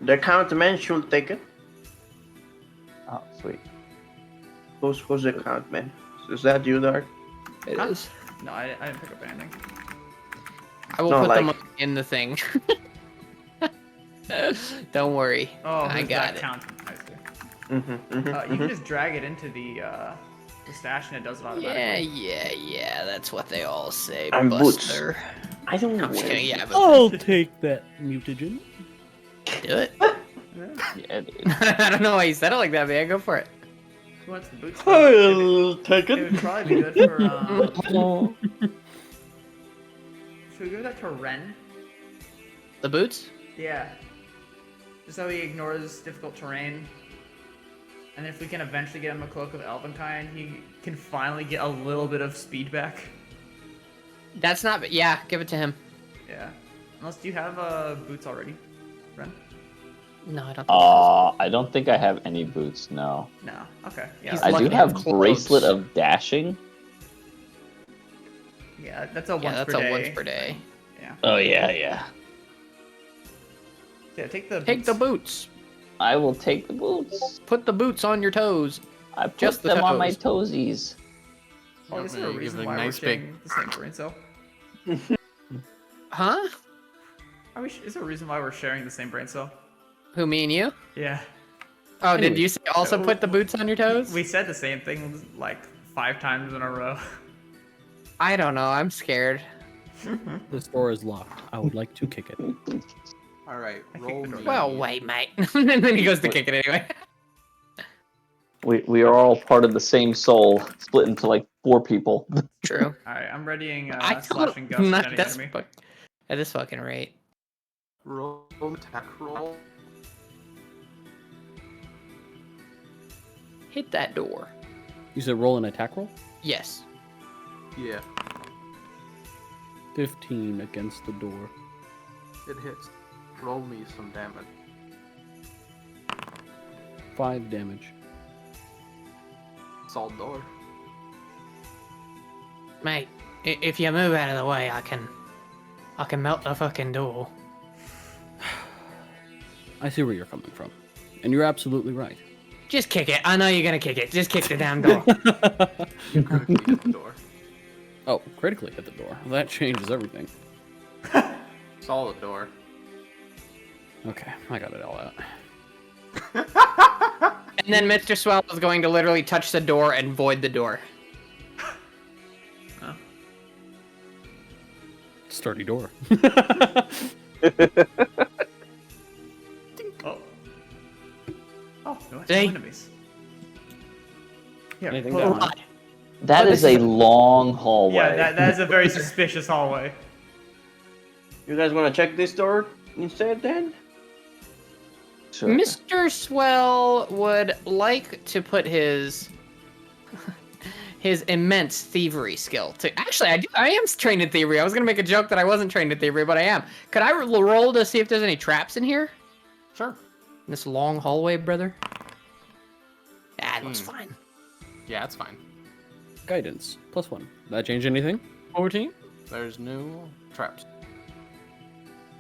The countman should take it. Oh, sweet. Who's the countman? Is that you, Dark? It Huh? is. No, I didn't pick up anything. I will No, put them like- in the thing. Don't worry. Oh, I who's got that it. count? I see. Mm-hmm, You can just drag it into the stash and it does it automatically. Yeah. That's what they all say, I'm Boots. Buster. I don't I'm just know. kidding. Yeah, but I'll take that mutagen. do it. Yeah, dude. I don't know why you said it like that, man. Go for it. Who wants the boots? I'll take It it. would probably be good for. Should we give that to Ren? The boots? Yeah. Just so he ignores difficult terrain. And if we can eventually get him a cloak of Elvenkind, he can finally get a little bit of speed back. That's not. Yeah, give it to him. Yeah. Unless, do you have boots already, Ren? No, I don't. I don't think I have any boots, no. No. Okay. Yeah. He's I lucky do to have have clothes. Bracelet of Dashing. Yeah, that's a once Yeah, that's per a day. once per day. Yeah. Oh, yeah. Yeah, take the Take the boots. I will take the boots. Put the boots on your toes. I put Just the them on my toes. toesies. Oh, is there a Give reason it a why nice we're sharing the same brain cell? Huh? Is there a reason why we're sharing the same brain cell? Who, me and you? Yeah. Oh, did Anyways. you say also put the boots on your toes? We said the same thing like 5 times in a row. I don't know. I'm scared. This door is locked. I would like to kick it. Alright, I think roll the door- me. Well, wait, mate. And then he goes to kick it anyway. We are all part of the same soul, split into like 4 people. True. Alright, I'm readying I slashing told gust not at any this enemy. at this fucking rate. Roll attack roll. Hit that door. You said roll an attack roll? Yes. Yeah, 15 against the door. it hits. Roll me some damage. 5 damage. Solid door. Mate, if you move out of the way, I can melt the fucking door. I see where you're coming from. And you're absolutely right. Just kick it. I know you're gonna kick it. Just kick the damn door. Critically hit the door. Oh, critically hit the door. Well, that changes everything. Solid door. Okay, I got it all out. And then Mr. Swell is going to literally touch the door and void the door. Sturdy door. Oh. Oh, no See? enemies. Here, Anything pull down? on. That Oh, is this a long hallway. Yeah, that is a very suspicious hallway. You guys want to check this door instead then? Sure. Mr. Swell would like to put his immense thievery skill to. Actually, I am trained in thievery. I was gonna make a joke that I wasn't trained in thievery, but I am. Could I roll to see if there's any traps in here? Sure. In this long hallway, brother. Ah, it looks fine. Yeah, it's fine. Guidance. +1. That change anything? 14. There's no traps.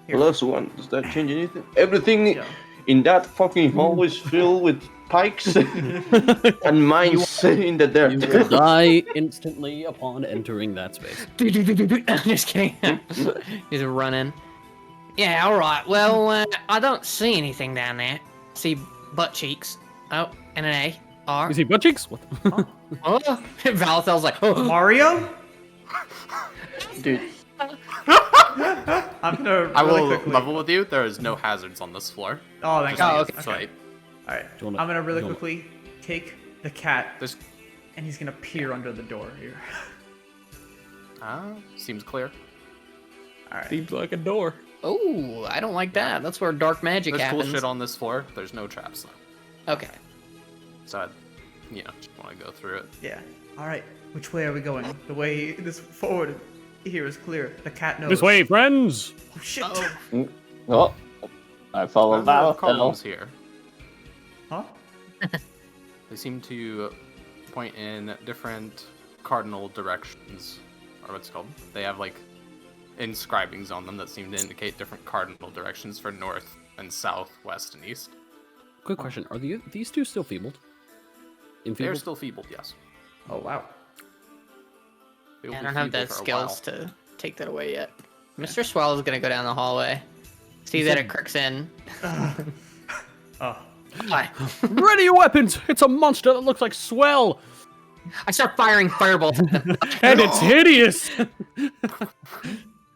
Here. +1. Does that change anything? Everything Yeah. in that fucking hall is filled with pikes and mines in the dirt. You will die instantly upon entering that space. I'm just kidding. He's running. Yeah, alright. Well, I don't see anything down there. See butt cheeks. Oh, and an A. R. You see butt cheeks? What? Oh, Valathel's like, oh. Mario? Dude, I'm gonna I really will quickly. level with you. There is no hazards on this floor. Oh, thank Just God. use okay. sight. All right. Do you wanna- I'm gonna really do you wanna- quickly take the cat, There's and he's gonna peer under the door here. seems clear. All right. Seems like a door. Oh, I don't like that. That's where dark magic There's happens. cool shit on this floor. There's no traps though. Okay. So I, just want to go through it. Yeah. All right. Which way are we going? The way this forward here is clear. The cat knows. This way, friends! Oh shit. Oh, I follow There are Valathiel. columns here. Huh? They seem to point in different cardinal directions, or what's it called. They have like inscribings on them that seem to indicate different cardinal directions for north and south, west, and east. Quick question: are these two still feebled? They're Enfeebled? still feebled, yes. Oh wow. They will I be don't have feeble the for a skills while. to take that away yet. Mr. Swell is gonna go down the hallway. See that it crooks in. Oh. Hi. Ready your weapons! It's a monster that looks like Swell! I start firing fireballs at them. And it's hideous!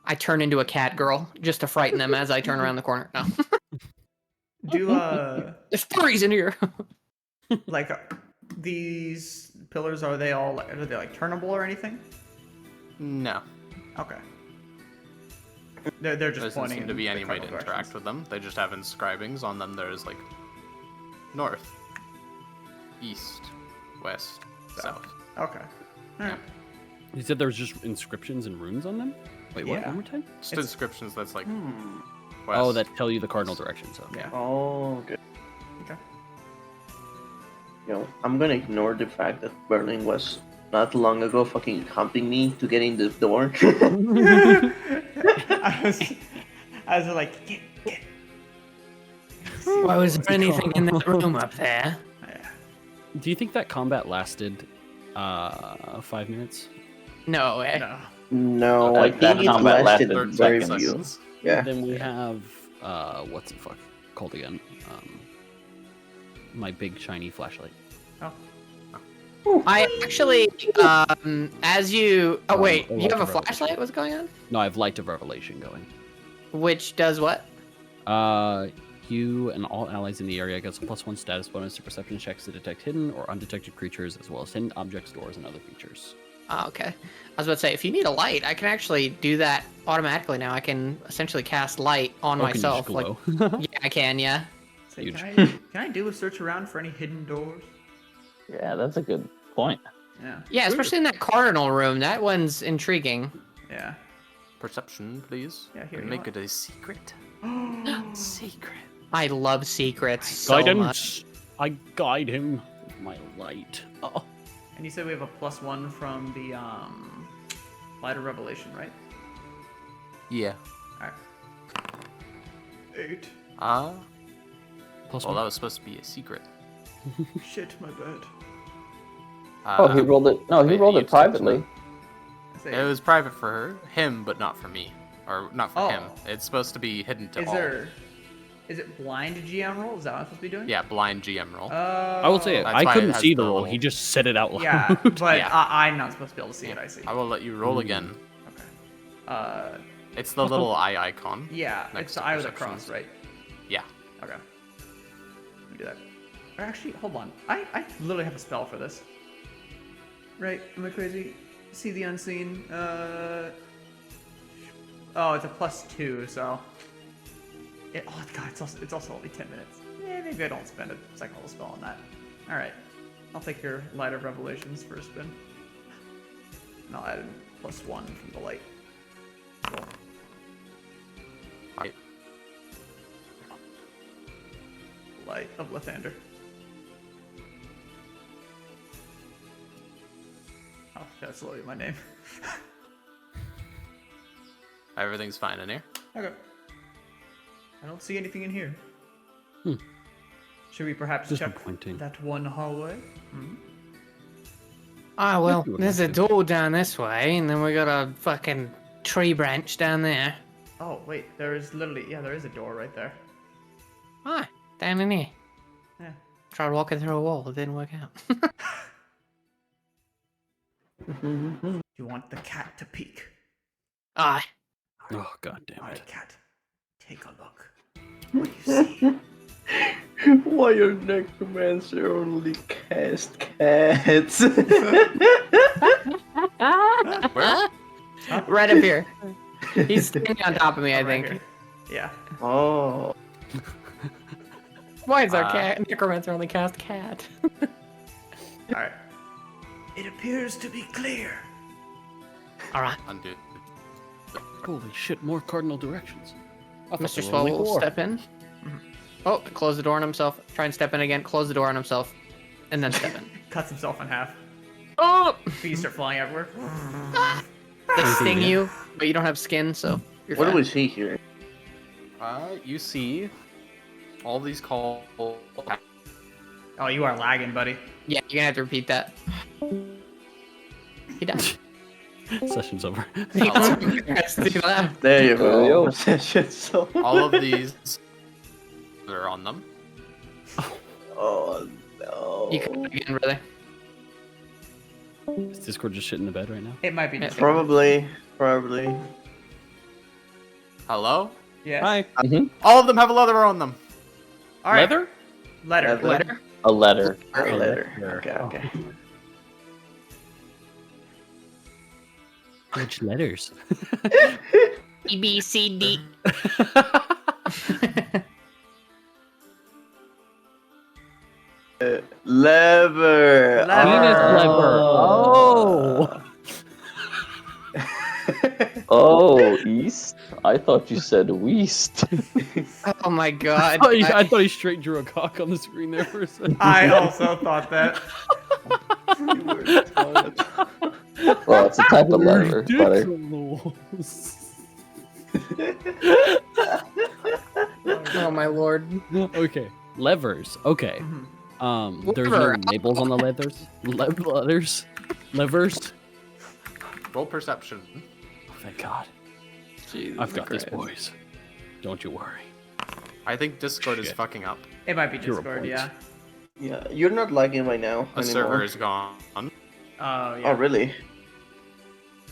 I turn into a cat girl just to frighten them as I turn around the corner. No. Do There's furries in here. like these pillars, are they like turnable or anything? No, Okay. They're there just doesn't pointing seem to in be the any way to cardinal interact directions. with them. They just have inscribings on them. There's like north, east, west, south. Okay. Alright. You said there was just inscriptions and runes on them? Wait, what? Yeah. One more time? Just It's- inscriptions that's like Hmm. west. Oh, that tell you the cardinal directions. Okay. Yeah. Oh, okay. Okay. I'm gonna ignore the fact that Berlin was not long ago fucking humping me to get in the door. I was like, get. Why was there anything in that room up there? Yeah. Do you think that combat lasted 5 minutes? No way. No. No, I Like that think it combat lasted lasted 30 very seconds. few. seconds. Yeah. Then we have what's it called again? My big shiny flashlight. I actually, as you. Oh wait, Oh, you have a Light of Revelation. flashlight? What's going on? No, I have Light of Revelation going. Which does what? You and all allies in the area gets a +1 status bonus to perception checks to detect hidden or undetected creatures, as well as hidden objects, doors, and other features. Oh, okay. I was about to say, if you need a light, I can actually do that automatically now. I can essentially cast light on Oh, can you just myself. Like, glow? yeah, I can. Yeah. Say, Huge. can I do a search around for any hidden doors? Yeah, that's a good point. Yeah. Yeah, especially in that cardinal room. That one's intriguing. Yeah. Perception, please. Yeah, here, And you make know it a secret. Secret. I love secrets so much. Guidance! I guide him with my light. Oh. And you said we have a +1 from the Light of Revelation, right? Yeah. Alright. 8. Plus Well, that one. was supposed to be a secret. Shit, my bad. Oh, he rolled it. No, he wait, rolled you it took some- privately. Say, It was private for him, but not for me. Or not for Oh. him. It's supposed to be hidden to is all. is it blind GM roll? Is that what I'm supposed to be doing? Yeah, blind GM roll. I will say, That's I why it couldn't has see the the roll. little- He just said it out loud. Yeah, but Yeah. I'm not supposed to be able to see it. I see. I will let you roll again. Okay. It's the little eye icon. Yeah, Next it's to the eye with a perceptions. cross, right? Yeah. Okay. Let me do that. Or actually, hold on. I literally have a spell for this. Right? Am I crazy? See the unseen. Oh, it's a +2, so. Oh god, it's also only 10 minutes. Yeah, maybe I don't spend a second level spell on that. All right, I'll take your Light of Revelations for a spin, and I'll add in +1 from the light. Cool. Light of Lathander. Oh, that's literally my name. Everything's fine in here. Okay. I don't see anything in here. Should we perhaps check Disappointing. that one hallway? Ah, well, If you would there's a like to. door down this way, and then we got a fucking tree branch down there. Oh, wait, there is literally, yeah, there is a door right there. Ah, down in here. Yeah. Tried walking through a wall, it didn't work out. You want the cat to peek? Aye. Oh, god damn it. Alright, cat, take a look. What do you see? Why your necromancer only cast cats? Where? Right up here. He's standing on top of me, I Oh, right think. here. Yeah. Oh. Why is our cat necromancer only cast cat? Alright. It appears to be clear. Alright. Undo. Holy shit, more cardinal directions. I thought Mr. there were only Swell will 4. step in. Oh, close the door on himself. Try and step in again. Close the door on himself. And then step in. Cuts himself in half. Oh! Bees start flying everywhere. They sting you, but you don't have skin, so you're What fine. do we see here? You see all these calls. Oh, you are lagging, buddy. Yeah, you're gonna have to repeat that. He died. Session's over. Let's do that. There you go. Yo. So- All of these are on them. Oh no. You can again, brother. Is Discord just shitting the bed right now? It might be Yeah. just Probably. Hello? Yeah. Hi. All of them have a leather on them. All right. Leather? Letter. Letter. A letter. A letter. Letter. Okay. Which letters? E B C D. Lever. Lever. Oh. Oh, east? I thought you said west. Oh my god. I thought he straight drew a cock on the screen there for a second. I also thought that. Well, it's a type of letter, but Oh my lord. Okay, levers. Okay. There's no Lever. labels on the leathers. Letters. Levers. Roll perception. Oh, thank God. Jesus I've got Christ. this, boys. Don't you worry. I think Discord is Shit. fucking up. It might be 0 Discord, points. yeah. Yeah, you're not lagging right now A anymore. server is gone. Oh, yeah. Oh, really?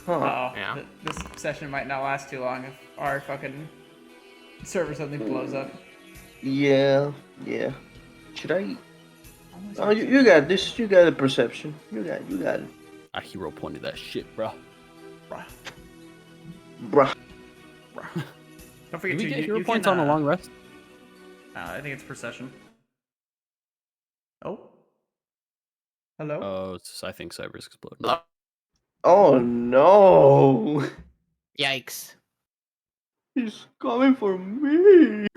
Huh. Uh-oh. Yeah. This session might not last too long if our fucking server suddenly blows up. Yeah. Should I? Oh, you got this. You got a perception. You got it. A hero pointed that shit, bro. Bruh. Don't forget Did we to get you, hero you points can, on a long rest? I think it's procession. Oh. Hello? Oh, I think Cyber's exploded. Hello? Oh no! Yikes. He's coming for me.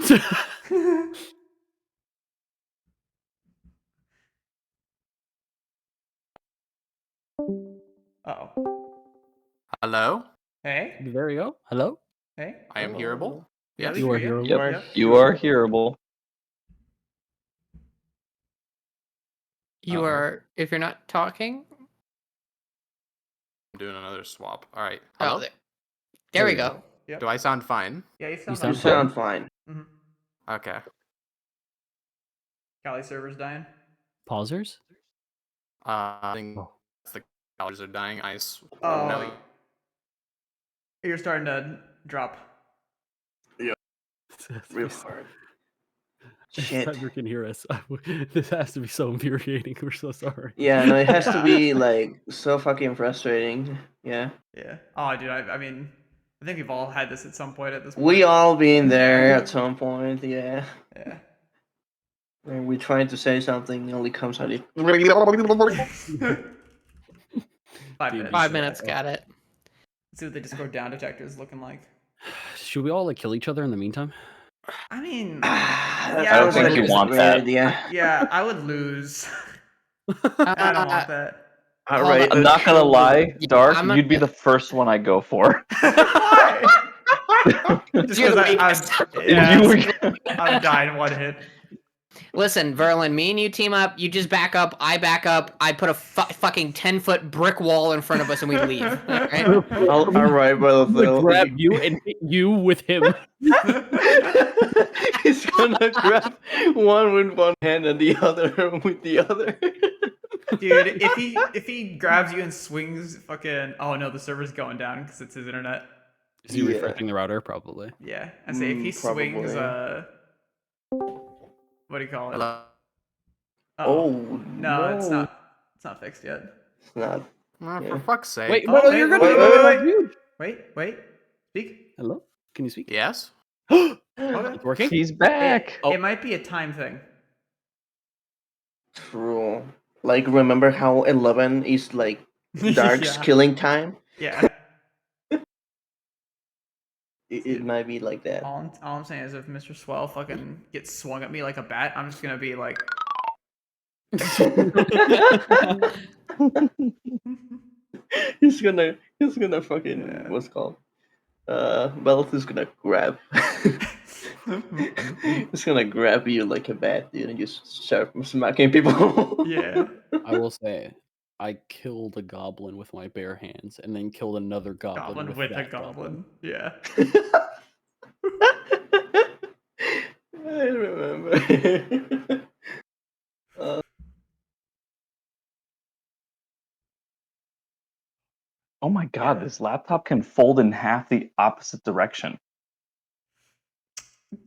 Uh-oh. Hello? Hey? There you go. Hello? Hey? I am hearable. Yes. You are hear hearable. Yep. You are hearable. You Uh-oh. are, if you're not talking. I'm doing another swap. All right. Oh, Hello? there we go. Yep. Do I sound fine? Yeah, you You sound sound You fine. sound fine. Mm-hmm. Okay. Kali server's dying. Pausers? I think Oh. the colors are dying. Oh. No, You're starting to drop. Real hard. Shit. Cyber can hear us. This has to be so infuriating. We're so sorry. Yeah, no, it has to be like so fucking frustrating. Yeah. Yeah. Oh, dude, I mean, I think we've all had this at some point at this point. We all been there at some point, yeah. Yeah. When we're trying to say something, it only comes out. 5 minutes. 5 minutes, got it. Let's see what the Discord down detector is looking like. Should we all like kill each other in the meantime? I mean, I I don't think you want that. idea. yeah, I would lose. I don't want that. All Hold right, on. I'm not gonna lie, Yeah, Dark, I'm a- you'd be the first one I go for. Why? Just You're because the weakest. yeah, You were- I'm dying in one hit. Listen, Verlin, me and you team up. You just back up. I back up. I put a fucking 10-foot brick wall in front of us, and we leave. Right? All right, brother. I'm gonna grab you and hit you with him. He's gonna grab one with one hand and the other with the other. Dude, if he grabs you and swings, fucking. Oh no, the server's going down because it's his internet. Is he refreshing the router? Probably. Yeah, I say if he swings, probably. what do you call it? Hello? Oh No, it's not. It's not fixed yet. It's not. For fuck's sake. Wait, Oh, you're wait, gonna. wait. Speak. Hello? Can you speak? Yes? Okay. It's working. He's back. It might be a time thing. True. Like, remember how 11 is like Dark's Yeah. killing time? Yeah. It might be like that. All I'm saying is if Mr. Swell fucking gets swung at me like a bat, I'm just gonna be like. he's gonna fucking what's it called? Wealth is gonna grab. He's gonna grab you like a bat, dude, and just start smacking people. Yeah. I will say, I killed a goblin with my bare hands, and then killed another goblin, With a that goblin. Yeah. I remember. Oh my god, this laptop can fold in half the opposite direction. Be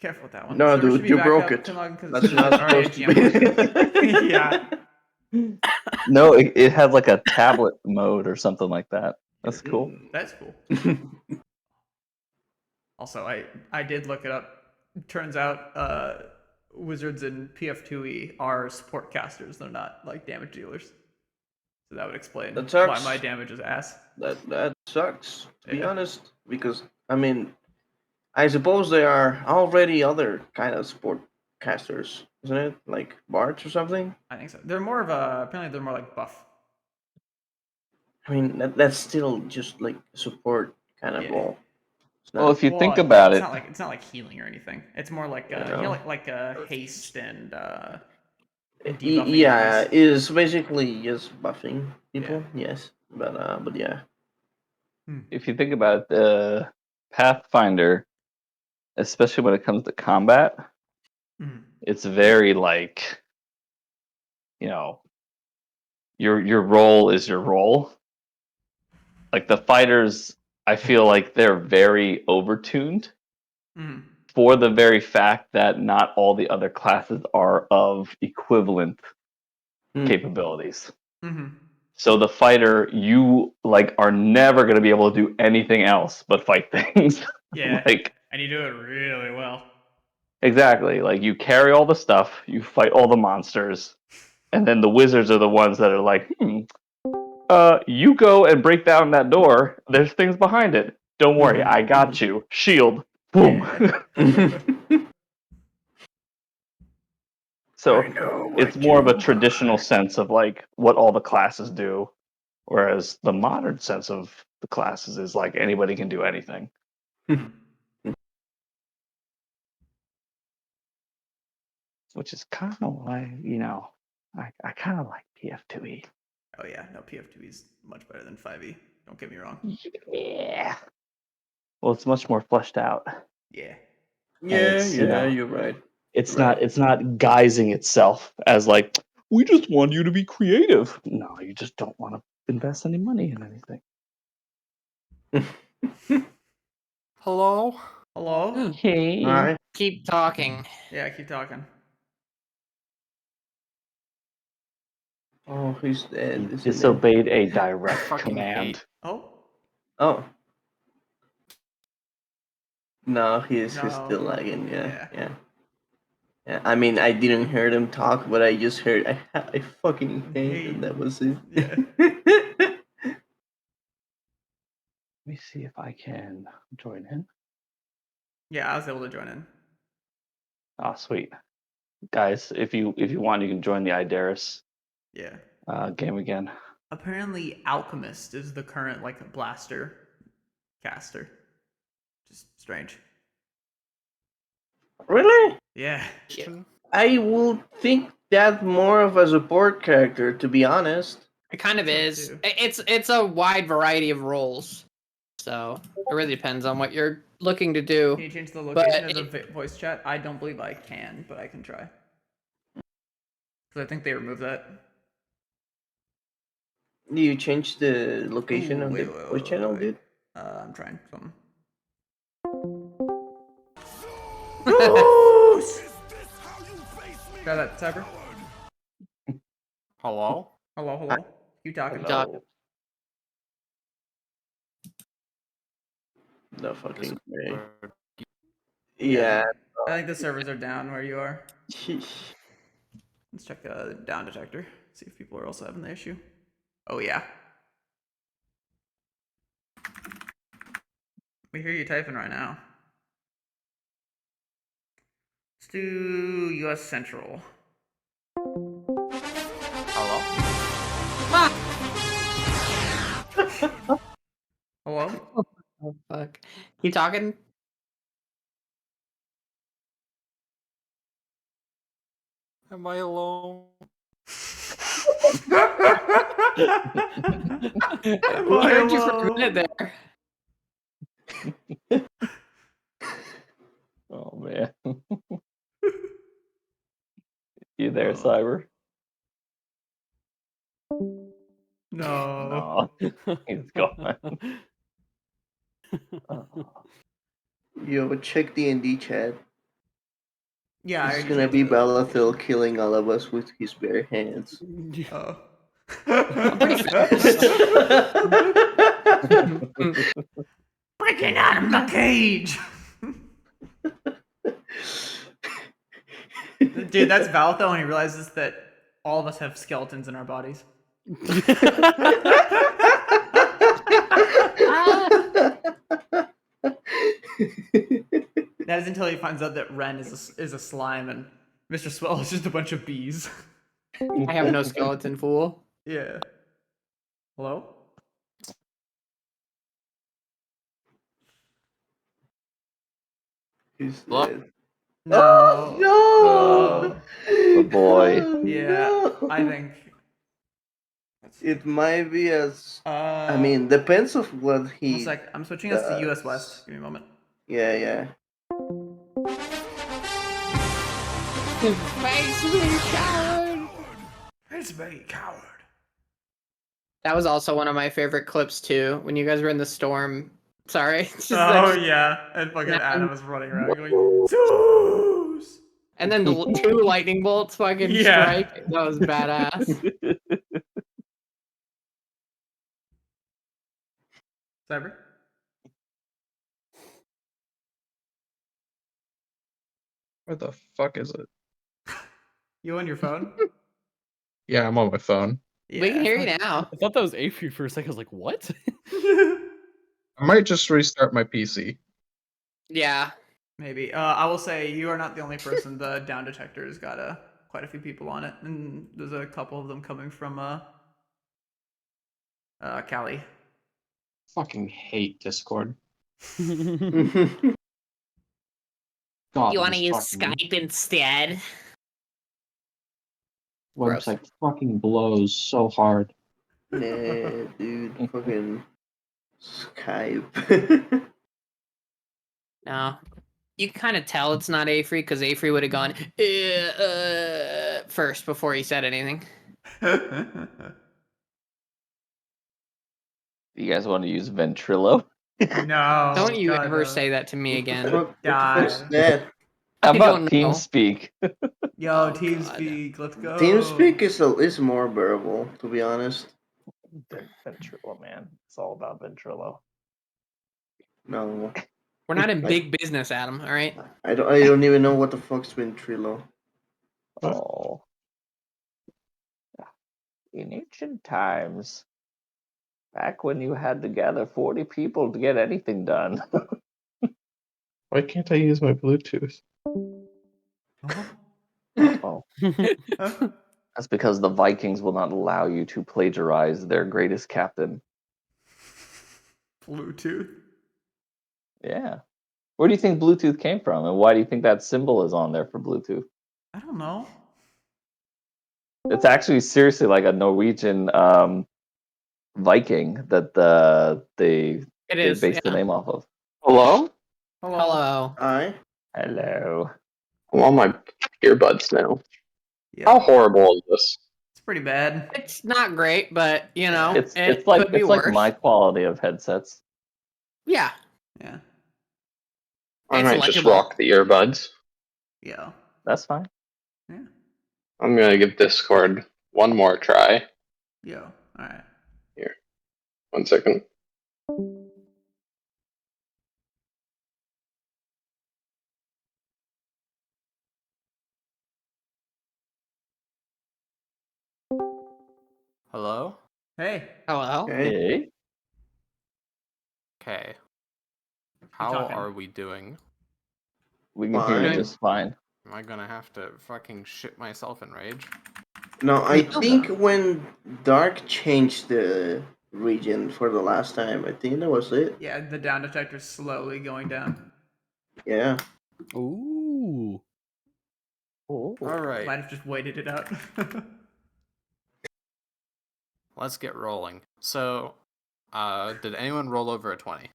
careful with that one. No, Server dude, should be you back broke up it. too long 'cause That's it's not already supposed to be. yeah. No, it has like a tablet mode or something like that. That's cool. That's cool. Also, I did look it up. Turns out wizards in PF2E are support casters. They're not like damage dealers. So that would explain That why sucks. my damage is ass. That sucks, to be Yeah. honest, because I mean, I suppose there are already other kind of sport casters, isn't it? Like bards or something. I think so. They're more of a apparently they're more like buff. I mean, that's still just like support kind of Yeah. role. It's Well, not, if you think Well, about it's it, not like healing or anything. It's more like Yeah. like haste and yeah, debuffing enemies. is basically just buffing people. Yes, but yeah. if you think about it, Pathfinder, especially when it comes to combat, Mhm. it's very like, you know, your role is your role. Like the fighters, I feel like they're very overtuned Mhm. for the very fact that not all the other classes are of equivalent capabilities. Mhm. So the fighter, you like are never going to be able to do anything else but fight things. Yeah. Like And you do it really well. exactly, like you carry all the stuff, you fight all the monsters, and then the wizards are the ones that are like, you go and break down that door. There's things behind it. Don't worry, I got you. Shield. Boom. Yeah. So I know it's what more of a you traditional want. sense of like what all the classes do, whereas the modern sense of the classes is like anybody can do anything. Which is kind of why, I kind of like PF2E. Oh yeah, no, PF2E is much better than 5e. Don't get me wrong. Yeah. Well, it's much more fleshed out. Yeah. Yeah, it's, you know, you're right. It's Right. not guising itself as like we just want you to be creative. No, you just don't want to invest any money in anything. Hello? Hello? Hey. All right. Keep talking. Yeah, keep talking. Oh, he's dead. You isn't he? disobeyed a direct Fucking command. hate. Oh? Oh. No, he's No. still lagging. Yeah. I mean, I didn't hear them talk, but I just heard I fucking hate, and that was it. Yeah. Let me see if I can join in. Yeah, I was able to join in. Oh, sweet. Guys, if you want, you can join the Ideris Yeah. game again. Apparently, Alchemist is the current like blaster caster. Just strange. Really? Yeah. I will think that more of a support character, to be honest. It kind of So is. too. It's a wide variety of roles, so it really depends on what you're looking to do. Can you change the But location as a voice chat? I don't believe I can, but I can try. Because I think they removed that. Do you change the location Ooh, of the voice channel, dude? I'm trying something. Try that, Cyber. Hello? Hello. You talking? Talk. The fucking way. Discord. Yeah. I think the servers are down where you are. Sheesh. Let's check the down detector. See if people are also having the issue. Oh yeah. We hear you typing right now. Let's do US Central. Hello? Hello? Oh fuck. You talking? Am I alone? We heard you for a minute there. Oh man. You there, Cyber? No. No. He's gone. Yo, check D&D chat. Yeah, It's gonna be Balathil killing all of us with his bare hands. Oh. I'm pretty Breaking out of the cage! Dude, that's Valtho when he realizes that all of us have skeletons in our bodies. That is until he finds out that Ren is a slime and Mr. Swell is just a bunch of bees. I have no skeleton, fool. Yeah. Hello? He's Hello? dead. No. Oh, no! The boy. Oh, Yeah, no. I think. It might be as. I I mean, depends of what he. One sec. I'm switching us to US does. West. Give me a moment. Yeah. Face me, coward! It's me, coward. That was also one of my favorite clips too. When you guys were in the storm. Sorry. It's just Yeah. And fucking Yeah. Adam was running around going, Zeus! And then the two lightning bolts fucking Yeah. strike. That was badass. Cyber? Where the fuck is it? You on your phone? Yeah, I'm on my phone. We can hear you now. I thought that was Avery for a second. I was like, what? I might just restart my PC. Yeah. Maybe. I will say you are not the only person. The down detector has got quite a few people on it, and there's a couple of them coming from Cali. Fucking hate Discord. You God, want to this use fucking Skype instead? website fucking blows so hard. Nah, dude. Fucking Skype. No. You can kind of tell it's not Avery because Avery would have gone first before he said anything. You guys want to use Ventrilo? No. Don't you God, ever no. say that to me again. What the God. fuck's that? How I about don't know. TeamSpeak? Yo, Oh, TeamSpeak, let's go. TeamSpeak is more bearable, to be honest. Ventrilo, man. It's all about Ventrilo. No, We're not in big business, Adam, all right? I don't even know what the fuck's Ventrilo. Oh. In ancient times, back when you had to gather 40 people to get anything done. Why can't I use my Bluetooth? Oh. That's because the Vikings will not allow you to plagiarize their greatest captain. Bluetooth. Yeah. Where do you think Bluetooth came from, and why do you think that symbol is on there for Bluetooth? I don't know. And why do you think that symbol is on there for Bluetooth? I don't know. It's actually seriously like a Norwegian Viking that they It is. based the Yeah. name off of. Hello? Hello. Hi. Hello. I'm on my earbuds now. Yeah. How horrible is this? It's pretty bad. It's not great, but you know, It's it like could be it's like worse. my quality of headsets. Yeah. Yeah. I It's might just legible. rock the earbuds. Yeah. That's fine. Yeah. I'm gonna give Discord one more try. Yo. Alright. Here. 1 second. Hello? Hey. Hello. Okay. Hey. Okay. How talking. are we doing? We can hear you Fine. just fine. Am I gonna have to fucking shit myself in rage? No, I No. think when Dark changed the region for the last time, I think that was it. Yeah, the down detector's slowly going down. Yeah. Ooh. Alright, Might have just waited it out. let's get rolling. So, did anyone roll over a 20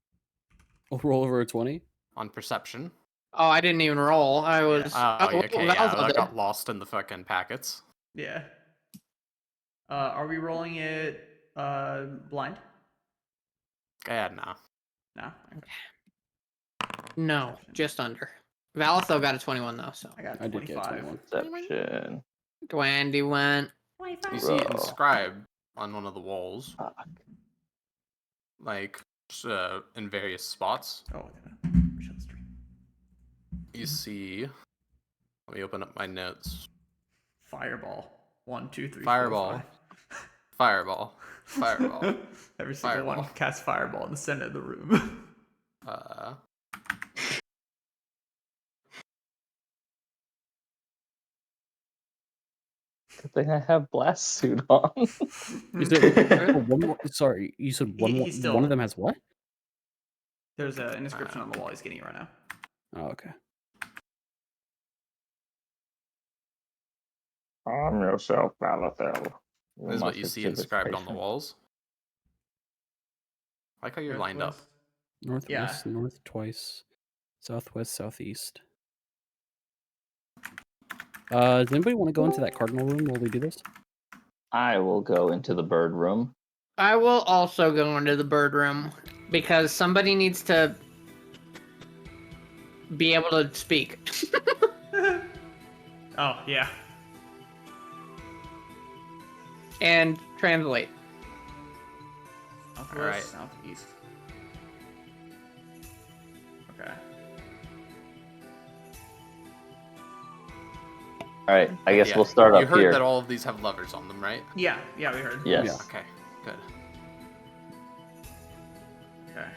I'll roll over a 20. on perception? Oh, I didn't even roll. I was. Oh, okay, yeah, Val's that did. got lost in the fucking packets. Yeah. Are we rolling it blind? Yeah, no. No. No, just under. Valatho got a 21 though, so. I got I did get 25. 21. Perception. Dwandy went. You see it Bro. inscribed on one of the walls, Fuck. like in various spots. Oh, shut the stream. You see. Let me open up my notes. Fireball. 1, 2, 3, Fireball. 4, 5. Fireball. Fireball. Every single Fireball. one casts fireball in the center of the room. Good thing I have blast suit on. You said one more. Sorry, you said one more. He's still- One of them has what? There's an inscription on the wall. He's getting it right now. Oh, okay. Arm yourself, Balathel. This is what you see inscribed on the walls. I like how you're lined up. Northwest, north twice, southwest, southeast. Does anybody want to go into that cardinal room while we do this? I will go into the bird room. I will also go into the bird room because somebody needs to be able to speak. Oh, yeah. And translate. Southwest, Alright. southeast. Okay. All right, I guess Yeah, we'll start you up heard here. that all of these have levers on them, right? Yeah, we heard. Yes. Yeah. Okay, good. Okay.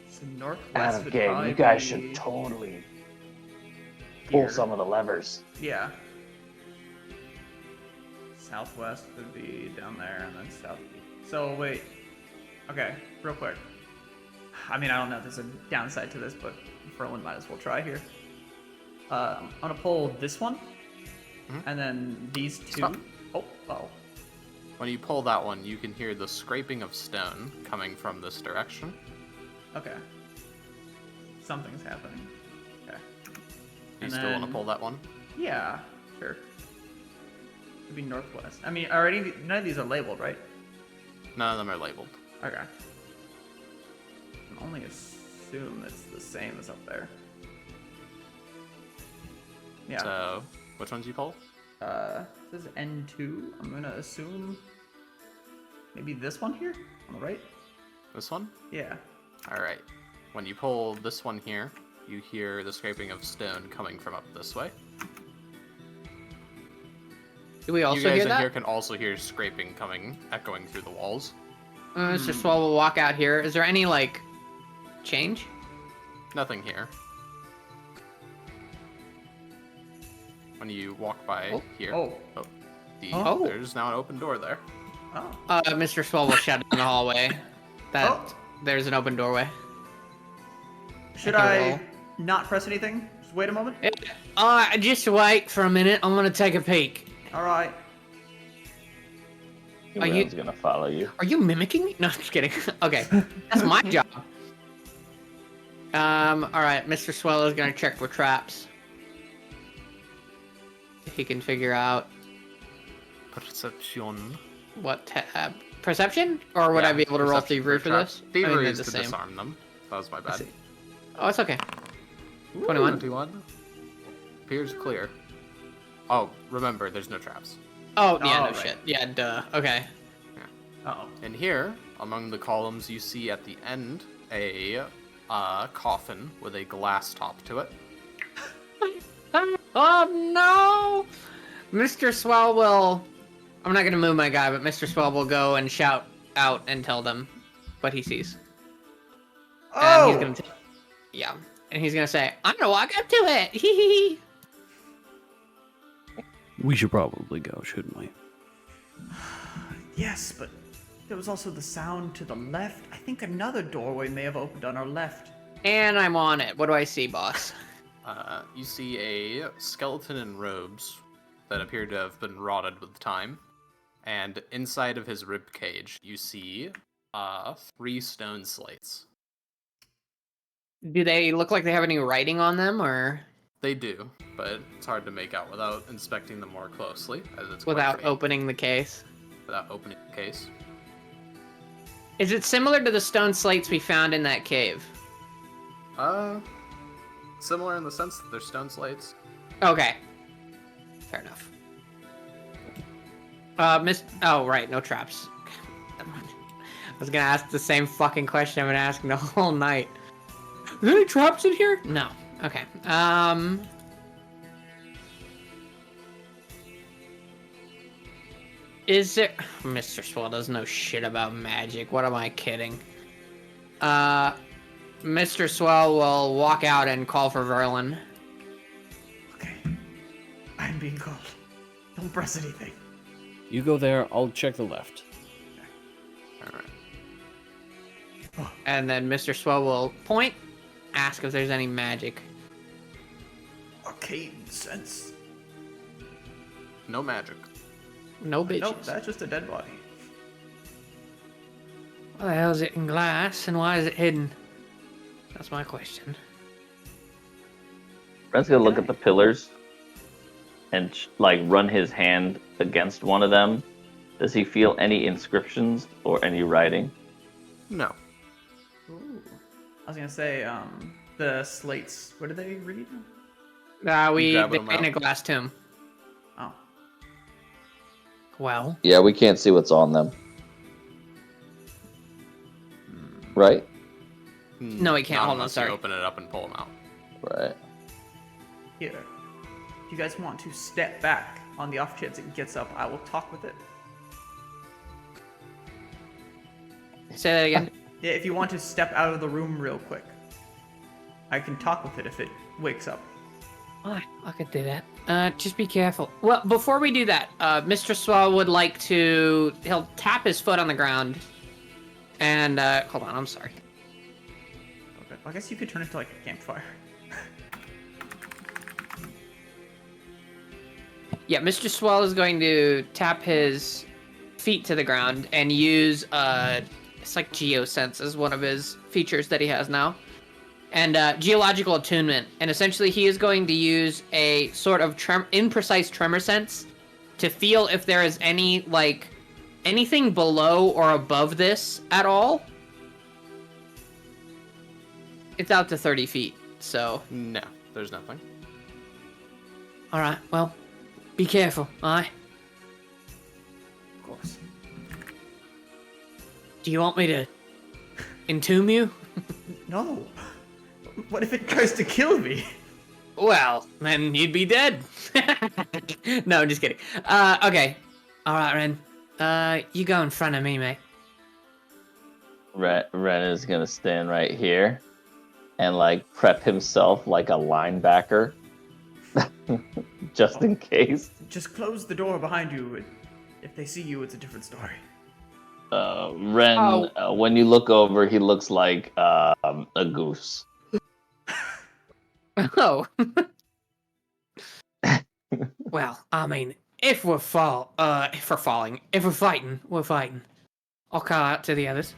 So northwest Adam would Game, probably you guys be should totally pull here. some of the levers. Yeah. Southwest would be down there, and then southeast. So wait. Okay, real quick. I mean, I don't know if there's a downside to this, but Ferlin might as well try here. I'm gonna pull this one, and then these two. Stop. Oh. When you pull that one, you can hear the scraping of stone coming from this direction. Okay. Something's happening. Okay. You And still want to then- pull that one? Yeah, sure. It'd be northwest. I mean, already none of these are labeled, right? None of them are labeled. Okay. I can only assume it's the same as up there. Yeah. So, which ones you pull? This is N2. I'm gonna assume maybe this one here on the right. This one? Yeah. Alright. When you pull this one here, you hear the scraping of stone coming from up this way. Do we also you guys hear in that? here can also hear scraping coming, echoing through the walls. Mr. Swell will walk out here. Is there any, like, change? Nothing here. When you walk by here, there's now an open door there. Oh. Mr. Swell will shout in the hallway that there's an open doorway. Should Make a I roll. not press anything? Just wait a moment. Just wait for a minute. I'm gonna take a peek. All right. Are you- Ren's gonna follow you. Are you mimicking me? No, I'm just kidding. Okay, that's my job. All right, Mr. Swallow's gonna check for traps. He can figure out Perception. what perception, or would I be able to roll perception thievery for traps. this? Thievery they're is the to same. disarm them. That was my bad. Oh, it's okay. 21. 21. Appears clear. Oh, remember, there's no traps. Oh, yeah, no right. shit. Yeah, duh. Okay. Uh-oh. And here, among the columns, you see at the end a coffin with a glass top to it. Oh no! Mr. Swell will. I'm not gonna move my guy, but Mr. Swell will go and shout out and tell them what he sees. And he's gonna yeah, and he's gonna say, "I'm gonna walk up to it." Hee hee hee. We should probably go, shouldn't we? Yes, but there was also the sound to the left. I think another doorway may have opened on our left. And I'm on it. What do I see, boss? You see a skeleton in robes that appear to have been rotted with time. And inside of his rib cage, you see 3 stone slates. Do they look like they have any writing on them, or They do, but it's hard to make out without inspecting them more closely, as it's quite without faint. opening the case? Without opening the case. Is it similar to the stone slates we found in that cave? Similar in the sense that they're stone slates. Okay. Fair enough. Oh, right, no traps. Never mind. I was gonna ask the same fucking question I've been asking the whole night. Are there any traps in here? No. Okay. Is there... Mr. Swell doesn't know shit about magic. What am I kidding? Mr. Swell will walk out and call for Verlin. Okay. I'm being called. Don't press anything. You go there, I'll check the left. Alright. And then Mr. Swell will point, ask if there's any magic. Arcane sense. No magic. No bitches. Nope, that's just a dead body. Why the hell is it in glass, and why is it hidden? That's my question. Ren's gonna look at the pillars and run his hand against one of them. Does he feel any inscriptions or any writing? No. Ooh. I was gonna say, the slates. What do they read? They're grab in them a out. glass tomb. Oh. Well, Yeah, we can't see what's on them. Right? No, he can't. Not Hold on, unless sorry. you open it up and pull them out. Right. Here. If you guys want to step back on the off chance it gets up, I will talk with it. Say that again. Yeah, if you want to step out of the room real quick, I can talk with it if it wakes up. Alright, I could do that. Just be careful. Well, before we do that, Mr. Swell would like to... He'll tap his foot on the ground. And, hold on, I'm sorry. Okay. I guess you could turn it to like a campfire. Yeah, Mr. Swell is going to tap his feet to the ground and use, it's like Geosense is one of his features that he has now. And geological attunement, and essentially he is going to use a sort of imprecise tremor sense to feel if there is any, like, anything below or above this at all. It's out to 30 feet, so... No, there's nothing. Alright, well, be careful, alright? Of course. Do you want me to entomb you? No. What if it tries to kill me? Well, then you'd be dead. No, I'm just kidding. Okay. Alright, Ren. You go in front of me, mate. Ren is gonna stand right here and prep himself like a linebacker, just in case. Just close the door behind you. If they see you, it's a different story. Ren, when you look over, he looks like a goose. Oh. Well, I mean, if we're fighting, we're fighting. I'll call out to the others.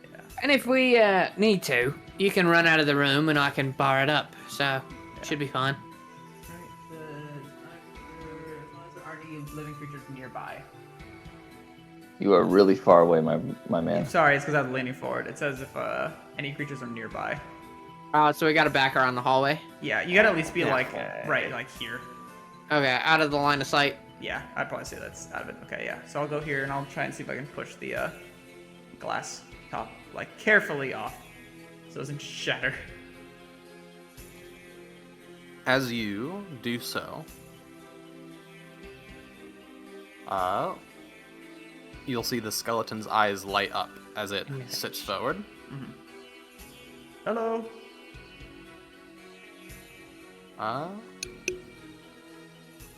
Yeah. And if we need to, you can run out of the room and I can bar it up. So, should be fine. Right. As long as there aren't any living creatures nearby. You are really far away, my man. Sorry, it's because I was leaning forward. It says if any creatures are nearby. So we gotta back around the hallway? Yeah, you gotta at least be like here. Okay, out of the line of sight. Yeah, I'd probably say that's out of it. Okay, yeah. So I'll go here and I'll try and see if I can push the glass top like carefully off so it doesn't shatter. As you do so, you'll see the skeleton's eyes light up as it sits forward. Mm-hmm. Hello.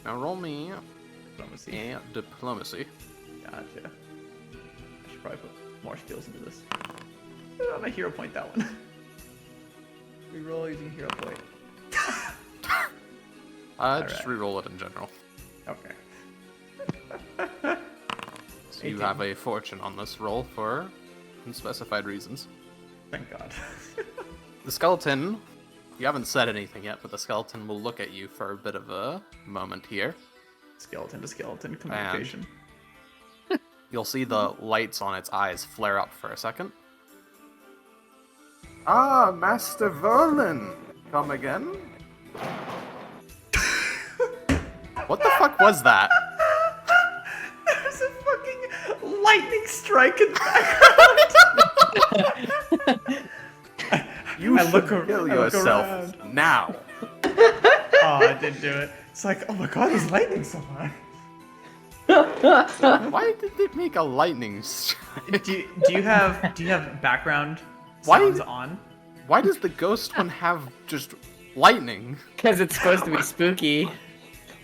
Now roll me Diplomacy. a diplomacy. Gotcha. I should probably put more skills into this. My hero point, that one. Reroll using hero point. Just reroll it in general. Okay. So you 18. have a fortune on this roll for unspecified reasons. Thank God. The skeleton, you haven't said anything yet, but the skeleton will look at you for a bit of a moment here. Skeleton to skeleton communication. You'll see the lights on its eyes flare up for a second. Ah, Master Verlin! Come again? What the fuck was that? There's a fucking lightning strike in the background. You I look kill I look yourself around. now. Oh, I didn't do it. It's like, oh my God, there's lightning so high. Why did it make a lightning strike? Do you have background sounds on? Why does the ghost one have just lightning? Because it's supposed to be spooky.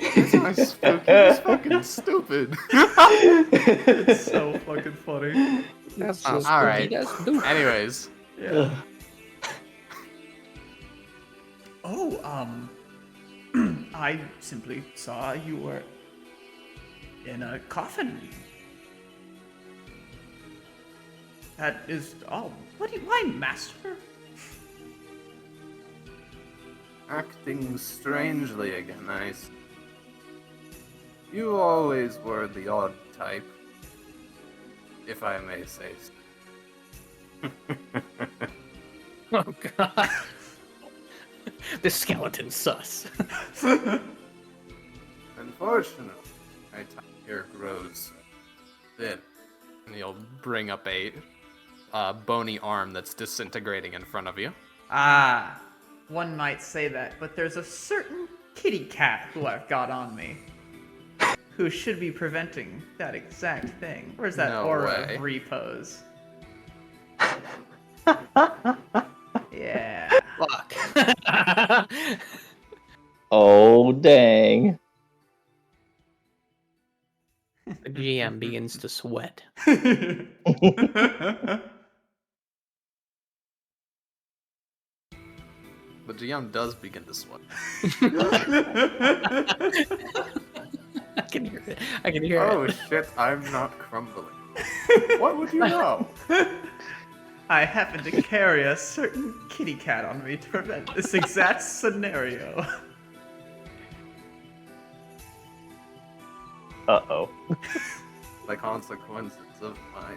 It's not spooky. It's fucking stupid. It's so fucking funny. That's All right. Anyways, Yeah. Oh, I simply saw you were in a coffin. That is all. Why, master? acting strangely again, I see. You always were the odd type, if I may say so. Oh God. The skeleton's sus. Unfortunately, my time here grows thin. And he'll bring up a bony arm that's disintegrating in front of you. Ah, one might say that, but there's a certain kitty cat who I've got on me, who should be preventing that exact thing. Where's that No aura way. of repose? Yeah. Fuck. Oh, dang. The GM begins to sweat. The GM does begin to sweat. I can hear it. I can hear Oh it. shit, I'm not crumbling. What would you know? I happen to carry a certain kitty cat on me to prevent this exact scenario. Uh-oh. The consequences of my...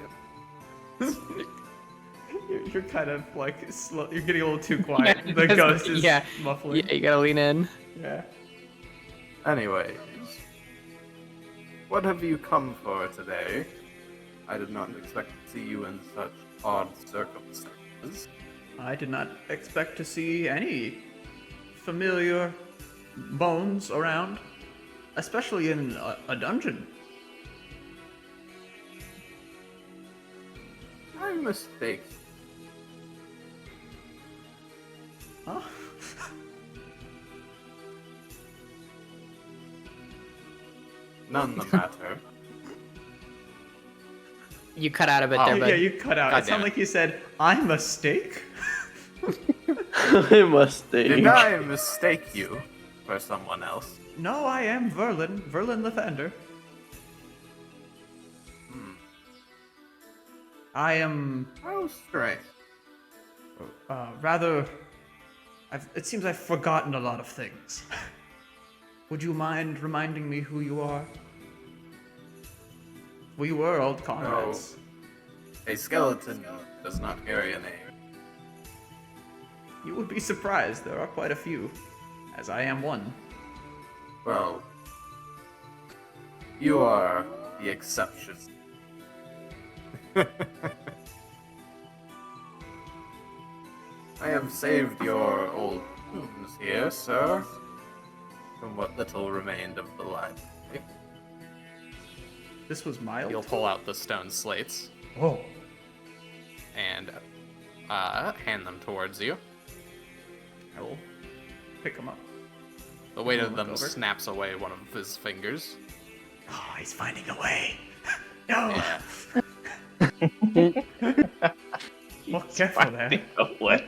You're kind of like slow. You're getting a little too quiet. The ghost is muffling. Yeah, you gotta lean in. Yeah. Anyways, what have you come for today? I did not expect to see you in such odd circumstances. I did not expect to see any familiar bones around, especially in a dungeon. I'm mistaken. Huh? None the matter. You cut out a bit Oh, there, but Yeah, you cut out. God It sounded damn it. like you said, "I'm a steak." Mistake. Did I mistake you for someone else? No, I am Verlin. Verlin Lathander. I am Oh, strange. rather. It seems I've forgotten a lot of things. Would you mind reminding me who you are? We were old comrades. A skeleton does not carry a name. You would be surprised. There are quite a few, as I am one. Well, you are the exception. I have saved your old wounds here, sir, from what little remained of the library. This was mild. You'll pull out the stone slates Whoa. and hand them towards you. I will pick them up. The weight of Look them over. snaps away one of his fingers. Oh, he's finding a way. No. Yeah. Well, careful there. Away.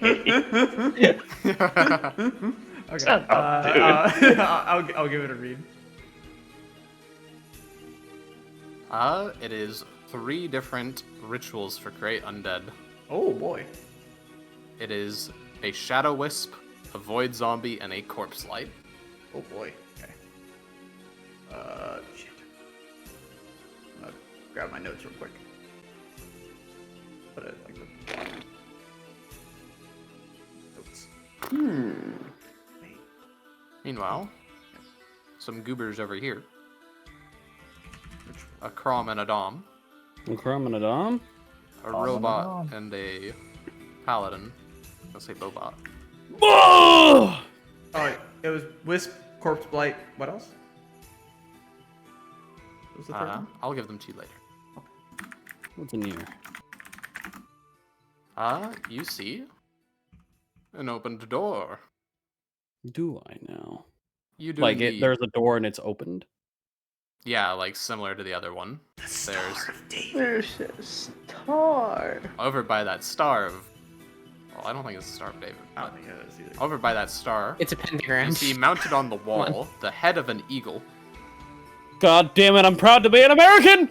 Okay. Shut up, dude. I'll give it a read. It is 3 different rituals for create undead. Oh boy. It is a shadow wisp, a void zombie, and a corpse light. Oh boy. Okay. Shit. I'm gonna grab my notes real quick. Put it like the notes. Wait. Meanwhile, some goobers over here. A Crom and a Dom. A Crom and a Dom? A robot and a paladin. Let's say Bobot. Oh! Oh, it was Wisp, Corpse Blight. What else? What was the third one? I'll give them to you later. What's in here? You see an opened door. Do I now? You do Like, indeed. there's a door and it's opened? Yeah, like similar to the other one. There's There's a star. over by that star of. Well, I don't think it's the Star of David. I don't think it is either. Over by that star, It's a pentagram. you see mounted on the wall the head of an eagle. God damn it, I'm proud to be an American!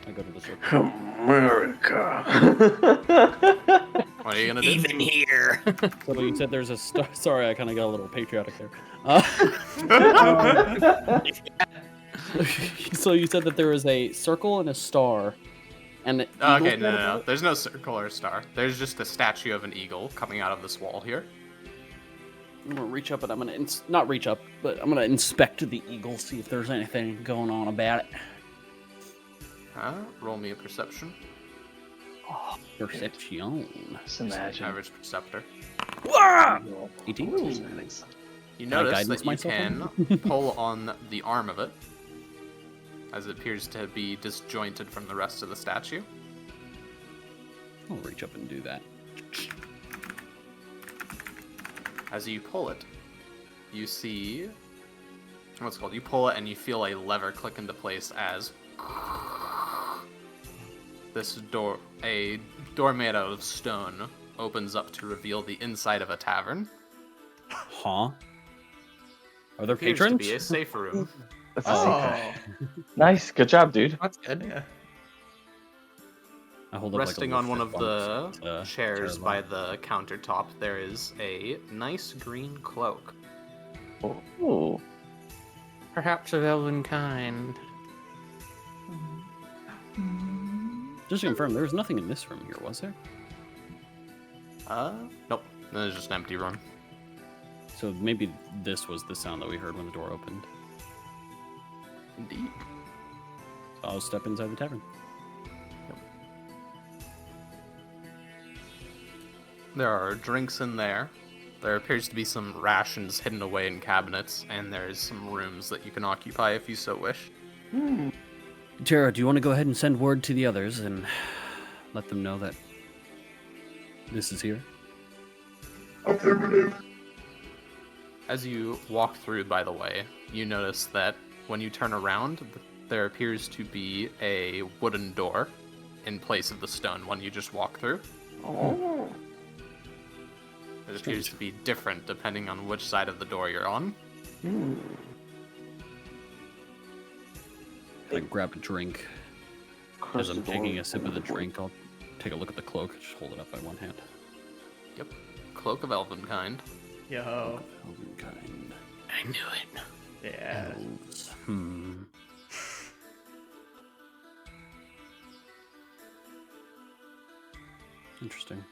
I go to the circle. America. What are you gonna do? Even here. So you said there's a star. Sorry, I kind of got a little patriotic there. So you said that there is a circle and a star, and Okay, no. There's no circle or star. There's just a statue of an eagle coming out of this wall here. I'm gonna reach up and I'm gonna not reach up, but I'm gonna inspect the eagle, see if there's anything going on about it. Roll me a perception. Oh, perception. Just imagine. Average perceptor. 18. You Can I notice guidance that you myself can on pull on the arm of it, as it appears to be disjointed from the rest of the statue. I'll reach up and do that. As you pull it, you see what's it called. You pull it and you feel a lever click into place as this door, a door made out of stone, opens up to reveal the inside of a tavern. Huh? Are there Appears patrons? to be a safe room. That's Oh. nice. Good job, dude. That's good. Yeah. I hold up, like, a Resting little on one of fist the bump, chairs chair by log. the countertop, there is a nice green cloak. Ooh. Perhaps of elven kind. Just to confirm, there was nothing in this room here, was there? Nope. There's just an empty room. So maybe this was the sound that we heard when the door opened. Indeed. So I'll step inside the tavern. There are drinks in there. There appears to be some rations hidden away in cabinets, and there's some rooms that you can occupy if you so wish. Tara, do you want to go ahead and send word to the others and let them know that this is here? Affirmative. As you walk through, by the way, you notice that when you turn around, there appears to be a wooden door in place of the stone one you just walked through. Oh. It appears to be different depending on which side of the door you're on. Hmm. I grab a drink. As I'm taking a sip of the drink, I'll take a look at the cloak. Just hold it up by one hand. Yep. Cloak of Elvenkind. Yo. Elvenkind. I knew it. Yeah. Elves. Interesting.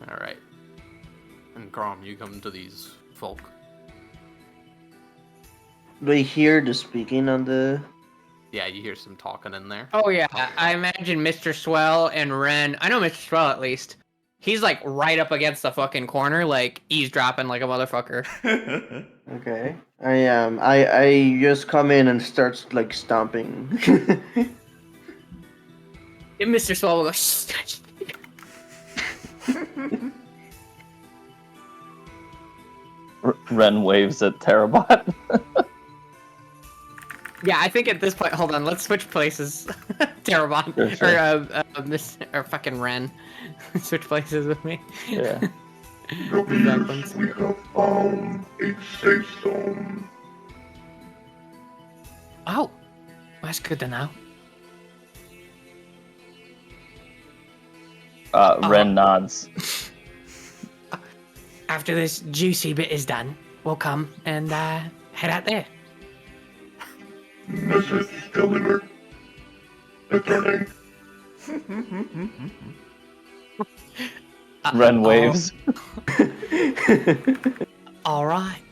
Alright. And Grom, you come to these folk. Do I hear the speaking on the? Yeah, you hear some talking in there. Oh yeah, I imagine Mr. Swell and Ren. I know Mr. Swell at least. He's like right up against the fucking corner, like eavesdropping like a motherfucker. Okay. I just come in and start like stomping. And Mr. Swell will go. Shh. Ren waves at Terabot. Yeah, I think at this point, hold on, let's switch places. Terabon or fucking Ren, switch places with me. Yeah. Yes, we have found a sesson. Oh, that's good to know. Ren nods. After this juicy bit is done, we'll come and head out there. Message delivered. Returning. Ren waves. All right.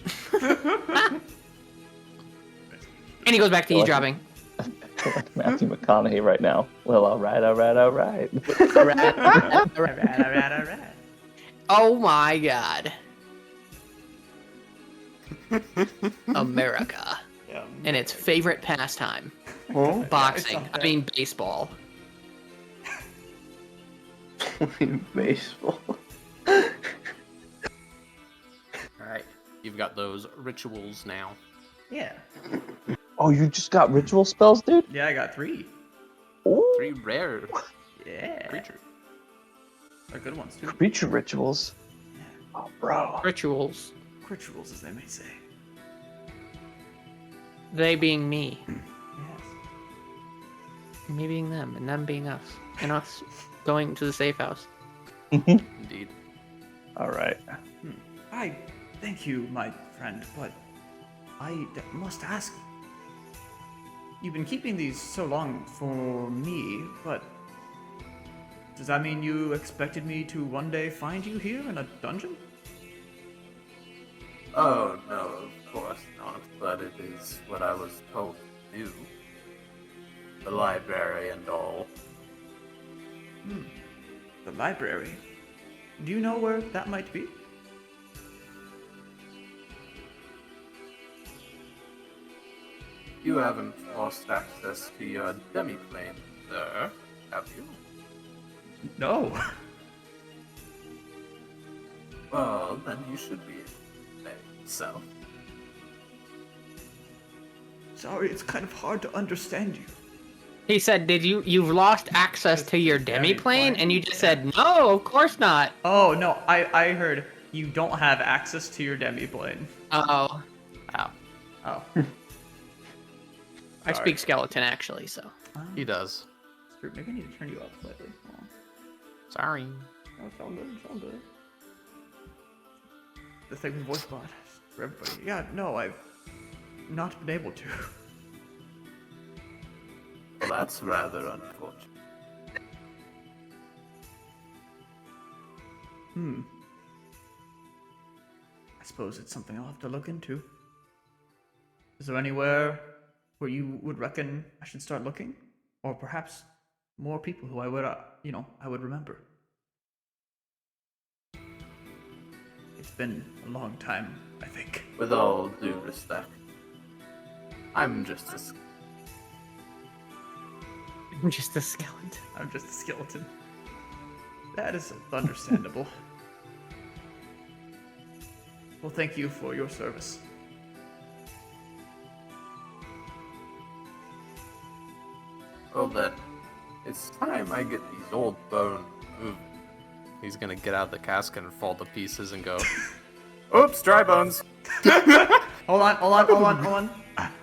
And he goes back to eavesdropping. Like Matthew McConaughey right now. Well, all right. All right. Oh my god. America. Yeah. And its favorite pastime. Oh, Boxing. I mean baseball. baseball. Alright. You've got those rituals now. Yeah. Oh, you just got ritual spells, dude? Yeah, I got 3. Ooh. 3 rare Yeah. creatures. They're good ones too. Creature rituals. Oh, bro. Rituals. Rituals, as they may say. They being me. Yes. Me being them, and them being us. And us going to the safe house. Indeed. All right. I thank you, my friend, but I must ask. You've been keeping these so long for me, but does that mean you expected me to one day find you here in a dungeon? Oh, no, of course not, but it is what I was told to do. The library and all. The library. Do you know where that might be? You haven't lost access to your demi-plane, sir, have you? No. Well, then you should be so. Sorry, it's kind of hard to understand you. He said, you've lost access to your demi-plane? And you just said, no, of course not. Oh, no, I heard you don't have access to your demi-plane. Uh-oh. Oh. I speak skeleton, actually, so. He does. Maybe I need to turn you up slightly. Hold on. Sorry. No, it's all good, it's all good. The thing with voice bot for everybody. Yeah, no, I've not been able to. Well, that's rather unfortunate. I suppose it's something I'll have to look into. Is there anywhere where you would reckon I should start looking? Or perhaps more people who I would, I would remember? It's been a long time, I think. With all due respect, I'm just a I'm just a skeleton. I'm just a skeleton. That is understandable. Well, thank you for your service. Well then, it's time I get these old bones moving. He's gonna get out of the casket and fall to pieces and go, oops, dry bones. Hold on.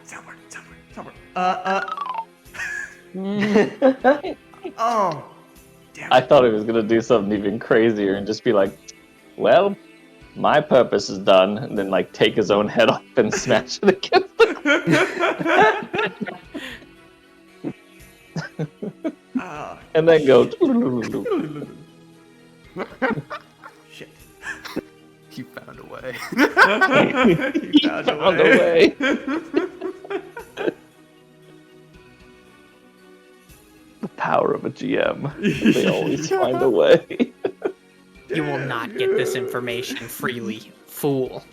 Soundboard. Oh, damn it. I thought he was gonna do something even crazier and just be like, well, my purpose is done, and then like take his own head off and smash it against the and then go. Shit. He found a way. He found a way. The power of a GM. They always find a way. You will not get this information freely, fool.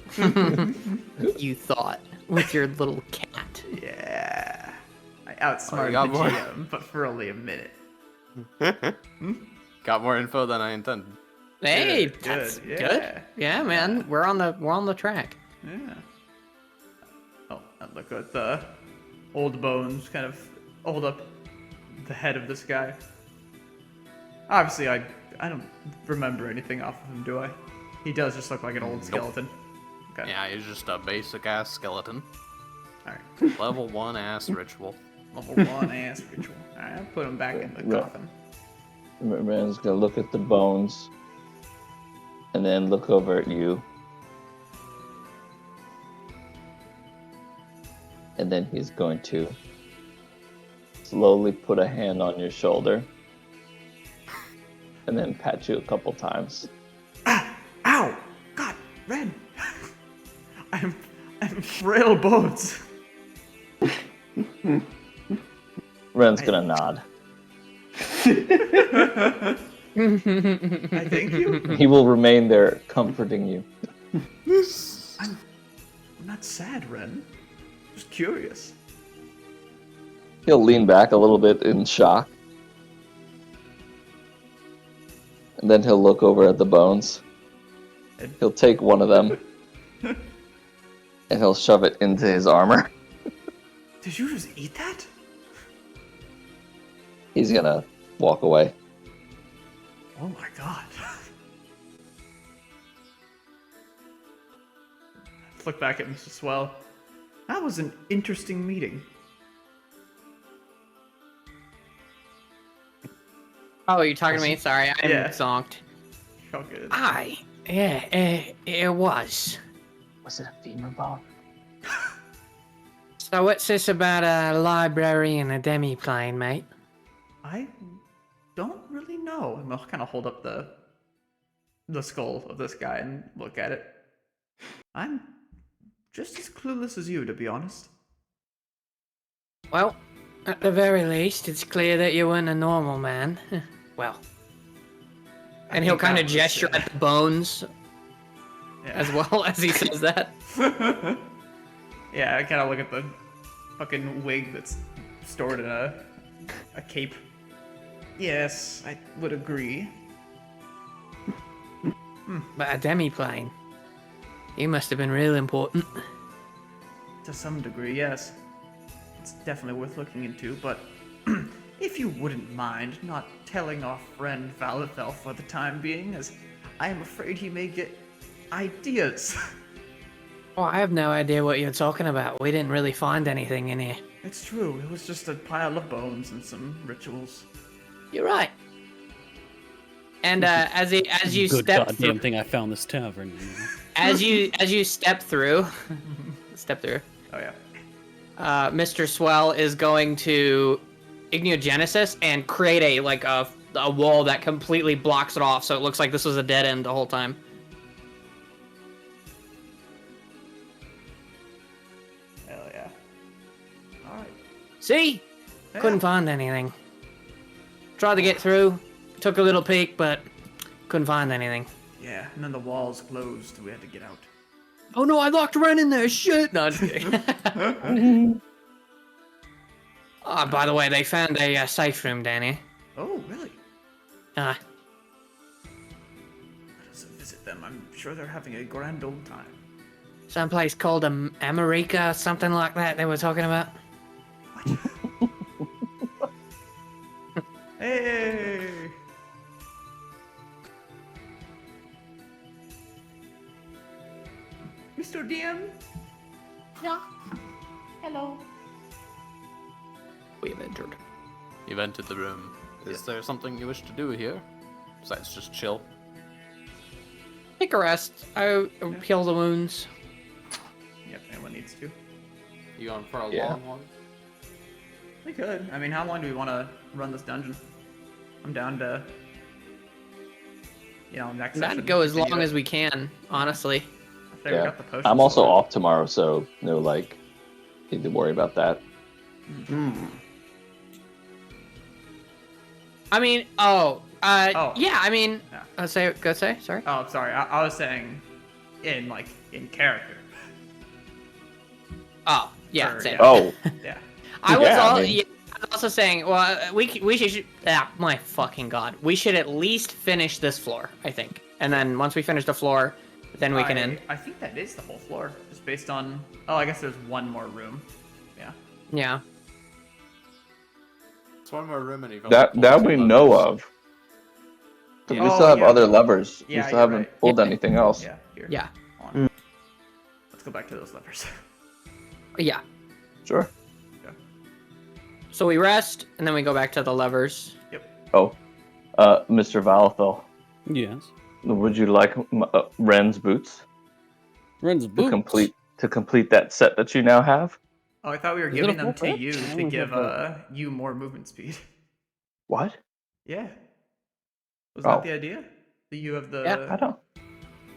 You thought with your little cat. Yeah. I outsmarted got the more. GM, but for only a minute. Got more info than I intended. Hey, Good, that's good, good. yeah. Yeah, man, we're on the track. Yeah. Oh, and look at the old bones kind of hold up the head of this guy. Obviously, I don't remember anything off of him, do I? He does just look like an old skeleton. Okay. Yeah, he's just a basic ass skeleton. Alright. Level 1 ass ritual. Level 1 ass ritual. Alright, I'll put him back in the Right. coffin. Man's gonna look at the bones, and then look over at you, and then he's going to slowly put a hand on your shoulder, and then pat you a couple times. Ow! God, Ren! I'm frail bones. Ren's gonna nod. I thank you. He will remain there, comforting you. I'm not sad, Ren. Just curious. He'll lean back a little bit in shock, and then he'll look over at the bones. He'll take one of them, and he'll shove it into his armor. Did you just eat that? He's gonna walk away. Oh my god. Let's look back at Mr. Swell. That was an interesting meeting. Oh, you're talking to me? Sorry, I'm Yeah. zonked. Oh, good. It was. Was it a femur bone? So what's this about a library and a demi-plane, mate? I don't really know. I'm gonna kind of hold up the skull of this guy and look at it. I'm just as clueless as you, to be honest. Well, at the very least, it's clear that you weren't a normal man. Well. And he'll kind of gesture at the bones as well as he says that. Yeah, I kind of look at the fucking wig that's stored in a cape. Yes, I would agree. But a demi-plane. You must have been real important. To some degree, yes. It's definitely worth looking into, but if you wouldn't mind not telling our friend Valethel for the time being, as I am afraid he may get ideas. Well, I have no idea what you're talking about. We didn't really find anything in here. It's true, it was just a pile of bones and some rituals. You're right. And as you Good step goddamn through, thing I found this tavern. You know? as you step through, Oh yeah. Mr. Swell is going to Igniogenesis and create a wall that completely blocks it off, so it looks like this was a dead end the whole time. Hell yeah. Alright. See? Yeah. Couldn't find anything. Tried to get through, took a little peek, but couldn't find anything. Yeah, and then the walls closed, we had to get out. Oh no, I locked Ren in there, shit! No, I'm just kidding. Oh, by the way, they found a safe room down here. Oh, really? Uh, Let us visit them. I'm sure they're having a grand old time. someplace called America, something like that they were talking about. Hey! Mr. DM? Yeah. Hello. We have entered. You've entered the room. Is there something you wish to do here? Besides just chill? Take a rest. I heal the wounds. Yep, anyone needs to. You going for a Yeah. long one? We could. I mean, how long do we want to run this dungeon? I'm down to, next session. That'd go as continue long it. as we can, honestly. After we Yeah. got the potions I'm also sorted. off tomorrow, so no need to worry about that. I mean, Oh. yeah, I mean, Yeah. go say, sorry. Oh, sorry. I was saying, in character. Oh, yeah, Or, same. yeah. Oh, Yeah. I was Yeah, I mean- yeah, I was also saying, well, we should. My fucking god, we should at least finish this floor, I think, and then once we finish the floor, then we can end. I think that is the whole floor, just based on. Oh, I guess there's one more room. Yeah. Yeah. It's one more room and you've only pulled that two we levers. know of. 'Cause Yeah. we still have yeah. other levers. Yeah, we still you're haven't right. pulled Yeah. anything else. Yeah. Here. Yeah. Hold on. Let's go back to those levers. Yeah. Sure. So we rest, and then we go back to the levers. Oh, Mr. Valthel, Yes. would you like Ren's boots Ren's to boots. complete that set that you now have? Oh, I thought we were Is it giving a them full to set? you I to don't give have you more movement speed. What? Yeah. Was Oh. that the idea? That you have the. Yeah, I don't.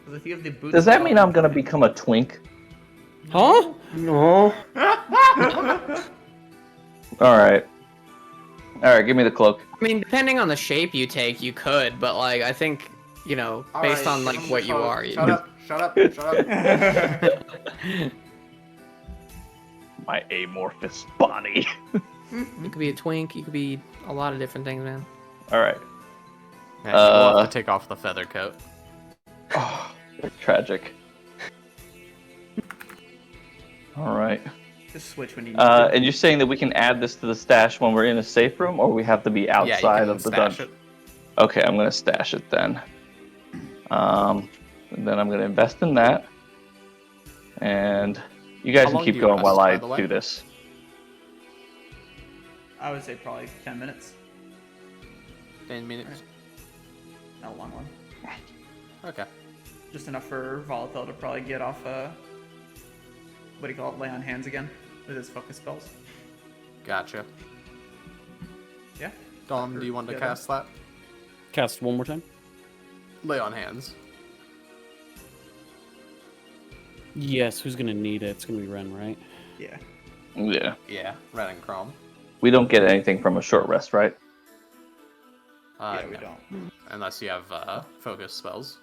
'Cause if you have the boots. Does that mean I'm gonna be? become a twink? Huh? No. All right. Give me the cloak. I mean, depending on the shape you take, you could, but like, I think, based Alright, on like what you are, Shut up! Shut up! Shut up! My amorphous body. You could be a twink. You could be a lot of different things, man. All right. Yeah, you will have to take off the feather coat. Oh, tragic. All right. Just switch when you need to. And you're saying that we can add this to the stash when we're in a safe room, or we have to be Yeah, you outside can of the stash dungeon? it. Okay, I'm gonna stash it then. And then I'm gonna invest in that. And you guys How can long keep do you going rest, while by I the way? do this. I would say probably 10 minutes. 10 minutes. Not a long one. Okay. Just enough for Volatile to probably get off, what do you call it? Lay on hands again with his focus spells. Gotcha. Yeah. Dom, do you want to cast that? Cast one more time. Lay on hands. Yes. Who's gonna need it? It's gonna be Ren, right? Yeah. Yeah. Yeah, Ren and Chrome. We don't get anything from a short rest, right? Yeah, we No. don't. Unless you have focus spells.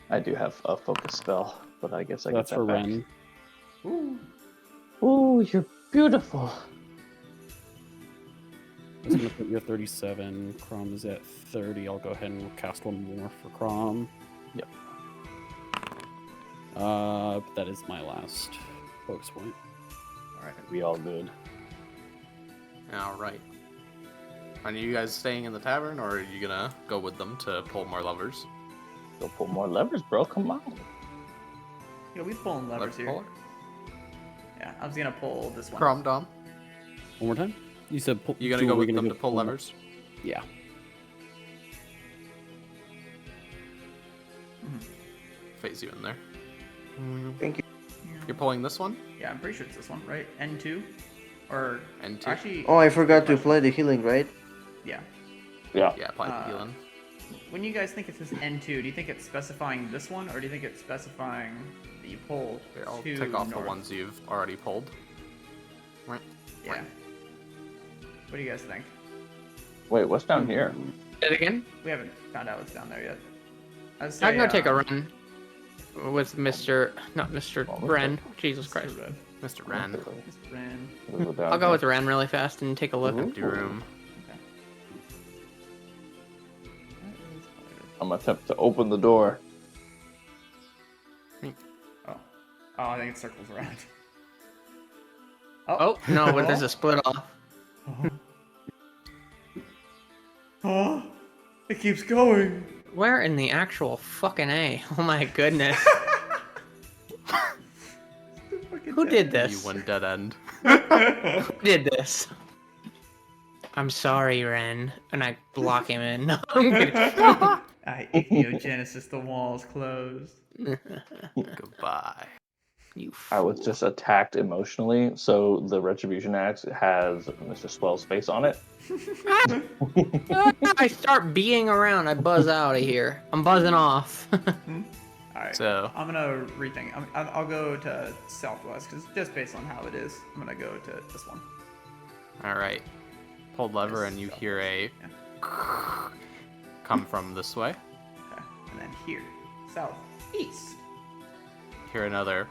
I do have a focus spell, but I guess I So get that's that for back. Ren. Ooh, you're beautiful. It's gonna put you at 37. Crom is at 30. I'll go ahead and cast one more for Crom. Yep. But that is my last focus point. Alright, we all good. Alright. Are you guys staying in the tavern, or are you gonna go with them to pull more levers? Go pull more levers, bro. Come on. Yeah, we pulling levers Let's here. pull it. Yeah, I was gonna pull this one. Chrome, Dom, One more time. You said pull. you gonna so go we're with gonna them go to pull levers? Yeah. Phase you in there. Thank you. You're pulling this one? Yeah, I'm pretty sure it's this one, right? N2? Or N2? actually, Oh, I forgot to apply the healing, right? yeah. Yeah. Yeah, apply the healing. When you guys think it says N2, do you think it's specifying this one, or do you think it's specifying that you pull Here, I'll two take off north? the ones you've already pulled. Right. Yeah. What do you guys think? Wait, what's down here? Say it again. We haven't found out what's down there yet. I can go take a run with not Mr. Oh, Ren. Jesus Christ. Mr. Ren. Mr. Ren. I'll go with Ren really fast and take a look. Empty room. I'm gonna attempt to open the door. Oh, I think it circles around. Oh, no, but there's a split off. Oh, it keeps going. Where in the actual fucking A? Oh my goodness. Who did You this? went dead end. Who did this? I'm sorry, Ren. And I block him in. No, I'm kidding. I ichneogenesis the walls closed. Goodbye. You I was fool. just attacked emotionally, so the Retribution Axe has Mr. Swell's face on it. I start being around. I buzz out of here. I'm buzzing off. Alright, So- I'm gonna rethink. I'll go to southwest, because just based on how it is, I'm gonna go to this one. All right. Pull lever Yes, and you so- hear a Yeah. come from this way. Okay, and then here, southeast. Hear another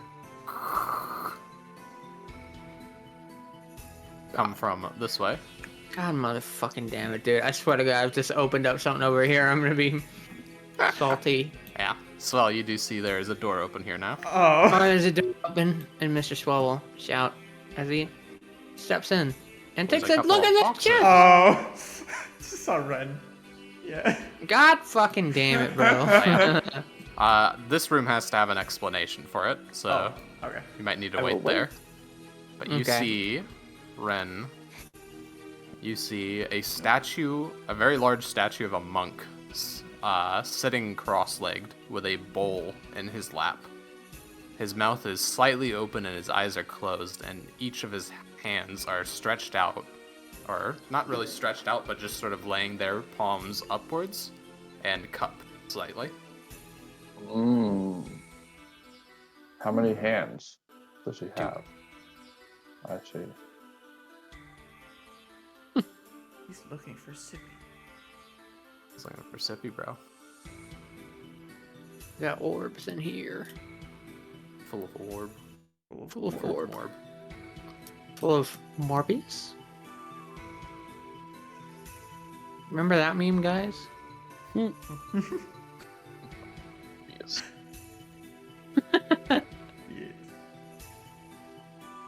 come from this way. God motherfucking damn it, dude. I swear to God, I've just opened up something over here. I'm gonna be salty. Yeah. Swell, you do see there is a door open here now. Oh, Oh. there's a door open, and Mr. Swell will shout as he steps in and There's takes a a look couple at of this shit. Oh. Just saw Ren. Yeah. God fucking damn it, bro. This room has to have an explanation for it, so Oh, okay. you might need to I will wait there. But you Okay. see, Ren, you see a statue, a very large statue of a monk, sitting cross-legged with a bowl in his lap. His mouth is slightly open and his eyes are closed, and each of his hands are stretched out, or not really stretched out, but just sort of laying their palms upwards and cupped slightly. How many hands does he have? I see. He's looking for Sippy. He's looking for Sippy, bro. Got orbs in here. Full of orb. Full of orb. Orb. Full of Morbius. Remember that meme, guys? Yes. Yes.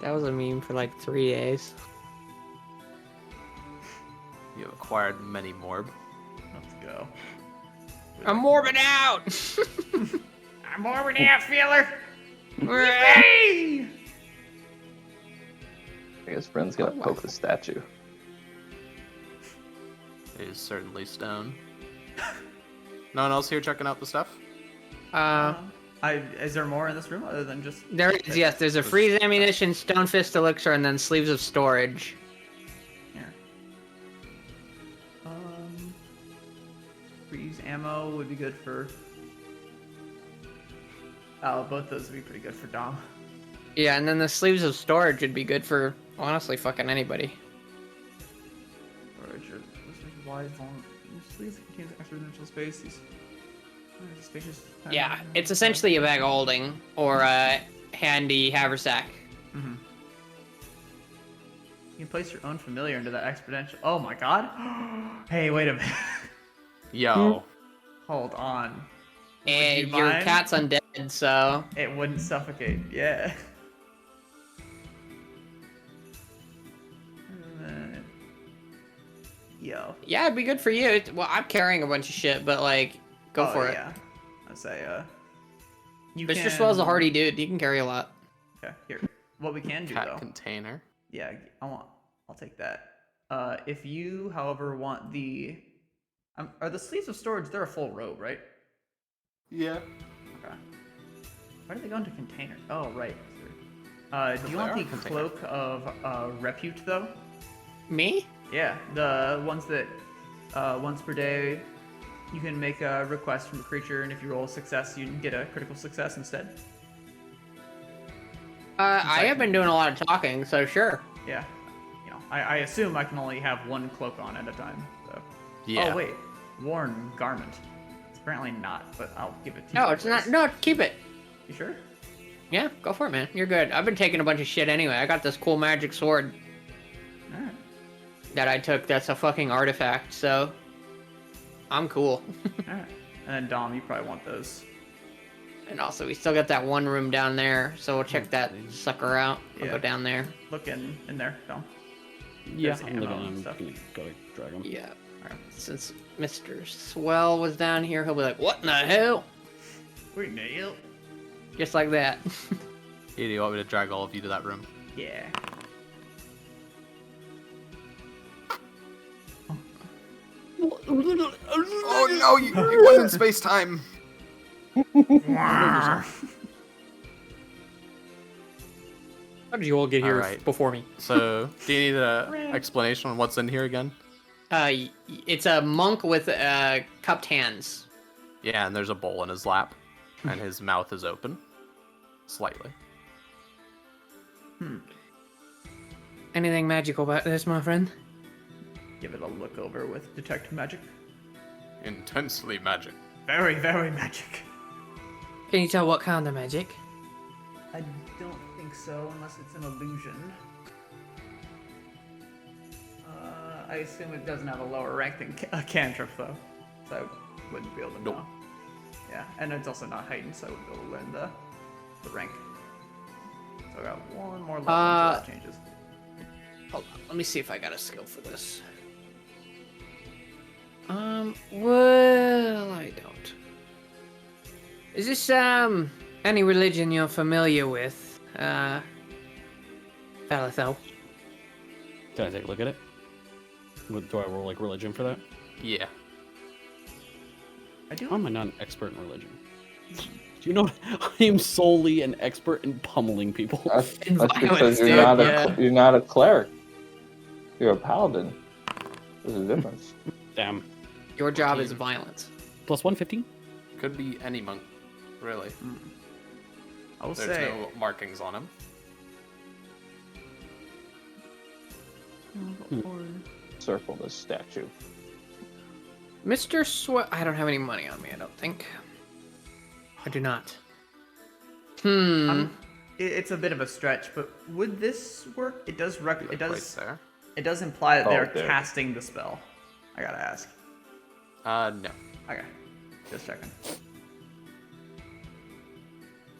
That was a meme for like 3 days. You have acquired many morb. Let's go. I'm morbid out! I'm morbid out, feeler. I guess Bren's gonna poke the statue. It is certainly stone. No one else here checking out the stuff? Is there more in this room other than just? There is, yes. There's a freeze ammunition, stone fist elixir, and then sleeves of storage. Here. Freeze ammo would be good for. Oh, both those would be pretty good for Dom. Yeah, and then the sleeves of storage would be good for, honestly, fucking anybody. Storage or wide sleeves contains extra dimensional space. These spacious. Yeah, it's essentially a bag of holding, or a handy haversack. Mm-hmm. You can place your own familiar into that exponential. Oh my god! Hey, wait a minute. Yo. Hold on. And you your mind? cat's undead, so... It wouldn't suffocate. Yeah. Yo. Yeah, it'd be good for you. Well, I'm carrying a bunch of shit, but, like, go for it. Yeah. I'd say, you Mr. can... Swell's a hardy dude. He can carry a lot. Okay, here. What we can do, Cat though... container. Yeah, I'll take that. If you, however, want the... are the sleeves of storage, they're a full robe, right? Yeah. Okay. Why did they go into container? Oh, right. Do you They want are the container. cloak of repute, though? Me? Yeah, the ones that once per day you can make a request from a creature, and if you roll a success, you can get a critical success instead. I have been doing a lot of talking, so sure. Yeah. You know, I assume I can only have one cloak on at a time, so... Yeah. Oh, wait. Worn garment. It's apparently not, but I'll give it to you. No, it's not. No, keep it. You sure? Yeah, go for it, man. You're good. I've been taking a bunch of shit anyway. I got this cool magic sword Alright. that I took that's a fucking artifact, so... I'm cool. Alright. And then Dom, you probably want those. And also, we still got that one room down there, so we'll check that sucker out. We'll go Yeah. down there. Look in there, Dom. Yeah, There's I'm ammo looking. and I'm stuff. gonna go drag them. Yeah. Since Mr. Swell was down here, he'll be like, "What in the hell?" Wait, nail. Just like that. Do you want me to drag all of you to that room? Yeah. Oh no, you went in space time. How did you all get here Alright. before me? So, do you need an explanation on what's in here again? It's a monk with cupped hands. Yeah, and there's a bowl in his lap, and his mouth is open, slightly. Anything magical about this, my friend? Give it a look over with detect magic. Intensely magic. Very, very magic. Can you tell what kind of magic? I don't think so, unless it's an illusion. I assume it doesn't have a lower rank than a cantrip, though. So I wouldn't be able to know. Nope. Yeah, and it's also not heightened, so I wouldn't be able to learn the rank. So I got one more level until that changes. Hold on, let me see if I got a skill for this. Well, I don't. Is this, any religion you're familiar with? Valethel? Can I take a look at it? Do I roll like religion for that? Yeah. I do. How am I not an expert in religion? Do you know I am solely an expert in pummeling people? That's violence, because dude, you're not a cleric. You're a paladin. There's a difference. Damn. Your job is violence. Plus 115? Could be any monk, really. I will There's say. no markings on him. Circle this statue. Mr. Swell, I don't have any money on me, I don't think. I do not. It's a bit of a stretch, but would this work? It does. It Right does. there. It does imply that they're there. casting the spell. I gotta ask. No. Okay, just checking.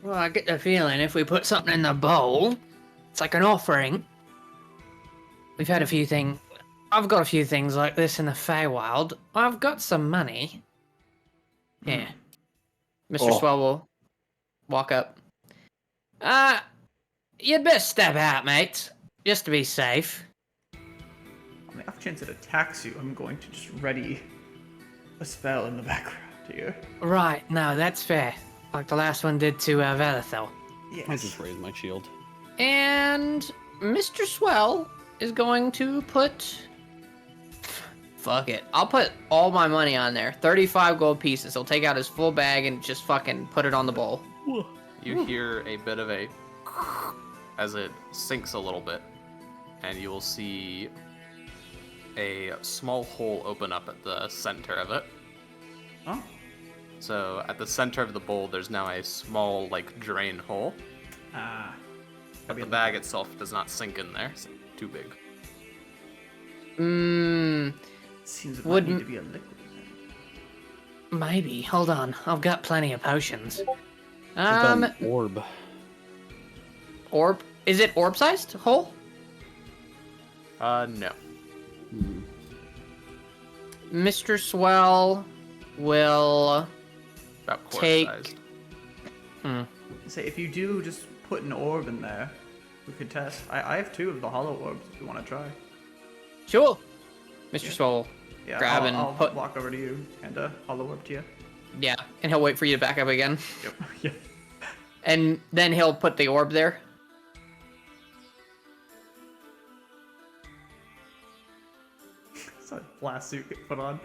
Well, I get the feeling if we put something in the bowl, it's like an offering. We've had a few things. I've got a few things like this in the Feywild. I've got some money. Yeah. Mr. Swell will walk up. You'd better step out, mate. Just to be safe. On the off chance it attacks you, I'm going to just ready a spell in the background here. Right, no, that's fair. Like the last one did to Valethel. Yes. I just raised my shield. And Mr. Swell is going to put... Fuck it. I'll put all my money on there. 35 gold pieces. He'll take out his full bag and just fucking put it on the bowl. You hear a bit of a as it sinks a little bit, and you will see a small hole open up at the center of it. Oh. So at the center of the bowl, there's now a small, like, drain hole. But the bag itself does not sink in there. It's too big. Seems it might Wouldn't- need to be a liquid. Maybe. Hold on. I've got plenty of potions. An orb. Orb? Is it orb-sized hole? No. Mr. Swell will About take... quart-sized. Say, if you do just put an orb in there, we could test. I have 2 of the hollow orbs if you want to try. Sure. Mr. Swell Yeah, grab I'll, and I'll put... walk over to you and hollow orb to you. Yeah, and he'll wait for you to back up again. Yep. Yeah. And then he'll put the orb there. It's a blast suit get put on.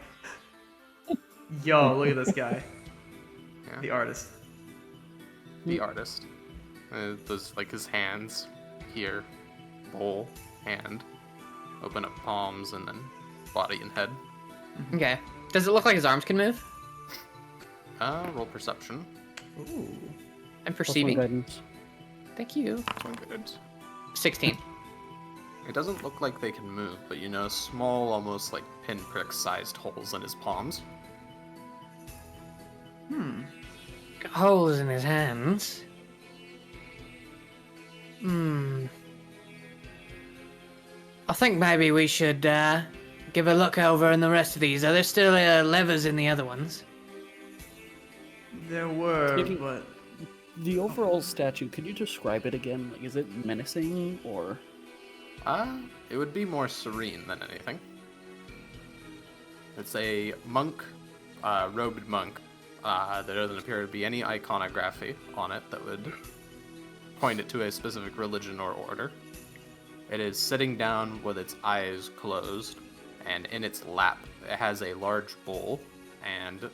Yo, look at this guy. Yeah. The artist. The artist. Those, like, his hands here, bowl, hand, open up palms, and then body and head. Okay. Does it look like his arms can move? Roll perception. Ooh. I'm perceiving. Guidance. Thank you. So good. 16. It doesn't look like they can move, but you know, small, almost like pinprick-sized holes in his palms. Got holes in his hands. I think maybe we should give give a look over in the rest of these. Are there still levers in the other ones? There were, Speaking- but The overall statue, could you describe it again? Like, is it menacing or? It would be more serene than anything. It's a monk, robed monk. There doesn't appear to be any iconography on it that would point it to a specific religion or order. It is sitting down with its eyes closed, and in its lap it has a large bowl, and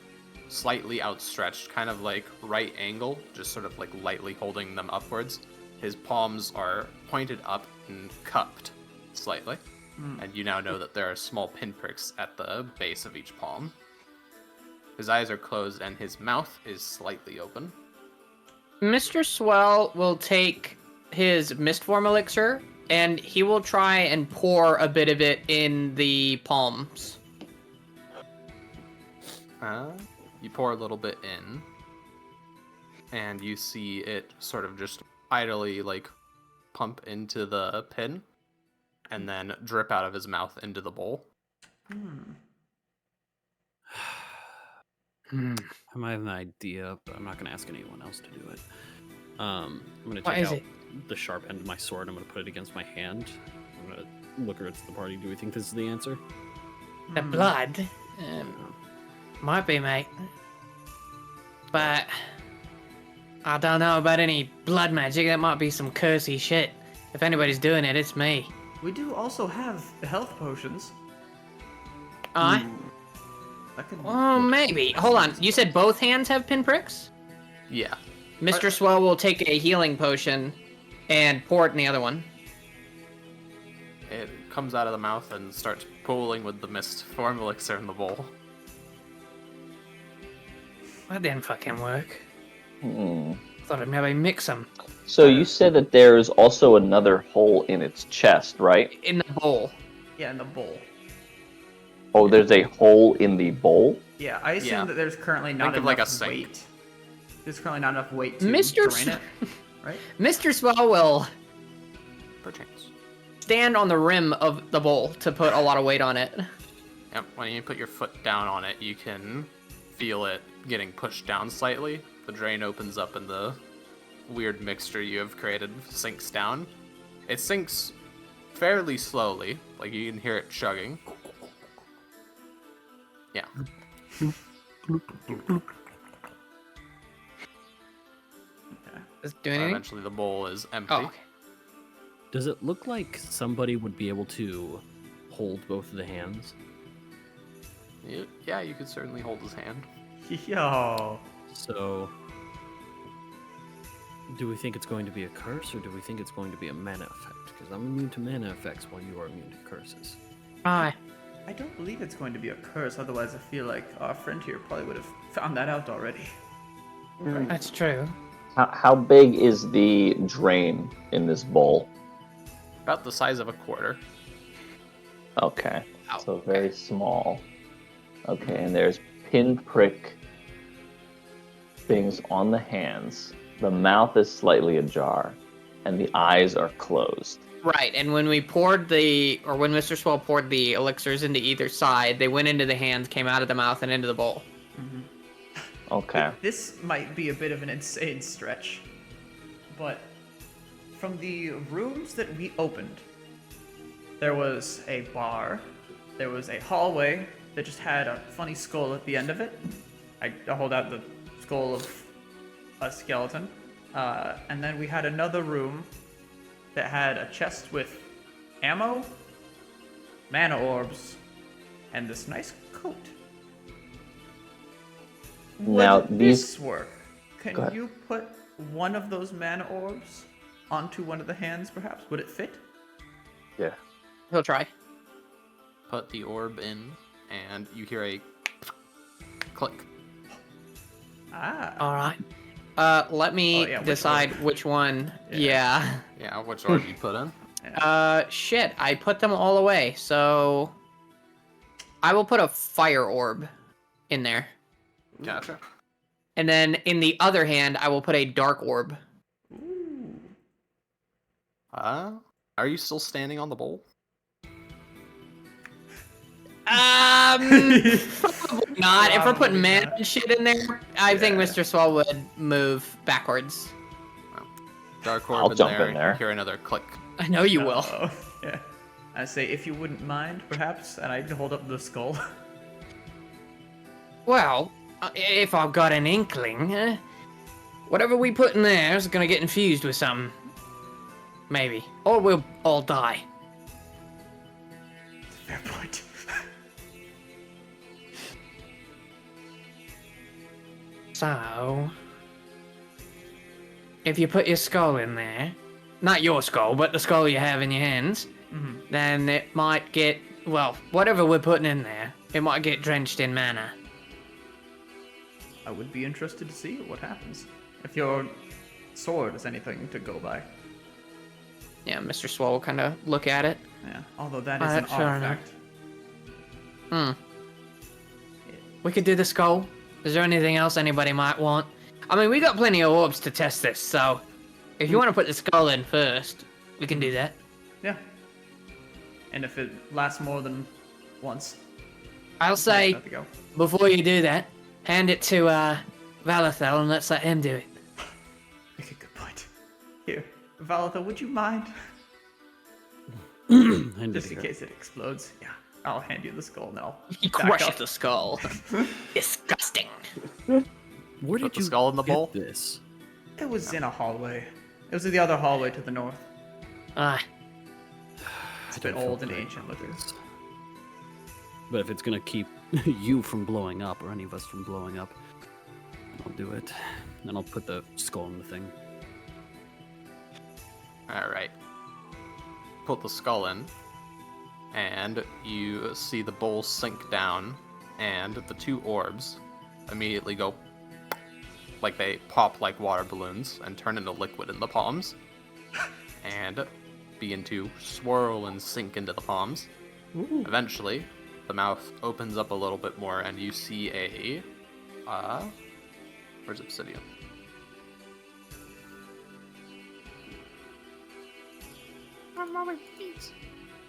slightly outstretched, kind of like right angle, just sort of like lightly holding them upwards. His palms are pointed up and cupped slightly, and you now know that there are small pinpricks at the base of each palm. His eyes are closed and his mouth is slightly open. Mr. Swell will take his Mistform elixir, and he will try and pour a bit of it in the palms. You pour a little bit in, and you see it sort of just idly, like, pump into the pin, and then drip out of his mouth into the bowl. I might have an idea, but I'm not going to ask anyone else to do it. I'm going to What take is out it? the sharp end of my sword. I'm going to put it against my hand. I'm going to look at the party. Do we think this is the answer? The blood? Might be, mate. But I don't know about any blood magic. That might be some cursey shit. If anybody's doing it, it's me. we do also have health potions. Aye? That could Oh, maybe. Hold on. You said both hands have pinpricks? Yeah. Mr. Swell will take a healing potion and pour it in the other one. It comes out of the mouth and starts pooling with the mist form elixir in the bowl. That didn't fucking work. Hmm. Thought I'd maybe mix them So you said that there's also another hole in its chest, right? in the bowl. Yeah, in the bowl. Oh, there's a hole in the bowl? Yeah, I assume Yeah. that there's currently not Think of enough like a sink. weight. There's currently not enough weight to Mr. drain it, right? Mr. Swell will Perchance. stand on the rim of the bowl to put a lot of weight on it. Yep, when you put your foot down on it, you can feel it getting pushed down slightly. The drain opens up and the weird mixture you have created sinks down. It sinks fairly slowly, like you can hear it chugging. Yeah. Does it do anything? Eventually the bowl is empty. Oh, okay. Does it look like somebody would be able to hold both of the hands? Yeah, you could certainly hold his hand. Yo. So, do we think it's going to be a curse, or do we think it's going to be a mana effect? Because I'm immune to mana effects while you are immune to curses. Aye. I don't believe it's going to be a curse, otherwise I feel like our friend here probably would have found that out already. That's true. How big is the drain in this bowl? About the size of a quarter. Okay, Ow. so very small. Okay, and there's pinprick things on the hands. The mouth is slightly ajar, and the eyes are closed. Right, and when we poured when Mr. Swell poured the elixirs into either side, they went into the hands, came out of the mouth, and into the bowl. Okay. This might be a bit of an insane stretch, but from the rooms that we opened, there was a bar, there was a hallway that just had a funny skull at the end of it. I hold out the skull of a skeleton. And then we had another room that had a chest with ammo, mana orbs, and this nice coat. Now, Would these- this work? Go Can ahead. you put one of those mana orbs onto one of the hands, perhaps? Would it fit? Yeah. He'll try. Put the orb in, and you hear a click. Ah. All right. Let me Oh, yeah, which decide orb? which one. Yeah. Yeah, which orb you put in? Shit. I put them all away, so I will put a fire orb in there. Gotcha. And then in the other hand, I will put a dark orb. Ooh. Are you still standing on the bowl? Probably not. If we're putting Probably mana not. and shit in there, I think Yeah. Mr. Swall would move backwards. Dark I'll Orb in jump there. in there. You hear another click. I know you will. Oh, yeah. I say, if you wouldn't mind, perhaps, and I'd hold up the skull. Well, if I've got an inkling, whatever we put in there is gonna get infused with something. Maybe. Or we'll all die. Fair point. So, if you put your skull in there, not your skull, but the skull you have in your hands, then it might get, well, whatever we're putting in there, it might get drenched in mana. I would be interested to see what happens. If your sword is anything to go by. Yeah, Mr. Swall will kind of look at it. Yeah, although that is Alright, an fair enough. artifact. We could do the skull. Is there anything else anybody might want? I mean, we got plenty of orbs to test this, so if you want to put the skull in first, we can do that. Yeah. And if it lasts more than once, I'll say, let it go. before you do that, hand it to Valathel and let's let him do it. Make a good point. Here, Valatha, would you mind? Just in case it explodes. Yeah, I'll hand you the skull now. He crushes the skull. Disgusting. Where Put did the you skull in the get bowl? this? It was in a hallway. It was in the other hallway to the north. It's a bit don't feel old and great ancient about looking. this. But if it's gonna keep you from blowing up, or any of us from blowing up, I'll do it. And I'll put the skull in the thing. Alright. Put the skull in, and you see the bowl sink down, and the two orbs immediately go, like they pop like water balloons and turn into liquid in the palms, and begin to swirl and sink into the palms. Eventually, the mouth opens up a little bit more, and you see a, where's Obsidian?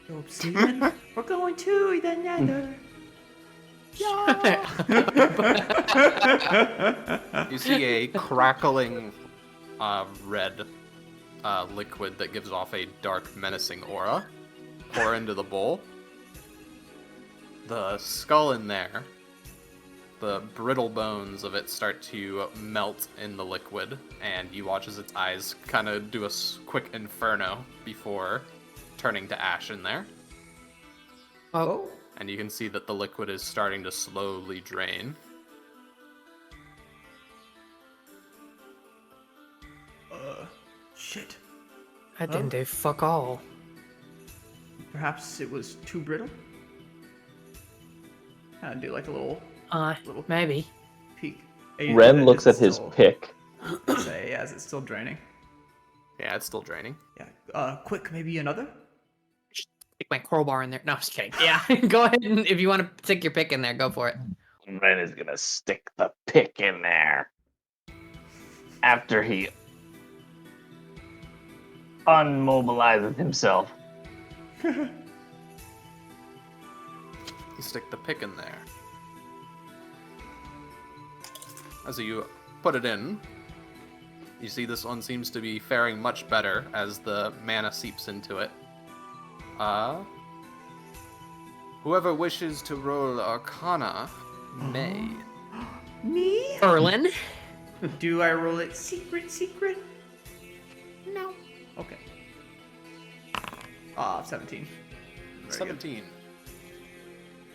Obsidian? We're going to the nether. You see a crackling red liquid that gives off a dark, menacing aura pour into the bowl. The skull in there, the brittle bones of it start to melt in the liquid, and you watch as its eyes kind of do a quick inferno before turning to ash in there. Oh. And you can see that the liquid is starting to slowly drain. Shit. I didn't do fuck all. Perhaps it was too brittle? I'd do like a little Maybe. peek. Rem looks at his pick. Say, yeah, is it still draining? Yeah, it's still draining. Yeah. Quick, maybe another? Stick my crowbar in there. No, I'm just kidding. Yeah, go ahead and if you want to stick your pick in there, go for it. Ren is gonna stick the pick in there after he unmobilizes himself. You stick the pick in there. As you put it in, you see this one seems to be faring much better as the mana seeps into it. Whoever wishes to roll Arcana may. Me? Erlin? Do I roll it secret? No. Okay. 17. Very 17.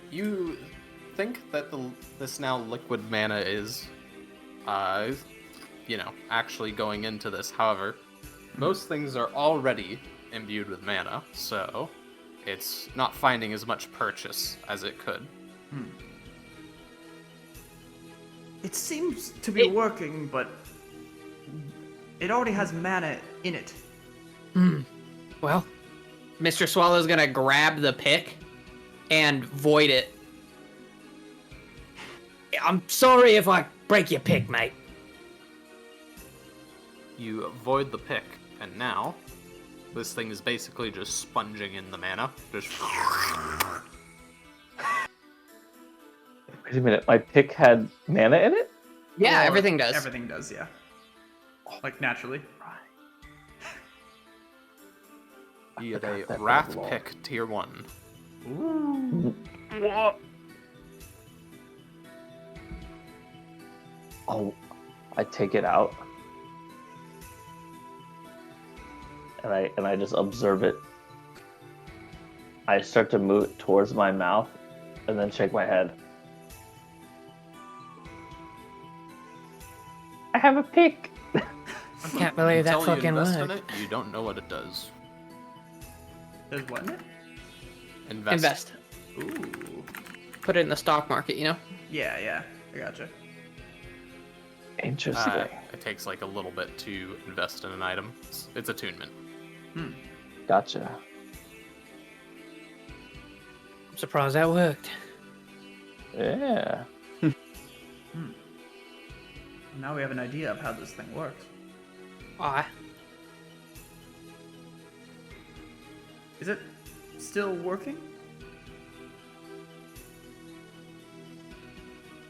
You think that this now liquid mana is, actually going into this. However, most things are already imbued with mana, so it's not finding as much purchase as it could. It seems to be working, but it already has mana in it. Well, Mr. Swallow's gonna grab the pick and void it. I'm sorry if I break your pick, mate. You void the pick, and now this thing is basically just sponging in the mana. Just Wait a minute, my pick had mana in it? Yeah, Or everything does. Everything does, yeah. Like naturally. Be it a that Wrath was long. pick tier 1. Ooh. Oh, I take it out. And I just observe it. I start to move it towards my mouth and then shake my head. I have a pick. I can't believe that Until you fucking invest in worked. it, you don't know what it does. There's what in it? Invest. Ooh. Put it in the stock market, you know? Yeah. I gotcha. Interesting. It takes like a little bit to invest in an item. It's attunement. Gotcha. I'm surprised that worked. Yeah. Now we have an idea of how this thing works. Why? Is it still working?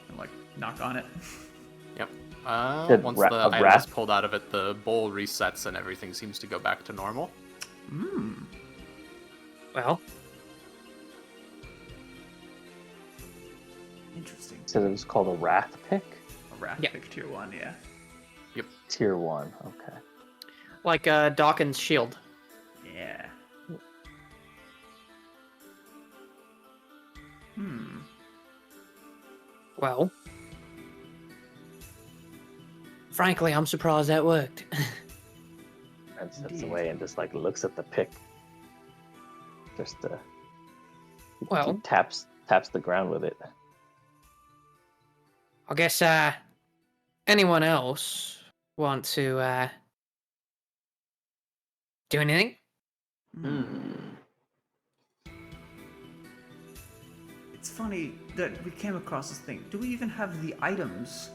And, like, knock on it. Yep. Did Once ra- the a item is wrath- pulled out of it, the bowl resets and everything seems to go back to normal. Well, Interesting. Said it was called a Wrath pick? A Wrath Yeah. pick tier 1, yeah. Tier 1, okay. like Dawkins' shield. Yeah. Well, frankly, I'm surprised that worked. And steps Indeed. away and just like looks at the pick. Just Well, he taps the ground with it. I guess anyone else want to do anything? It's funny that we came across this thing. Do we even have the items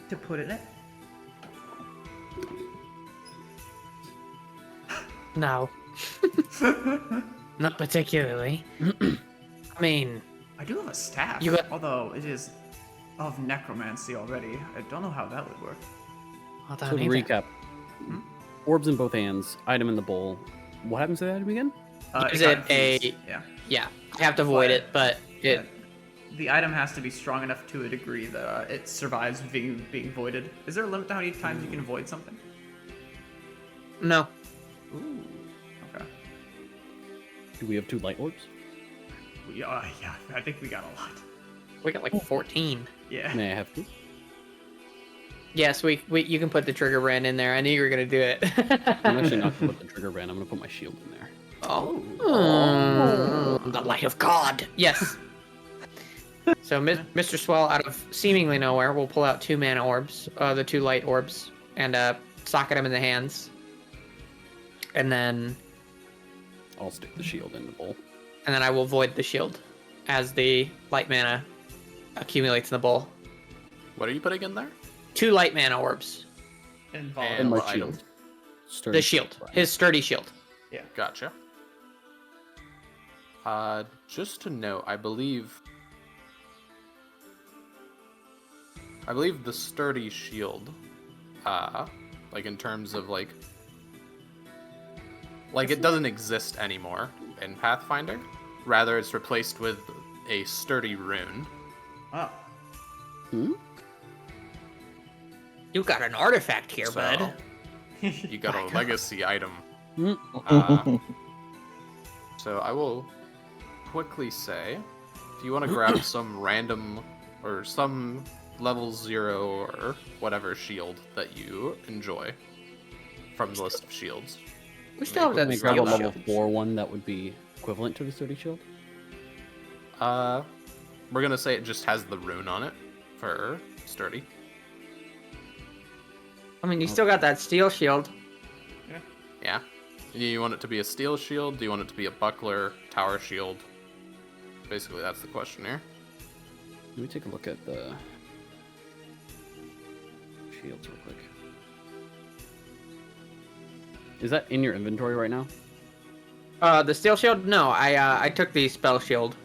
to put in it? No. Not particularly. I mean, I do have a staff, You got- although it is of necromancy already. I don't know how that would work. I So don't to either. recap, orbs in both hands, item in the bowl. What happens to that item again? Is got it a- infused, Yeah. Yeah, I have to void But- it, but it. The item has to be strong enough to a degree that it survives being voided. Is there a limit to how many times you can void something? No. Ooh. Okay. Do we have 2 light orbs? Yeah, I think we got a lot. We got like 14. Yeah. May I have 2? Yes, we you can put the trigger brand in there. I knew you were gonna do it. I'm actually not going to put the trigger band. I'm going to put my shield in there. The light of God. Yes. So Mr. Swell, out of seemingly nowhere, will pull out 2 mana orbs, the 2 light orbs, and socket them in the hands. And then I'll stick the shield in the bowl. I will void the shield as the light mana accumulates in the bowl. What are you putting in there? 2 light mana orbs. And And my what shield. items? Sturdy The shield. His sturdy shield. Gotcha. Just to note, I believe the sturdy shield, like in terms of like it doesn't exist anymore in Pathfinder. Rather, it's replaced with a sturdy rune. Oh. You got an artifact here, So, bud. You got a legacy item. So I will quickly say, if you want to grab some random or some level 0 or whatever shield that you enjoy from the list of shields. We still have Can that we grab a steel level shield. 4 one that would be equivalent to the sturdy shield? We're gonna say it just has the rune on it for sturdy. I mean, you still got that steel shield. Yeah. Do you want it to be a steel shield? Do you want it to be a buckler, tower shield? Basically, that's the question here. Let me take a look at the shields real quick. Is that in your inventory right now? The steel shield? No, I took the spell shield.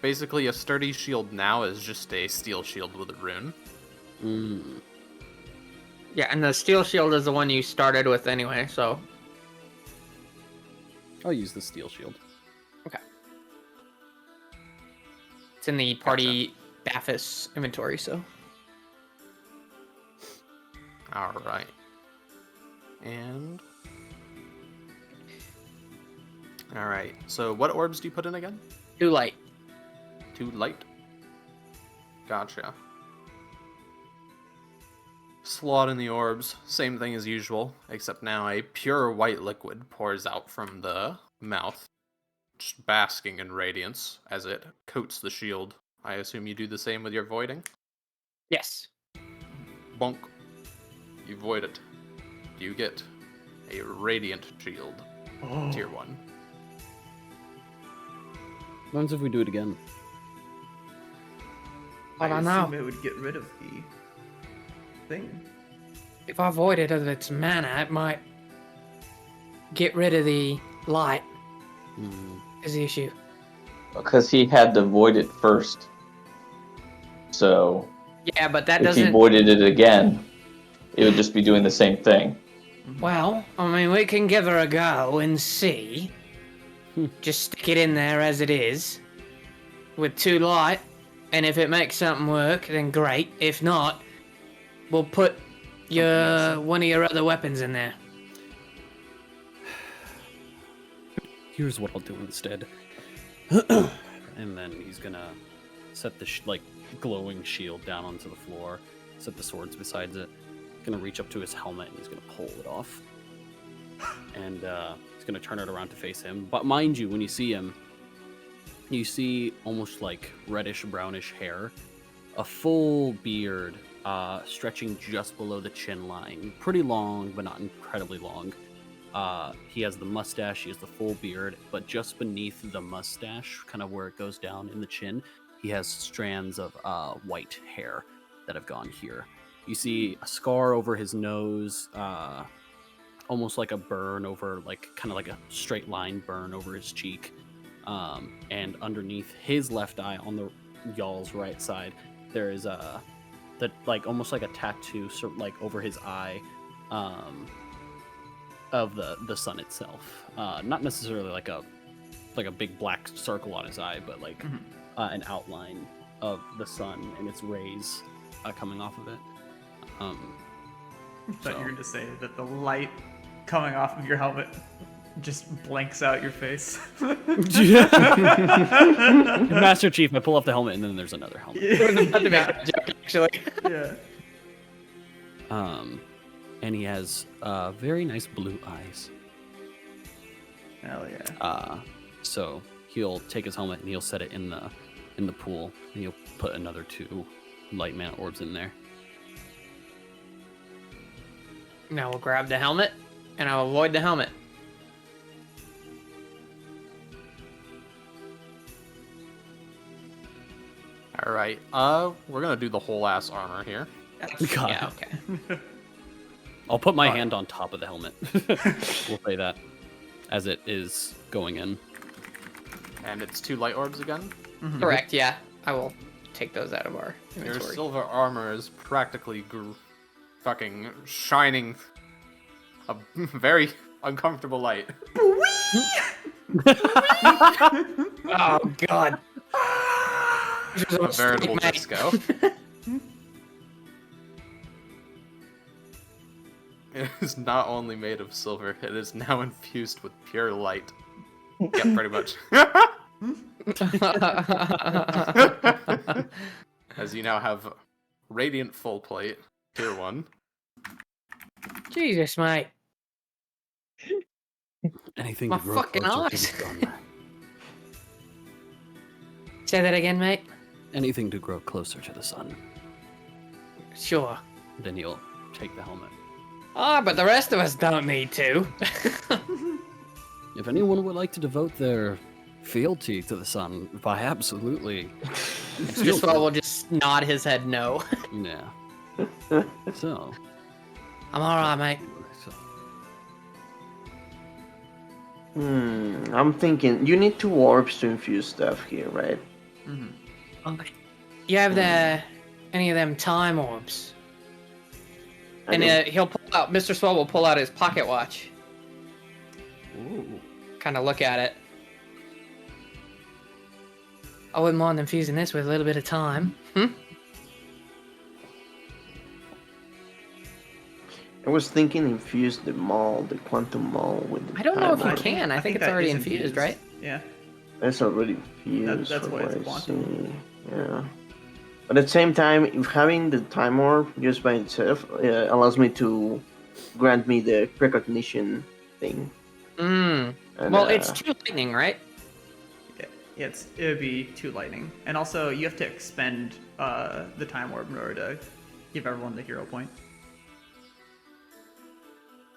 Basically, a sturdy shield now is just a steel shield with a rune. Mm. Yeah, and the steel shield is the one you started with anyway, so... I'll use the steel shield. Okay. It's in the party Baphis inventory, so... Alright. And... Alright, so what orbs do you put in again? 2 light. 2 light? Gotcha. Slot in the orbs, same thing as usual, except now a pure white liquid pours out from the mouth, just basking in radiance as it coats the shield. I assume you do the same with your voiding? Yes. Bonk. You void it. You get a radiant shield. Tier 1. What happens if we do it again? I don't assume know. it would get rid of the thing. If I void it of its mana, it might get rid of the light, is the issue. Because he had to void it first. So Yeah, but that if he doesn't... voided it again, it would just be doing the same thing. Well, I mean, we can give her a go and see. Just stick it in there as it is, with 2 light, and if it makes something work, then great. If not, we'll put one of your other weapons in there. Here's what I'll do instead. And then he's gonna set the glowing shield down onto the floor, set the swords beside it. He's gonna reach up to his helmet and he's gonna pull it off. And he's gonna turn it around to face him. But mind you, when you see him, you see almost like reddish brownish hair, a full beard stretching just below the chin line, pretty long but not incredibly long. He has the mustache, he has the full beard, but just beneath the mustache, kind of where it goes down in the chin, he has strands of white hair that have gone here. You see a scar over his nose, almost like a burn over, kind of like a straight line burn over his cheek. And underneath his left eye, on the y'all's right side, there is almost like a tattoo, over his eye, of the sun itself. Not necessarily like a big black circle on his eye, but an outline of the sun and its rays coming off of it. I thought you were going to say that the light coming off of your helmet just blanks out your face. Master Chief, I pull off the helmet and then there's another helmet. I was about to make that joke, actually. Yeah. And he has very nice blue eyes. Hell yeah. So he'll take his helmet and he'll set it in the pool, and he'll put another 2 light mana orbs in there. Now we'll grab the helmet, and I'll avoid the helmet. Alright, we're gonna do the whole ass armor here. God. Yeah, okay. I'll put my hand on top of the helmet. We'll say that as it is going in. And it's 2 light orbs again? Correct, yeah. I will take those out of our Your inventory. silver armor is practically fucking shining a very uncomfortable light. Oh, God. A veritable disco. It is not only made of silver, it is now infused with pure light. Yeah, pretty much. As you now have radiant full plate, tier 1. Jesus, mate. Anything My to grow fucking closer to eyes. the sun. Say that again, mate. Anything to grow closer to the sun. Sure. Then you'll take the helmet. Ah, but the rest of us don't need to. If anyone would like to devote their fealty to the sun, by absolutely. Just will just nod his head no. Yeah. So. I'm alright, mate. I'm thinking you need 2 orbs to infuse stuff here, right? Okay. You have any of them time orbs? And he'll pull out. Mr. Swell will pull out his pocket watch. Ooh. Kind of look at it. I wouldn't mind infusing this with a little bit of time. I was thinking infuse the quantum mall with the I don't know if you time can. I think it's that already is infused, right? Yeah. That's already infused. That's from why it's what I quantum. see. Yeah. But at the same time, if having the time orb just by itself allows me to grant me the precognition thing. And, Well, it's 2 lightning, right? Yeah, it would be 2 lightning. And also, you have to expend the time orb in order to give everyone the hero point.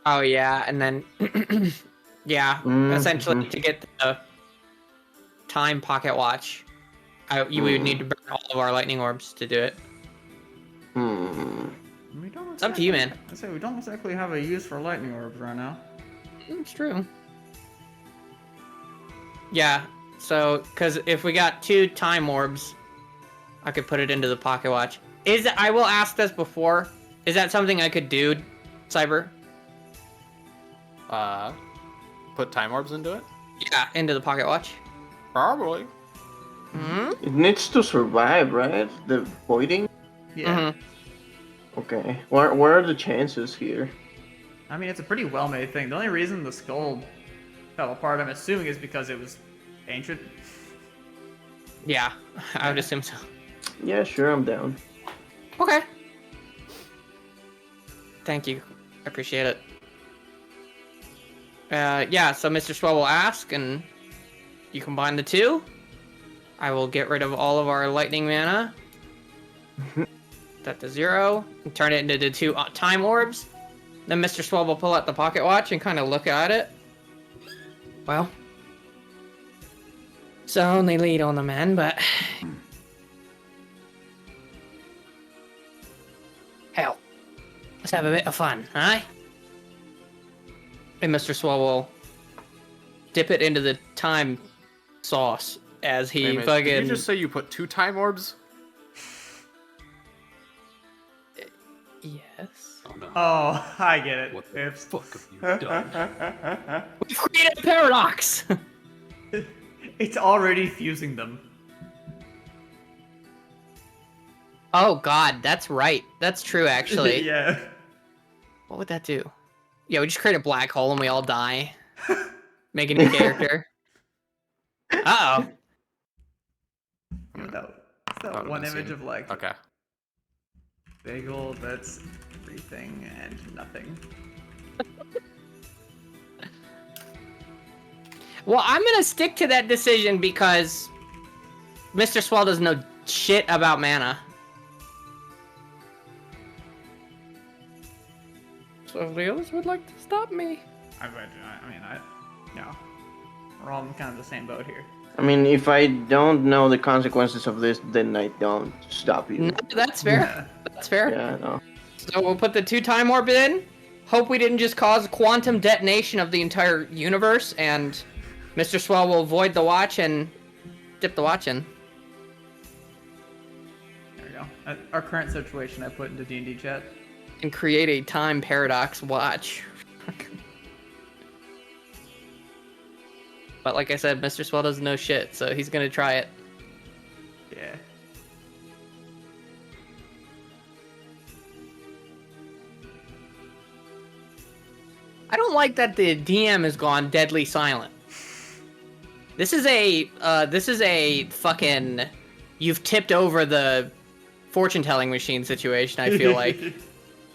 Oh, yeah, and then... yeah, essentially, to get the time pocket watch, we would need to burn all of our lightning orbs to do it. It's up to you, man. I say we don't exactly have a use for lightning orbs right now. It's true. Yeah, so, because if we got 2 time orbs, I could put it into the pocket watch. I will ask this before, is that something I could do, Cyber? Put time orbs into it? Yeah, into the pocket watch. Probably. It needs to survive, right? The voiding? Yeah. Okay. What are the chances here? I mean, it's a pretty well-made thing. The only reason the skull fell apart, I'm assuming, is because it was ancient. Yeah, I would assume so. Yeah, sure, I'm down. Okay. Thank you. I appreciate it. Yeah, so Mr. Swell will ask, and you combine the 2. I will get rid of all of our lightning mana. That to 0. And turn it into the 2 time orbs. Then Mr. Swell will pull out the pocket watch and kind of look at it. Well, it's the only lead on the man, but... hell, let's have a bit of fun, huh? And Mr. Swell will dip it into the time sauce as he fucking... Did you just say you put 2 time orbs? Yes. Oh, no. Oh, I get it. What the Oops. fuck have you done? We created a paradox! It's already fusing them. Oh god, that's right. That's true, actually. Yeah. What would that do? Yeah, we just create a black hole and we all die. Make a new character. Uh-oh. That one image of, like, Okay. bagel that's everything and nothing. Well, I'm gonna stick to that decision because Mr. Swell doesn't know shit about mana. So if the others would like to stop me. Yeah. We're all in kind of the same boat here. I mean, if I don't know the consequences of this, then I don't stop you. No, that's fair. Yeah. That's fair. Yeah, no. So we'll put the 2 time orb in. Hope we didn't just cause quantum detonation of the entire universe, and Mr. Swell will void the watch and dip the watch in. There we go. Our current situation I put into D&D chat. And create a time paradox watch. But like I said, Mr. Swell doesn't know shit, so he's gonna try it. Yeah. I don't like that the DM has gone deadly silent. This is a fucking you've tipped over the fortune telling machine situation, I feel like.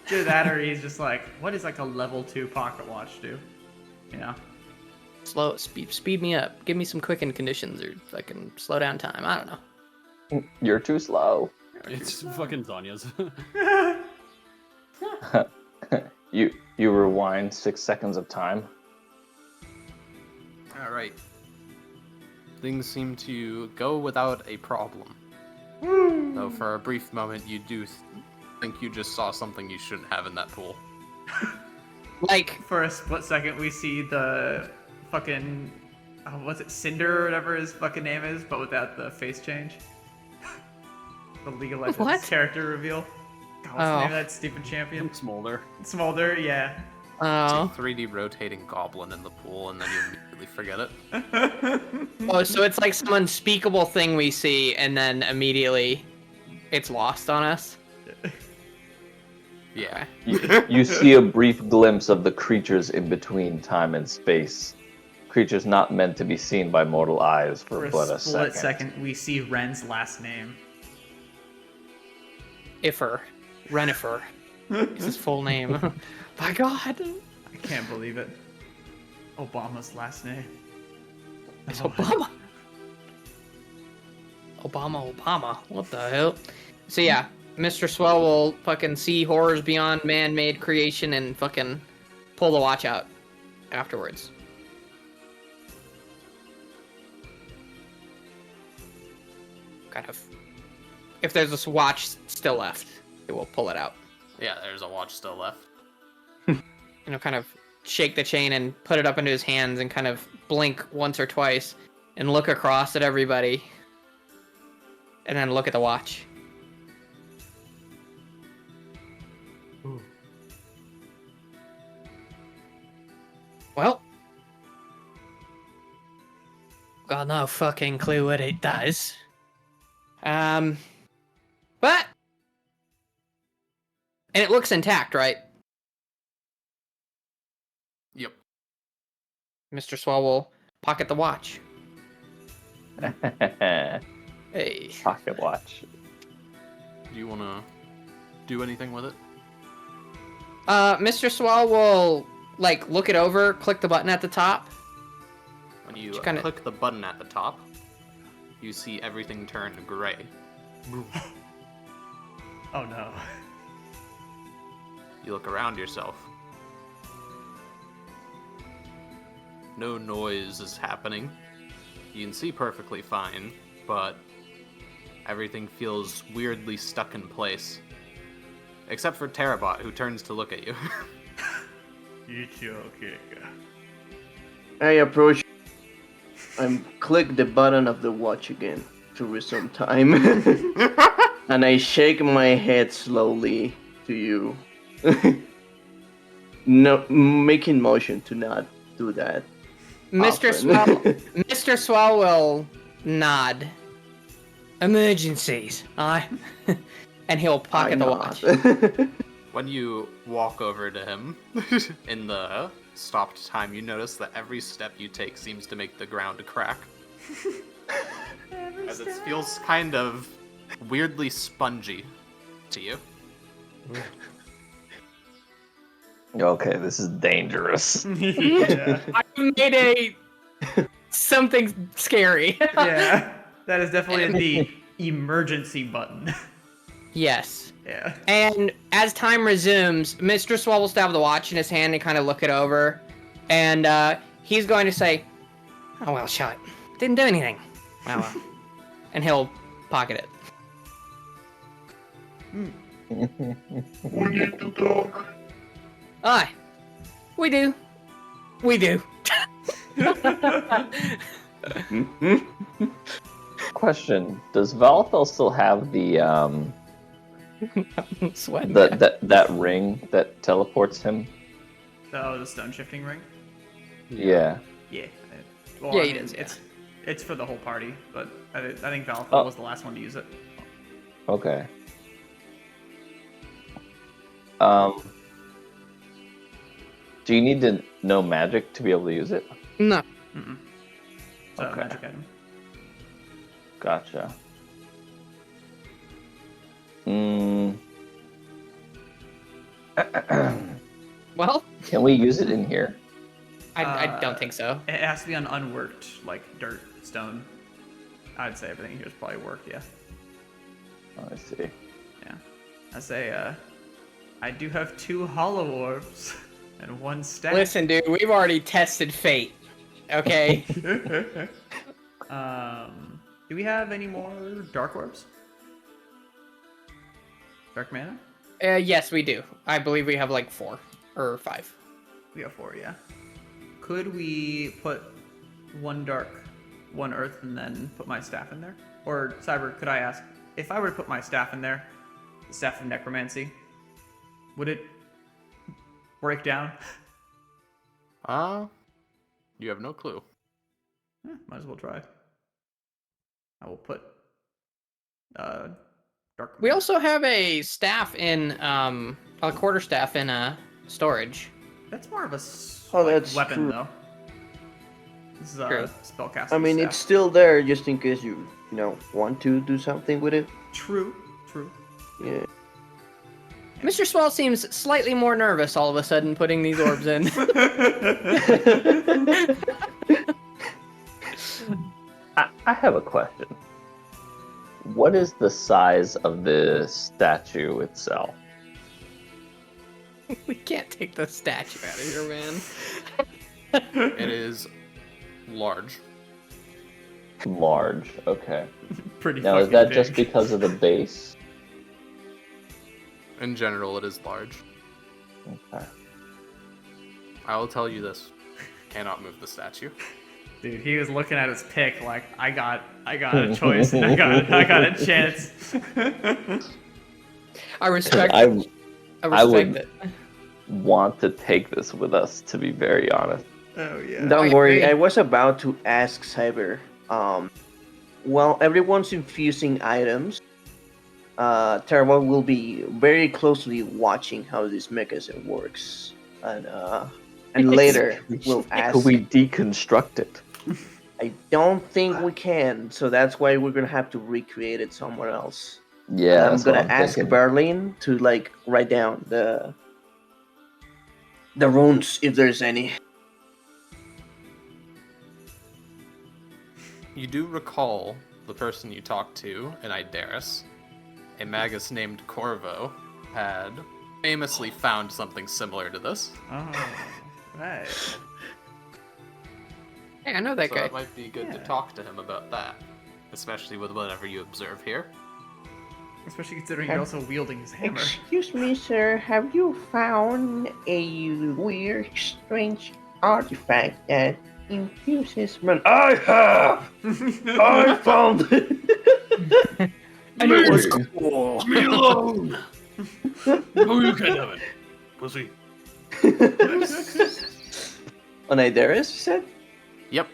Either that or he's just like, what does like a level 2 pocket watch do? You know? Speed me up. Give me some quicken conditions or fucking slow down time. I don't know. You're too slow. It's fucking Zanya's. You rewind 6 seconds of time. Alright. Things seem to go without a problem. Though for a brief moment you do think you just saw something you shouldn't have in that pool. Like, for a split second we see the fucking what's it, Cinder or whatever his fucking name is, but without the face change. The League of Legends What? character reveal. God, what's the name of that stupid champion? Smolder. Smolder, yeah. Oh. 3D rotating goblin in the pool, and then you immediately forget it. Oh, so it's like some unspeakable thing we see, and then immediately it's lost on us? Yeah. You see a brief glimpse of the creatures in between time and space. Creatures not meant to be seen by mortal eyes for but a a split second. we see Ren's last name. Ifer. Renifer. Is his full name. By God. I can't believe it. Obama's last name. It's Obama. Obama. What the hell? So yeah, Mr. Swell will fucking see horrors beyond man-made creation and fucking pull the watch out afterwards. Kind of. If there's a watch still left, it will pull it out. Yeah, there's a watch still left. Kind of shake the chain and put it up into his hands and kind of blink once or twice and look across at everybody. And then look at the watch. Ooh. Well, got no fucking clue what it does. But and it looks intact, right? Yep. Mr. Swell will pocket the watch. Hey. Pocket watch. Do you want to do anything with it? Mr. Swell will look it over, click the button at the top. When you kinda... click the button at the top, you see everything turn gray. Oh no. You look around yourself. No noise is happening. You can see perfectly fine, but everything feels weirdly stuck in place. Except for Terabot, who turns to look at you. I approach. I click the button of the watch again to resume time. And I shake my head slowly to you. No, making motion to not do that. Mr. often. Mr. Swell will nod. Emergencies, aye. And he'll pocket the watch. When you walk over to him, in the stopped time, you notice that every step you take seems to make the ground crack. As it feels kind of weirdly spongy to you. Okay, this is dangerous. Yeah. I made something scary. Yeah. That is definitely the emergency button. Yes. Yeah. And as time resumes, Mr. Swell will stab the watch in his hand and kind of look it over. And he's going to say, "Oh, well, shut. Didn't do anything. Oh, well." And he'll pocket it. We need to talk. Aye. We do. We do. Question: does Valthel still have the Sweating. that ring that teleports him? Oh, the stone shifting ring? Yeah. Yeah. Yeah, he does, yeah. It's for the whole party, but I think Valthal Oh. was the last one to use it. Okay. Do you need to know magic to be able to use it? No. Mm-mm. It's a Okay. magic item. Gotcha. Well, Can we use it in here? I don't think so. It has to be on unworked, dirt, stone. I'd say everything here is probably worked, yeah. Oh, I see. Yeah. I say, I do have 2 hollow orbs and 1 stack. Listen, dude, we've already tested fate. Okay? Do we have any more dark orbs? Dark mana? Yes, we do. I believe we have 4 or 5. We have 4, yeah. Could we put one dark, one earth, and then put my staff in there? Or, Cyber, could I ask, if I were to put my staff in there, the staff of necromancy, would it break down? You have no clue. Might as well try. I will put dark. We also have a staff in a quarterstaff in storage. That's more of a that's weapon, true. though. This is True. a spellcasting I mean, staff. it's still there just in case you want to do something with it. True. Yeah. Mr. Swell seems slightly more nervous all of a sudden putting these orbs in. I have a question. What is the size of the statue itself? We can't take the statue out of here, man. It is large. Large, okay. Pretty Now, is fucking that big. just because of the base? In general, it is large. Okay. I will tell you this. Cannot move the statue. Dude, he was looking at his pick like, I got a choice and I got a chance. I respect I it. I respect would it. want to take this with us, to be very honest. Oh yeah. Don't yeah, worry, great. I was about to ask Cyber. While everyone's infusing items, Terra will be very closely watching how this mechanism works, and later we'll ask. Could we deconstruct it? I don't think we can, so that's why we're gonna have to recreate it somewhere else. Yeah, I'm that's what gonna ask thinking. Berlin to write down the runes if there's any. You do recall the person you talked to in Ideris, a magus named Corvo, had famously found something similar to this. Oh, right. Hey, I know that So guy. it might be good to Yeah. talk to him about that, especially with whatever you observe here. Especially considering you're also wielding his hammer. Excuse me, sir. Have you found a weird, strange artifact that infuses man? I have. I found it. I knew it was cool. me alone. Oh, you can have it, pussy. On Ideris, you said? Yep.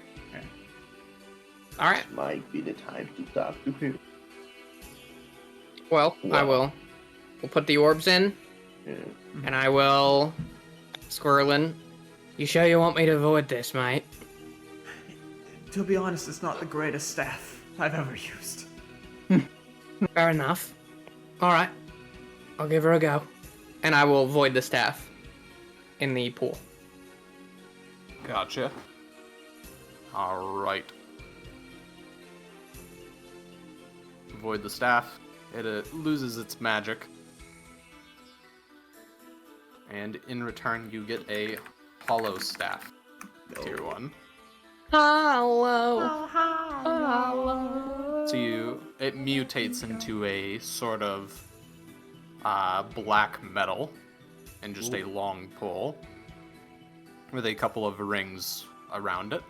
All right. Might be the time to talk to him. Well, I will. We'll put the orbs in, Yeah. and I will. Squirrelin, you sure you want me to avoid this, mate? To be honest, it's not the greatest staff I've ever used. Fair enough. All right. I'll give her a go, and I will void the staff in the pool. Gotcha. Alright. Void the staff. It loses its magic. And in return, you get a hollow staff. Tier 1. Hello. So it mutates into a sort of black metal and just a long pole with a couple of rings around it.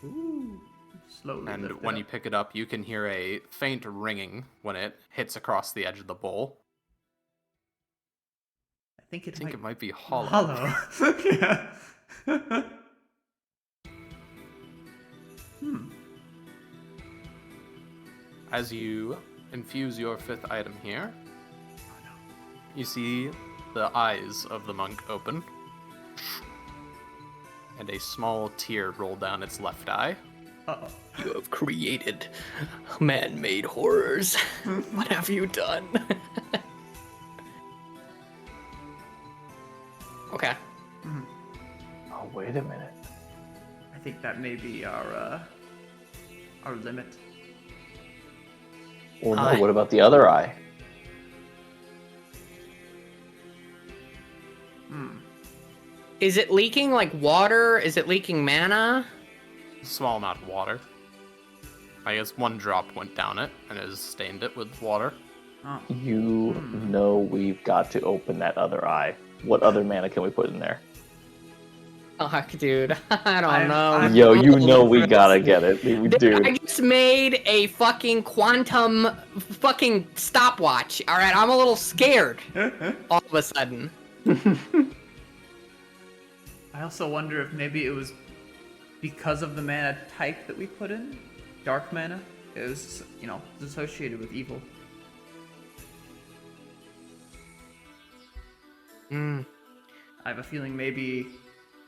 Ooh. Slowly And lift when it you up. pick it up, you can hear a faint ringing when it hits across the edge of the bowl. I think I think it might be hollow. Hollow. Yeah. As you infuse your fifth item here, you see the eyes of the monk open, and a small tear roll down its left eye. Uh-oh. You have created man-made horrors. What have you done? Okay. Oh, wait a minute. I think that may be our limit. Well, no, what about the other eye? Is it leaking like water? Is it leaking mana? Small amount of water. I guess one drop went down it and has stained it with water. Oh. You know we've got to open that other eye. What other mana can we put in there? Fuck, dude. I don't I'm- know. I'm- Yo, you know we gotta get it. We Dude, do. I just made a fucking quantum fucking stopwatch. All right, I'm a little scared all of a sudden. I also wonder if maybe it was because of the mana type that we put in. Dark mana is, associated with evil. Hmm. I have a feeling maybe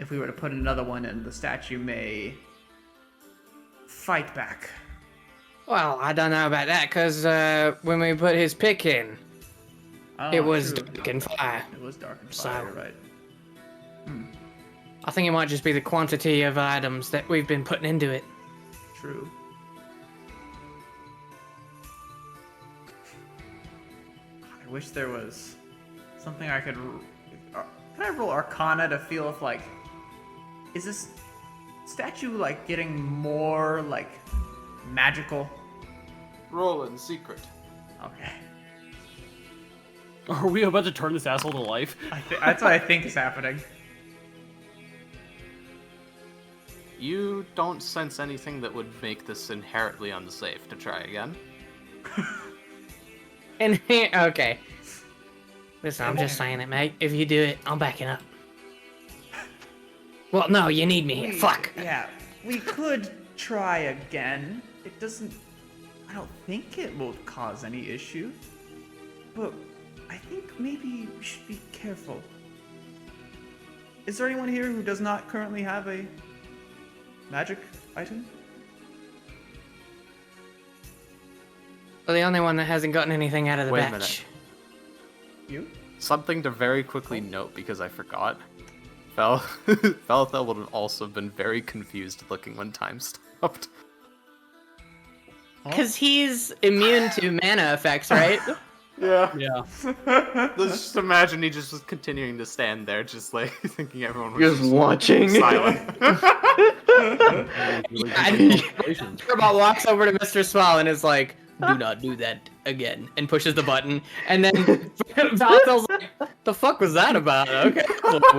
if we were to put another one in, the statue may fight back. Well, I don't know about that, because when we put his pick in, it Oh, was true. dark and fire. It was dark and So- fire, you're right. I think it might just be the quantity of items that we've been putting into it. True. I wish there was something I could. Can I roll Arcana to feel if is this statue getting more magical? Roll in secret. Okay, Are we about to turn this asshole to life? that's what I think is happening. You don't sense anything that would make this inherently unsafe to try again. And okay. Listen, I'm just saying it, mate. If you do it, I'm backing up. Well, no, you need me here. Fuck. Yeah, we could try again. It doesn't. I don't think it will cause any issue. But I think maybe we should be careful. Is there anyone here who does not currently have a magic item? Well, the only one that hasn't gotten anything out of the Wait a batch. minute. You? Something to very quickly note because I forgot. Valthel would have also been very confused looking when time stopped. Because he's immune to mana effects, right? Yeah. Yeah. Let's just imagine he just was continuing to stand there, just thinking everyone was Just watching. silent. Robot walks over to Mr. Small and is like, "Do not do that again," and pushes the button. And then Valtel's like, "The fuck was that about?" Okay, that's a little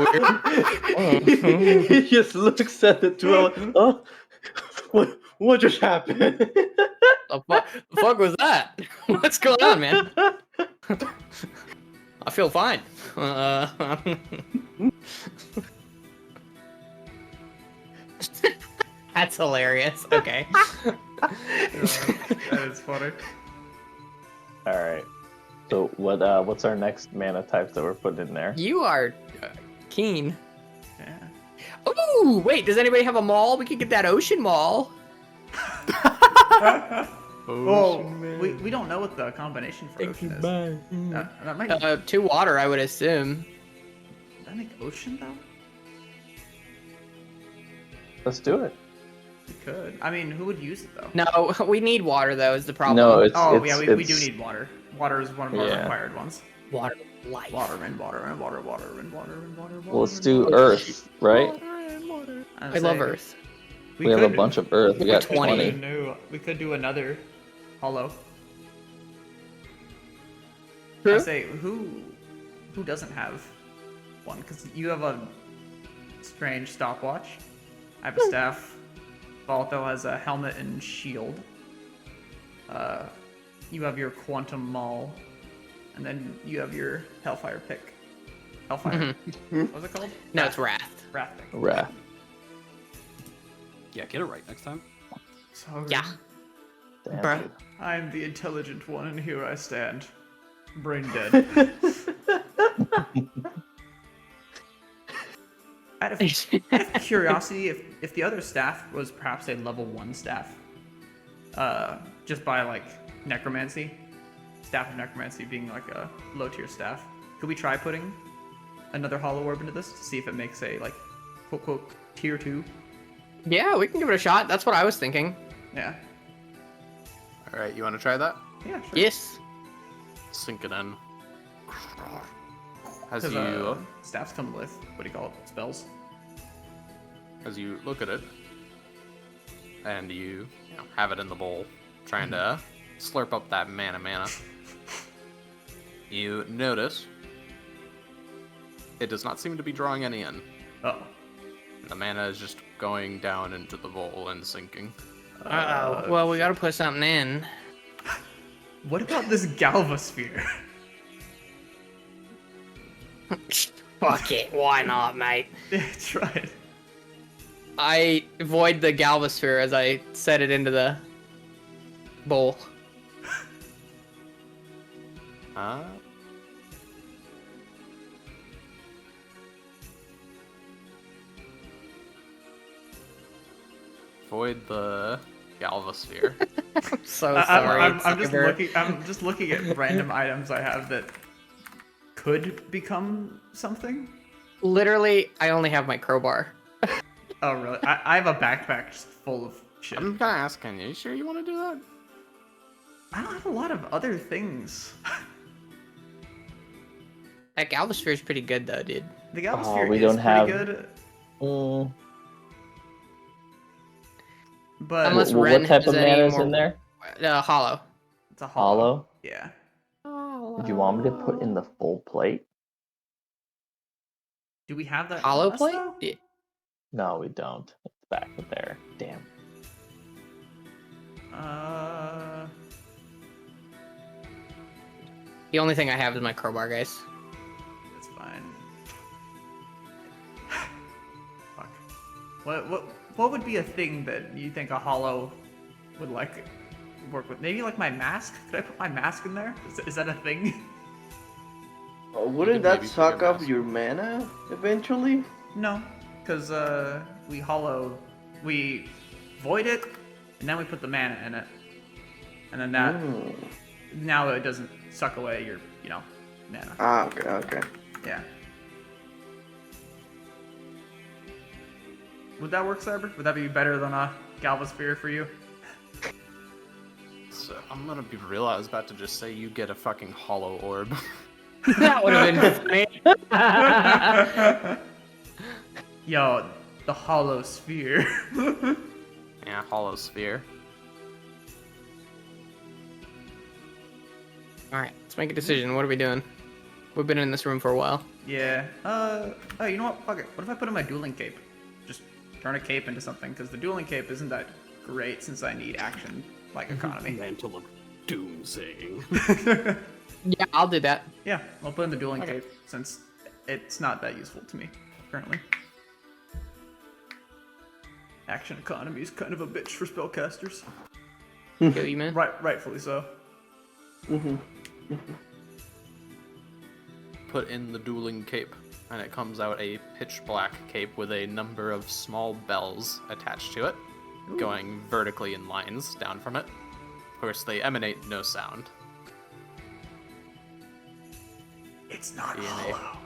weird. He just looks at the 12. Oh, what just happened? The fuck was that? What's going on, man? I feel fine. That's hilarious. Okay. That is funny. All right. So what's our next mana types that we're putting in there? You are keen. Yeah. Ooh, wait, does anybody have a mall? We could get that ocean mall. Oh, we don't know what the combination for ocean is. That might 2 water, I would assume. Does that make ocean though? Let's do it. We could. I mean, who would use it though? No, we need water though. Is the problem? No, it's we do need water. Water is one of our required ones. water. Life. Water and water and water, water and water and water. Well, let's do Earth, right? I love Earth. We have a bunch of Earth. We got 20. We could do another hollow. True. I say who doesn't have one? Because you have a strange stopwatch. I have a staff. Balto has a helmet and shield. You have your quantum maul, and then you have your hellfire pick. Hellfire. What was it called? No, it's Wrath. Wrath pick. Wrath. Yeah, get it right next time. So Yeah. Damn, Bruh. dude. I'm the intelligent one, and here I stand, brain dead. Out of curiosity, if the other staff was perhaps a level 1 staff, just by necromancy, staff of necromancy being a low tier staff, could we try putting another hollow orb into this to see if it makes a quote quote tier 2? Yeah, we can give it a shot. That's what I was thinking. Yeah. All right, you want to try that? Yeah. Sure. Yes. Sink it in. As 'Cause, you staffs come with what do you call it? Spells. as you look at it, and you have it in the bowl, trying to slurp up that mana, you notice it does not seem to be drawing any in. Oh. The mana is just going down into the bowl and sinking. Uh-oh. Well, we gotta put something in. What about this Galvasphere? Fuck it. Why not, mate? Yeah, try it. I void the Galvasphere as I set it into the bowl. Void the Galvasphere. I'm so sorry. I'm just looking at random items I have that could become something. Literally, I only have my crowbar. Oh really? I have a backpack just full of shit. I'm gonna ask, you sure you want to do that? I don't have a lot of other things. That Galvasphere is pretty good though, dude. The Galvasphere we is don't have- pretty good. But Unless what Ren type has of any mana is more- in there? Hollow. It's a hollow. Hollow? Yeah. Do you want me to put in the full plate? Do we have that Hollow on us, plate? though? Yeah. No, we don't. It's back there. Damn. The only thing I have is my crowbar, guys. That's fine. Fuck. What would be a thing that you think a hollow would like work with? Maybe like my mask? Could I put my mask in there? Is that a thing? Wouldn't that suck up your mana eventually? No, because we void it, and then we put the mana in it, and then that now it doesn't suck away your mana. Ah, okay. Yeah. Would that work, Cyber? Would that be better than a Galvasphere for you? So I'm gonna be real. I was about to just say you get a fucking hollow orb. That would have been funny. Yo, the hollow sphere. Yeah, hollow sphere. Alright, let's make a decision. What are we doing? We've been in this room for a while. Yeah. Oh, you know what? Fuck it. What if I put in my dueling cape? Just turn a cape into something, because the dueling cape isn't that great since I need action, like economy. Meant to look doomsaying. Yeah, I'll do that. Yeah, I'll put in the dueling cape, since it's not that useful to me, currently. Action economy is kind of a bitch for spellcasters. Kill you, man. Rightfully so. Put in the dueling cape, and it comes out a pitch black cape with a number of small bells attached to it, going vertically in lines down from it. Of course, they emanate no sound. It's not DNA. hollow.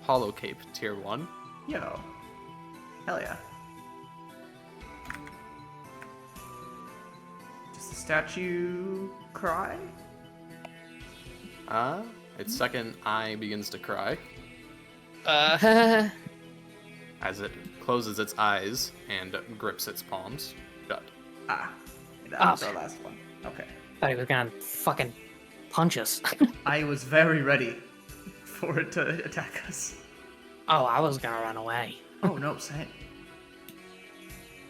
Hollow cape, tier 1. Yo. Hell yeah. Does the statue cry? Its second eye begins to cry Uh, as it closes its eyes and grips its palms shut. Ah. That was our last one. Okay. thought he was gonna fucking punch us. I was very ready for it to attack us. Oh, I was gonna run away. Oh no, same.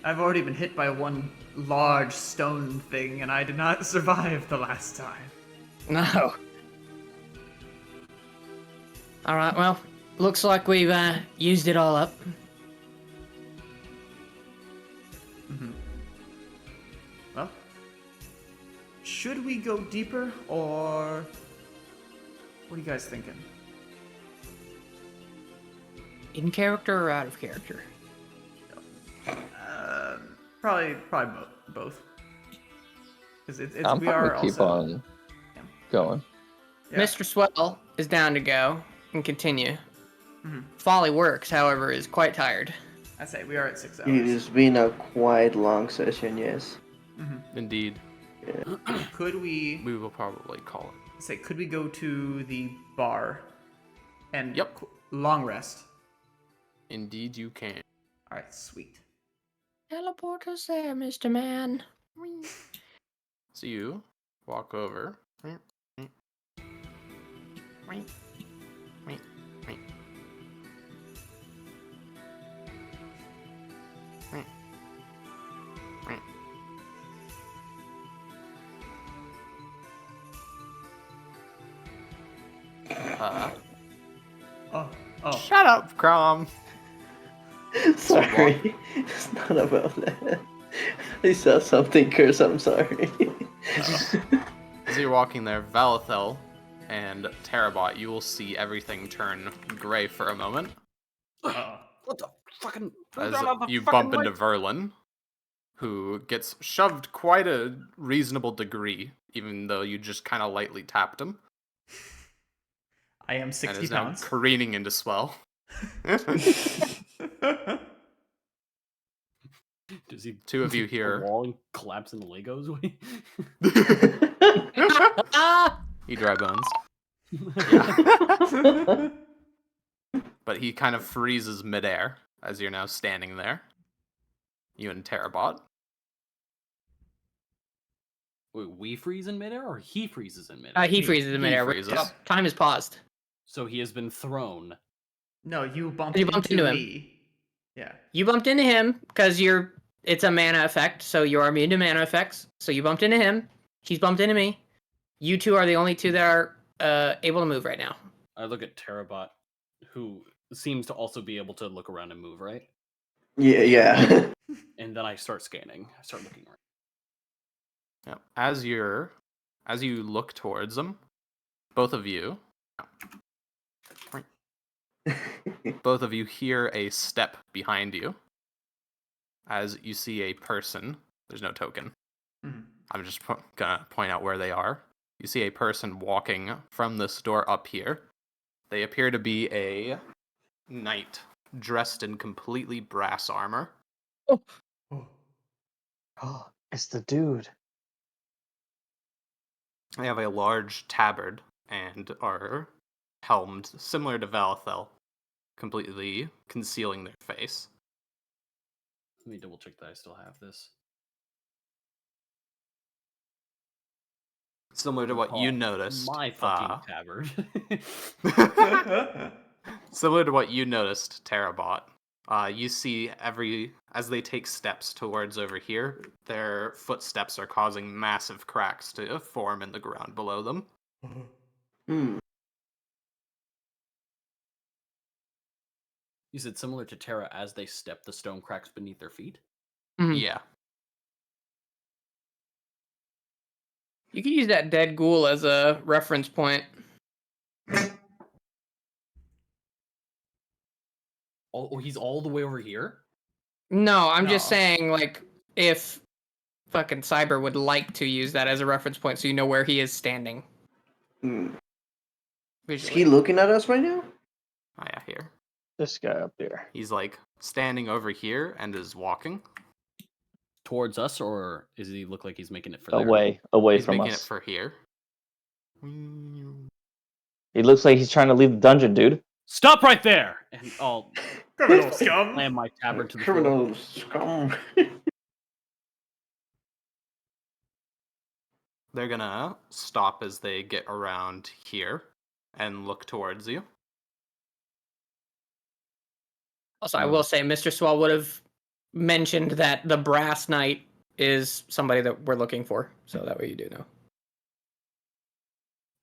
I've already been hit by one large stone thing, and I did not survive the last time. No. Alright, well, looks like we've used it all up. Well, should we go deeper, or what are you guys thinking? In character or out of character? Probably both. Because I'm we are probably keep also on going. Yeah. Mr. Swell is down to go and continue. Folly Works, however, is quite tired. I say we are at 6 hours. It has been a quite long session, yes. Indeed. Could we will probably call it. could we go to the bar and Yep. long rest? Indeed you can. Alright, sweet. Teleport us there, Mr. Man. So you walk over. Shut up, Crom. Sorry, it's not about that. I saw something, Curse. I'm sorry. As you're walking there, Valethel and Terabot, you will see everything turn gray for a moment. What the fucking? As you bump into Verlin, who gets shoved quite a reasonable degree, even though you just kind of lightly tapped him. I am And 60 is now pounds. careening into Swell. Does he? Two of you here. A wall and collapse into Legos? He dry bones. Yeah. But he kind of freezes midair as you're now standing there. You and Terabot. Wait, we freeze in midair, or he freezes in midair? He freezes in midair. freezes. Time is paused. So he has been thrown. No, you bumped You bumped into him. me. Yeah. You bumped into him because it's a mana effect, so you're immune to mana effects. So you bumped into him. He's bumped into me. You two are the only two that are able to move right now. I look at Terabot, who seems to also be able to look around and move, right? Yeah. And then I start scanning. I start looking around. Yeah. As you look towards them, both of you hear a step behind you. As you see a person, there's no token. Mm-hmm. I'm just gonna point out where they are. You see a person walking from this door up here. They appear to be a knight dressed in completely brass armor. Oh, it's the dude. They have a large tabard and are helmed, similar to Valethel, completely concealing their face. Let me double check that I still have this. Similar to what you noticed. My fucking tabard. Similar to what you noticed, Terabot. You see as they take steps towards over here, their footsteps are causing massive cracks to form in the ground below them. Hmm. You said similar to Terra as they step, the stone cracks beneath their feet? Mhm. Yeah. You can use that dead ghoul as a reference point. Oh, he's all the way over here? No, I'm just saying, like, if fucking Cyber would like to use that as a reference point so you know where he is standing. Hmm. Is Visually. he looking at us right now? Oh, yeah, here. This guy up there. He's like standing over here and is walking. Towards us, or does he look like he's making it for Away He's from making us. it for here. He looks like he's trying to leave the dungeon, dude. Stop right there! And I'll Criminal scum. slam my tabard to the Criminal floor. scum. They're gonna stop as they get around here and look towards you. Also, I will say Mr. Swell would have mentioned that the Brass Knight is somebody that we're looking for, so that way you do know.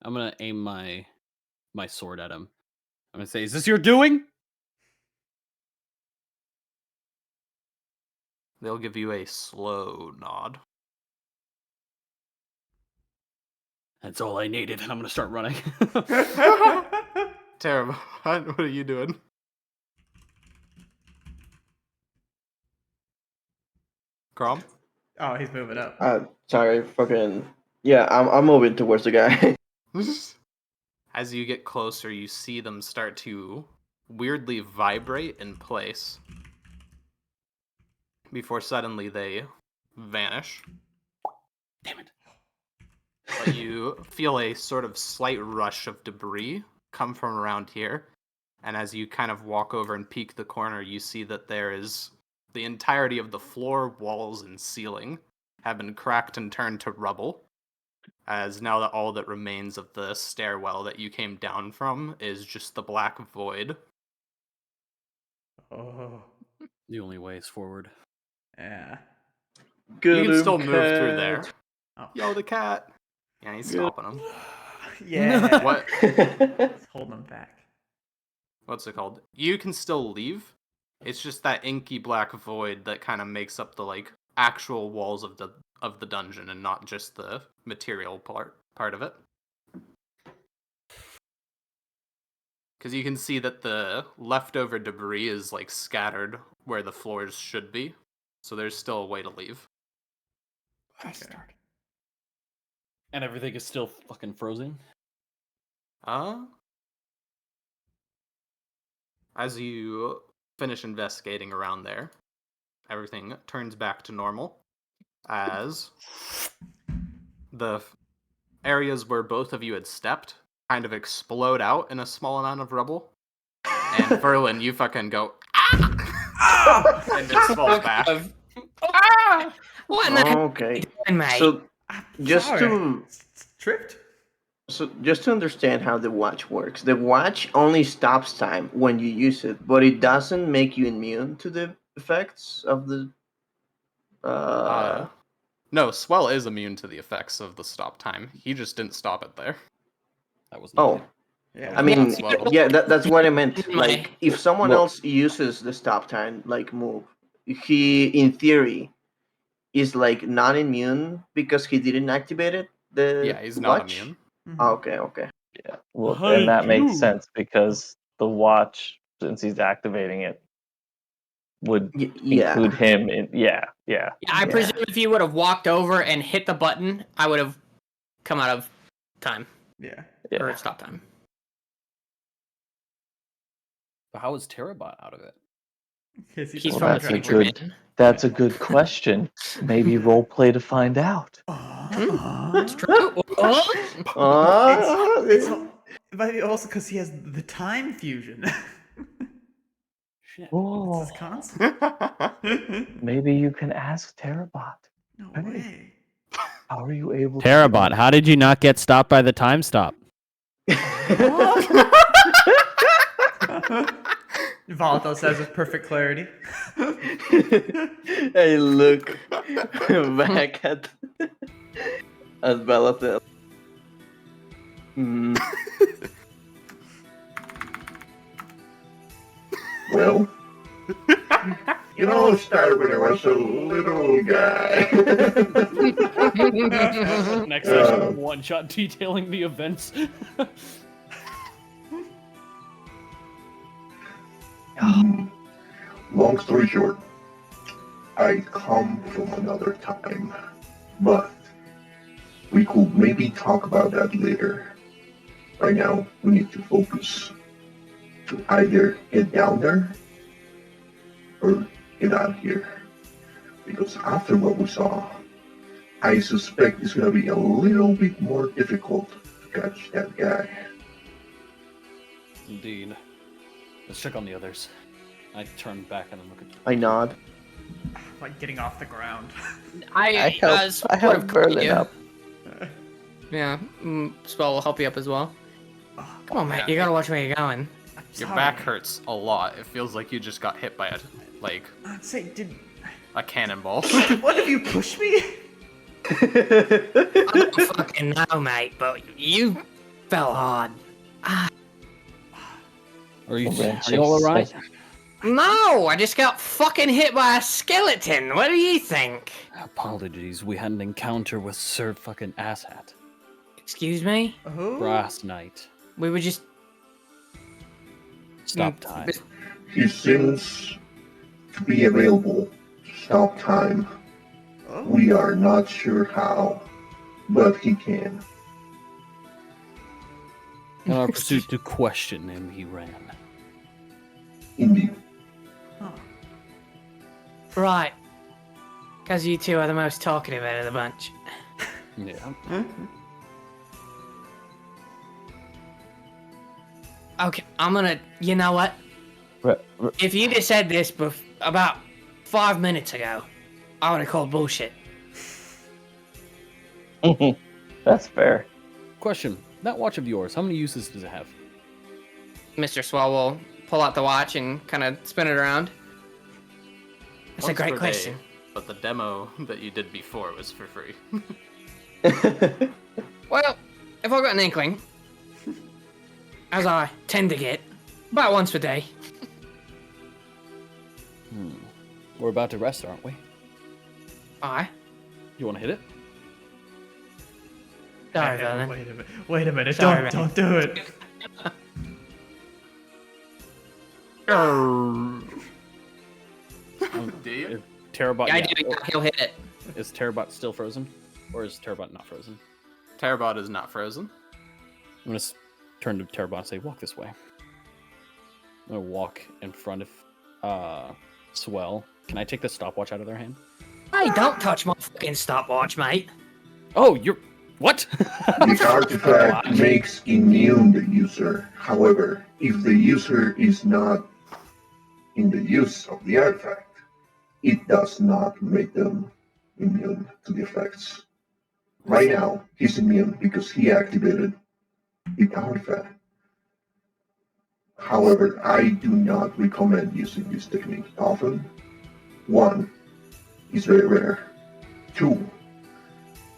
I'm gonna aim my sword at him. I'm gonna say, "Is this your doing?" They'll give you a slow nod. That's all I needed. I'm gonna start running. Terrible. What are you doing? Crom? Oh, he's moving up. Sorry, fucking. Yeah, I'm moving towards the guy. As you get closer, you see them start to weirdly vibrate in place before suddenly they vanish. Damn it. But you feel a sort of slight rush of debris come from around here. And as you kind of walk over and peek the corner, you see that there is the entirety of the floor, walls, and ceiling have been cracked and turned to rubble. As now that all that remains of the stairwell that you came down from is just the black void. Oh. The only way is forward. Yeah. You can still move through there. Oh. Yo, the cat. Yeah, he's stopping him. Yeah. What? It's holding them back. What's it called? You can still leave. It's just that inky black void that kind of makes up the like actual walls of the dungeon and not just the material part of it. Because you can see that the leftover debris is like scattered where the floors should be, so there's still a way to leave. Okay. And everything is still fucking frozen. As you finish investigating around there, everything turns back to normal as the areas where both of you had stepped kind of explode out in a small amount of rubble. And Verlin, you fucking go, ah! And just falls back. What in the hell Okay. are you doing, mate? So just Sorry. to Tripped? just to understand how the watch works, the watch only stops time when you use it, but it doesn't make you immune to the effects of the. No, Swell is immune to the effects of the stop time. He just didn't stop it there. That was Oh, Yeah. I mean, Swell. yeah, that's what I meant. Like, if someone Well- else uses the stop time, like move, he, in theory, is like non-immune because he didn't activate it. The Yeah, he's not watch? immune. Oh, okay. Yeah. Well, How and that did makes you- sense because the watch, since he's activating it, would Yeah. include him in. Yeah. Yeah, I presume if you would have walked over and hit the button, I would have come out of time. Yeah. Or stop time. But how is Terabot out of it? He's Well, from the that's a future, good. man. That's a good question. Maybe role play to find out. That's true. It's but also because he has the time fusion. Shit. It's his constant. Maybe you can ask Terabot. No Hey, way. how are you able Terabot, how did you not get stopped by the time stop? Volatile says with perfect clarity. I look back at Bellathil. Well, you know, it started when I was a little guy. Next session, one shot detailing the events. Long story short, I come from another time, but we could maybe talk about that later. Right now, we need to focus to either get down there or get out of here. Because after what we saw, I suspect it's going to be a little bit more difficult to catch that guy. Indeed. Let's check on the others. I turn back and look at. I nod. Like getting off the ground. I help Berlin up. Yeah, Spell will help you up as well. Come on, mate, you gotta watch where you're going. Your back hurts a lot. It feels like you just got hit by I'd say, did a cannonball. what if you pushed me? I don't fucking know, mate, but you fell hard. Are you all alright? No, I just got fucking hit by a skeleton. What do you think? Apologies, we had an encounter with Sir fucking Asshat. Excuse me? Last night. We were just... Stop time. He seems to be available to stop time. We are not sure how, but he can. In our pursuit to question him, he ran. Indeed. Right. Because you two are the most talkative out of the bunch. Yeah. Okay, I'm gonna... You know what? If you'd have said this about 5 minutes ago, I would have called bullshit. That's fair. Question. That watch of yours, how many uses does it have? Mr. Swell will pull out the watch and kind of spin it around. That's a Once great per question. day, but the demo that you did before was for free. Well, if I've got an inkling, as I tend to get, about once a day. We're about to rest, aren't we? Aye. You want to hit it? Sorry, Verlin. Wait a minute. Sorry, Don't do it. Do you? Terabot, Yeah, I do. He'll hit it. Is Terabot still frozen? Or is Terabot not frozen? Terabot is not frozen. I'm going to turn to Terabot and say, walk this way. I'm going to walk in front of Swell. Can I take the stopwatch out of their hand? Hey, don't touch my fucking stopwatch, mate. Oh, you're... What? The artifact makes immune the user. However, if the user is not in the use of the artifact, it does not make them immune to the effects. Right now, he's immune because he activated the artifact. However, I do not recommend using this technique often. 1, it's very rare. 2,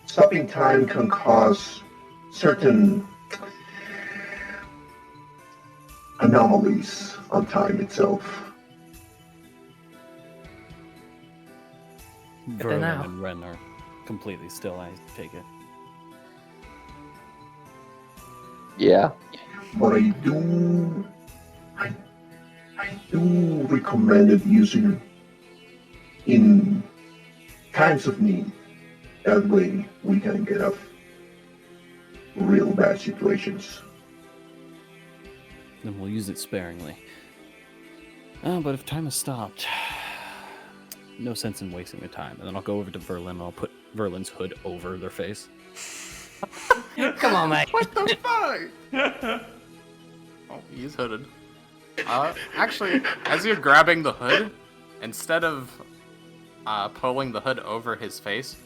stopping time can cause certain anomalies on time itself. Verlin and Ren are completely still, I take it. Yeah. But I do recommend it using in times of need. That way we can get out of real bad situations. Then we'll use it sparingly. But if time has stopped, no sense in wasting the time. And then I'll go over to Verlin and I'll put Verlin's hood over their face. Come on, mate. What the fuck? Oh, he's hooded. Actually, as you're grabbing the hood, instead of pulling the hood over his face,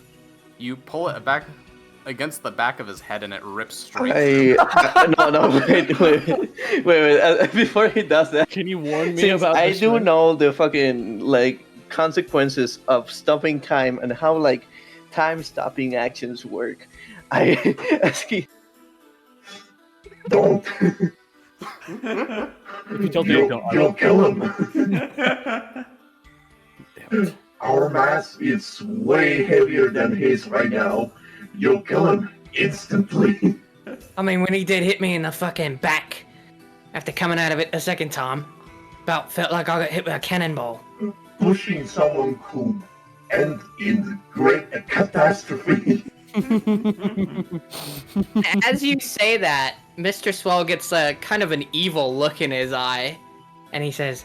you pull it back against the back of his head and it rips straight. Wait. Before he does that, can you warn me since about I this? do know the fucking consequences of stopping time and how time stopping actions work. I ask you. Don't. You'll kill him. Our mass is way heavier than his right now. You'll kill him instantly. I mean, when he did hit me in the fucking back after coming out of it the second time, about felt like I got hit with a cannonball. Pushing someone could end in great catastrophe. As you say that, Mr. Swell gets kind of an evil look in his eye, and he says,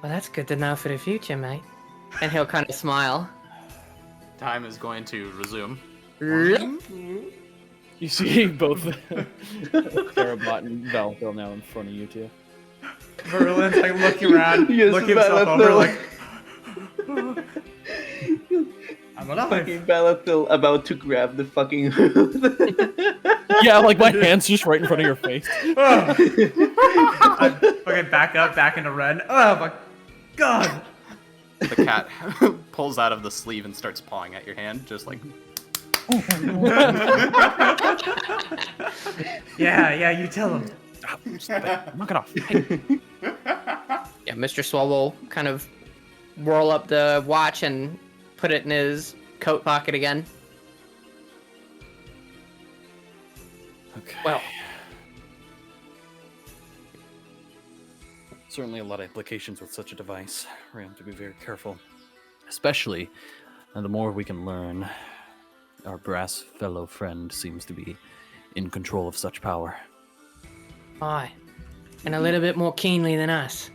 "Well, that's good to know for the future, mate." And he'll kind of smile. Time is going to resume. You see both Terabot and Valthil now in front of you two. Verlin's looking around, Yes, looking himself over I'm alive. Fucking Balathil about to grab the fucking. Yeah, my hand's just right in front of your face. Okay, back into Ren. Oh my god! The cat pulls out of the sleeve and starts pawing at your hand, just like. Yeah, you tell him. Knock it off. Yeah, Mr. Swell will kind of roll up the watch and put it in his coat pocket again. Okay. Well, certainly a lot of implications with such a device. We're going to have to be very careful. Especially, the more we can learn, our brass fellow friend seems to be in control of such power. aye. And a little bit more keenly than us.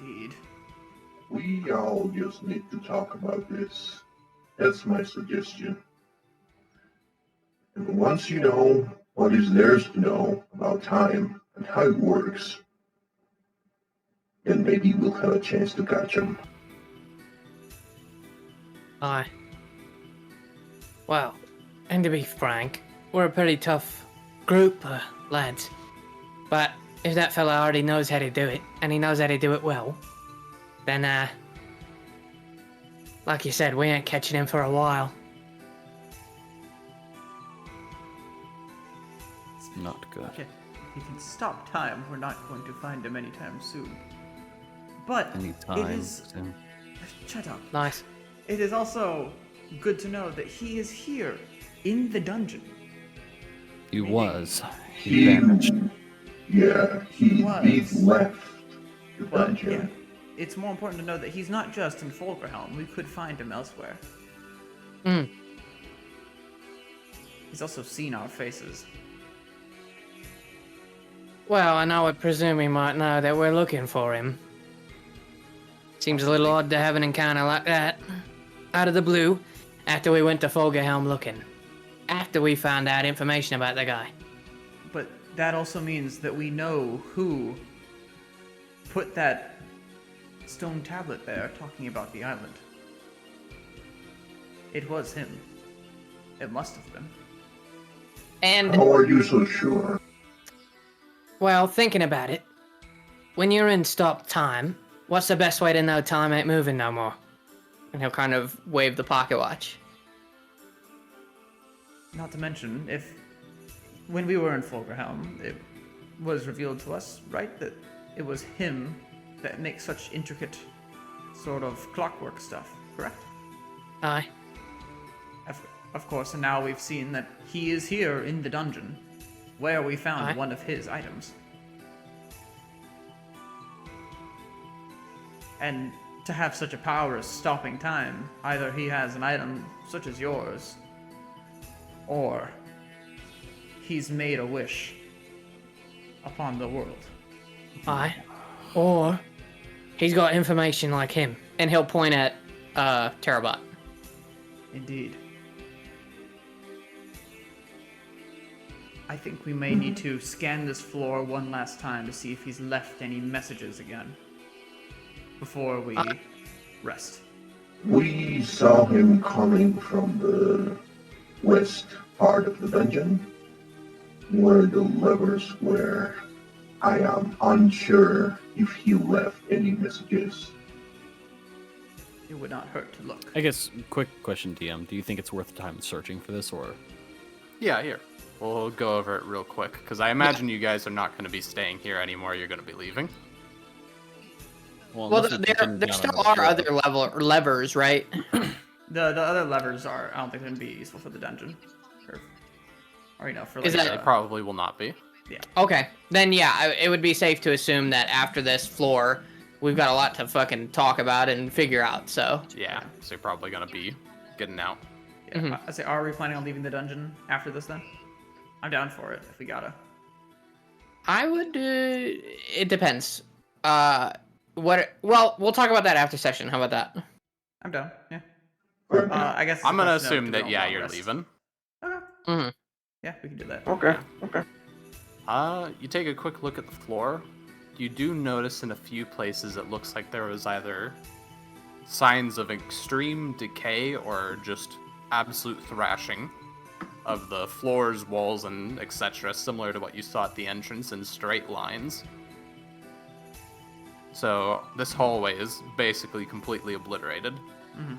Indeed. We all just need to talk about this. That's my suggestion. And once you know what is theirs to know about time and how it works, then maybe we'll have a chance to catch them. Aye. Well, and to be frank, we're a pretty tough group, lads. But if that fella already knows how to do it, and he knows how to do it well, then, like you said, we ain't catching him for a while. not good. Okay, if he can stop time, we're not going to find him anytime soon. But Anytime it is... soon. Shut up. Nice. It is also good to know that he is here, in the dungeon. He was. He vanished. Yeah, he left the But, dungeon. yeah, it's more important to know that he's not just in Fulgurhelm. We could find him elsewhere. Mm. He's also seen our faces. Well, and I would presume he might know that we're looking for him. Seems a little odd to have an encounter like that. Out of the blue, after we went to Fulgurhelm looking. After we found out information about the guy. But that also means that we know who put that stone tablet there talking about the island. It was him. It must have been. And... How are you so sure? Well, thinking about it, when you're in stop time, what's the best way to know time ain't moving no more? And he'll kind of wave the pocket watch. Not to mention, if when we were in Fulgurhelm, it was revealed to us, right, that it was him that makes such intricate sort of clockwork stuff, correct? Aye. Of course, and now we've seen that he is here in the dungeon, where we found one of his items. And to have such a power as stopping time, either he has an item such as yours, or he's made a wish upon the world. Aye. Or he's got information like him, and he'll point at Terabot. Indeed. I think we may need to scan this floor one last time to see if he's left any messages again before we rest. We saw him coming from the west part of the dungeon, where the levers were. I am unsure if he left any messages. It would not hurt to look. I guess, quick question, DM. Do you think it's worth time searching for this, or...? Yeah, here. We'll go over it real quick, because I imagine you guys are not going to be staying here anymore. You're going to be leaving. Well, there still are other levers, right? The other levers are, I don't think they're going to be useful for the dungeon. Or you know, for like... They probably will not be. Yeah. Okay. Then, yeah, it would be safe to assume that after this floor, we've got a lot to fucking talk about and figure out, so... Yeah, so you're probably going to be getting out. Yeah, I say, are we planning on leaving the dungeon after this then? I'm down for it, if we gotta. I would, it depends. Well, we'll talk about that after session. How about that? I'm down, yeah. I guess... I'm gonna assume that, yeah, you're leaving. Okay. Mm-hmm. Yeah, we can do that. Okay. You take a quick look at the floor. You do notice in a few places it looks like there was either signs of extreme decay or just absolute thrashing of the floors, walls, and etc., similar to what you saw at the entrance in straight lines. So this hallway is basically completely obliterated. Mm-hmm.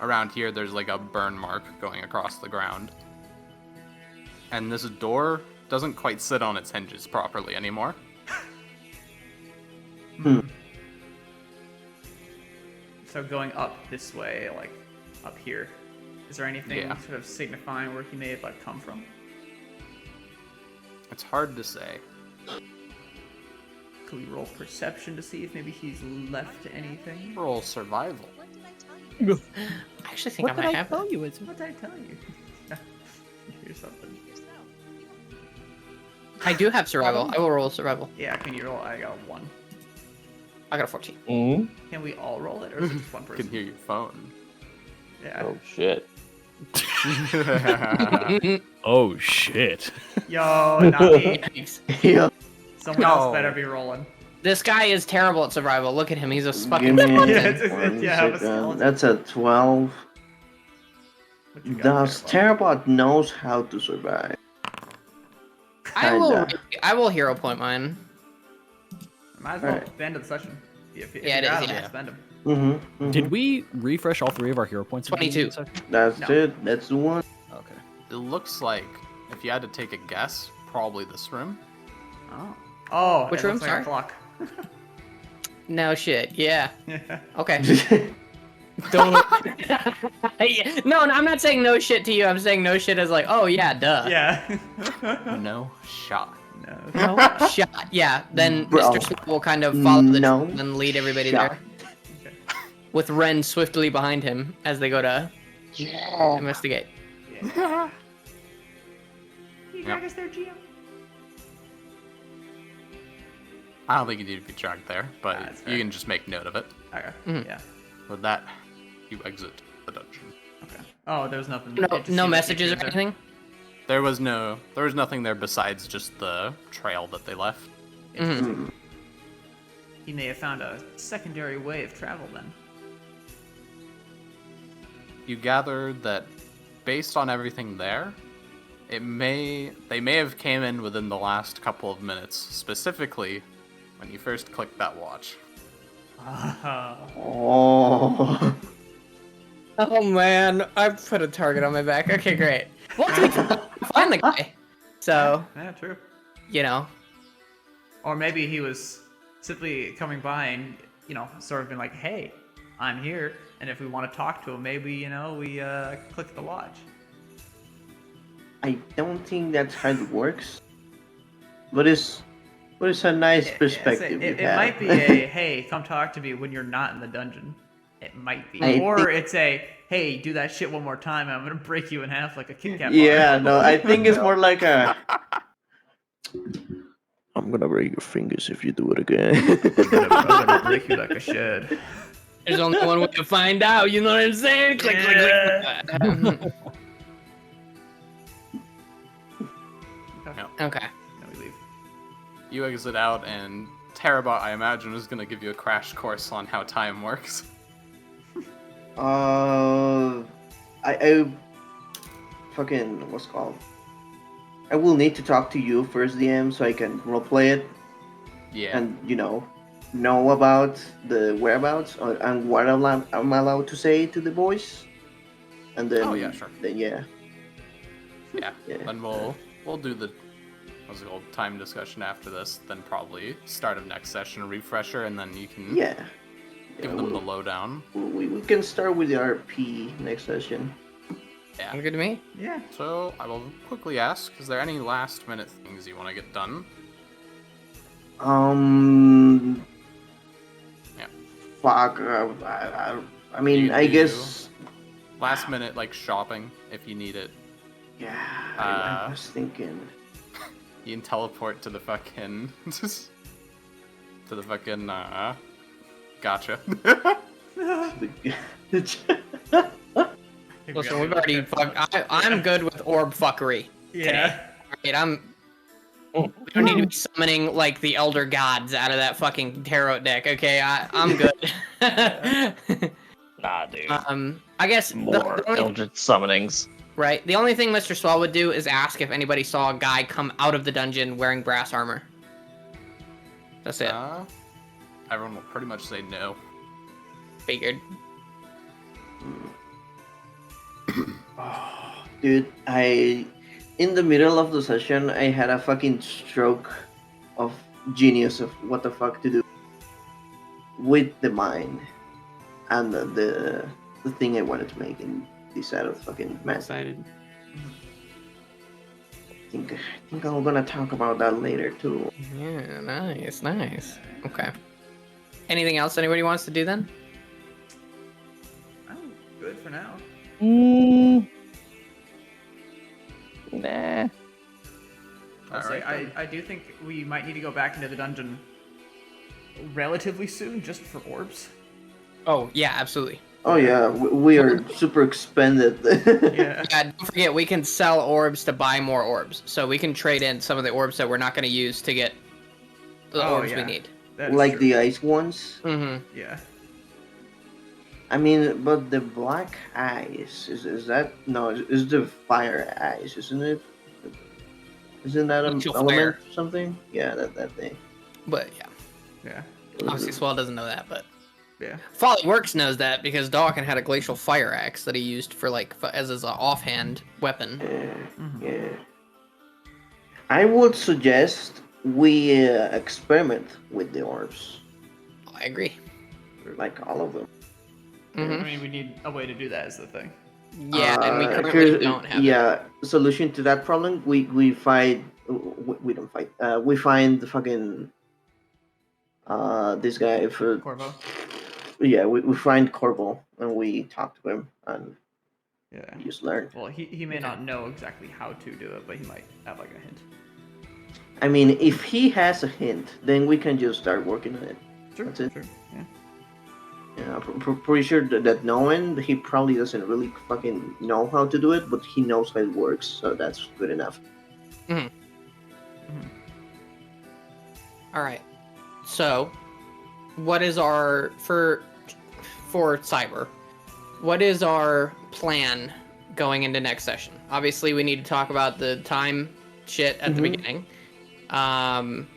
Around here, there's like a burn mark going across the ground. And this door doesn't quite sit on its hinges properly anymore. So going up this way, like up here, is there anything sort of signifying where he may have like come from? It's hard to say. Could we roll perception to see if maybe he's left anything? Roll survival. I actually think I might have. What did I tell you? Here's something. I do have survival. I will roll survival. Yeah, can you roll? I got a 1. I got a 14. Mm-hmm. Can we all roll it, or is it just one I person? can hear your phone. Yeah. Oh shit. Oh shit. Yo, not me. Yeah. Someone else better be rolling. This guy is terrible at survival. Look at him. He's a fucking Give me skeleton. one second. That's a 12. Does Terabot knows how to survive? I will hero point mine. Might as well end of the session. If Yeah, it you're is, out of yeah. spend them. Mm-hmm. Did we refresh all 3 of our hero points? 22. That's it. That's the one. Okay. It looks like if you had to take a guess, probably this room. Oh. Oh, Which it room? looks like a Sorry. clock. No shit. Yeah. Yeah. Okay. Don't. No, I'm not saying no shit to you. I'm saying no shit as like, oh yeah, duh. Yeah. No shot. No. No shot. Yeah. Then Bro. Mr. Swift will kind of follow the No trail and lead everybody shot. there, with Ren swiftly behind him as they go to investigate. Yeah. You Yep. drag us there, GM? I don't think you need to be dragged there, but That's you fair. can just make note of it. Okay. Mhm. Yeah. With that, you exit the dungeon. Okay. Oh, there was nothing. No, it just no seemed like messages you or could- anything. There was nothing there besides just the trail that they left. Mhm. He may have found a secondary way of travel then. You gather that based on everything there, they may have came in within the last couple of minutes, specifically when you first clicked that watch. Oh. Oh man, I put a target on my back. Okay, great. Well, to be fair, I find the guy. So, Yeah, true. you know. Or maybe he was simply coming by and, sort of been like, hey, I'm here, and if we want to talk to him, maybe, we click the watch. I don't think that's how it works. But it's a nice perspective you It have. might be a, hey, come talk to me when you're not in the dungeon. It might be. Or it's a, hey, do that shit one more time and I'm going to break you in half like a Kit Kat bar. Yeah, no, I think it's more like a... I'm gonna break your fingers if you do it again. I'm gonna break you like a shed. There's only one way to find out, you know what I'm saying? Click, click, click. Okay. Then we leave. You exit out, and Terabot, I imagine, is going to give you a crash course on how time works. I fucking, what's it called? I will need to talk to you first, DM, so I can roleplay it. Yeah. And, know about the whereabouts and what I'm allowed to say to the boys. And then, Oh, yeah, sure. Then, yeah. Yeah. Yeah. Then we'll do the time discussion after this. Then probably start of next session, a refresher, and then you can Yeah. give them the lowdown. We can start with the RP next session. Yeah. Sounds good to me. Yeah. So I will quickly ask: is there any last-minute things you want to get done? Yeah. Fuck. I mean, I guess. Last minute, like shopping, if you need it. Yeah. I was thinking. You can teleport to the fucking. Gotcha. Listen, we've already fucked. I'm good with orb fuckery. Yeah. Alright, we don't need to be summoning like the elder gods out of that fucking tarot deck. Okay, I'm good. Nah, dude. I guess More Eldritch summonings. right. The only thing Mr. Swell would do is ask if anybody saw a guy come out of the dungeon wearing brass armor. That's it. Everyone will pretty much say no. Figured. Dude, in the middle of the session, I had a fucking stroke of genius of what the fuck to do with the mind and the thing I wanted to make in this side of fucking mess. Excited. I think I'm gonna talk about that later too. Yeah, nice, nice. Okay. Anything else anybody wants to do then? I'm good for now. Nah. I'll say, I do think we might need to go back into the dungeon relatively soon, just for orbs. Oh, yeah, absolutely. Oh yeah, we are super expended. Yeah. Yeah, don't forget, we can sell orbs to buy more orbs. So we can trade in some of the orbs that we're not going to use to get the orbs we need. Like the ice ones. Mm-hmm. Yeah. I mean, but the black ice is that no? Is the fire ice, isn't it? Isn't that an Glacial element fire. or something? Yeah, that thing. But yeah, Yeah. obviously Swell doesn't know that, but Yeah. Folly Works knows that because Dawkin had a glacial fire axe that he used for like as his offhand weapon. Yeah. I would suggest we experiment with the orbs, I agree. like all of them. Mhm. I mean, we need a way to do that. Is the thing. Yeah, and we currently Here's- don't have it. Yeah, solution to that problem. We fight. We don't fight. We find the fucking this guy for Corvo. Yeah, we find Corvo and we talk to him and Yeah. just learn. Well, he may not know exactly how to do it, but he might have like a hint. I mean, if he has a hint, then we can just start working on it. Sure. That's it. Sure. Yeah. Yeah, pretty sure that knowing he probably doesn't really fucking know how to do it, but he knows how it works, so that's good enough. All right. So, what is our for Cyber? What is our plan going into next session? Obviously, we need to talk about the time shit at the beginning.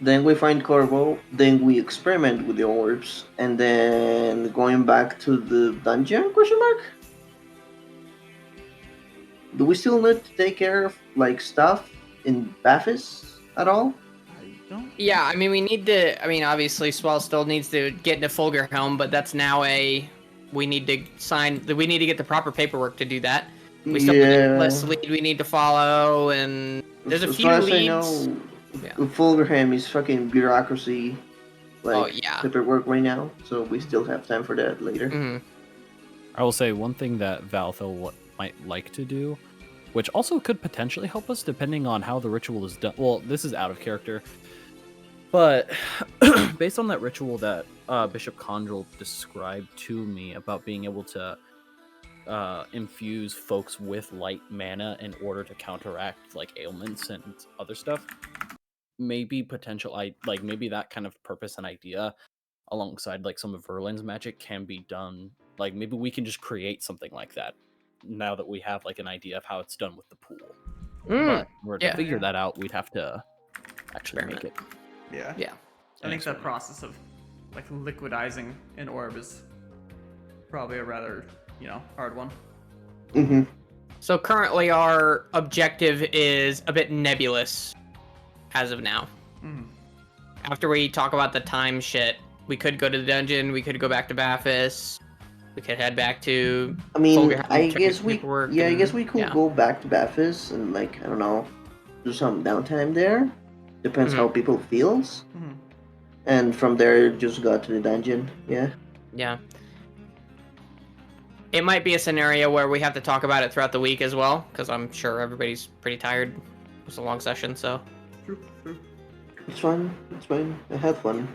Then we find Corvo, then we experiment with the orbs, and then going back to the dungeon? Question mark. Do we still need to take care of like stuff in Baphis at all? Yeah, I mean, we need to. I mean, obviously, Swell still needs to get into Fulgerhelm, but that's now we need to sign. We need to get the proper paperwork to do that. We still have a list lead we need to follow, and there's a As few far as leads. I know, Fulgerham is fucking bureaucracy, like paperwork right now. So we still have time for that later. I will say one thing that Valthil might like to do, which also could potentially help us depending on how the ritual is done. Well, this is out of character, but based on that ritual that Bishop Condrel described to me about being able to infuse folks with light mana in order to counteract like ailments and other stuff, maybe maybe that kind of purpose and idea alongside like some of Verlin's magic can be done. Like maybe we can just create something like that now that we have like an idea of how it's done with the pool. But in order to figure that out, we'd have to actually make it. Yeah. Yeah. I think that process of like liquidizing an orb is probably a rather, hard one. So currently, our objective is a bit nebulous as of now. After we talk about the time shit, we could go to the dungeon. We could go back to Baphis. We could head back to. I mean, Fulgerhelm, I check guess the we paperwork I and- guess we could yeah. go back to Baphis and like I don't know, do some downtime there. Depends how people feels. And from there, just go to the dungeon. Yeah. Yeah. It might be a scenario where we have to talk about it throughout the week as well, because I'm sure everybody's pretty tired. It was a long session, so. It's fine. It's fine. I had fun.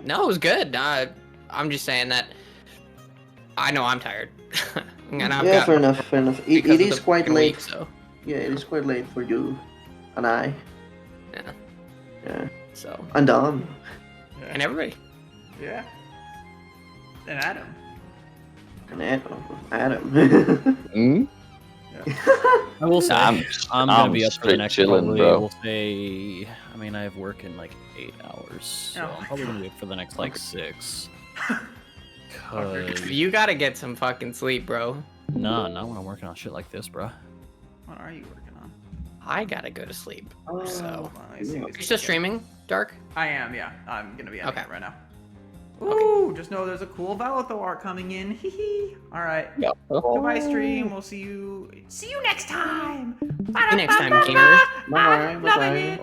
No, it was good. I'm just saying that I know I'm tired. And I've Yeah, got fair enough. Fair enough. It because of is the quite fucking late. week, so. Yeah, it is quite late for you and I. Yeah. Yeah. So. And Dom. And everybody. Yeah. And Adam. And Adam. I will say I'm gonna be up for the straight next chilling, probably, bro. we'll say, I mean, I have work in like 8 hours, so Oh I'm my probably gonna be up for the next like 6. Cause You gotta get some fucking sleep, bro. not when I'm working on shit like this, bro. What are you working on? I gotta go to sleep. So. I see. You're still streaming, Dark? I am, yeah. I'm gonna be ending Okay. it right now. Ooh, just know there's a cool Valithor art coming in. Hee hee. All right. Yeah. Goodbye, stream. We'll see you next time. See you next time, gamers. Bye. Loving it.